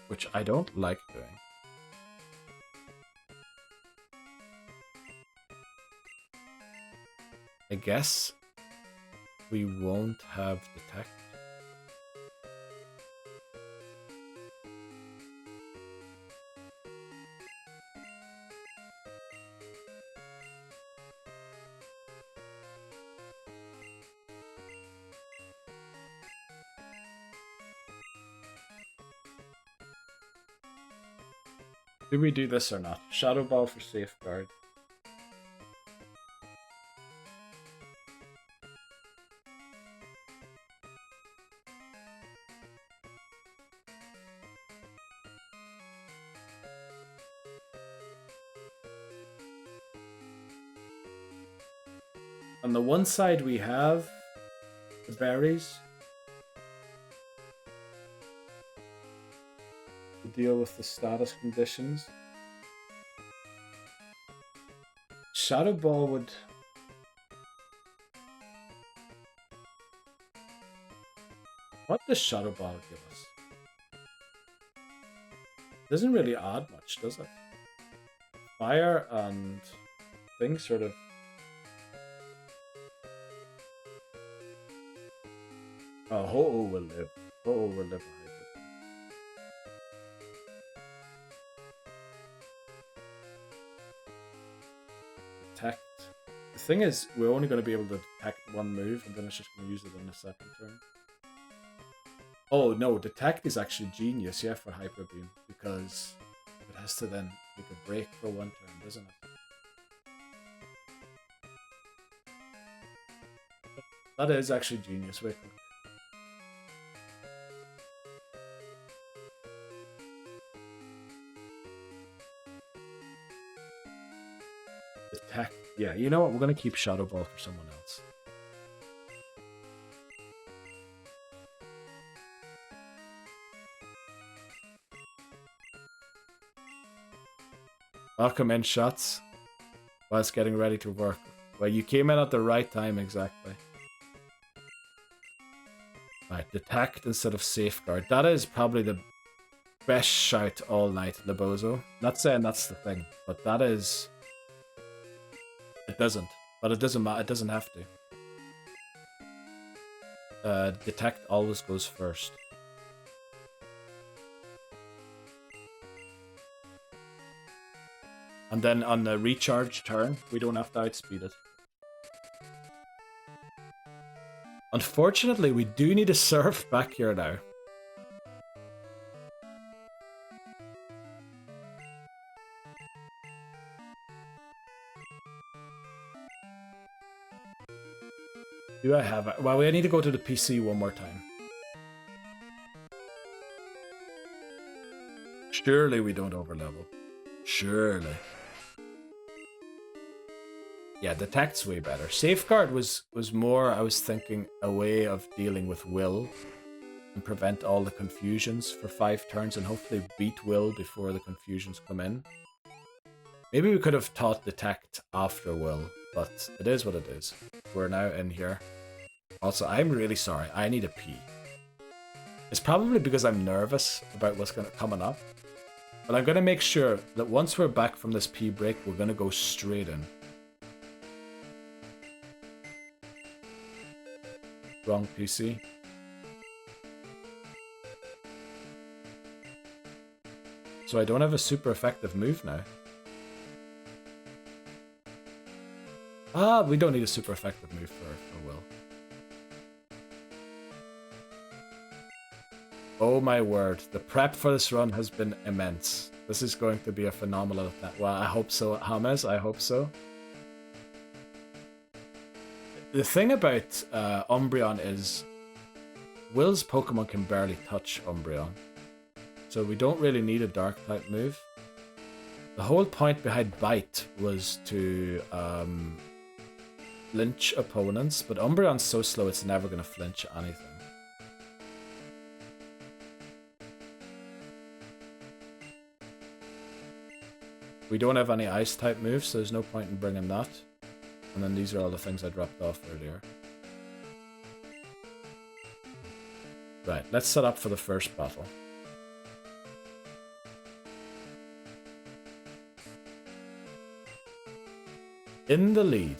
which I don't like doing. I guess we won't have Detect. Do we do this or not? Shadow Ball for Safeguard. On the one side we have the berries to deal with the status conditions. Shadow Ball would... What does Shadow Ball give us? Doesn't really add much, does it? Fire and things sort of... Oh, Ho-Oh will live. Ho-Oh will live. Detect. The thing is, we're only going to be able to detect one move, and then it's just going to use it in the second turn. Oh no, Detect is actually genius, yeah, for Hyper Beam, because it has to then make a break for one turn, doesn't it? That is actually genius. Wait. Detect. Yeah, you know what? We're going to keep Shadow Ball for someone else. Welcome in, Shots. Whilst getting ready to work. Well, you came in at the right time, exactly. Right, Detect instead of Safeguard. That is probably the best shout all night, Lebozo. Not saying that's the thing, but that is... It doesn't. But it doesn't matter. It doesn't have to. Detect always goes first. And then on the recharge turn, we don't have to outspeed it. Unfortunately, we do need a surf back here now. Do I have it? Well, we need to go to the PC one more time. Surely we don't overlevel. Surely. Yeah, Detect's way better. Safeguard was more, I was thinking, a way of dealing with Will and prevent all the confusions for 5 turns and hopefully beat Will before the confusions come in. Maybe we could have taught Detect after Will, but it is what it is. We're now in here. Also, I'm really sorry. I need a pee. It's probably because I'm nervous about what's coming up. But I'm going to make sure that once we're back from this pee break, we're going to go straight in. Wrong PC. So I don't have a super effective move now. Ah, we don't need a super effective move for Will. Oh my word, the prep for this run has been immense. This is going to be a phenomenal attack. Well, I hope so, James, I hope so. The thing about Umbreon is Will's Pokemon can barely touch Umbreon. So we don't really need a dark type move. The whole point behind Bite was to flinch opponents, but Umbreon's so slow it's never going to flinch anything. We don't have any ice type moves, so there's no point in bringing that. And then these are all the things I dropped off earlier. Right, let's set up for the first battle. In the lead.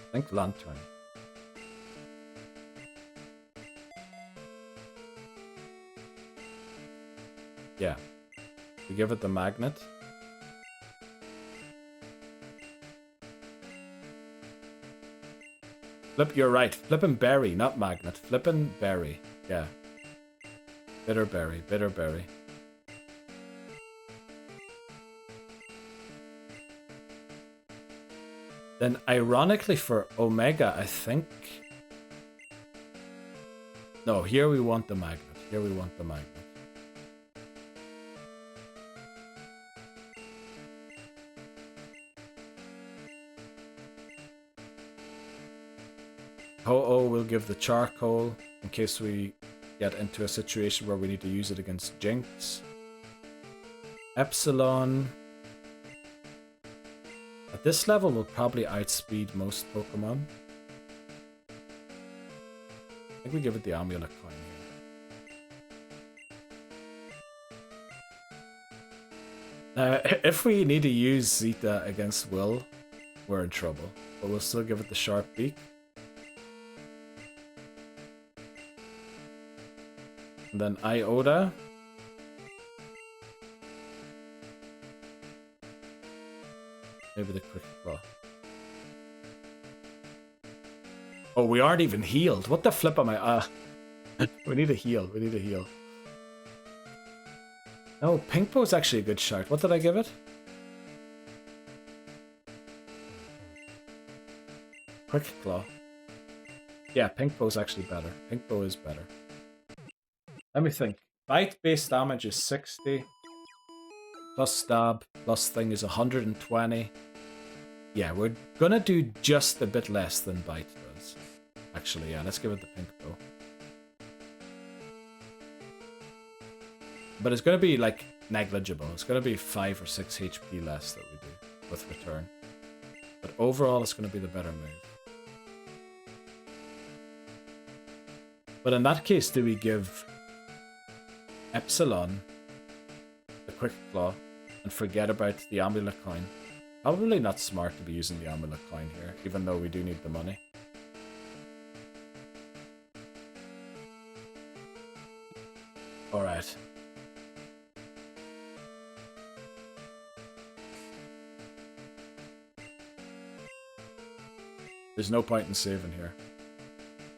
I think Lantern. Yeah. We give it the magnet. You're right. Flippin' berry, not magnet. Flippin' berry. Yeah. Bitter berry, bitter berry. Then, ironically for Omega, I think... No, here we want the magnet. Here we want the magnet. Ho-Oh will give the charcoal in case we get into a situation where we need to use it against Jinx. Epsilon... At this level, we'll probably outspeed most Pokemon. I think we give it the Amulet Coin here. Now, if we need to use Zeta against Will, we're in trouble. But we'll still give it the Sharp Beak. And then Iota. Maybe the Quick Claw. Oh, we aren't even healed. What the flip am I? We need a heal. We need a heal. No, Pinkpo's actually a good shout. What did I give it? Quick Claw. Yeah, Pinkpo's actually better. Pinkpo is better. Let me think. Bite base damage is 60. Plus stab, plus thing is 120. Yeah, we're gonna do just a bit less than Bite does. Actually, yeah, let's give it the Pinkpo. But it's gonna be, like, negligible. It's gonna be 5 or 6 HP less that we do with return. But overall, it's gonna be the better move. But in that case, do we give Epsilon the Quick Claw and forget about the Amulet Coin? Probably not smart to be using the Amulet Coin here, even though we do need the money. Alright. There's no point in saving here.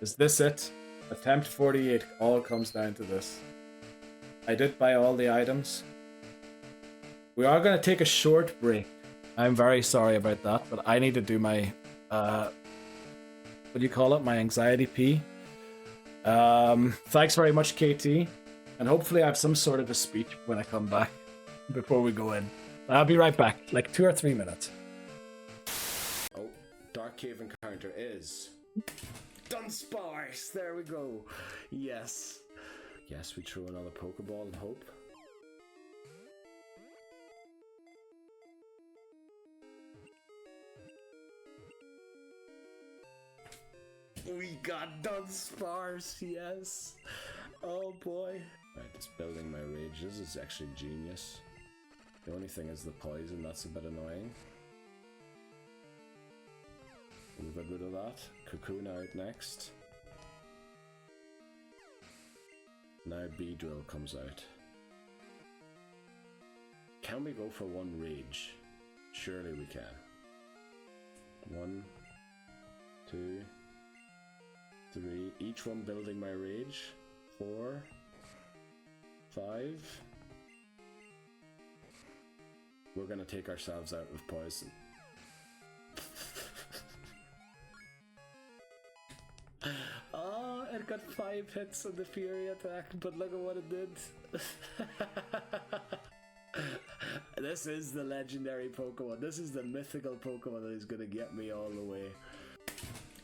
Is this it? Attempt 48 all comes down to this. I did buy all the items. We are going to take a short break. I'm very sorry about that, but I need to do my, what do you call it? My anxiety pee. Thanks very much, KT. And hopefully I have some sort of a speech when I come back before we go in. I'll be right back, like 2 or 3 minutes. Oh, Dark Cave encounter is... Dunsparce! There we go. Yes. Yes, we throw another Pokeball and hope. We got Dunsparce, yes. Oh boy. Right, just building my rage. This is actually genius. The only thing is the poison, that's a bit annoying. We'll get rid of that. Cocoon out next. Now Beedrill comes out. Can we go for one rage? Surely we can. 1, 2, 3. Each one building my rage. 4, 5. We're gonna take ourselves out with poison. Oh, it got 5 hits on the Fury attack, but look at what it did. This is the legendary Pokemon. This is the mythical Pokemon that is gonna get me all the way.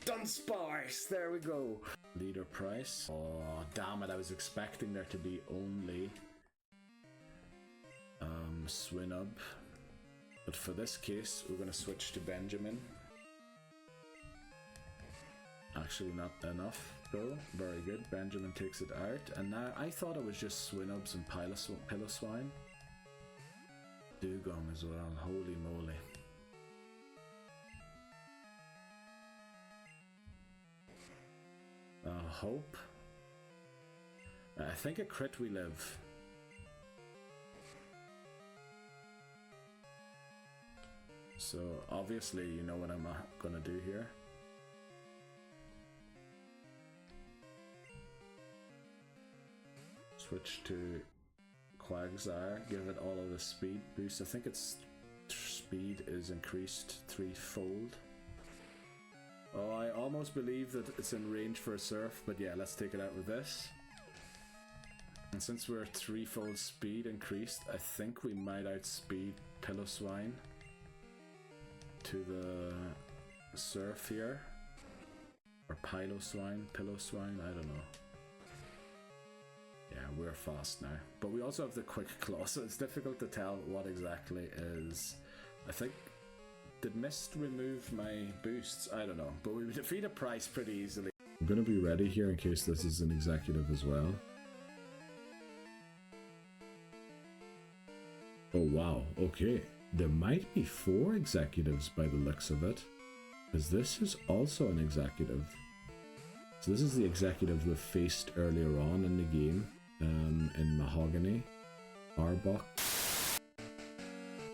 Dunsparce! There we go. Leader price. Oh, damn it. I was expecting there to be only Swinub. But for this case, we're gonna switch to Benjamin. Actually, not enough though. Very good. Benjamin takes it out. And now I thought it was just Swinubs and Piloswine. Dugong as well. Holy moly. Hope. I think a crit we live. So obviously you know what I'm gonna do here. Switch to Quagsire, give it all of the speed boost. I think its speed is increased 3-fold. Oh, I almost believe that it's in range for a surf, but yeah, let's take it out with this. And since we're 3-fold speed increased, I think we might outspeed Piloswine to the surf here. Or Piloswine, I don't know. Yeah, we're fast now. But we also have the quick claw, so it's difficult to tell what exactly is. I think, did Mist remove my boosts? I don't know. But we defeat a Price pretty easily. I'm gonna be ready here in case this is an executive as well. Oh wow, okay. There might be 4 executives by the looks of it. Because this is also an executive. So this is the executive we faced earlier on in the game. In Mahogany. Arbok.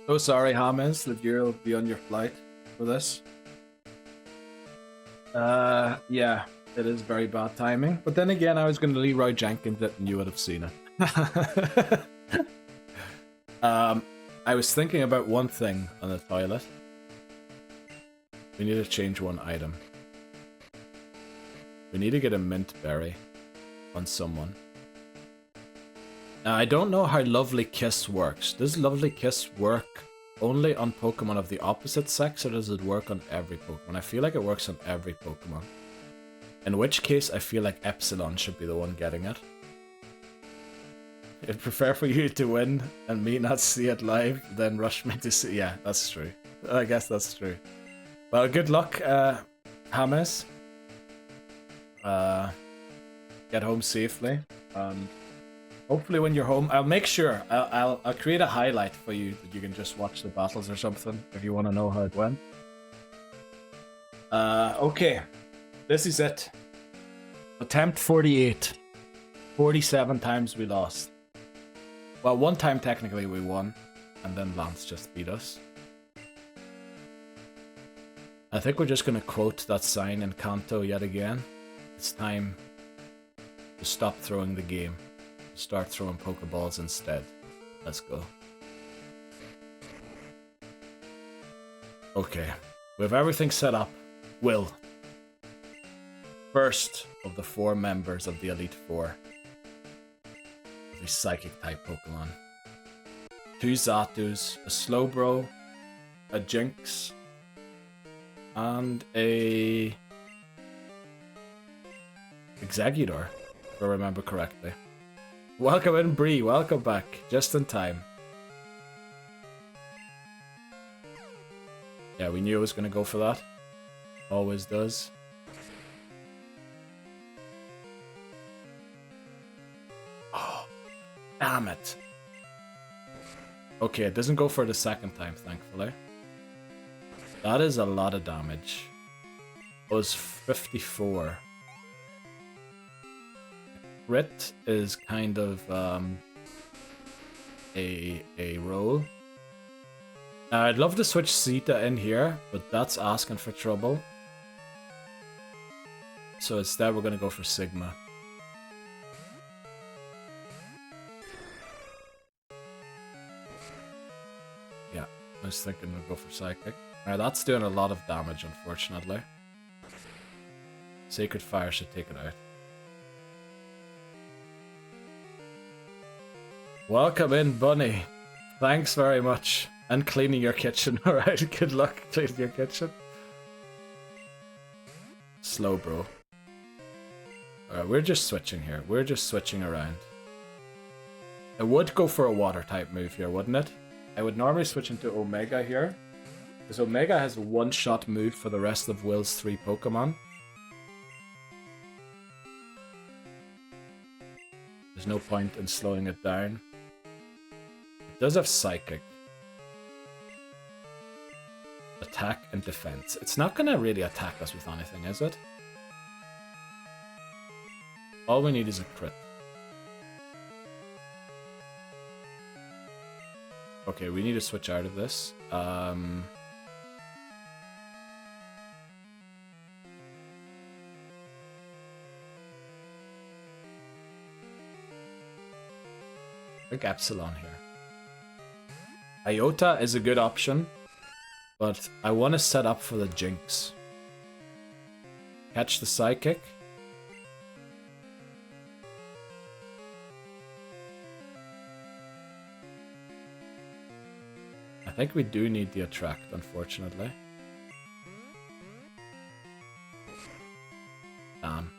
So sorry, James, that you'll be on your flight for this. Yeah, it is very bad timing. But then again, I was going to Leroy Jenkins it and you would have seen it. I was thinking about one thing on the toilet. We need to change one item. We need to get a mint berry on someone. Now, I don't know how Lovely Kiss works. Does Lovely Kiss work only on Pokemon of the opposite sex, or does it work on every Pokemon? I feel like it works on every Pokemon. In which case, I feel like Epsilon should be the one getting it. I'd prefer for you to win and me not see it live than rush me to see. Yeah, that's true. I guess that's true. Well, good luck, James. Get home safely. Hopefully when you're home, I'll make sure, I'll create a highlight for you that you can just watch the battles or something if you want to know how it went. Okay, this is it. Attempt 48. 47 times we lost. Well, one time technically we won, and then Lance just beat us. I think we're just gonna quote that sign in Kanto yet again. It's time to stop throwing the game. Start throwing Pokeballs instead. Let's go. Okay, we have everything set up. Will. First of the 4 members of the Elite Four. The Psychic type Pokemon. 2 Zatus, a Slowbro, a Jinx, and a Exeggutor, if I remember correctly. Welcome in, Bree. Welcome back. Just in time. Yeah, we knew it was going to go for that. Always does. Oh, damn it. Okay, it doesn't go for the second time, thankfully. That is a lot of damage. was 54. Crit is kind of a roll. I'd love to switch Zeta in here, but that's asking for trouble. So instead we're going to go for Sigma. Yeah, I was thinking we'd go for Psychic. That's doing a lot of damage, unfortunately. Sacred Fire should take it out. Welcome in, Bunny. Thanks very much. And cleaning your kitchen. Alright, good luck cleaning your kitchen. Slow, bro. Alright, we're just switching here. We're just switching around. I would go for a water type move here, wouldn't it? I would normally switch into Omega here. Because Omega has a one-shot move for the rest of Will's 3 Pokemon. There's no point in slowing it down. It does have Psychic. Attack and defense. It's not gonna really attack us with anything, is it? All we need is a crit. Okay, we need to switch out of this. I think Epsilon here. Iota is a good option. But I want to set up for the Jinx. Catch the Psychic. I think we do need the Attract, unfortunately. Damn.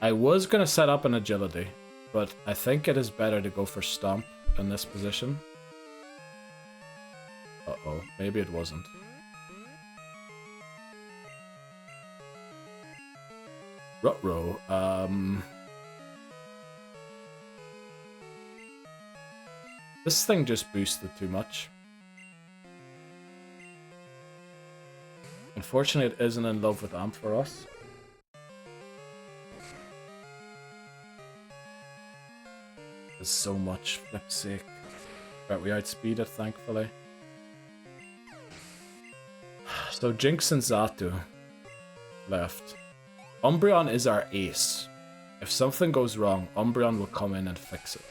I was going to set up an Agility, but I think it is better to go for Stomp in this position. Uh-oh, maybe it wasn't. Ruh-roh, this thing just boosted too much. Unfortunately, it isn't in love with Ampharos. There's so much, flip's sake. Right, we outspeed it, thankfully. So Jinx and Xatu left. Umbreon is our ace. If something goes wrong, Umbreon will come in and fix it.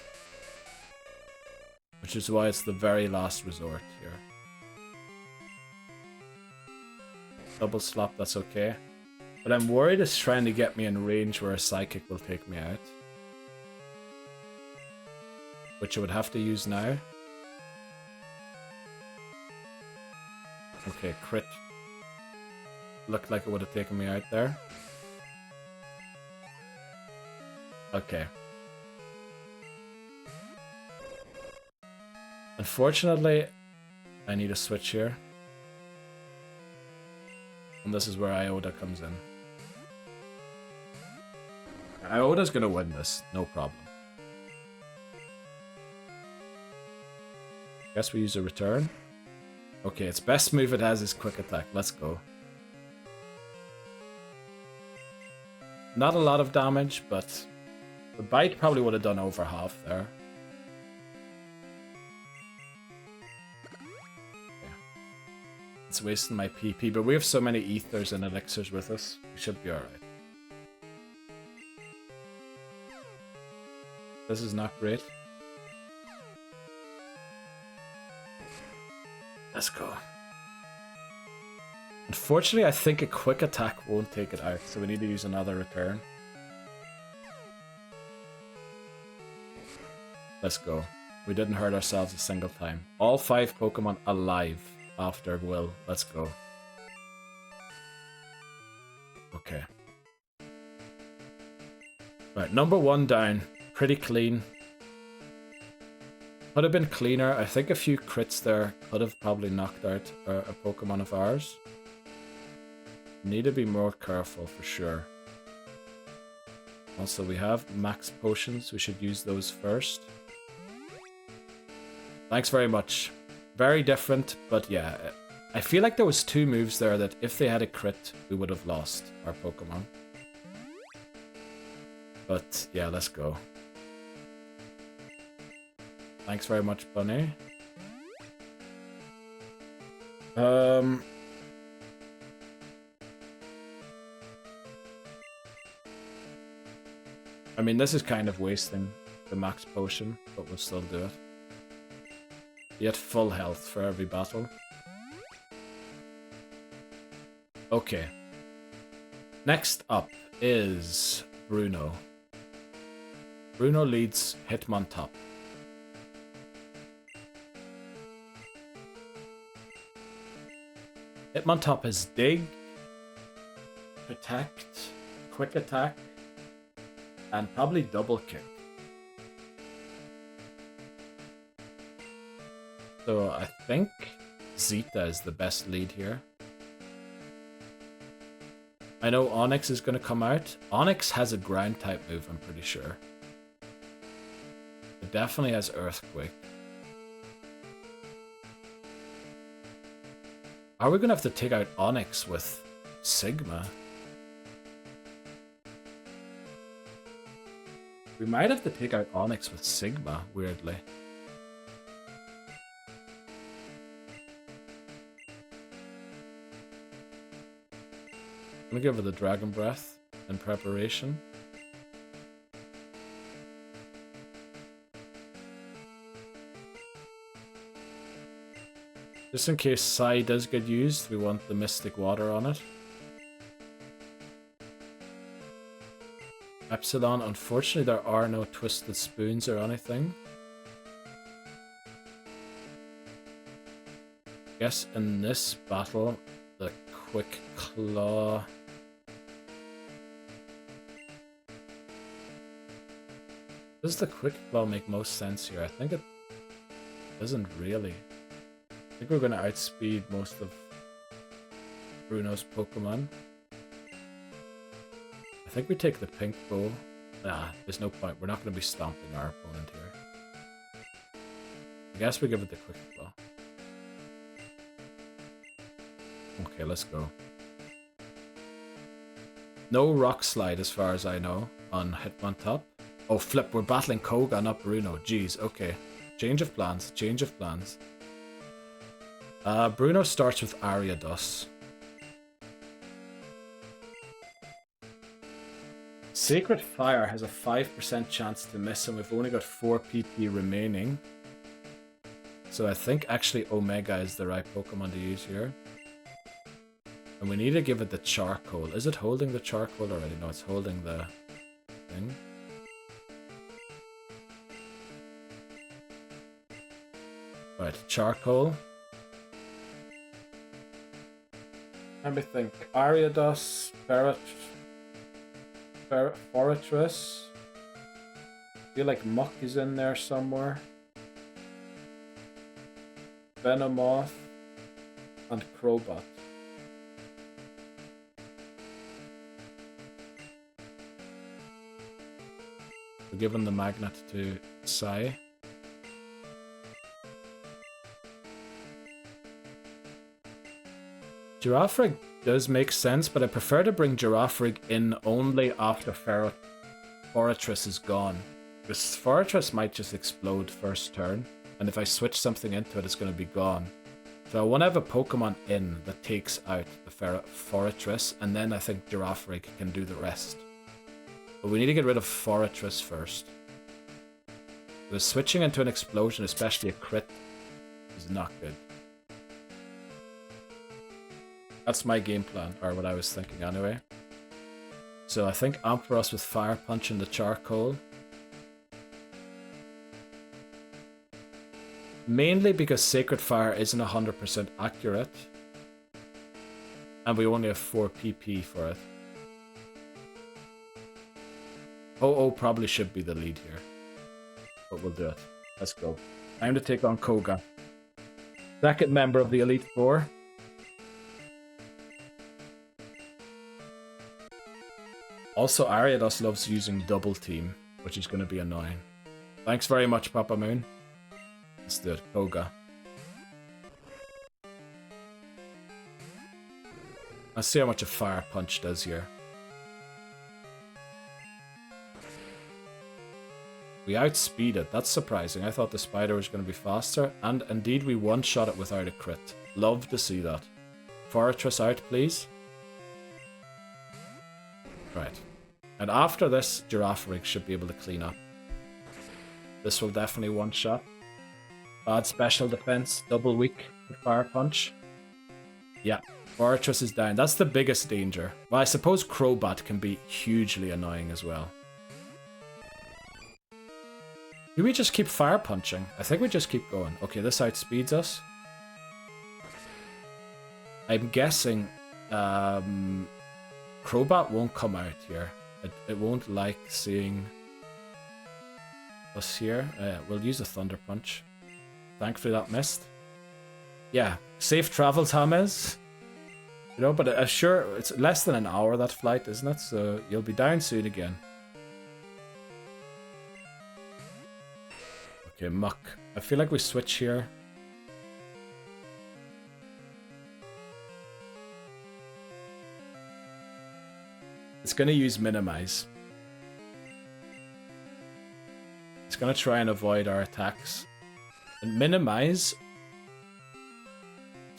Which is why it's the very last resort here. Double slap, that's okay. But I'm worried it's trying to get me in range where a Psychic will take me out. Which I would have to use now. Okay, crit. Looked like it would have taken me out there. Okay. Unfortunately, I need a switch here. And this is where Iota comes in. Iota's gonna win this, no problem. Guess we use a return. Okay, its best move it has is Quick Attack. Let's go. Not a lot of damage, but the bite probably would have done over half there. Yeah. It's wasting my PP, but we have so many ethers and elixirs with us. We should be alright. This is not great. Let's go. Unfortunately, I think a Quick Attack won't take it out, so we need to use another return. Let's go. We didn't hurt ourselves a single time. All 5 Pokemon alive after Will. Let's go. Okay. Right, number 1 down. Pretty clean. Could have been cleaner. I think a few crits there could have probably knocked out a Pokemon of ours. Need to be more careful for sure. Also, we have max potions. We should use those first. Thanks very much. Very different, but yeah. I feel like there was 2 moves there that if they had a crit, we would have lost our Pokemon. But yeah, let's go. Thanks very much, Bunny. I mean, this is kind of wasting the max potion, but we'll still do it. You get full health for every battle. Okay. Next up is Bruno. Bruno leads Hitmontop. Hitmontop has Dig, Protect, Quick Attack, and probably Double Kick. So I think Zeta is the best lead here. I know Onyx is going to come out. Onyx has a ground type move, I'm pretty sure. It definitely has Earthquake. Are we going to have to take out Onyx with Sigma? We might have to take out Onyx with Sigma, weirdly. I'm gonna give her the Dragon Breath in preparation. Just in case Psy does get used, we want the Mystic Water on it. Epsilon, unfortunately there are no Twisted Spoons or anything. I guess in this battle, the Quick Claw... Does the Quick Claw make most sense here? I think it doesn't really. I think we're going to outspeed most of Bruno's Pokemon. I think we take the Pink Bow. Nah, there's no point. We're not going to be stomping our opponent here. I guess we give it the Quick Claw. Okay, let's go. No Rock Slide as far as I know on Hitmontop. Oh flip, we're battling Koga, not Bruno. Jeez, okay. Change of plans, change of plans. Bruno starts with Ariados. Sacred Fire has a 5% chance to miss and we've only got 4 PP remaining. So I think actually Omega is the right Pokemon to use here. And we need to give it the Charcoal. Is it holding the Charcoal already? No, it's holding the thing. Right, Charcoal. Let me think. Ariados, Fortress. I feel like Muck is in there somewhere. Venomoth and Crobat. We're giving the Magnet to Psy. Girafarig does make sense, but I prefer to bring Girafarig in only after Fortress is gone. Because Fortress might just explode first turn, and if I switch something into it, it's going to be gone. So I want to have a Pokemon in that takes out the Fortress, and then I think Girafarig can do the rest. But we need to get rid of Fortress first. Because switching into an explosion, especially a crit, is not good. That's my game plan, or what I was thinking anyway. So I think Ampharos with Fire Punch and the Charcoal. Mainly because Sacred Fire isn't 100% accurate. And we only have 4 PP for it. Oh, probably should be the lead here. But we'll do it. Let's go. Time to take on Koga. Second member of the Elite Four. Also, Ariados loves using Double Team, which is going to be annoying. Thanks very much, Papa Moon. Let's do it. Koga. Let's see how much a Fire Punch does here. We outspeed it. That's surprising. I thought the spider was going to be faster. And indeed, we one-shot it without a crit. Love to see that. Fortress out, please. Right. And after this, Giraffe Rig should be able to clean up. This will definitely one-shot. Bad special defense. Double weak with Fire Punch. Yeah. Fortress is down. That's the biggest danger. Well, I suppose Crobat can be hugely annoying as well. Do we just keep Fire Punching? I think we just keep going. Okay, this outspeeds us. I'm guessing Crobat won't come out here. It won't like seeing us here. We'll use a Thunder Punch. Thankfully that missed. Yeah, safe travels, James. You know, but sure, it's less than an hour, that flight, isn't it? So you'll be down soon again. Okay, Muck. I feel like we switch here. It's going to use Minimize. It's going to try and avoid our attacks. And Minimize...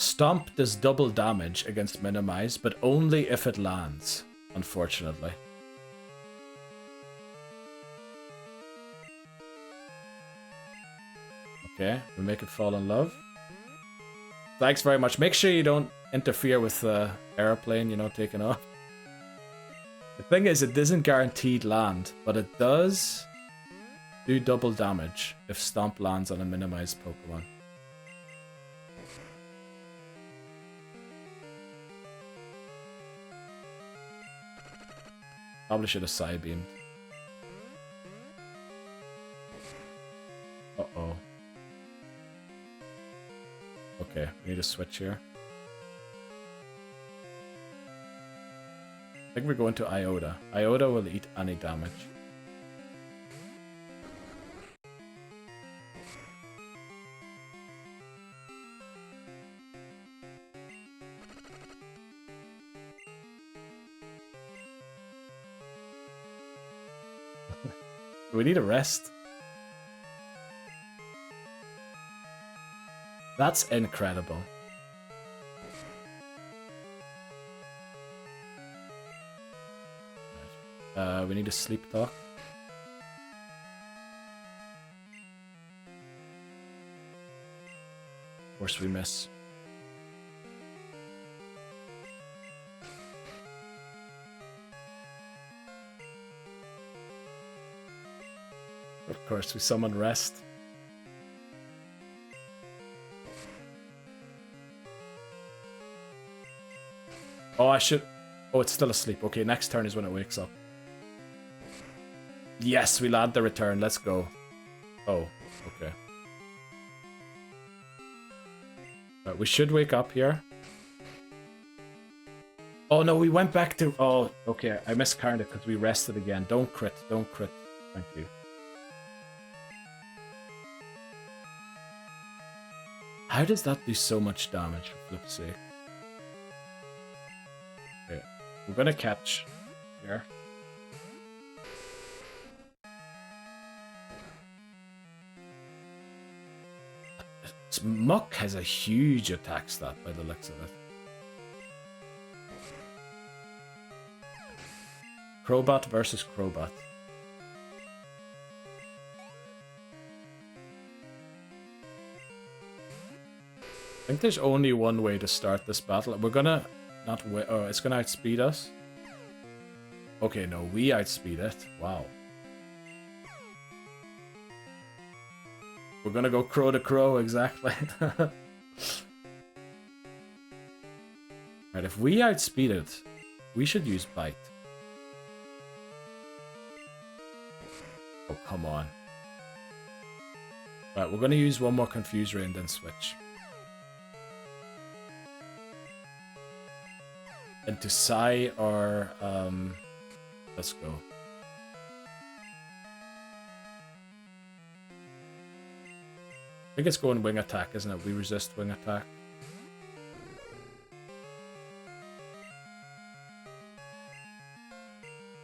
Stomp does double damage against Minimize, but only if it lands, unfortunately. Okay, we make it fall in love. Thanks very much. Make sure you don't interfere with the airplane, you know, taking off. The thing is, it doesn't guaranteed land, but it does do double damage if Stomp lands on a minimized Pokemon. Probably should have Psybeamed. Uh-oh. Okay, we need to switch here. I think we're going to Iota. Iota will eat any damage. We need a rest. That's incredible. We need a sleep talk. Of course we miss. Of course, we summon rest. Oh, I should... Oh, it's still asleep. Okay, next turn is when it wakes up. Yes, we land the return. Let's go. Oh, okay. We should wake up here. Oh, no, we went back to... Oh, okay. I miscounted because we rested again. Don't crit. Don't crit. Thank you. How does that do so much damage, for flip's sake? Okay, we're gonna catch here. Muck has a huge attack stat by the looks of it. Crobat versus Crobat. I think there's only one way to start this battle. We're gonna not wait. Oh, it's gonna outspeed us. Okay, no, we outspeed it. Wow. We're gonna go crow to crow, exactly. Right, if we outspeed it, we should use Bite. Oh, come on. Right, we're gonna use one more Confuse Ray and then switch. And to Psy or let's go. I think it's going wing attack, isn't it? We resist wing attack.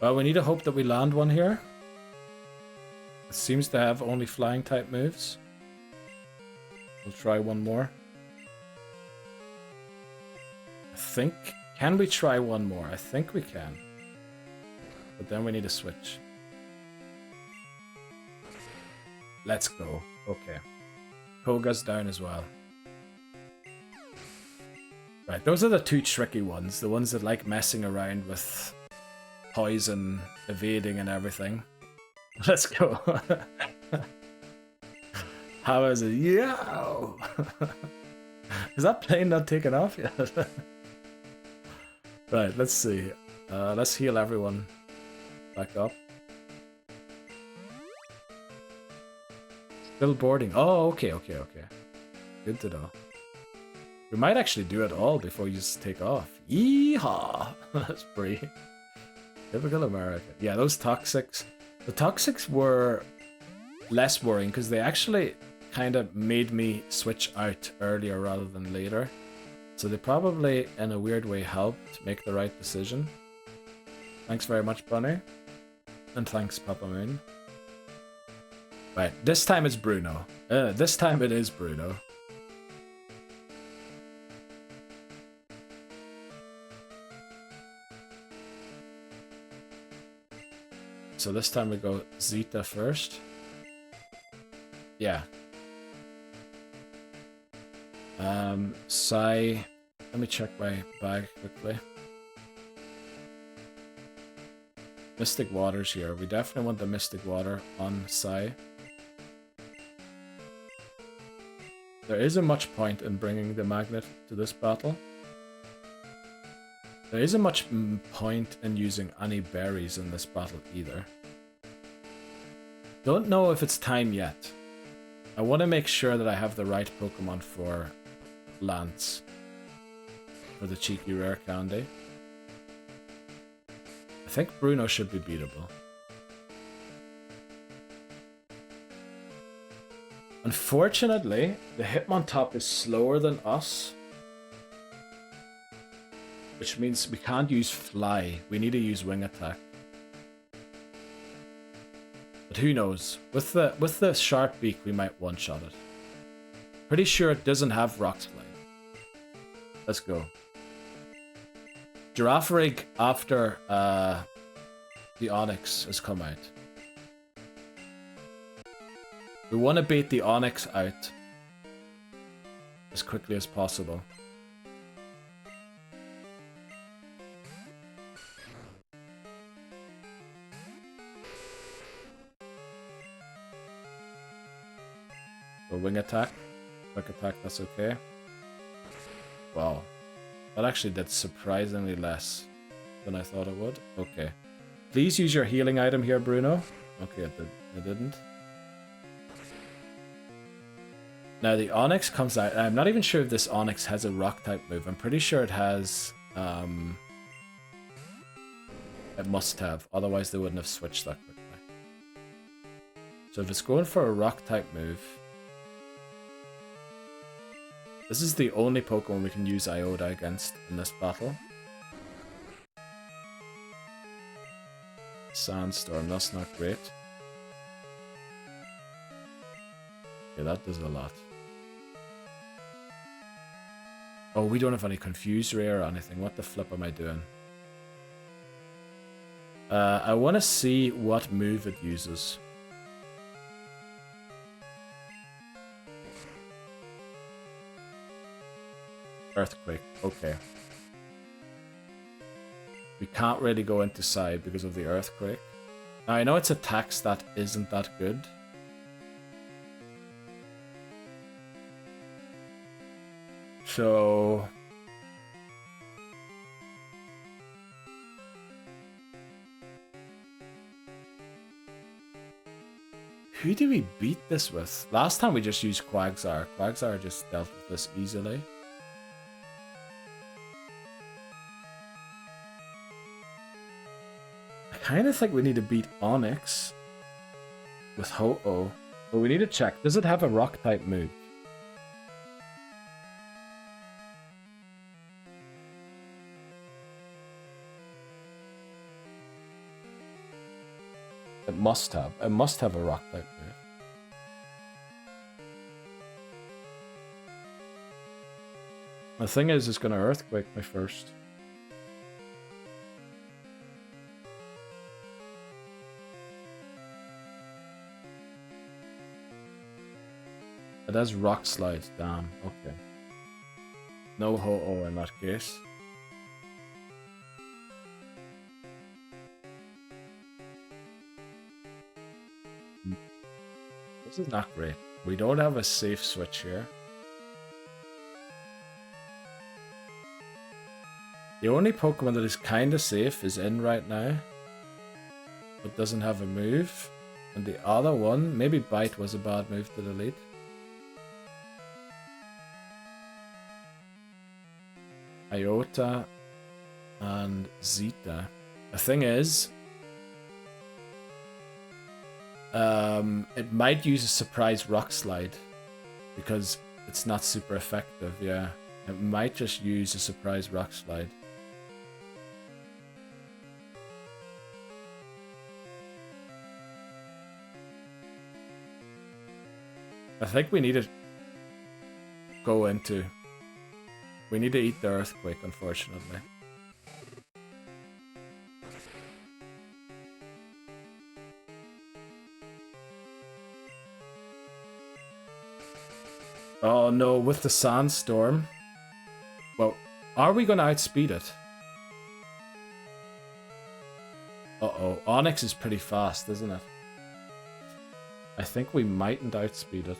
Well, we need to hope that we land one here. It seems to have only flying type moves. We'll try one more. I think... Can we try one more? I think we can. But then we need to switch. Let's go. Okay. Koga's down as well. Right, those are the two tricky ones. The ones that like messing around with poison, evading and everything. Let's go. How is it? Yo! Is that plane not taking off yet? Right, let's see. Let's heal everyone back up. Still boarding. Oh, okay. Good to know. We might actually do it all before you just take off. Yeehaw! That's free. Typical American. Yeah, those toxics. The toxics were less worrying because they actually kind of made me switch out earlier rather than later. So they probably, in a weird way, helped make the right decision. Thanks very much, Bunny. And thanks, Papa Moon. Right, this time it's Bruno. This time it is Bruno. So this time we go Zeta first. Yeah. Sai. Let me check my bag quickly. Mystic Water's here. We definitely want the Mystic Water on Sai. There isn't much point in bringing the magnet to this battle. There isn't much point in using any berries in this battle either. Don't know if it's time yet. I want to make sure that I have the right Pokemon for Lance. For the cheeky rare candy. I think Bruno should be beatable. Unfortunately, the Hitmontop is slower than us. Which means we can't use Fly. We need to use Wing Attack. But who knows? With the Sharp Beak, we might one-shot it. Pretty sure it doesn't have Rock Slide. Let's go. Girafarig after the Onix has come out. We want to bait the Onix out as quickly as possible. So Wing Attack, Quick Attack, that's okay. Wow. That actually did surprisingly less than I thought it would. Okay. Please use your healing item here, Bruno. Okay, it didn't. Now the Onix comes out. I'm not even sure if this Onix has a rock type move. I'm pretty sure it has... it must have. Otherwise they wouldn't have switched that quickly. So if it's going for a rock type move... This is the only Pokemon we can use Iota against in this battle. Sandstorm, that's not great. Yeah, that does a lot. Oh, we don't have any Confuse Ray or anything. What the flip am I doing? I want to see what move it uses. Earthquake, okay. We can't really go into side because of the Earthquake. Now I know its attack stat isn't that good. So... who do we beat this with? Last time we just used Quagsire. Quagsire just dealt with this easily. I kind of think we need to beat Onix with Ho-Oh. But we need to check. Does it have a rock type move? It must have. It must have a rock type move. The thing is, it's gonna earthquake me first. It has rock slide. Damn. Okay. No Ho-Oh in that case. This is not great. We don't have a safe switch here. The only Pokemon that is kinda safe is in right now, but doesn't have a move. And the other one, maybe Bite was a bad move to delete. Iota and Zeta. The thing is, it might use a surprise rock slide because it's not super effective. Yeah, it might just use a surprise rock slide. I think we need to go into. We need to eat the earthquake, unfortunately. Oh no, with the sandstorm. Well, are we gonna outspeed it? Uh-oh, Onyx is pretty fast, isn't it? I think we mightn't outspeed it.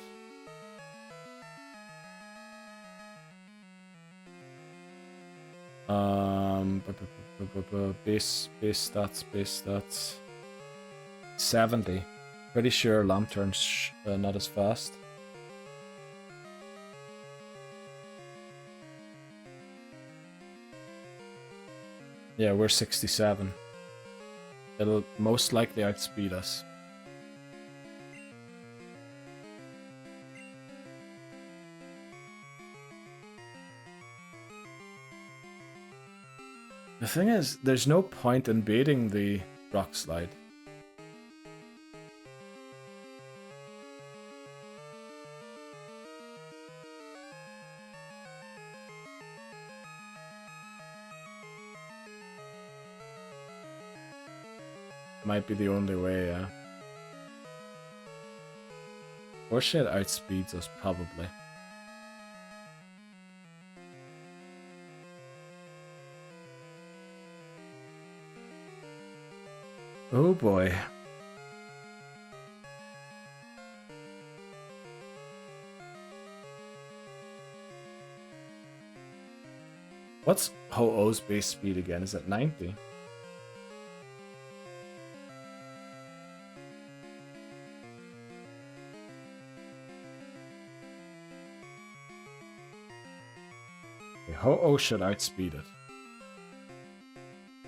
Base stats. 70. Pretty sure Lantern's not as fast. Yeah, we're 67. It'll most likely outspeed us. The thing is, there's no point in baiting the rock slide. Might be the only way, yeah. Or shit outspeeds us, probably. Oh boy. What's Ho-Oh's base speed again? Is it 90? Ho-Oh should outspeed it.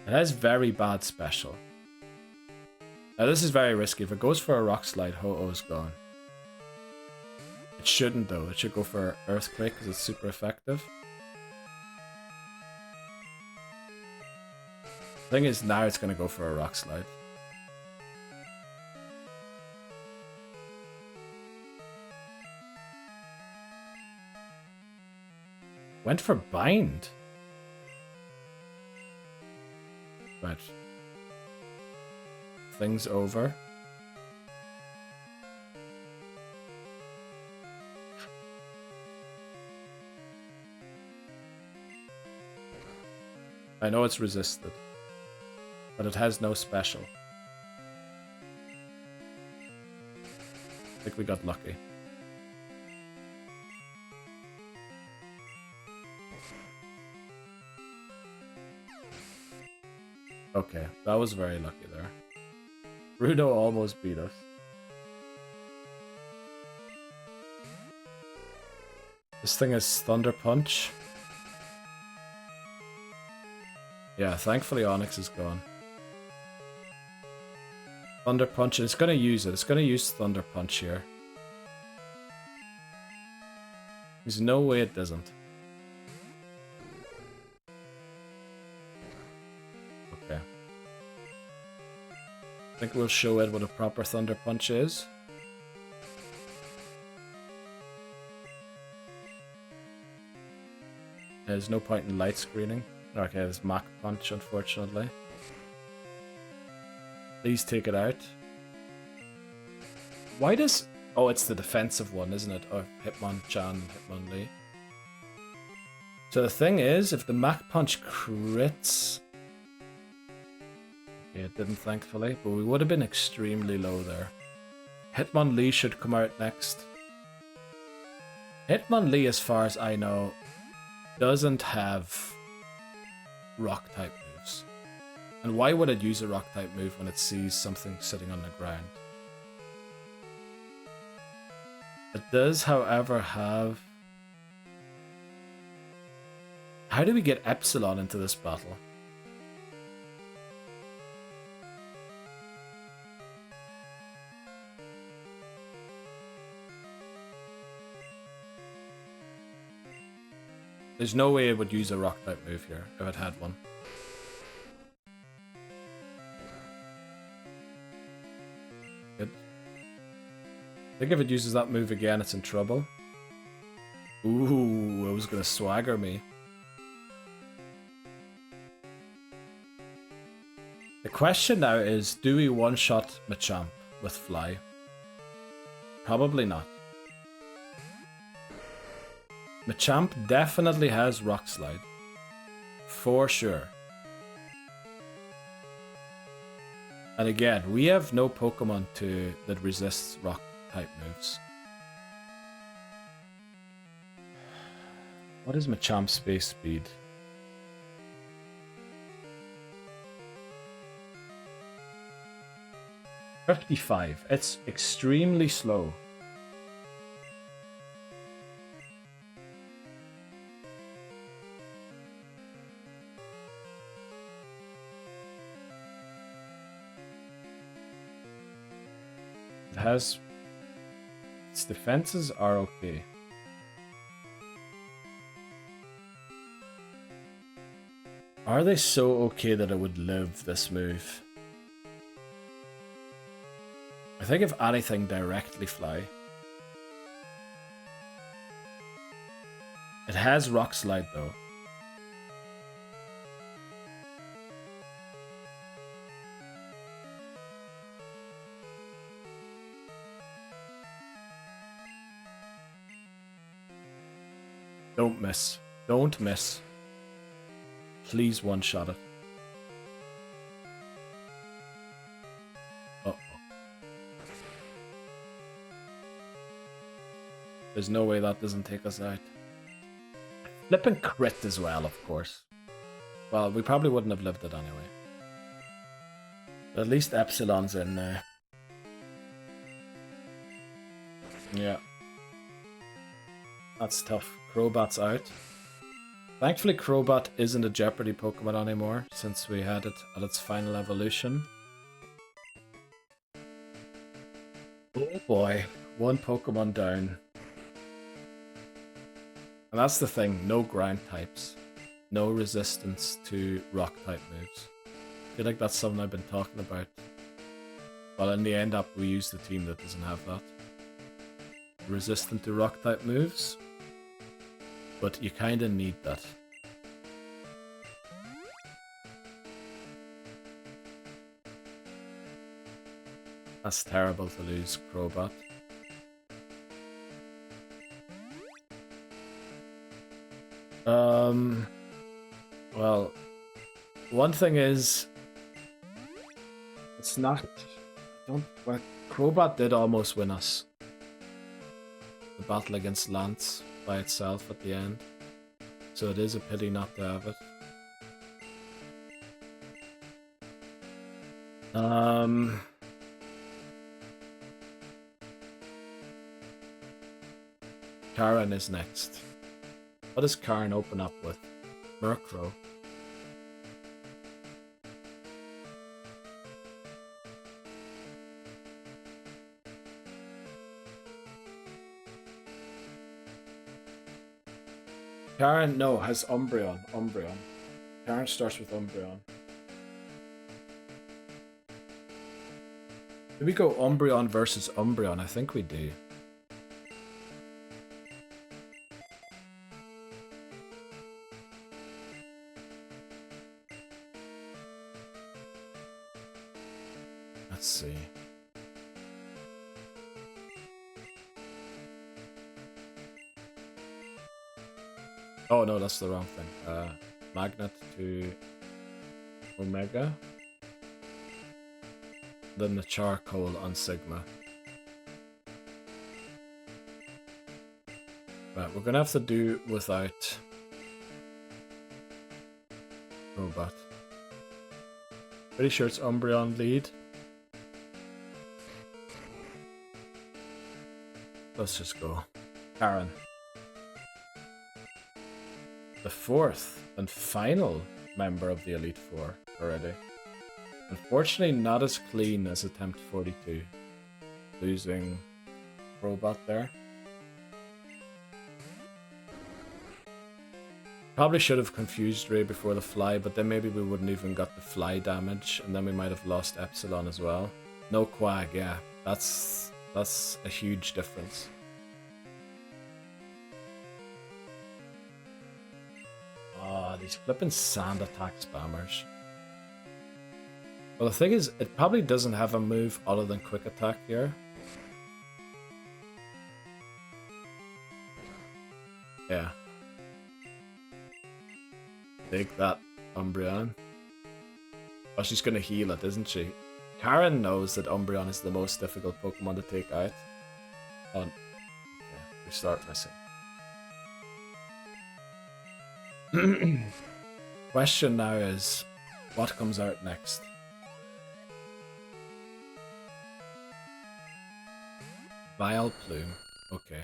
It has very bad special. Now this is very risky. If it goes for a rock slide, Ho-Oh's gone. It shouldn't though. It should go for Earthquake because it's super effective. Thing is, now it's going to go for a rock slide. Went for bind. Right. Things over. I know it's resisted, but it has no special. I think we got lucky. Okay, that was very lucky there. Rudo almost beat us. This thing is Thunder Punch. Yeah, thankfully Onyx is gone. Thunder Punch, and it's gonna use it. It's gonna use Thunder Punch here. There's no way it doesn't. Okay. I think we'll show it what a proper Thunder Punch is. There's no point in light screening. Okay, there's Mach Punch, unfortunately. Please take it out. Why does... Oh, it's the defensive one, isn't it? Or Hitmonchan and Hitmonlee. So the thing is, if the Mach Punch crits... Okay, it didn't, thankfully. But we would have been extremely low there. Hitmonlee should come out next. Hitmonlee, as far as I know, doesn't have Rock-type moves. And why would it use a Rock-type move when it sees something sitting on the ground? It does, however, have... How do we get Epsilon into this battle? There's no way it would use a Rock-type move here, if it had one. Good. I think if it uses that move again, it's in trouble. Ooh, it was gonna swagger me. The question now is, do we one-shot Machamp with Fly? Probably not. Machamp definitely has Rock Slide. For sure. And again, we have no Pokemon that resists Rock type moves. What is Machamp's space speed? $55. It's extremely slow. Its defenses are okay. Are they so okay that it would live this move? I think if anything, directly Fly. It has Rock Slide though. Don't miss. Don't miss. Please one-shot it. Uh-oh. There's no way that doesn't take us out. Flipping crit as well, of course. Well, we probably wouldn't have lived it anyway. But at least Epsilon's in there. Yeah. That's tough. Crobat's out. Thankfully, Crobat isn't a Jeopardy Pokemon anymore, since we had it at its final evolution. Oh boy, one Pokemon down. And that's the thing, no ground types. No resistance to rock type moves. I feel like that's something I've been talking about. Well, in the end up, we use the team that doesn't have that. Resistant to rock type moves. But you kinda need that. That's terrible to lose Crobat. Well, one thing is, it's not. Well, Crobat did almost win us the battle against Lance by itself at the end, so it is a pity not to have it. Karen is next. What does Karen open up with? Murkrow. Karen, no, has Umbreon. Karen starts with Umbreon. Do we go Umbreon versus Umbreon? I think we do. Let's see. Oh no, that's the wrong thing. Magnet to Omega. Then the charcoal on Sigma. Right, we're gonna have to do without Robot. Pretty sure it's Umbreon lead. Let's just go. Karen. The fourth and final member of the Elite Four already. Unfortunately, not as clean as Attempt 42. Losing Robot there. Probably should have confused Ray before the fly, but then maybe we wouldn't even got the fly damage, and then we might have lost Epsilon as well. No Quag, yeah. That's a huge difference. Oh, these flipping sand attack spammers. Well, the thing is, it probably doesn't have a move other than quick attack here. Yeah. Take that, Umbreon. Oh, she's gonna heal it, isn't she? Karen knows that Umbreon is the most difficult Pokemon to take out. Oh, okay, we start missing. Question now is, what comes out next? Vileplume. Okay.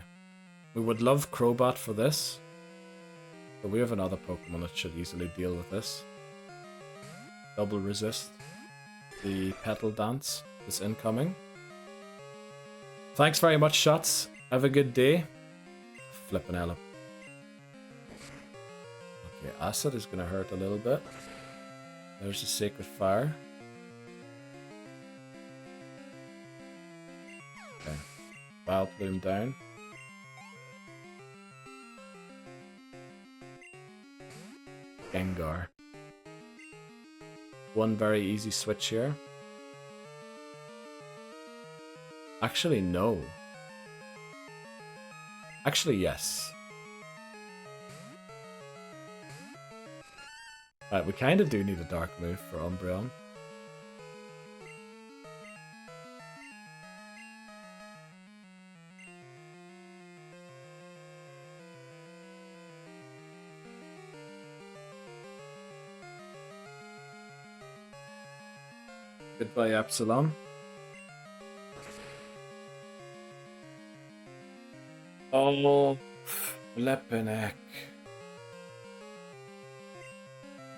We would love Crobat for this. But we have another Pokemon that should easily deal with this. Double resist. The Petal Dance is incoming. Thanks very much, Shots. Have a good day. Flippin' hell. Okay, Acid is gonna hurt a little bit. There's a Sacred Fire. Okay. Vileplume down. Gengar. One very easy switch here. Actually, no. Actually, yes. Right, we kind of do need a dark move for Umbreon. Goodbye, Epsilon. Oh, flippin' heck.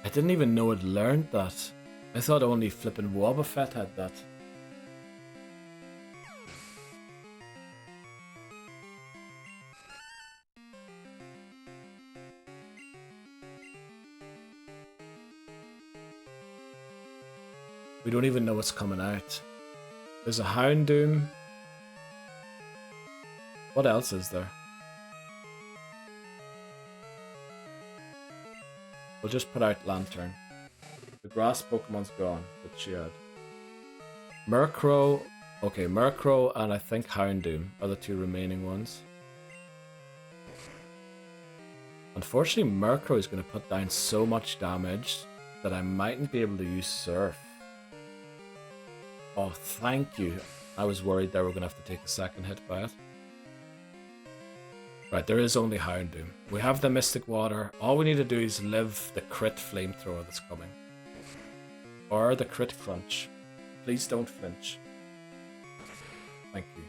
I didn't even know it learned that. I thought only flippin' Wobbuffet had that. We don't even know what's coming out. There's a Houndoom. What else is there? We'll just put out Lantern. The grass Pokemon's gone, but she had. Murkrow. Okay, Murkrow and I think Houndoom are the two remaining ones. Unfortunately, Murkrow is going to put down so much damage that I mightn't be able to use Surf. Oh, thank you. I was worried that we're going to have to take a second hit by it. Right, there is only Houndoom. We have the Mystic Water. All we need to do is live the crit flamethrower that's coming. Or the crit crunch. Please don't flinch. Thank you.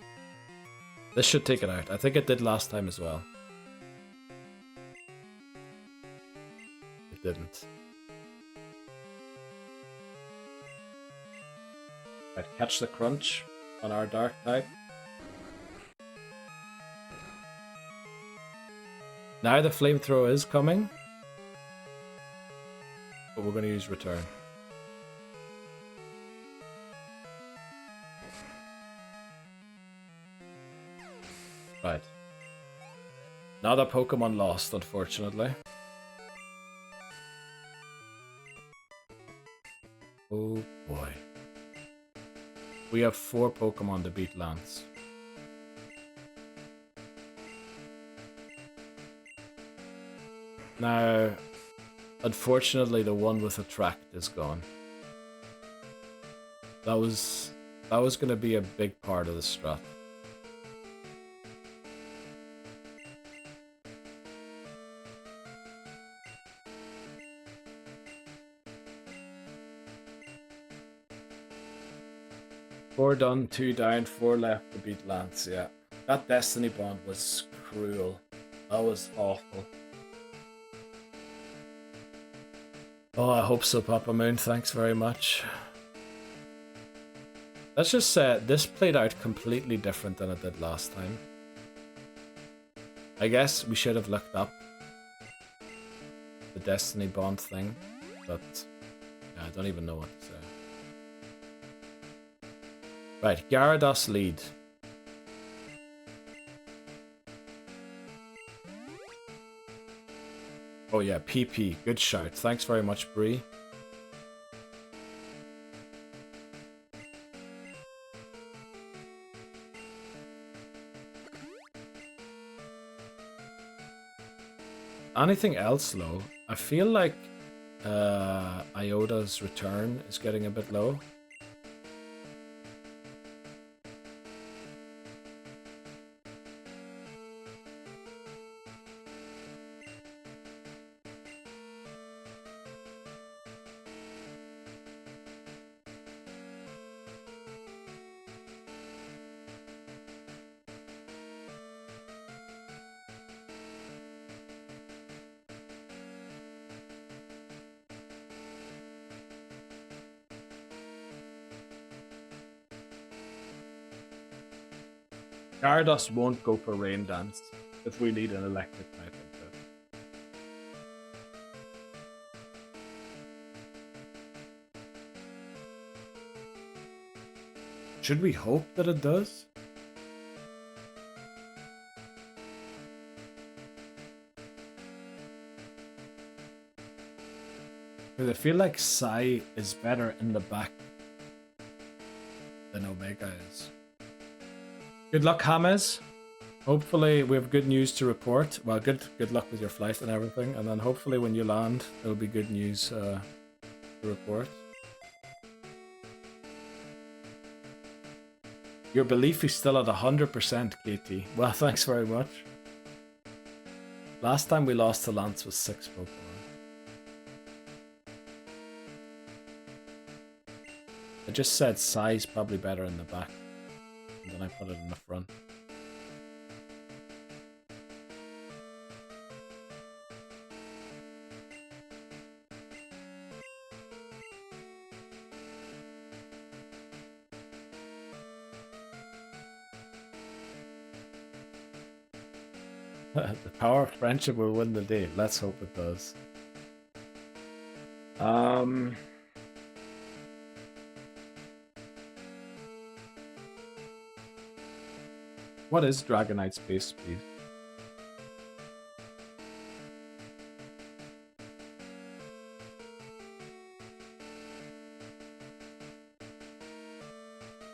This should take it out. I think it did last time as well. It didn't. Right, catch the crunch on our dark type. Now the flamethrower is coming. But we're going to use return. Right. Another Pokemon lost, unfortunately. Oh boy. We have 4 Pokemon to beat Lance. Now, unfortunately, the one with Attract is gone. That was going to be a big part of the strat. Four done, 2 down, 4 left to beat Lance, yeah. That Destiny Bond was cruel. That was awful. Oh, I hope so, Papa Moon. Thanks very much. Let's just say this played out completely different than it did last time. I guess we should have looked up the Destiny Bond thing, but yeah, I don't even know what to say. Right, Gyarados lead. Oh yeah, PP. Good shout. Thanks very much, Bree. Anything else low? I feel like Iota's return is getting a bit low. Gyarados won't go for Rain Dance if we need an electric type into it. Should we hope that it does? Because I feel like Sai is better in the back than Omega is. Good luck, James. Hopefully we have good news to report. Well, good luck with your flight and everything. And then hopefully when you land, there'll be good news to report. Your belief is still at 100%, KT. Well, thanks very much. Last time we lost to Lance was 6 Pokemon. I just said Sai's probably better in the back. And then I put it in the front. The power of friendship will win the day. Let's hope it does. What is Dragonite's base speed?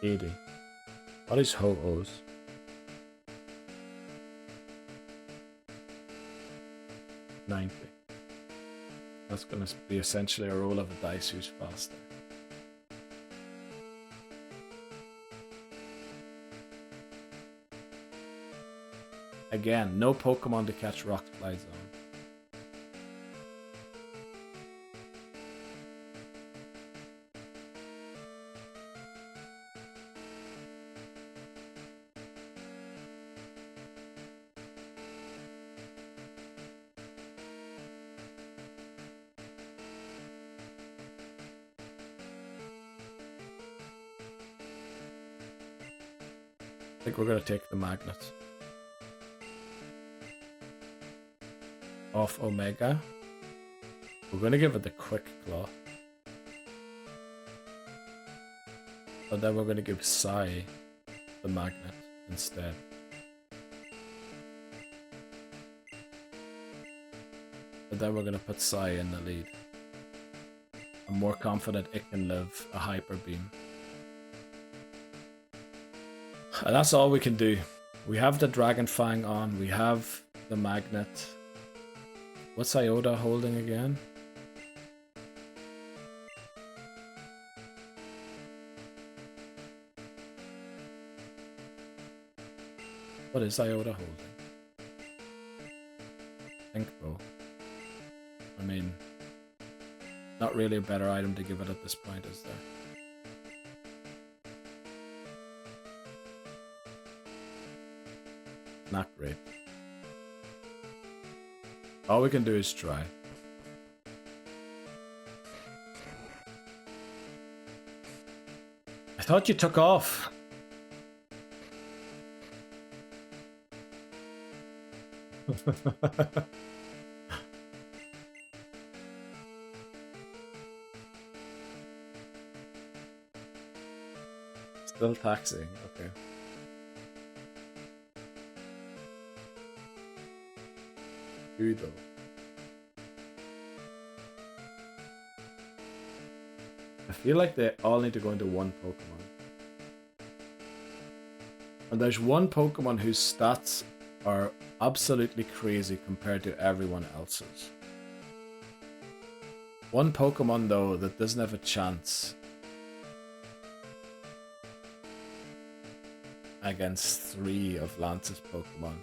$80. What is Ho-Oh's? $90. That's gonna be essentially a roll of a dice who's faster. Again, no Pokemon to catch Rock Slides on. I think we're going to take the magnet off Omega. We're going to give it the Quick Claw. But then we're going to give Sai the magnet instead. then we're going to put Psy in the lead. I'm more confident it can live a Hyper Beam. And that's all we can do. We have the Dragon Fang on, we have the Magnet. What's Iota holding again? What is Iota holding? Pink Bow. I mean, not really a better item to give it at this point, is there? Not great. All we can do is try. I thought you took off. Still taxing, okay. Who though? I feel like they all need to go into one Pokemon. And there's one Pokemon whose stats are absolutely crazy compared to everyone else's. One Pokemon though that doesn't have a chance against 3 of Lance's Pokemon.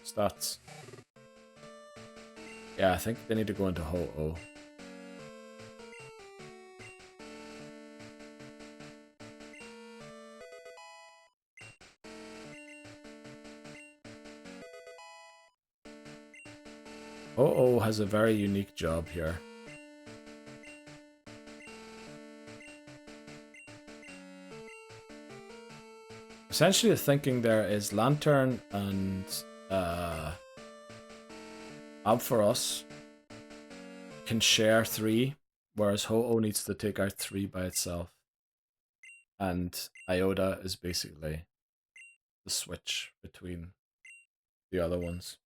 Stats. Yeah, I think they need to go into Ho-Oh. Ho-Oh has a very unique job here. Essentially the thinking there is Lantern and Ampharos can share 3, whereas Ho-Oh needs to take out 3 by itself. And Iota is basically the switch between the other ones.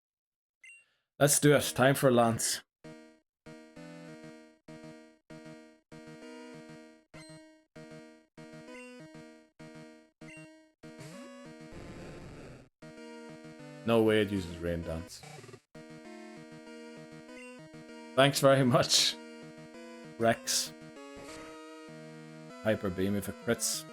Let's do it. Time for Lance. No way it uses Rain Dance. Thanks very much, Rex. Hyper Beam if it crits.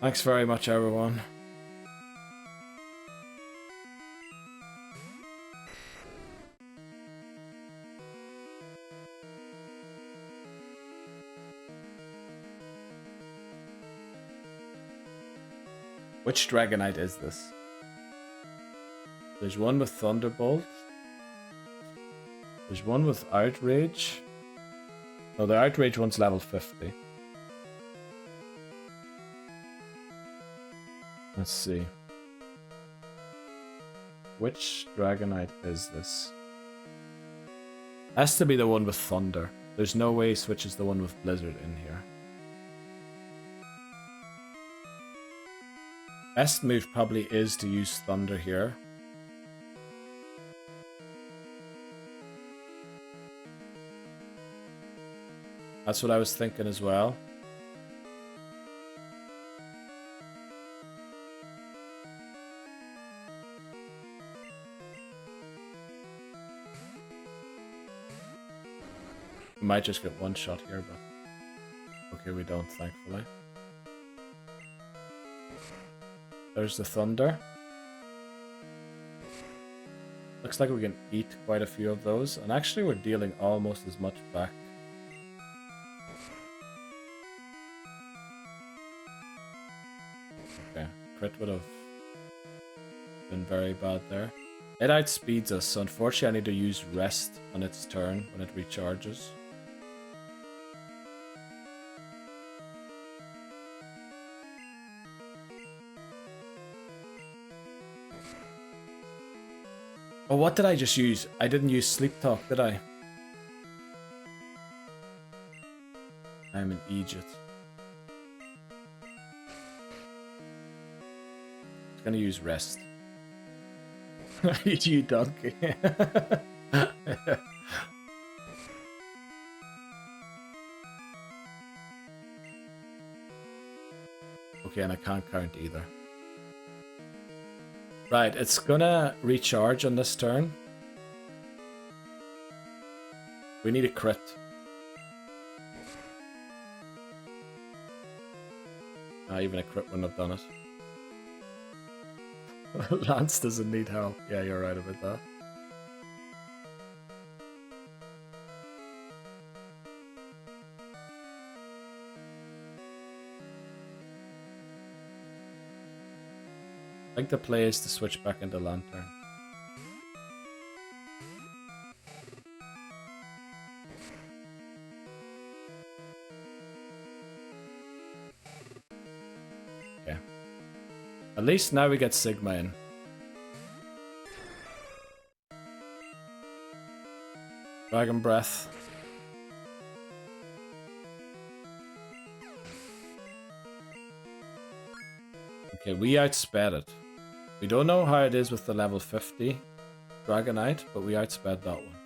Thanks very much, everyone. Which Dragonite is this? There's one with Thunderbolt. There's one with Outrage. Oh, the Outrage one's level 50. Let's see. Which Dragonite is this? Has to be the one with Thunder. There's no way he switches the one with Blizzard in here. Best move probably is to use Thunder here. That's what I was thinking as well. We might just get one shot here, but okay, we don't, thankfully. There's the Thunder. Looks like we can eat quite a few of those, and actually we're dealing almost as much back. crit would have been very bad there. It outspeeds us, so unfortunately I need to use rest on its turn when it recharges. Oh, what did I just use? I didn't use sleep talk, did I? I'm an Egypt. I'm gonna use rest. You donkey. Okay, and I can't count either. Right, it's gonna recharge on this turn. We need a crit. Even a crit wouldn't have done it. Lance doesn't need help. Yeah, you're right about that. I think the play is to switch back into Lantern. Okay. At least now we get Sigma in. Dragon Breath. Okay, we outsped it. We don't know how it is with the level 50 Dragonite, but we outsped that one.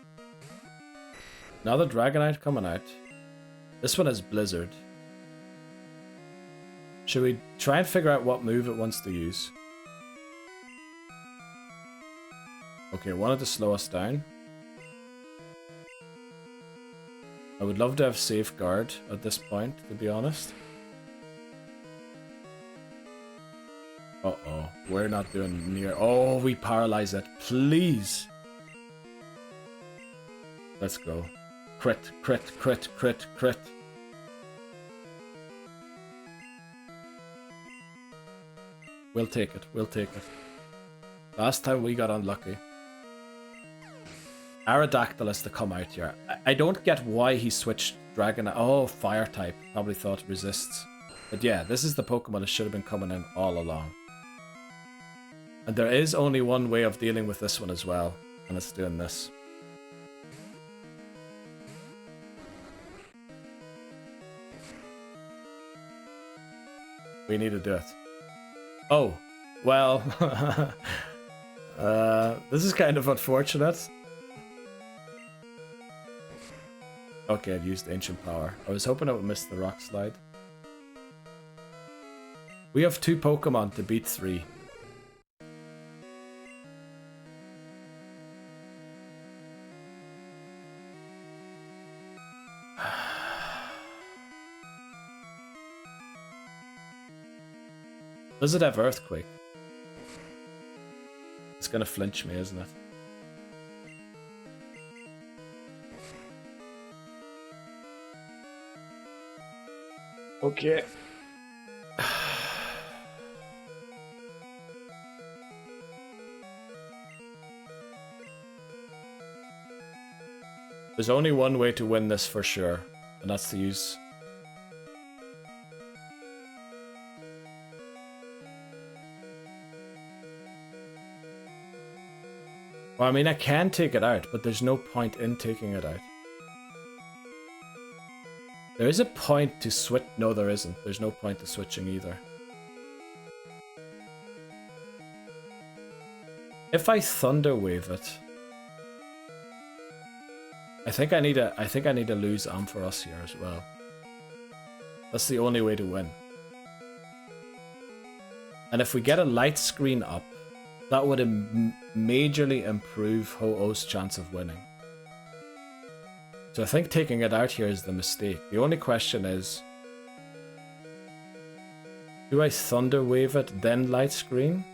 Another Dragonite coming out. This one is Blizzard. Should we try and figure out what move it wants to use? Okay, it wanted to slow us down. I would love to have Safeguard at this point, to be honest. Uh-oh, we're not doing near... Oh, we paralyze it. Please. Let's go. Crit, crit, crit, crit, crit. We'll take it, we'll take it. Last time we got unlucky. Aerodactyl has to come out here. I don't get why he switched Dragon... Oh, Fire type. Probably thought it resists. But yeah, this is the Pokemon that should have been coming in all along. And there is only one way of dealing with this one as well, and it's doing this. We need to do it. Oh, well, this is kind of unfortunate. Okay, I've used Ancient Power. I was hoping I would miss the Rock Slide. We have 2 Pokemon to beat 3. Does it have Earthquake? It's gonna flinch me, isn't it? Okay. There's only one way to win this for sure, and that's to use... Well, I mean, I can take it out, but there's no point in taking it out. There is a point to switch... No, there isn't. There's no point to switching either. If I Thunder Wave it... I think I need to lose Ampharos here as well. That's the only way to win. And if we get a light screen up, that would majorly improve Ho-Oh's chance of winning. So I think taking it out here is the mistake. The only question is, do I Thunder Wave it, then light screen?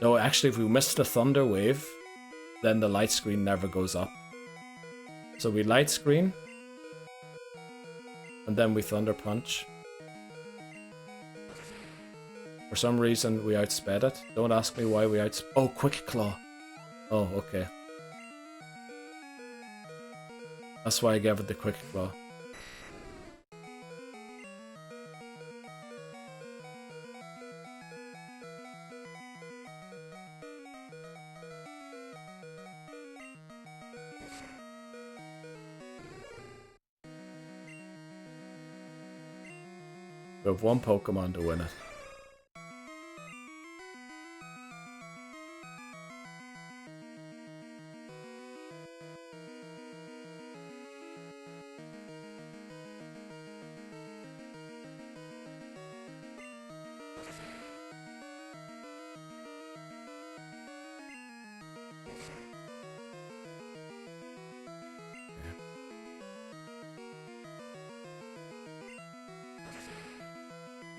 No, actually, if we miss the Thunder Wave, then the light screen never goes up. So we light screen, and then we Thunder Punch. For some reason, we outsped it. Don't ask me why we Oh, Quick Claw. Oh, okay. That's why I gave it the Quick Claw. We have one Pokemon to win it.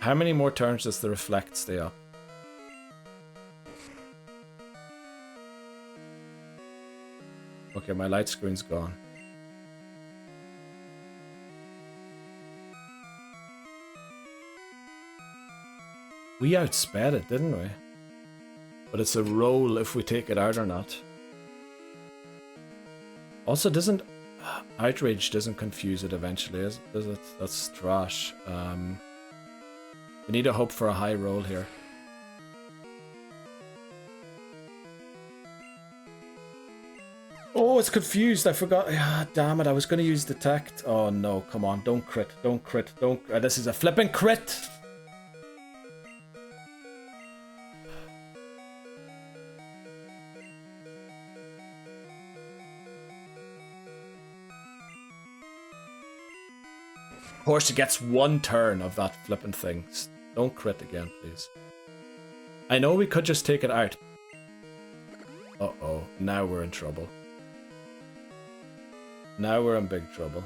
How many more turns does the Reflect stay up? Okay, my light screen's gone. We outsped it, didn't we? But it's a roll if we take it out or not. Also, doesn't... Outrage doesn't confuse it eventually, does it? That's trash. We need to hope for a high roll here. Oh, it's confused. I forgot. Ah, damn it. I was going to use Detect. Oh, no. Come on. Don't crit. Don't crit. Don't... this is a flipping crit! Of course, it gets one turn of that flipping thing. Don't crit again, please. I know we could just take it out. Uh-oh. Now we're in trouble. Now we're in big trouble.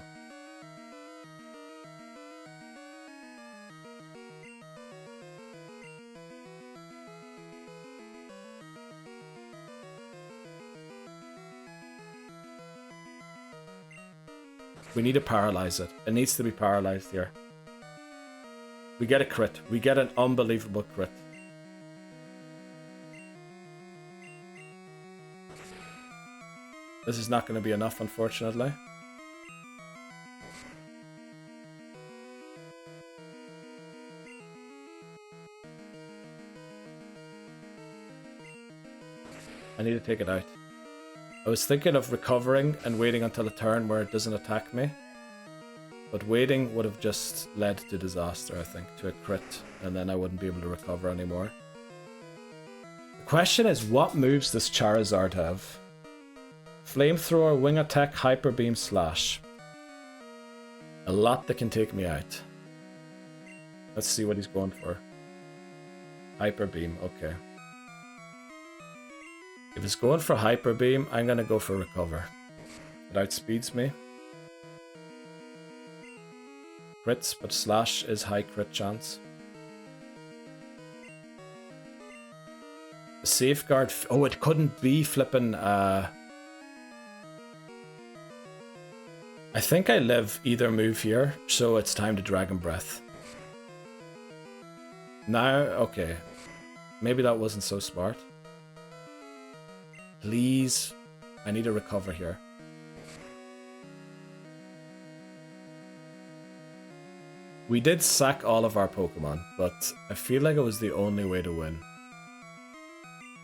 We need to paralyze it. It needs to be paralyzed here. We get a crit. We get an unbelievable crit. This is not going to be enough, unfortunately. I need to take it out. I was thinking of recovering and waiting until a turn where it doesn't attack me. But waiting would have just led to disaster, I think, to a crit, and then I wouldn't be able to recover anymore. The question is, what moves does Charizard have? Flamethrower, Wing Attack, Hyper Beam, Slash. A lot that can take me out. Let's see what he's going for. Hyper Beam, okay. If it's going for Hyper Beam, I'm gonna go for Recover. It outspeeds me. Crits, but Slash is high crit chance. The Safeguard... Oh, it couldn't be flipping... I think I live either move here, so it's time to Dragon Breath. Now, okay. Maybe that wasn't so smart. Please. I need to recover here. We did sack all of our Pokemon, but I feel like it was the only way to win.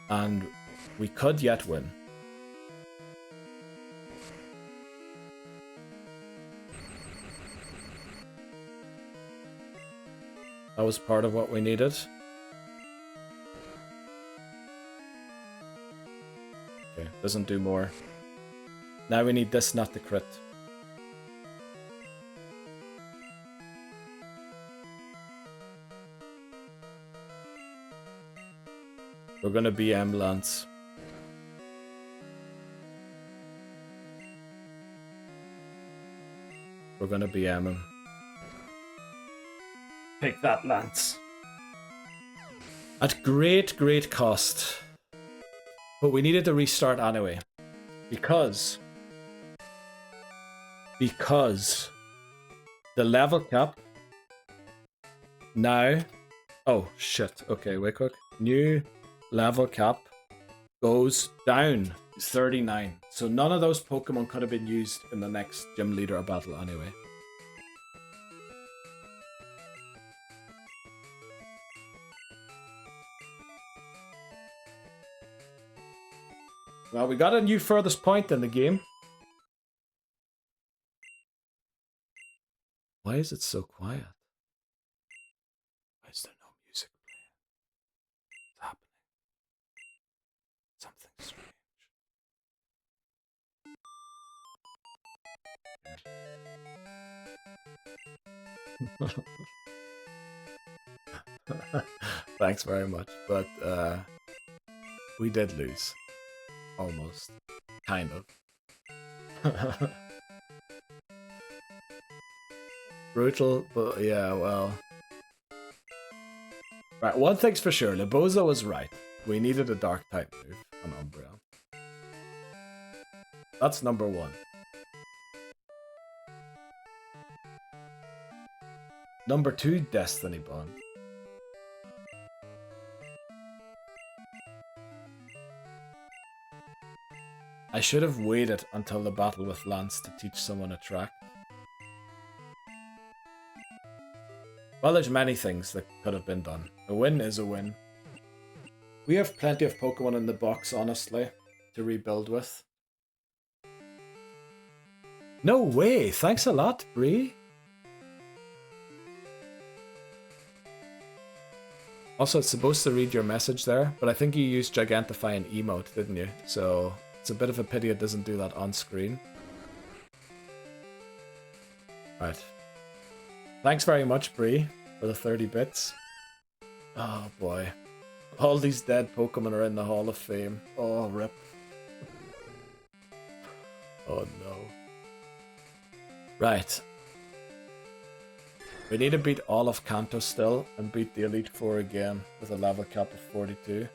And we could yet win. That was part of what we needed. Okay, doesn't do more. Now we need this not to crit. We're gonna BM Lance. We're gonna BM him. Take that, Lance. At great, great cost. But we needed to restart anyway. Because the level cap now... Oh, shit. Okay, wait quick. New level cap goes down 39. So none of those Pokemon could have been used in the next gym leader battle anyway. Well, we got a new furthest point in the game. Why is it so quiet? Why is there no music playing? What's happening? Something strange. Thanks very much, but we did lose. Almost. Kind of. Brutal, but yeah, well. Right, one thing's for sure, Liboza was right. We needed a dark type move on Umbreon. That's number one. Number two, Destiny Bond. I should have waited until the battle with Lance to teach someone Attract. Well, there's many things that could have been done. A win is a win. We have plenty of Pokemon in the box, honestly, to rebuild with. No way! Thanks a lot, Bree. Also, it's supposed to read your message there, but I think you used Gigantify and Emote, didn't you? So it's a bit of a pity it doesn't do that on screen. Right. Thanks very much, Bree, for the 30 bits. Oh boy. All these dead Pokemon are in the Hall of Fame. Oh, rip. Oh no. Right. We need to beat all of Kanto still, and beat the Elite Four again with a level cap of 42.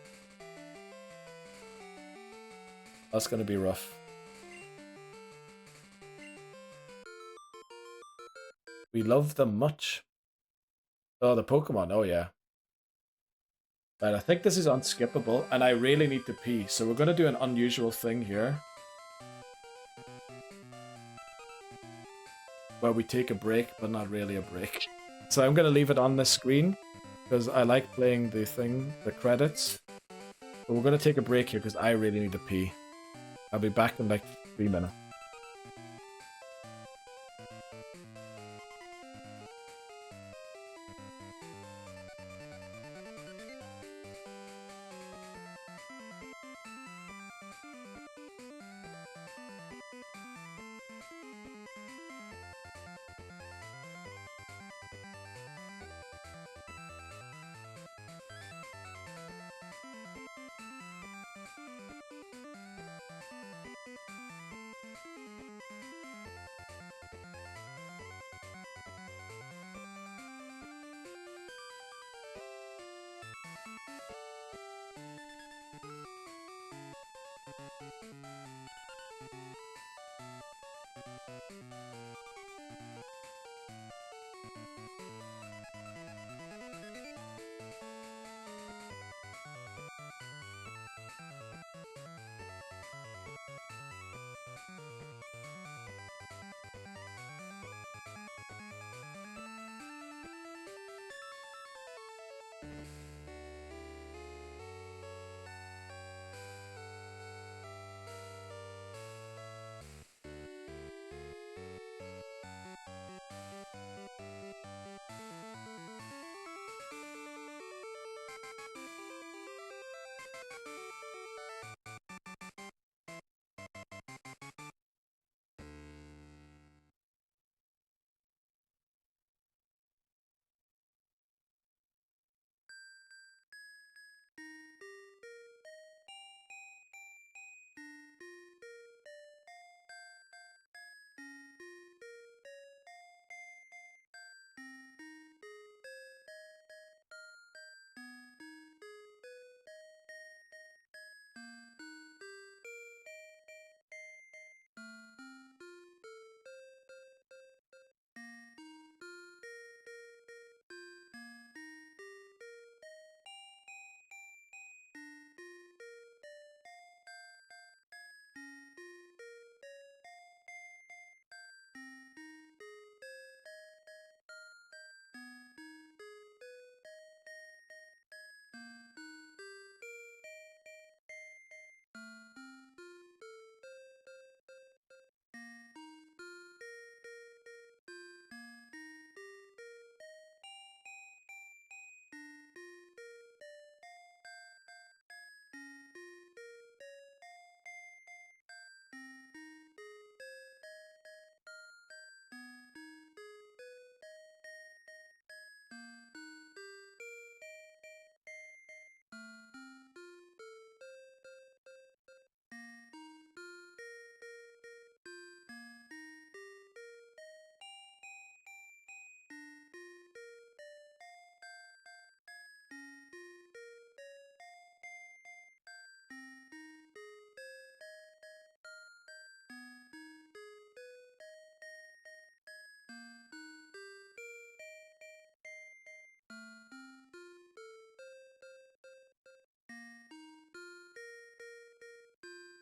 That's gonna be rough. We love them much. Oh, the Pokemon, oh yeah. Right, I think this is unskippable, and I really need to pee, so we're gonna do an unusual thing here. Where we take a break, but not really a break. So I'm gonna leave it on this screen, because I like playing the thing, the credits. But we're gonna take a break here, because I really need to pee. I'll be back in like 3 minutes.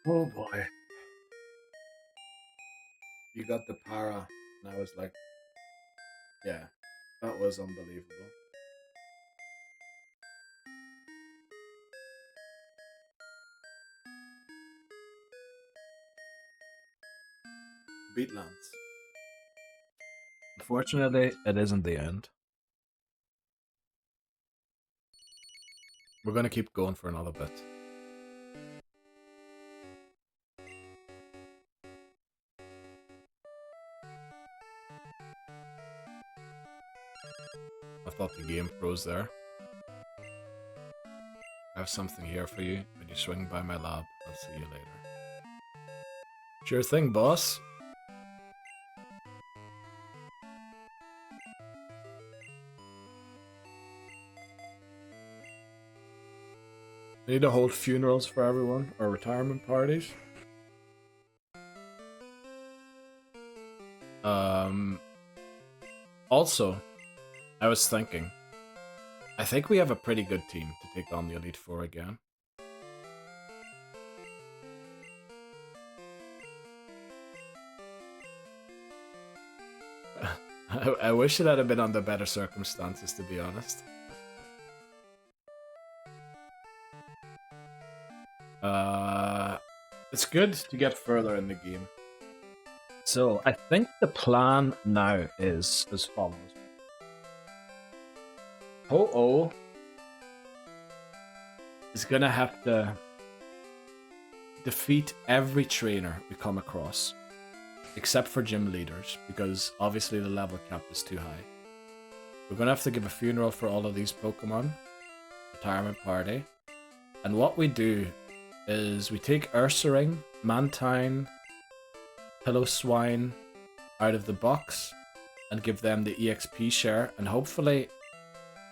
Oh boy. You got the para, and I was like, yeah, that was unbelievable. Beatlands. Unfortunately, it isn't the end. We're gonna keep going for another bit. I thought the game froze there. I have something here for you. When you swing by my lab, I'll see you later. Sure thing, boss. We need to hold funerals for everyone, or retirement parties. Also, I was thinking, I think we have a pretty good team to take on the Elite Four again. I wish it had been under better circumstances, to be honest. It's good to get further in the game. So, I think the plan now is as follows. Ho-Oh is gonna have to defeat every trainer we come across, except for gym leaders, because obviously the level cap is too high. We're gonna have to give a funeral for all of these Pokemon, retirement party, and what we do is we take Ursaring, Mantine, Pillow-Swine out of the box and give them the EXP share, and hopefully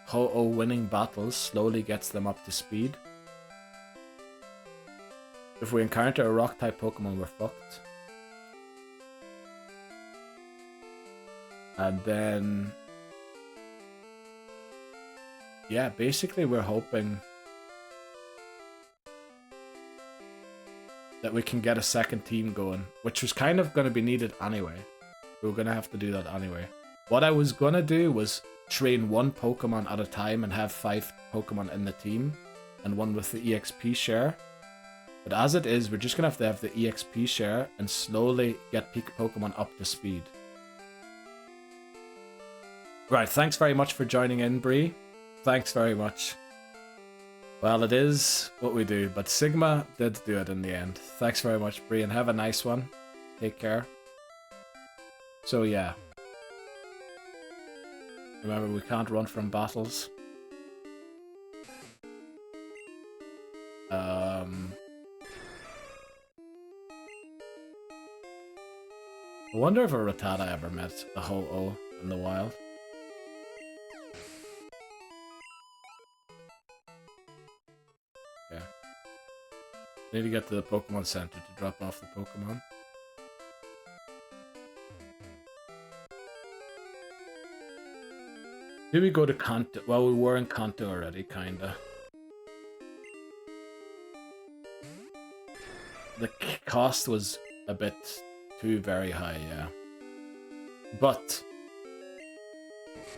Ho-Oh winning battles slowly gets them up to speed. If we encounter a rock-type Pokemon, we're fucked. And then... yeah, basically we're hoping that we can get a second team going, which was kind of going to be needed anyway. We were going to have to do that anyway. What I was going to do was train one Pokemon at a time and have 5 Pokemon in the team, and one with the EXP share. But as it is, we're just going to have the EXP share and slowly get peak Pokemon up to speed. Right, thanks very much for joining in, Bree. Thanks very much. Well, it is what we do, but Sigma did do it in the end. Thanks very much, Bree, and have a nice one. Take care. So yeah. Remember, we can't run from battles. I wonder if a Rattata ever met a Ho-Oh in the wild. Yeah. Need to get to the Pokemon Center to drop off the Pokemon. Did we go to Kanto? Well, we were in Kanto already, kinda. The cost was a bit too very high, yeah. But,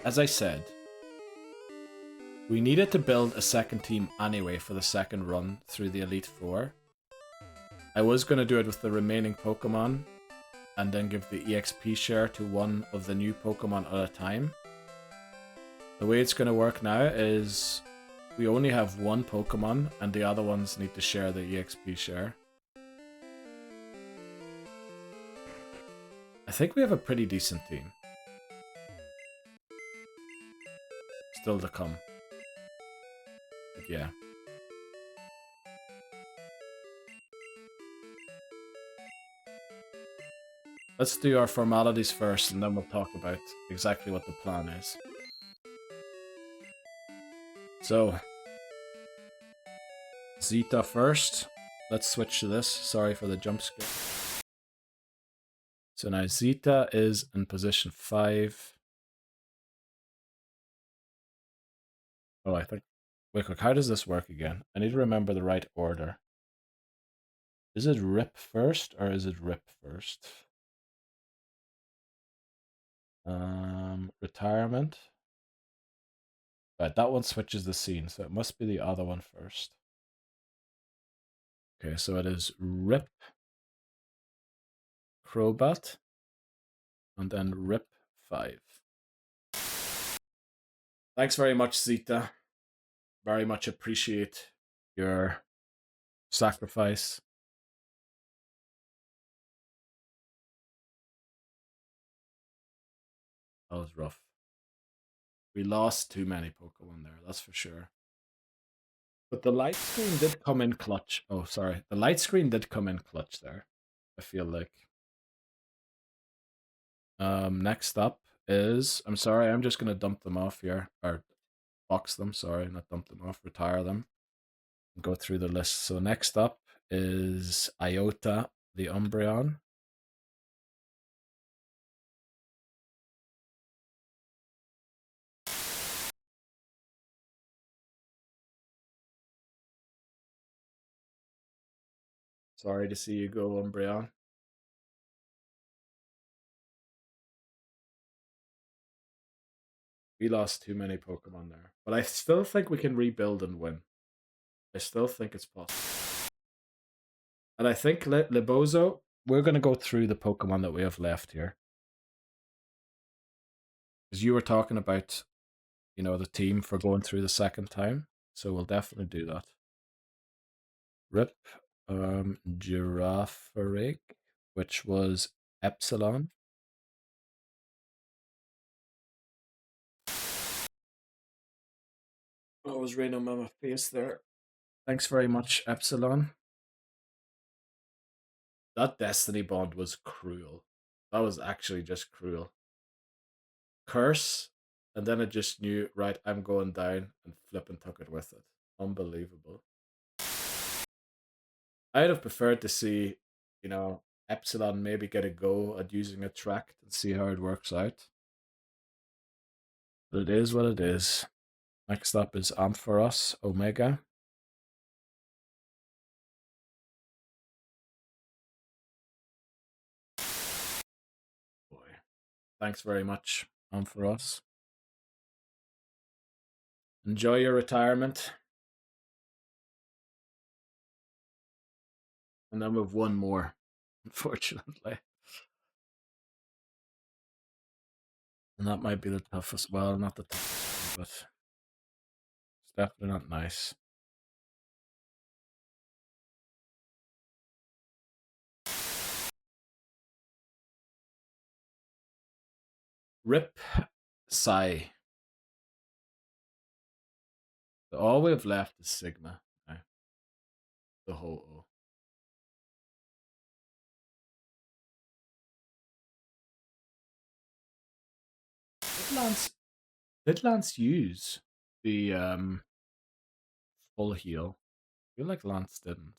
as I said, we needed to build a second team anyway for the second run through the Elite Four. I was going to do it with the remaining Pokemon, and then give the EXP share to one of the new Pokemon at a time. The way it's going to work now is we only have one Pokemon, and the other ones need to share the EXP share. I think we have a pretty decent team. Still to come. But yeah. Let's do our formalities first, and then we'll talk about exactly what the plan is. So, Zeta first. Let's switch to this. Sorry for the jump scare. So now Zeta is in position 5. Oh, I think... wait, quick, how does this work again? I need to remember the right order. Is it Rip first or is it Rip first? Retirement. Right, that one switches the scene, so it must be the other one first. Okay, so it is Rip, Crobat, and then Rip 5. Thanks very much, Zita. Very much appreciate your sacrifice. That was rough. We lost too many Pokemon there, that's for sure. But the light screen did come in clutch. Oh, sorry. The light screen did come in clutch there, I feel like. Next up is, I'm sorry, I'm just gonna dump them off here, or box them, sorry, not dump them off, retire them, and go through the list. So next up is Iota, the Umbreon. Sorry to see you go, Umbreon. We lost too many Pokemon there. But I still think we can rebuild and win. I still think it's possible. And I think Libozo, we're going to go through the Pokemon that we have left here. Because you were talking about, you know, the team for going through the second time. So we'll definitely do that. Rip, Girafarig, which was Epsilon. Oh, it was raining on my face there. Thanks very much, Epsilon. That Destiny Bond was cruel. That was actually just cruel. Curse, and then it just knew, right, I'm going down, and flip and took it with it. Unbelievable. I'd have preferred to see, you know, Epsilon maybe get a go at using Attract and see how it works out. But it is what it is. Next up is Ampharos Omega. Boy. Thanks very much, Ampharos. Enjoy your retirement. And then we've one more, unfortunately. And that might be the toughest. Well, not the toughest, but it's definitely not nice. Rip Sai. So all we have left is Sigma now. The Ho-Oh. Did Lance use the full heal? I feel like Lance didn't.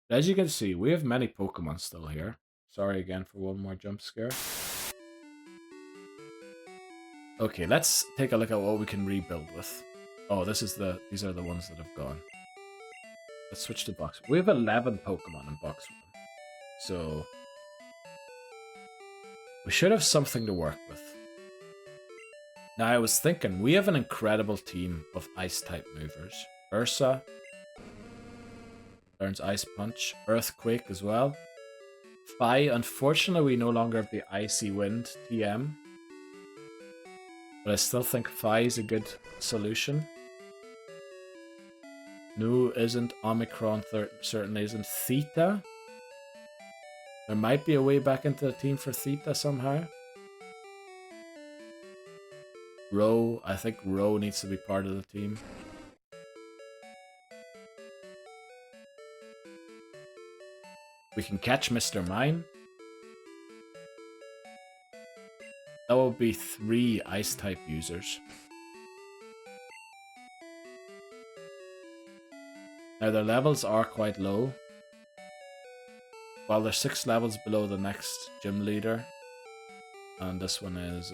As you can see, we have many Pokemon still here. Sorry again for one more jump scare. Okay, let's take a look at what we can rebuild with. Oh, these are the ones that have gone. Let's switch to box. We have 11 Pokemon in box 1. So we should have something to work with. Now I was thinking, we have an incredible team of Ice-type movers. Ursa learns Ice Punch. Earthquake as well. Fi, unfortunately we no longer have the Icy Wind TM. But I still think Fi is a good solution. Nu isn't. Omicron certainly isn't. Theta? There might be a way back into the team for Theta somehow. Ro, I think Ro needs to be part of the team. We can catch Mr. Mime. That will be 3 Ice-type users. Now their levels are quite low. Well, they're 6 levels below the next gym leader. And this one is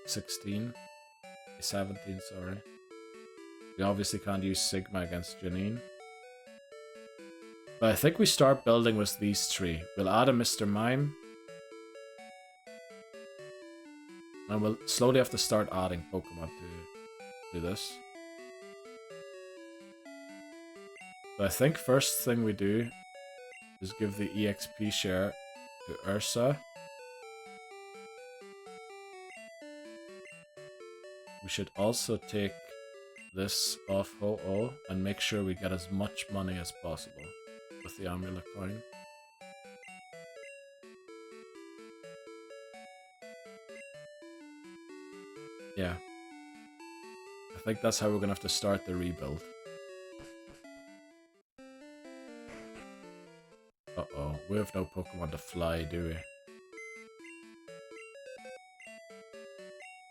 16. 17, sorry. We obviously can't use Sigma against Janine. But I think we start building with these three. We'll add a Mr. Mime. And we'll slowly have to start adding Pokemon to this. But I think first thing we do is give the EXP share to Ursa. We should also take this off Ho-Oh and make sure we get as much money as possible with the amulet coin. Yeah. I think that's how we're gonna have to start the rebuild. Uh-oh, we have no Pokemon to fly, do we?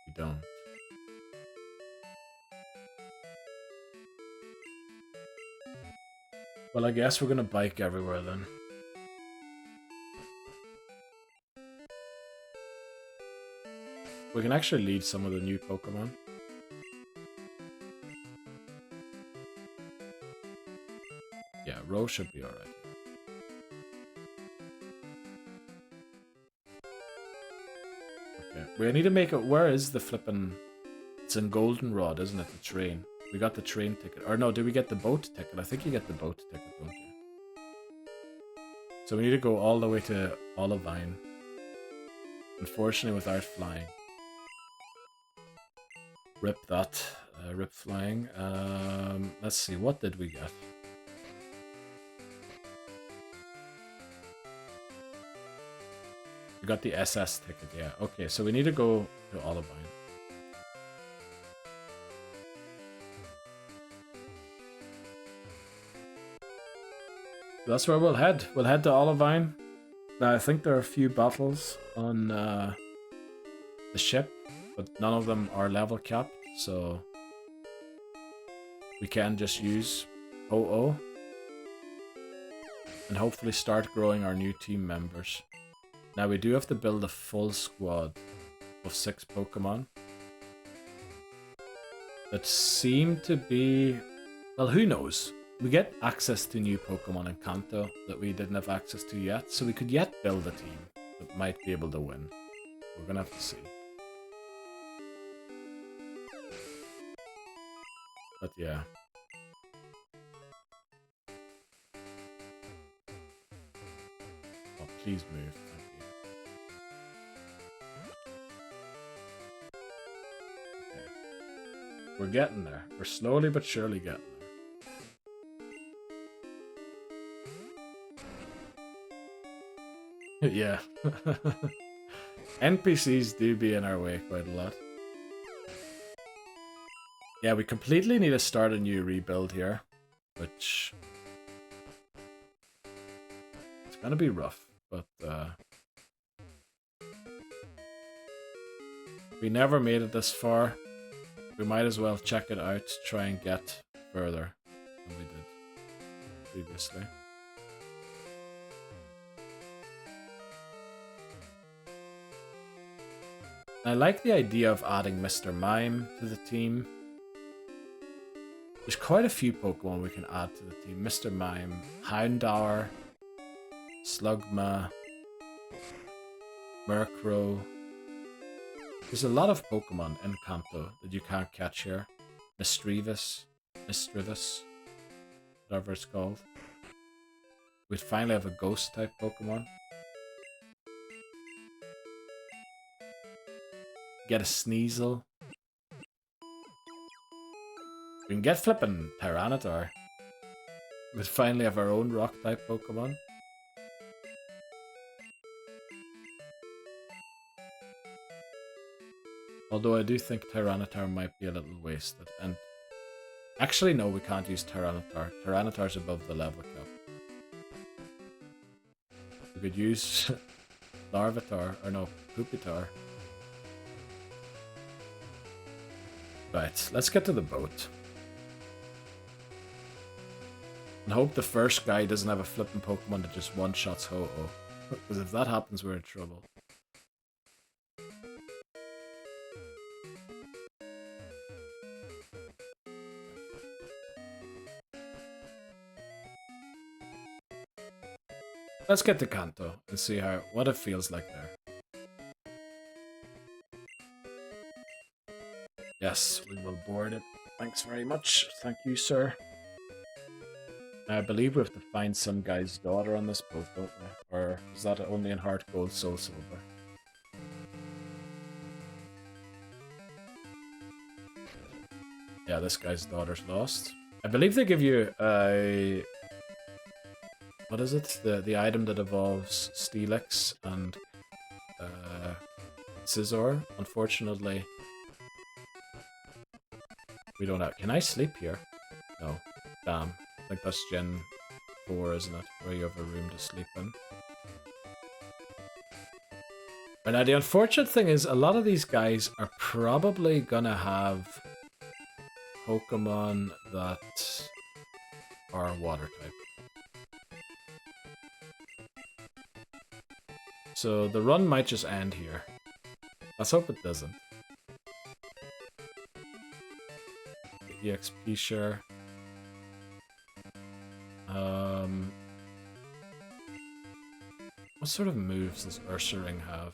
We don't. Well, I guess we're gonna bike everywhere then. We can actually lead some of the new Pokemon. Yeah, Rose should be alright. Okay, we need to make it. Where is the flippin'? It's in Goldenrod, isn't it? The train. We got the train ticket. Or no, did we get the boat ticket? I think you get the boat ticket, don't you? So we need to go all the way to Olivine. Unfortunately, without flying. Rip that. Rip flying. Let's see, what did we get? We got the SS ticket, yeah. Okay, so we need to go to Olivine. That's where we'll head. We'll head to Olivine. Now, I think there are a few battles on the ship, but none of them are level capped, so we can just use Ho-Oh and hopefully start growing our new team members. Now, we do have to build a full squad of 6 Pokemon that seem to be... Well, who knows? We get access to new Pokemon in Kanto that we didn't have access to yet, so we could yet build a team that might be able to win. We're gonna have to see. But yeah. Oh, please move. Thank you. Okay. We're getting there. We're slowly but surely getting there. Yeah. NPCs do be in our way quite a lot. Yeah, we completely need to start a new rebuild here, which... it's gonna be rough, but we never made it this far. We might as well check it out, try and get further than we did previously. I like the idea of adding Mr. Mime to the team. There's quite a few Pokemon we can add to the team. Mr. Mime, Houndour, Slugma, Murkrow. There's a lot of Pokemon in Kanto that you can't catch here. Misdreavus, whatever it's called. We'd finally have a ghost type Pokemon. Get a Sneasel. We can get flippin' Tyranitar. We'd finally have our own rock type Pokemon. Although I do think Tyranitar might be a little wasted. And actually no, we can't use Tyranitar. Tyranitar's above the level cap. We could use Larvitar, or no, Pupitar. Right, let's get to the boat. And hope the first guy doesn't have a flippin' Pokemon that just one-shots Ho-Oh. Because if that happens, we're in trouble. Let's get to Kanto and see what it feels like there. Yes, we will board it. Thanks very much. Thank you, sir. I believe we have to find some guy's daughter on this boat, don't we? Or is that only in Heart Gold, Soul Silver? Yeah, this guy's daughter's lost. I believe they give you a... What is it? The item that evolves Steelix and Scizor. Unfortunately, we don't have... Can I sleep here? No. Damn. I think that's Gen 4, isn't it? Where you have a room to sleep in. But now the unfortunate thing is a lot of these guys are probably gonna have Pokemon that are water type. So the run might just end here. Let's hope it doesn't. The EXP share. What sort of moves does Ursaring have?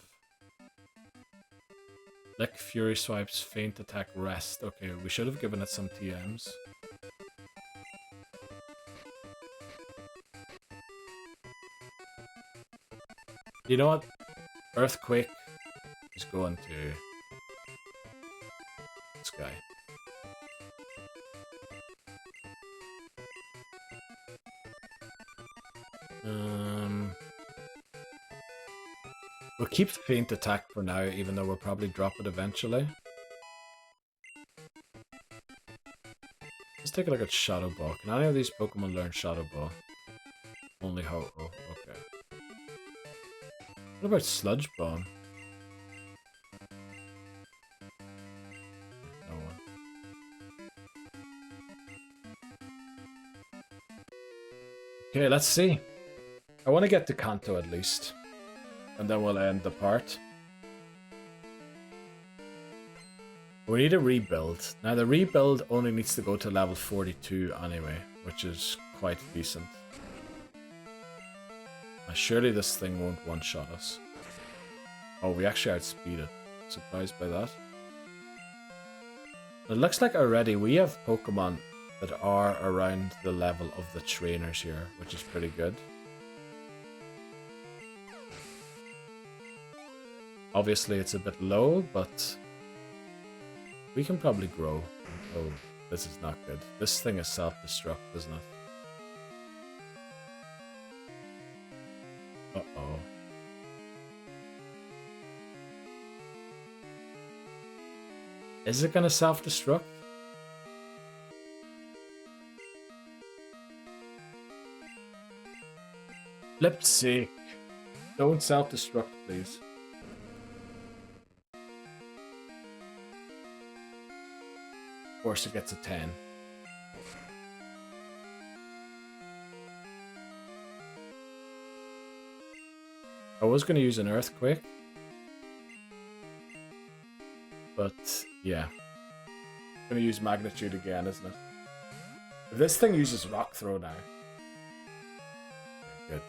Lick, Fury Swipes, Feint Attack, Rest. Okay, we should have given it some TMs. You know what? Earthquake is going to this guy. We'll keep Feint Attack for now, even though we'll probably drop it eventually. Let's take a look at Shadow Ball. Can any of these Pokemon learn Shadow Ball? Only Ho-Oh, okay. What about Sludge Bomb? No one. Okay, let's see. I want to get to Kanto at least. And then we'll end the part. We need a rebuild. Now the rebuild only needs to go to level 42 anyway, which is quite decent. Now, surely this thing won't one-shot us. Oh, we actually outspeed it. Surprised by that. It looks like already we have Pokemon that are around the level of the trainers here, which is pretty good. Obviously it's a bit low, but we can probably grow. Oh, this is not good. This thing is self-destruct, isn't it? Uh-oh. Is it gonna self-destruct? Flip's sake. Don't self-destruct, please. Of course it gets a 10. I was going to use an Earthquake. But, yeah. I'm going to use Magnitude again, isn't it? If this thing uses Rock Throw now. Good.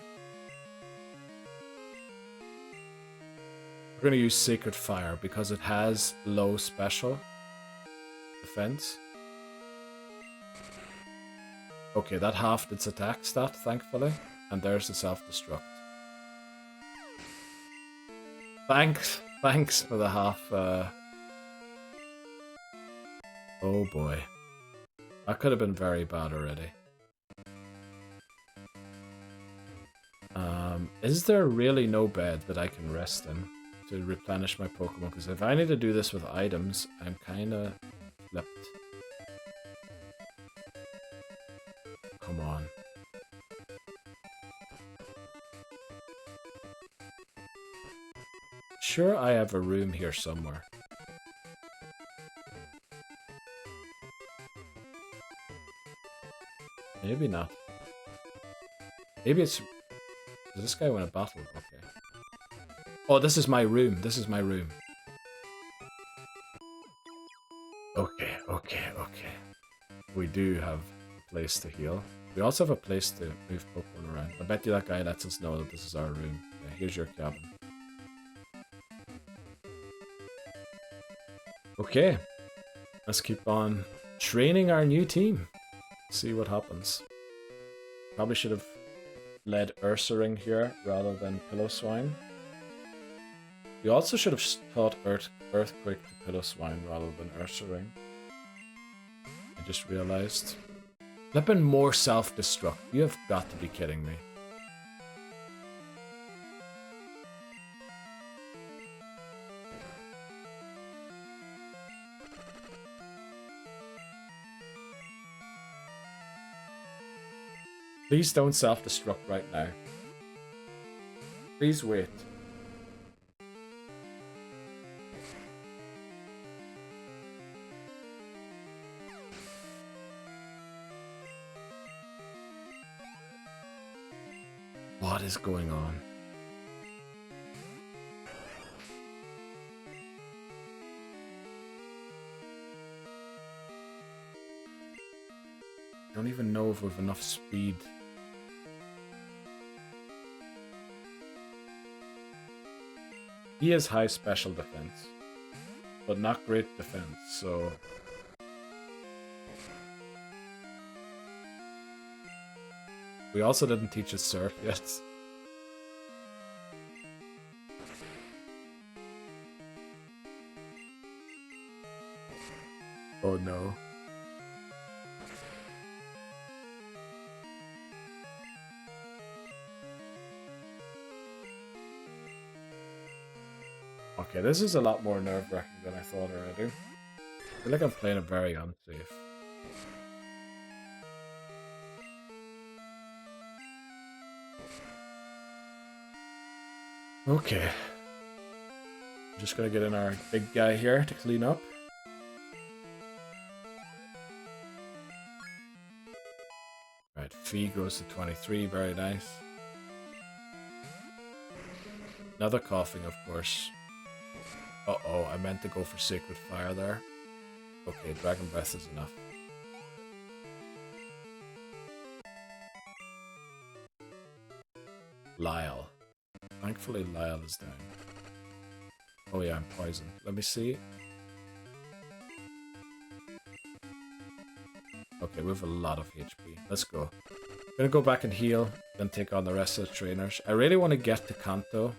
We're going to use Sacred Fire because it has low special defense. Okay, that halved its attack stat, thankfully. And there's the self-destruct. Thanks for the half. Oh boy. That could have been very bad already. Is there really no bed that I can rest in to replenish my Pokemon? Because if I need to do this with items, I'm kind of flipped. Come on. Sure, I have a room here somewhere. Maybe not. Maybe it's... Does this guy win a battle? Okay. Oh, this is my room. This is my room. Okay. We do have a place to heal. We also have a place to move Pokemon around. I bet you that guy lets us know that this is our room. Yeah, here's your cabin. Okay, let's keep on training our new team. See what happens. Probably should have led Ursaring here rather than Pillow-Swine. We also should have taught Earthquake to Pillow-Swine rather than Ursaring. I just realized. Flipping more self-destruct. You have got to be kidding me. Please don't self-destruct right now. Please wait. What is going on? I don't even know if we have enough speed. He has high special defense, but not great defense, so... We also didn't teach us Surf yet. Oh no. Okay, this is a lot more nerve-wracking than I thought already. I feel like I'm playing it very unsafe. Okay. I'm just gonna get in our big guy here to clean up. Right, Fee goes to 23, very nice. Another coughing, of course. Uh-oh, I meant to go for Sacred Fire there. Okay, Dragon Breath is enough. Lyle. Thankfully, Lyle is down. Oh yeah, I'm poisoned. Let me see. Okay, we have a lot of HP. Let's go. I'm gonna go back and heal, then take on the rest of the trainers. I really want to get to Kanto.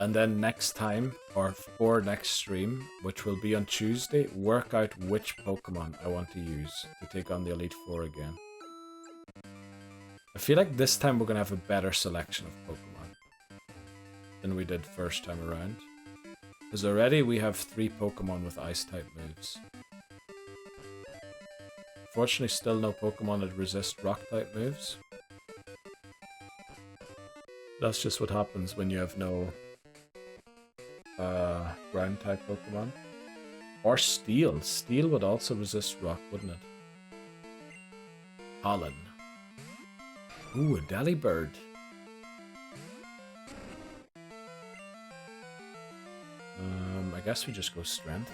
And then next time, or next stream, which will be on Tuesday, work out which Pokemon I want to use to take on the Elite Four again. I feel like this time we're going to have a better selection of Pokemon than we did first time around. Because already we have 3 Pokemon with Ice-type moves. Fortunately, still no Pokemon that resist Rock-type moves. That's just what happens when you have no ground-type Pokemon. Or Steel. Steel would also resist Rock, wouldn't it? Pollen. Ooh, a Delibird. I guess we just go Strength.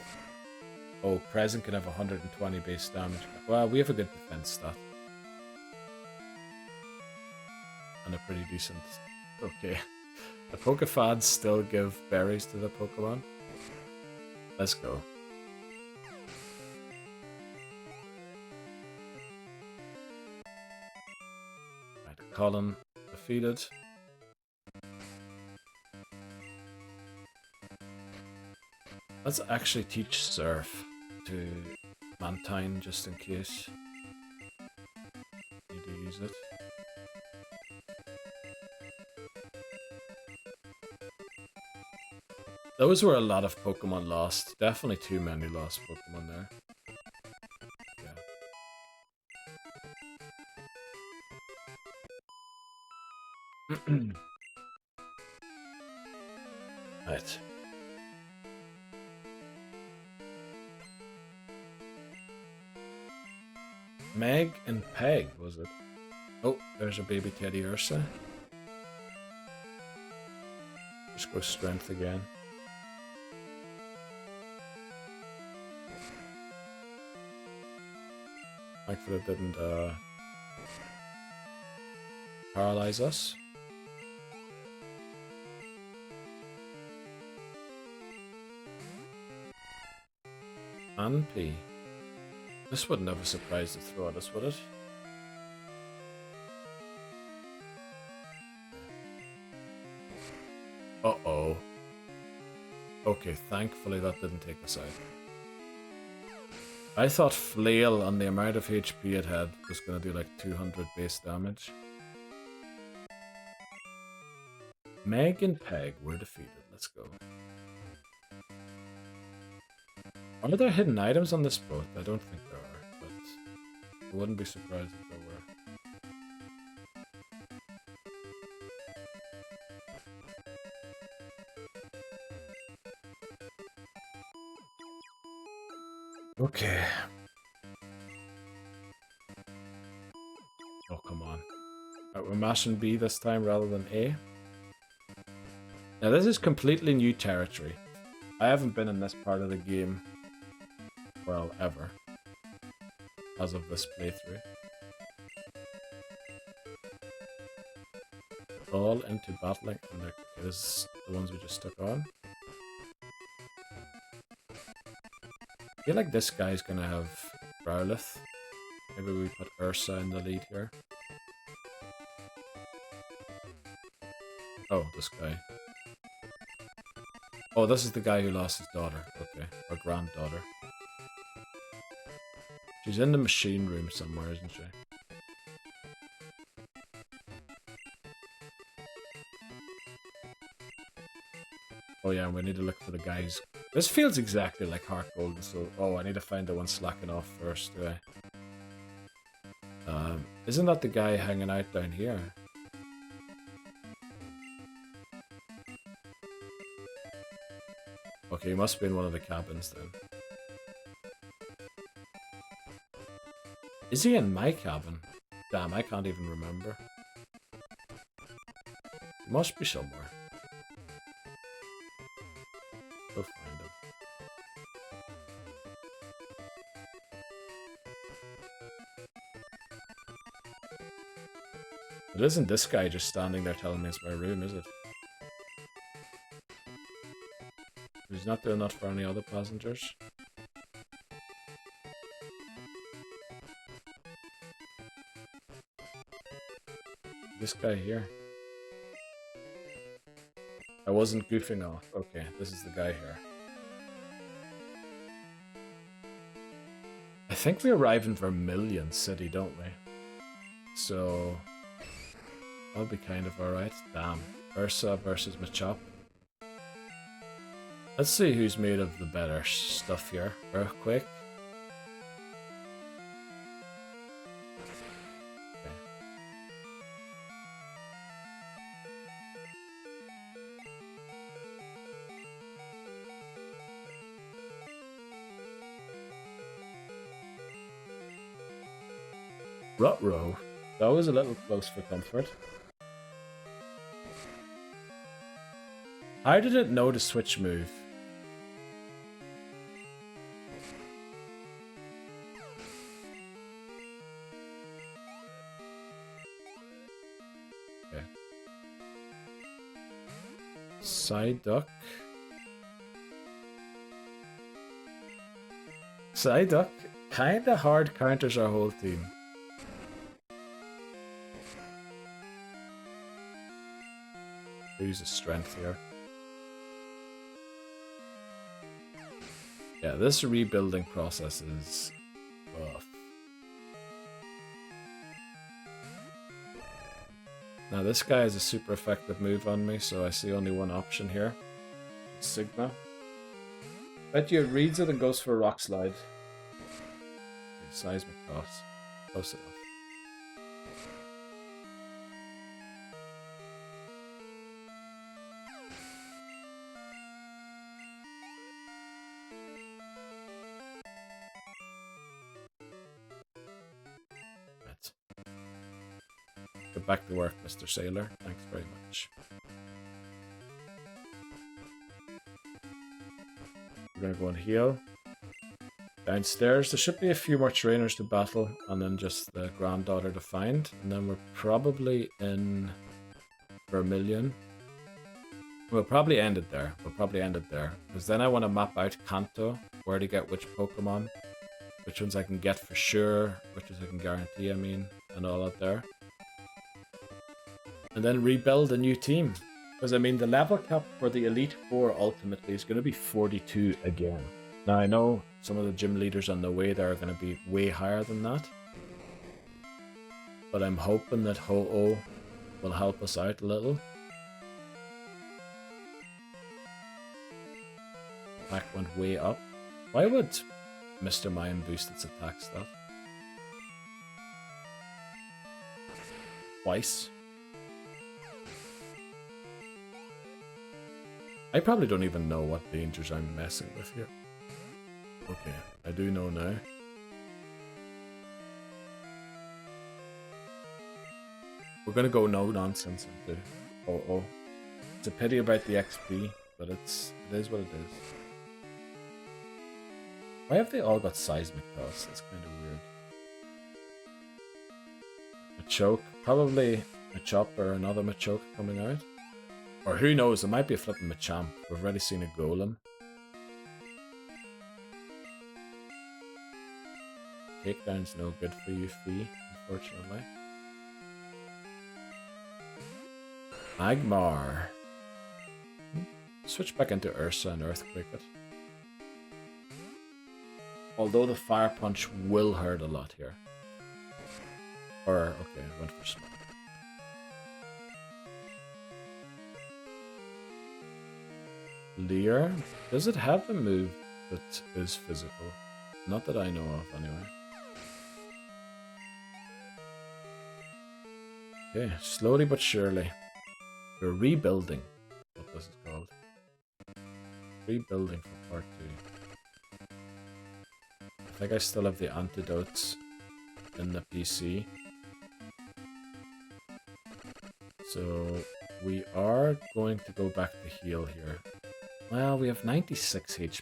Oh, Present can have 120 base damage. Well, we have a good defense stat. And a pretty decent... Okay. The Pokefads still give berries to the Pokemon. Let's go. Right, Colin defeated. Let's actually teach Surf to Mantine just in case. Need to use it. Those were a lot of Pokemon lost. Definitely too many lost Pokemon there. Yeah. Right. Meg and Peg, was it? Oh, there's a baby Teddy Ursa. Just go Strength again. Thankfully it didn't paralyze us. And P. This would never surprise the throw at us, would it? Uh-oh. Okay, thankfully that didn't take us out. I thought Flail on the amount of HP it had was going to do like 200 base damage. Meg and Peg were defeated. Let's go. Are there hidden items on this boat? I don't think there are, but I wouldn't be surprised if there were. Okay. Oh, come on. Right, we're mashing B this time rather than A. Now this is completely new territory. I haven't been in this part of the game, well, ever, as of this playthrough. All into battling, and this is the ones we just took on. I feel like this guy's gonna have Growlithe. Maybe we put Ursa in the lead here. Oh, this guy. Oh, this is the guy who lost his daughter. Okay, or granddaughter. She's in the machine room somewhere, isn't she? Oh yeah, we need to look for the guys. This feels exactly like Heart Gold, so... Oh, I need to find the one slacking off first, do I? Isn't that the guy hanging out down here? Okay, he must be in one of the cabins then. Is he in my cabin? Damn, I can't even remember. He must be somewhere. We'll find him. It isn't this guy just standing there telling me it's my room, is it? He's not doing that for any other passengers. This guy here. I wasn't goofing off. Okay, this is the guy here. I think we arrive in Vermilion City, don't we? So... that'll be kind of alright. Damn. Ursa versus Machop. Let's see who's made of the better stuff here. Earthquake. Okay. Ruh-roh. That was a little close for comfort. How did it know to switch move? Okay. Psyduck. Psyduck kinda hard counters our whole team. Use the strength here. Yeah, this rebuilding process is rough. Now this guy has a super effective move on me, so I see only one option here. Sigma. Bet you it reads it and goes for a rock slide. Okay, seismic toss. Close enough. Get back to work, Mr. Sailor. Thanks very much. We're gonna go and heal. Downstairs, there should be a few more trainers to battle, and then just the granddaughter to find. And then we're probably in Vermilion. We'll probably end it there. Because then I want to map out Kanto, where to get which Pokemon, which ones I can get for sure, which ones I can guarantee, and all that there. And then rebuild a new team. Because, the level cap for the Elite Four ultimately is going to be 42 again. Now, I know some of the gym leaders on the way there are going to be way higher than that. But I'm hoping that Ho-Oh will help us out a little. Attack went way up. Why would Mr. Mime boost its attack stat? Twice. I probably don't even know what dangers I'm messing with here. Okay, I do know now. We're gonna go no nonsense and do Oh. It's a pity about the XP, but it is what it is. Why have they all got seismic toss? That's kind of weird. Machoke, probably Machop or another Machoke coming out. Or who knows, it might be a flipping Machamp. We've already seen a Golem. Takedown's no good for you, Fee, unfortunately. Magmar. Switch back into Ursa and Earthquake it. Although the Fire Punch will hurt a lot here. Or, okay, I went for Small. Leer? Does it have a move that is physical? Not that I know of, anyway. Okay, slowly but surely. We're rebuilding. What this is called. Rebuilding for part 2. I think I still have the antidotes in the PC. So we are going to go back to heal here. Well, we have 96 HP.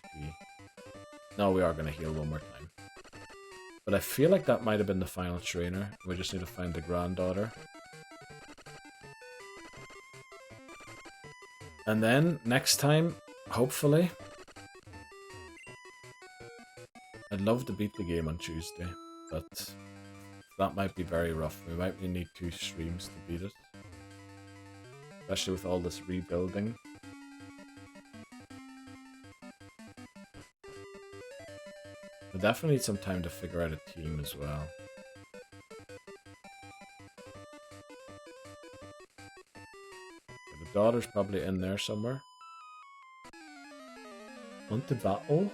No, we are going to heal one more time. But I feel like that might have been the final trainer. We just need to find the granddaughter. And then, next time, hopefully... I'd love to beat the game on Tuesday, but that might be very rough. We might need 2 streams to beat it. Especially with all this rebuilding. We definitely need some time to figure out a team as well. The daughter's probably in there somewhere. Want to battle?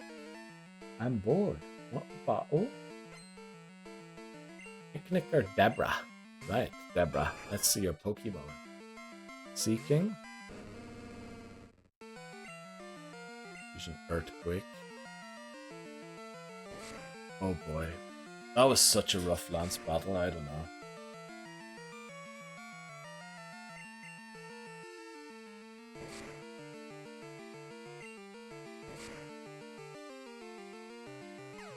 I'm bored. What battle? Picnic or Deborah? Right, Deborah. Let's see your Pokemon. Seeking. Using Earthquake. Oh boy. That was such a rough Lance battle, I don't know.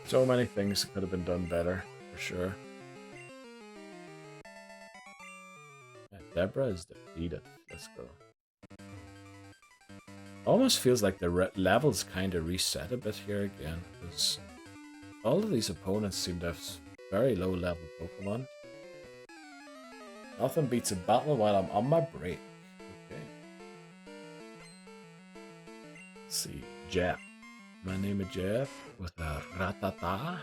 So many things could have been done better, for sure. Yeah, Deborah is defeated. Let's go. Almost feels like the levels kind of reset a bit here again, because all of these opponents seem to have very low level Pokemon. Nothing beats a battle while I'm on my break. Okay. Let's see. Jeff. My name is Jeff with a Ratata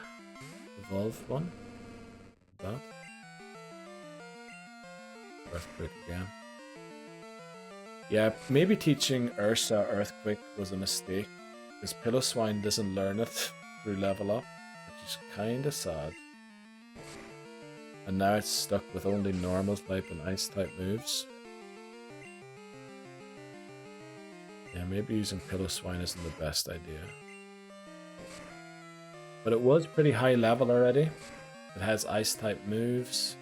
evolved one. That. Earthquake again. Yeah, maybe teaching Ursa Earthquake was a mistake, because Piloswine doesn't learn it through level up, which is kinda sad. And now it's stuck with only normal type and ice type moves. Yeah, maybe using Piloswine isn't the best idea. But it was pretty high level already. It has ice type moves.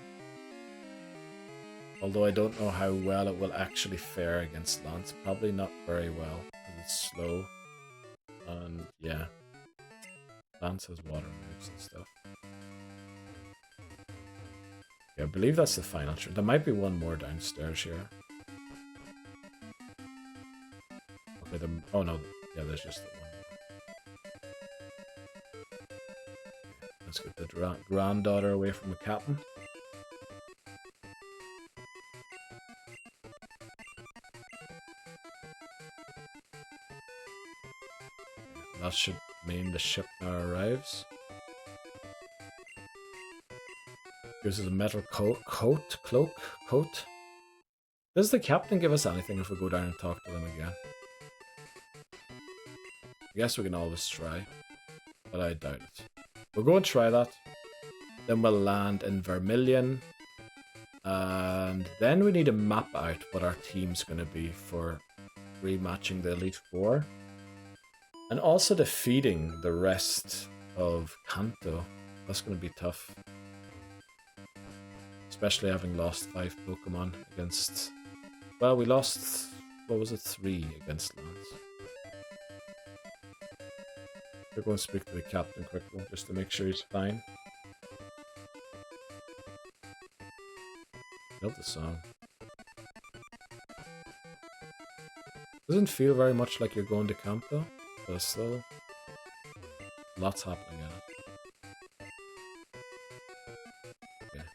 Although I don't know how well it will actually fare against Lance. Probably not very well, because it's slow. And yeah. Lance has water moves and stuff. Yeah, I believe that's the final trip. There might be one more downstairs here. Okay, oh no, yeah, there's just the one. Let's get the granddaughter away from the captain. That should mean the ship now arrives. Gives us a metal coat. Does the captain give us anything if we go down and talk to them again? I guess we can always try, but I doubt it. We'll go and try that. Then we'll land in Vermilion. And then we need to map out what our team's going to be for rematching the Elite Four. And also defeating the rest of Kanto. That's going to be tough. Especially having lost 5 Pokemon against... Well, we lost... What was it? 3 against Lance. We're going to speak to the captain quickly, just to make sure he's fine. Love the song. Doesn't feel very much like you're going to camp though, but still lots happening in it. Okay.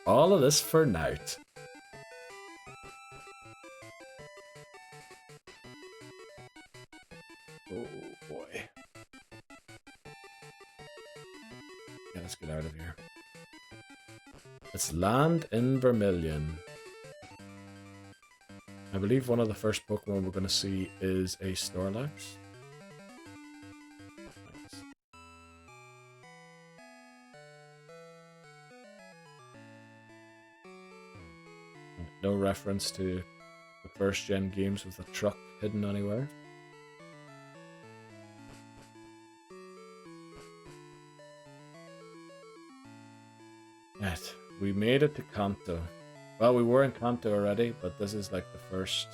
All of this for night. Oh boy. Yeah, let's get out of here. Let's land in Vermilion. I believe one of the first Pokemon we're going to see is a Snorlax. Nice. No reference to the first gen games with a truck hidden anywhere. Right, we made it to Kanto. Well, we were in Kanto already, but this is like the first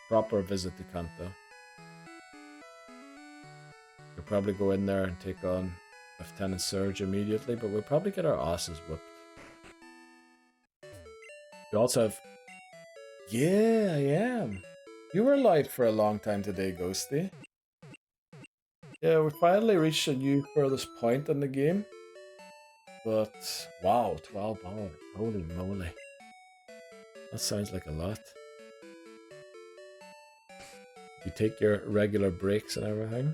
proper visit to Kanto. We'll probably go in there and take on Lieutenant Surge immediately, but we'll probably get our asses whipped. We also have... Yeah, I am. You were light for a long time today, Ghosty. Yeah, we finally reached a new furthest point in the game. But, wow, 12 hours. Holy moly. That sounds like a lot. You take your regular breaks and everything.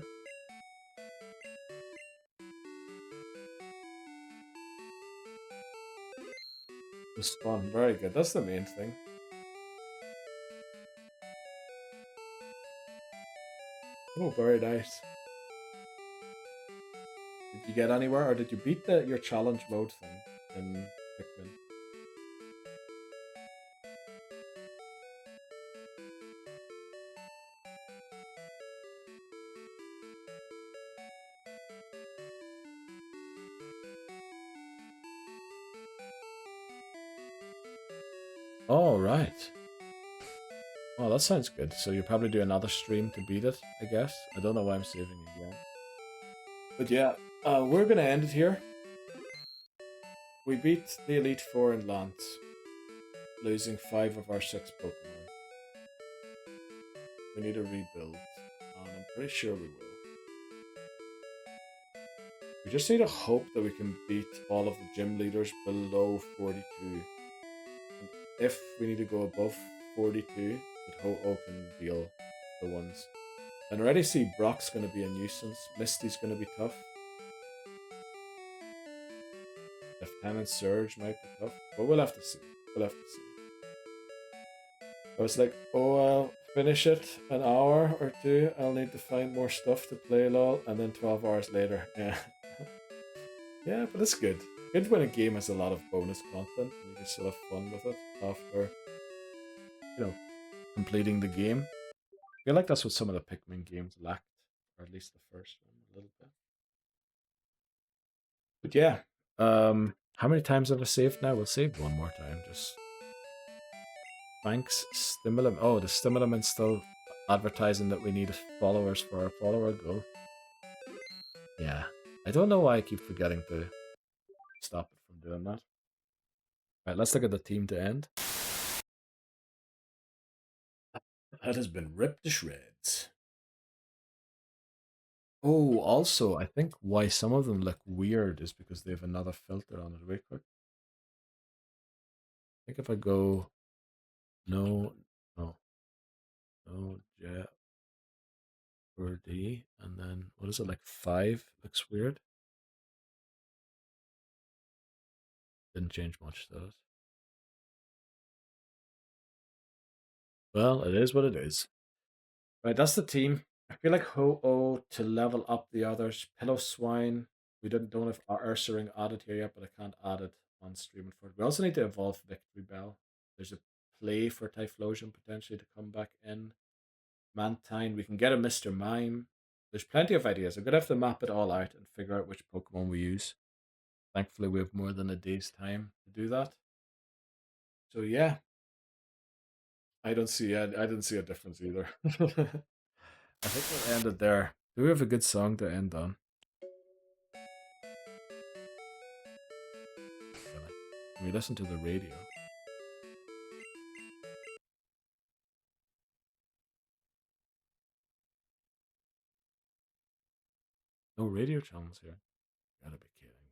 It was fun. Very good. That's the main thing. Oh, very nice. Did you get anywhere, or did you beat your challenge mode thing in Pikmin? Oh, right. Oh, that sounds good. So you'll probably do another stream to beat it, I guess. I don't know why I'm saving it yet. But yeah, we're going to end it here. We beat the Elite Four in Lance, losing 5 of our 6 Pokemon. We need to rebuild, and I'm pretty sure we will. We just need to hope that we can beat all of the gym leaders below 42. And if we need to go above 42, that Ho-Oh can deal the ones. And I already see Brock's going to be a nuisance. Misty's going to be tough. Lieutenant Surge might be tough, but we'll have to see. We'll have to see. I was like, oh, I'll finish it an hour or 2. I'll need to find more stuff to play, lol. And then 12 hours later, yeah. Yeah, but it's good. Good when a game has a lot of bonus content and you can still have fun with it after, completing the game. I feel like that's what some of the Pikmin games lacked, or at least the first one a little bit. But yeah, how many times have I saved now? We'll save one more time. Just thanks, Stimulum. Oh, the Stimulum is still advertising that we need followers for our follower goal. Yeah. I don't know why I keep forgetting to stop it from doing that. Right, let's look at the team to end. That has been ripped to shreds. Oh, also, I think why some of them look weird is because they have another filter on it. Wait quick. I think if I go no, no, no, Jeopardy, and then what is it, like 5? Looks weird. Didn't change much, does it? Well, it is what it is. Right, that's the team. I feel like Ho-Oh to level up the others. Pillow Swine. We don't have our Ursaring added here yet, but I can't add it on stream for it. We also need to evolve Victory Bell. There's a play for Typhlosion potentially to come back in. Mantine. We can get a Mr. Mime. There's plenty of ideas. I'm gonna have to map it all out and figure out which Pokemon we use. Thankfully, we have more than a day's time to do that. So yeah, I didn't see a difference either. I think we'll end it there. Do we have a good song to end on? Can we listen to the radio? No radio channels here. You gotta be kidding me.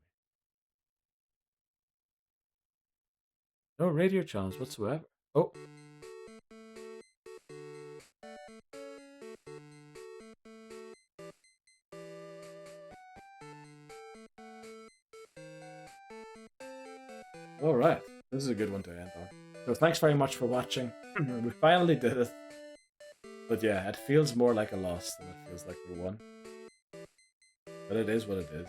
No radio channels whatsoever. Oh. All right. This is a good one to end on. So thanks very much for watching. We finally did it. But yeah, it feels more like a loss than it feels like we won. But it is what it is.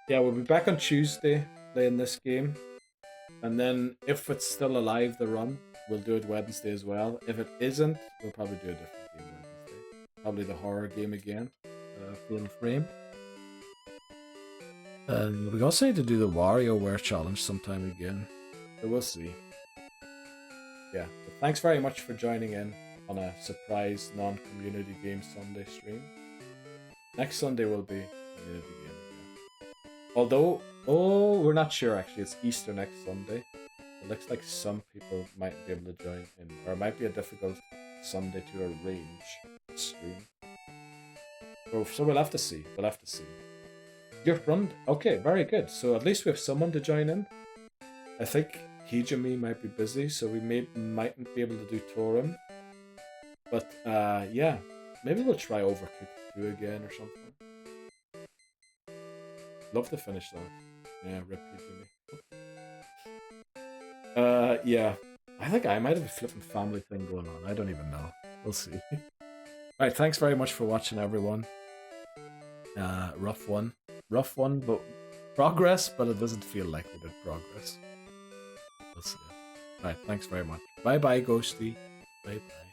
Yeah, we'll be back on Tuesday playing this game. And then if it's still alive, the run, we'll do it Wednesday as well. If it isn't, we'll probably do a different game Wednesday. Probably the horror game again. Full frame. We also need to do the WarioWare challenge sometime again. So we'll see. Yeah, but thanks very much for joining in on a surprise non-community game Sunday stream. Next Sunday will be community game again. Although, we're not sure actually. It's Easter next Sunday. It looks like some people might be able to join in, or it might be a difficult Sunday to arrange a stream. So we'll have to see. We'll have to see. You're run. Okay, very good. So at least we have someone to join in. I think Hijimi might be busy, so we mightn't be able to do Torum. But yeah, maybe we'll try Overcooked 2 again or something. Love to finish that. Yeah, rip Hijimi. Yeah, I think I might have a flipping family thing going on. I don't even know. We'll see. Alright, thanks very much for watching, everyone. Rough one, but progress, but it doesn't feel like we did progress. We'll see. Alright, thanks very much. Bye bye, Ghosty. Bye bye.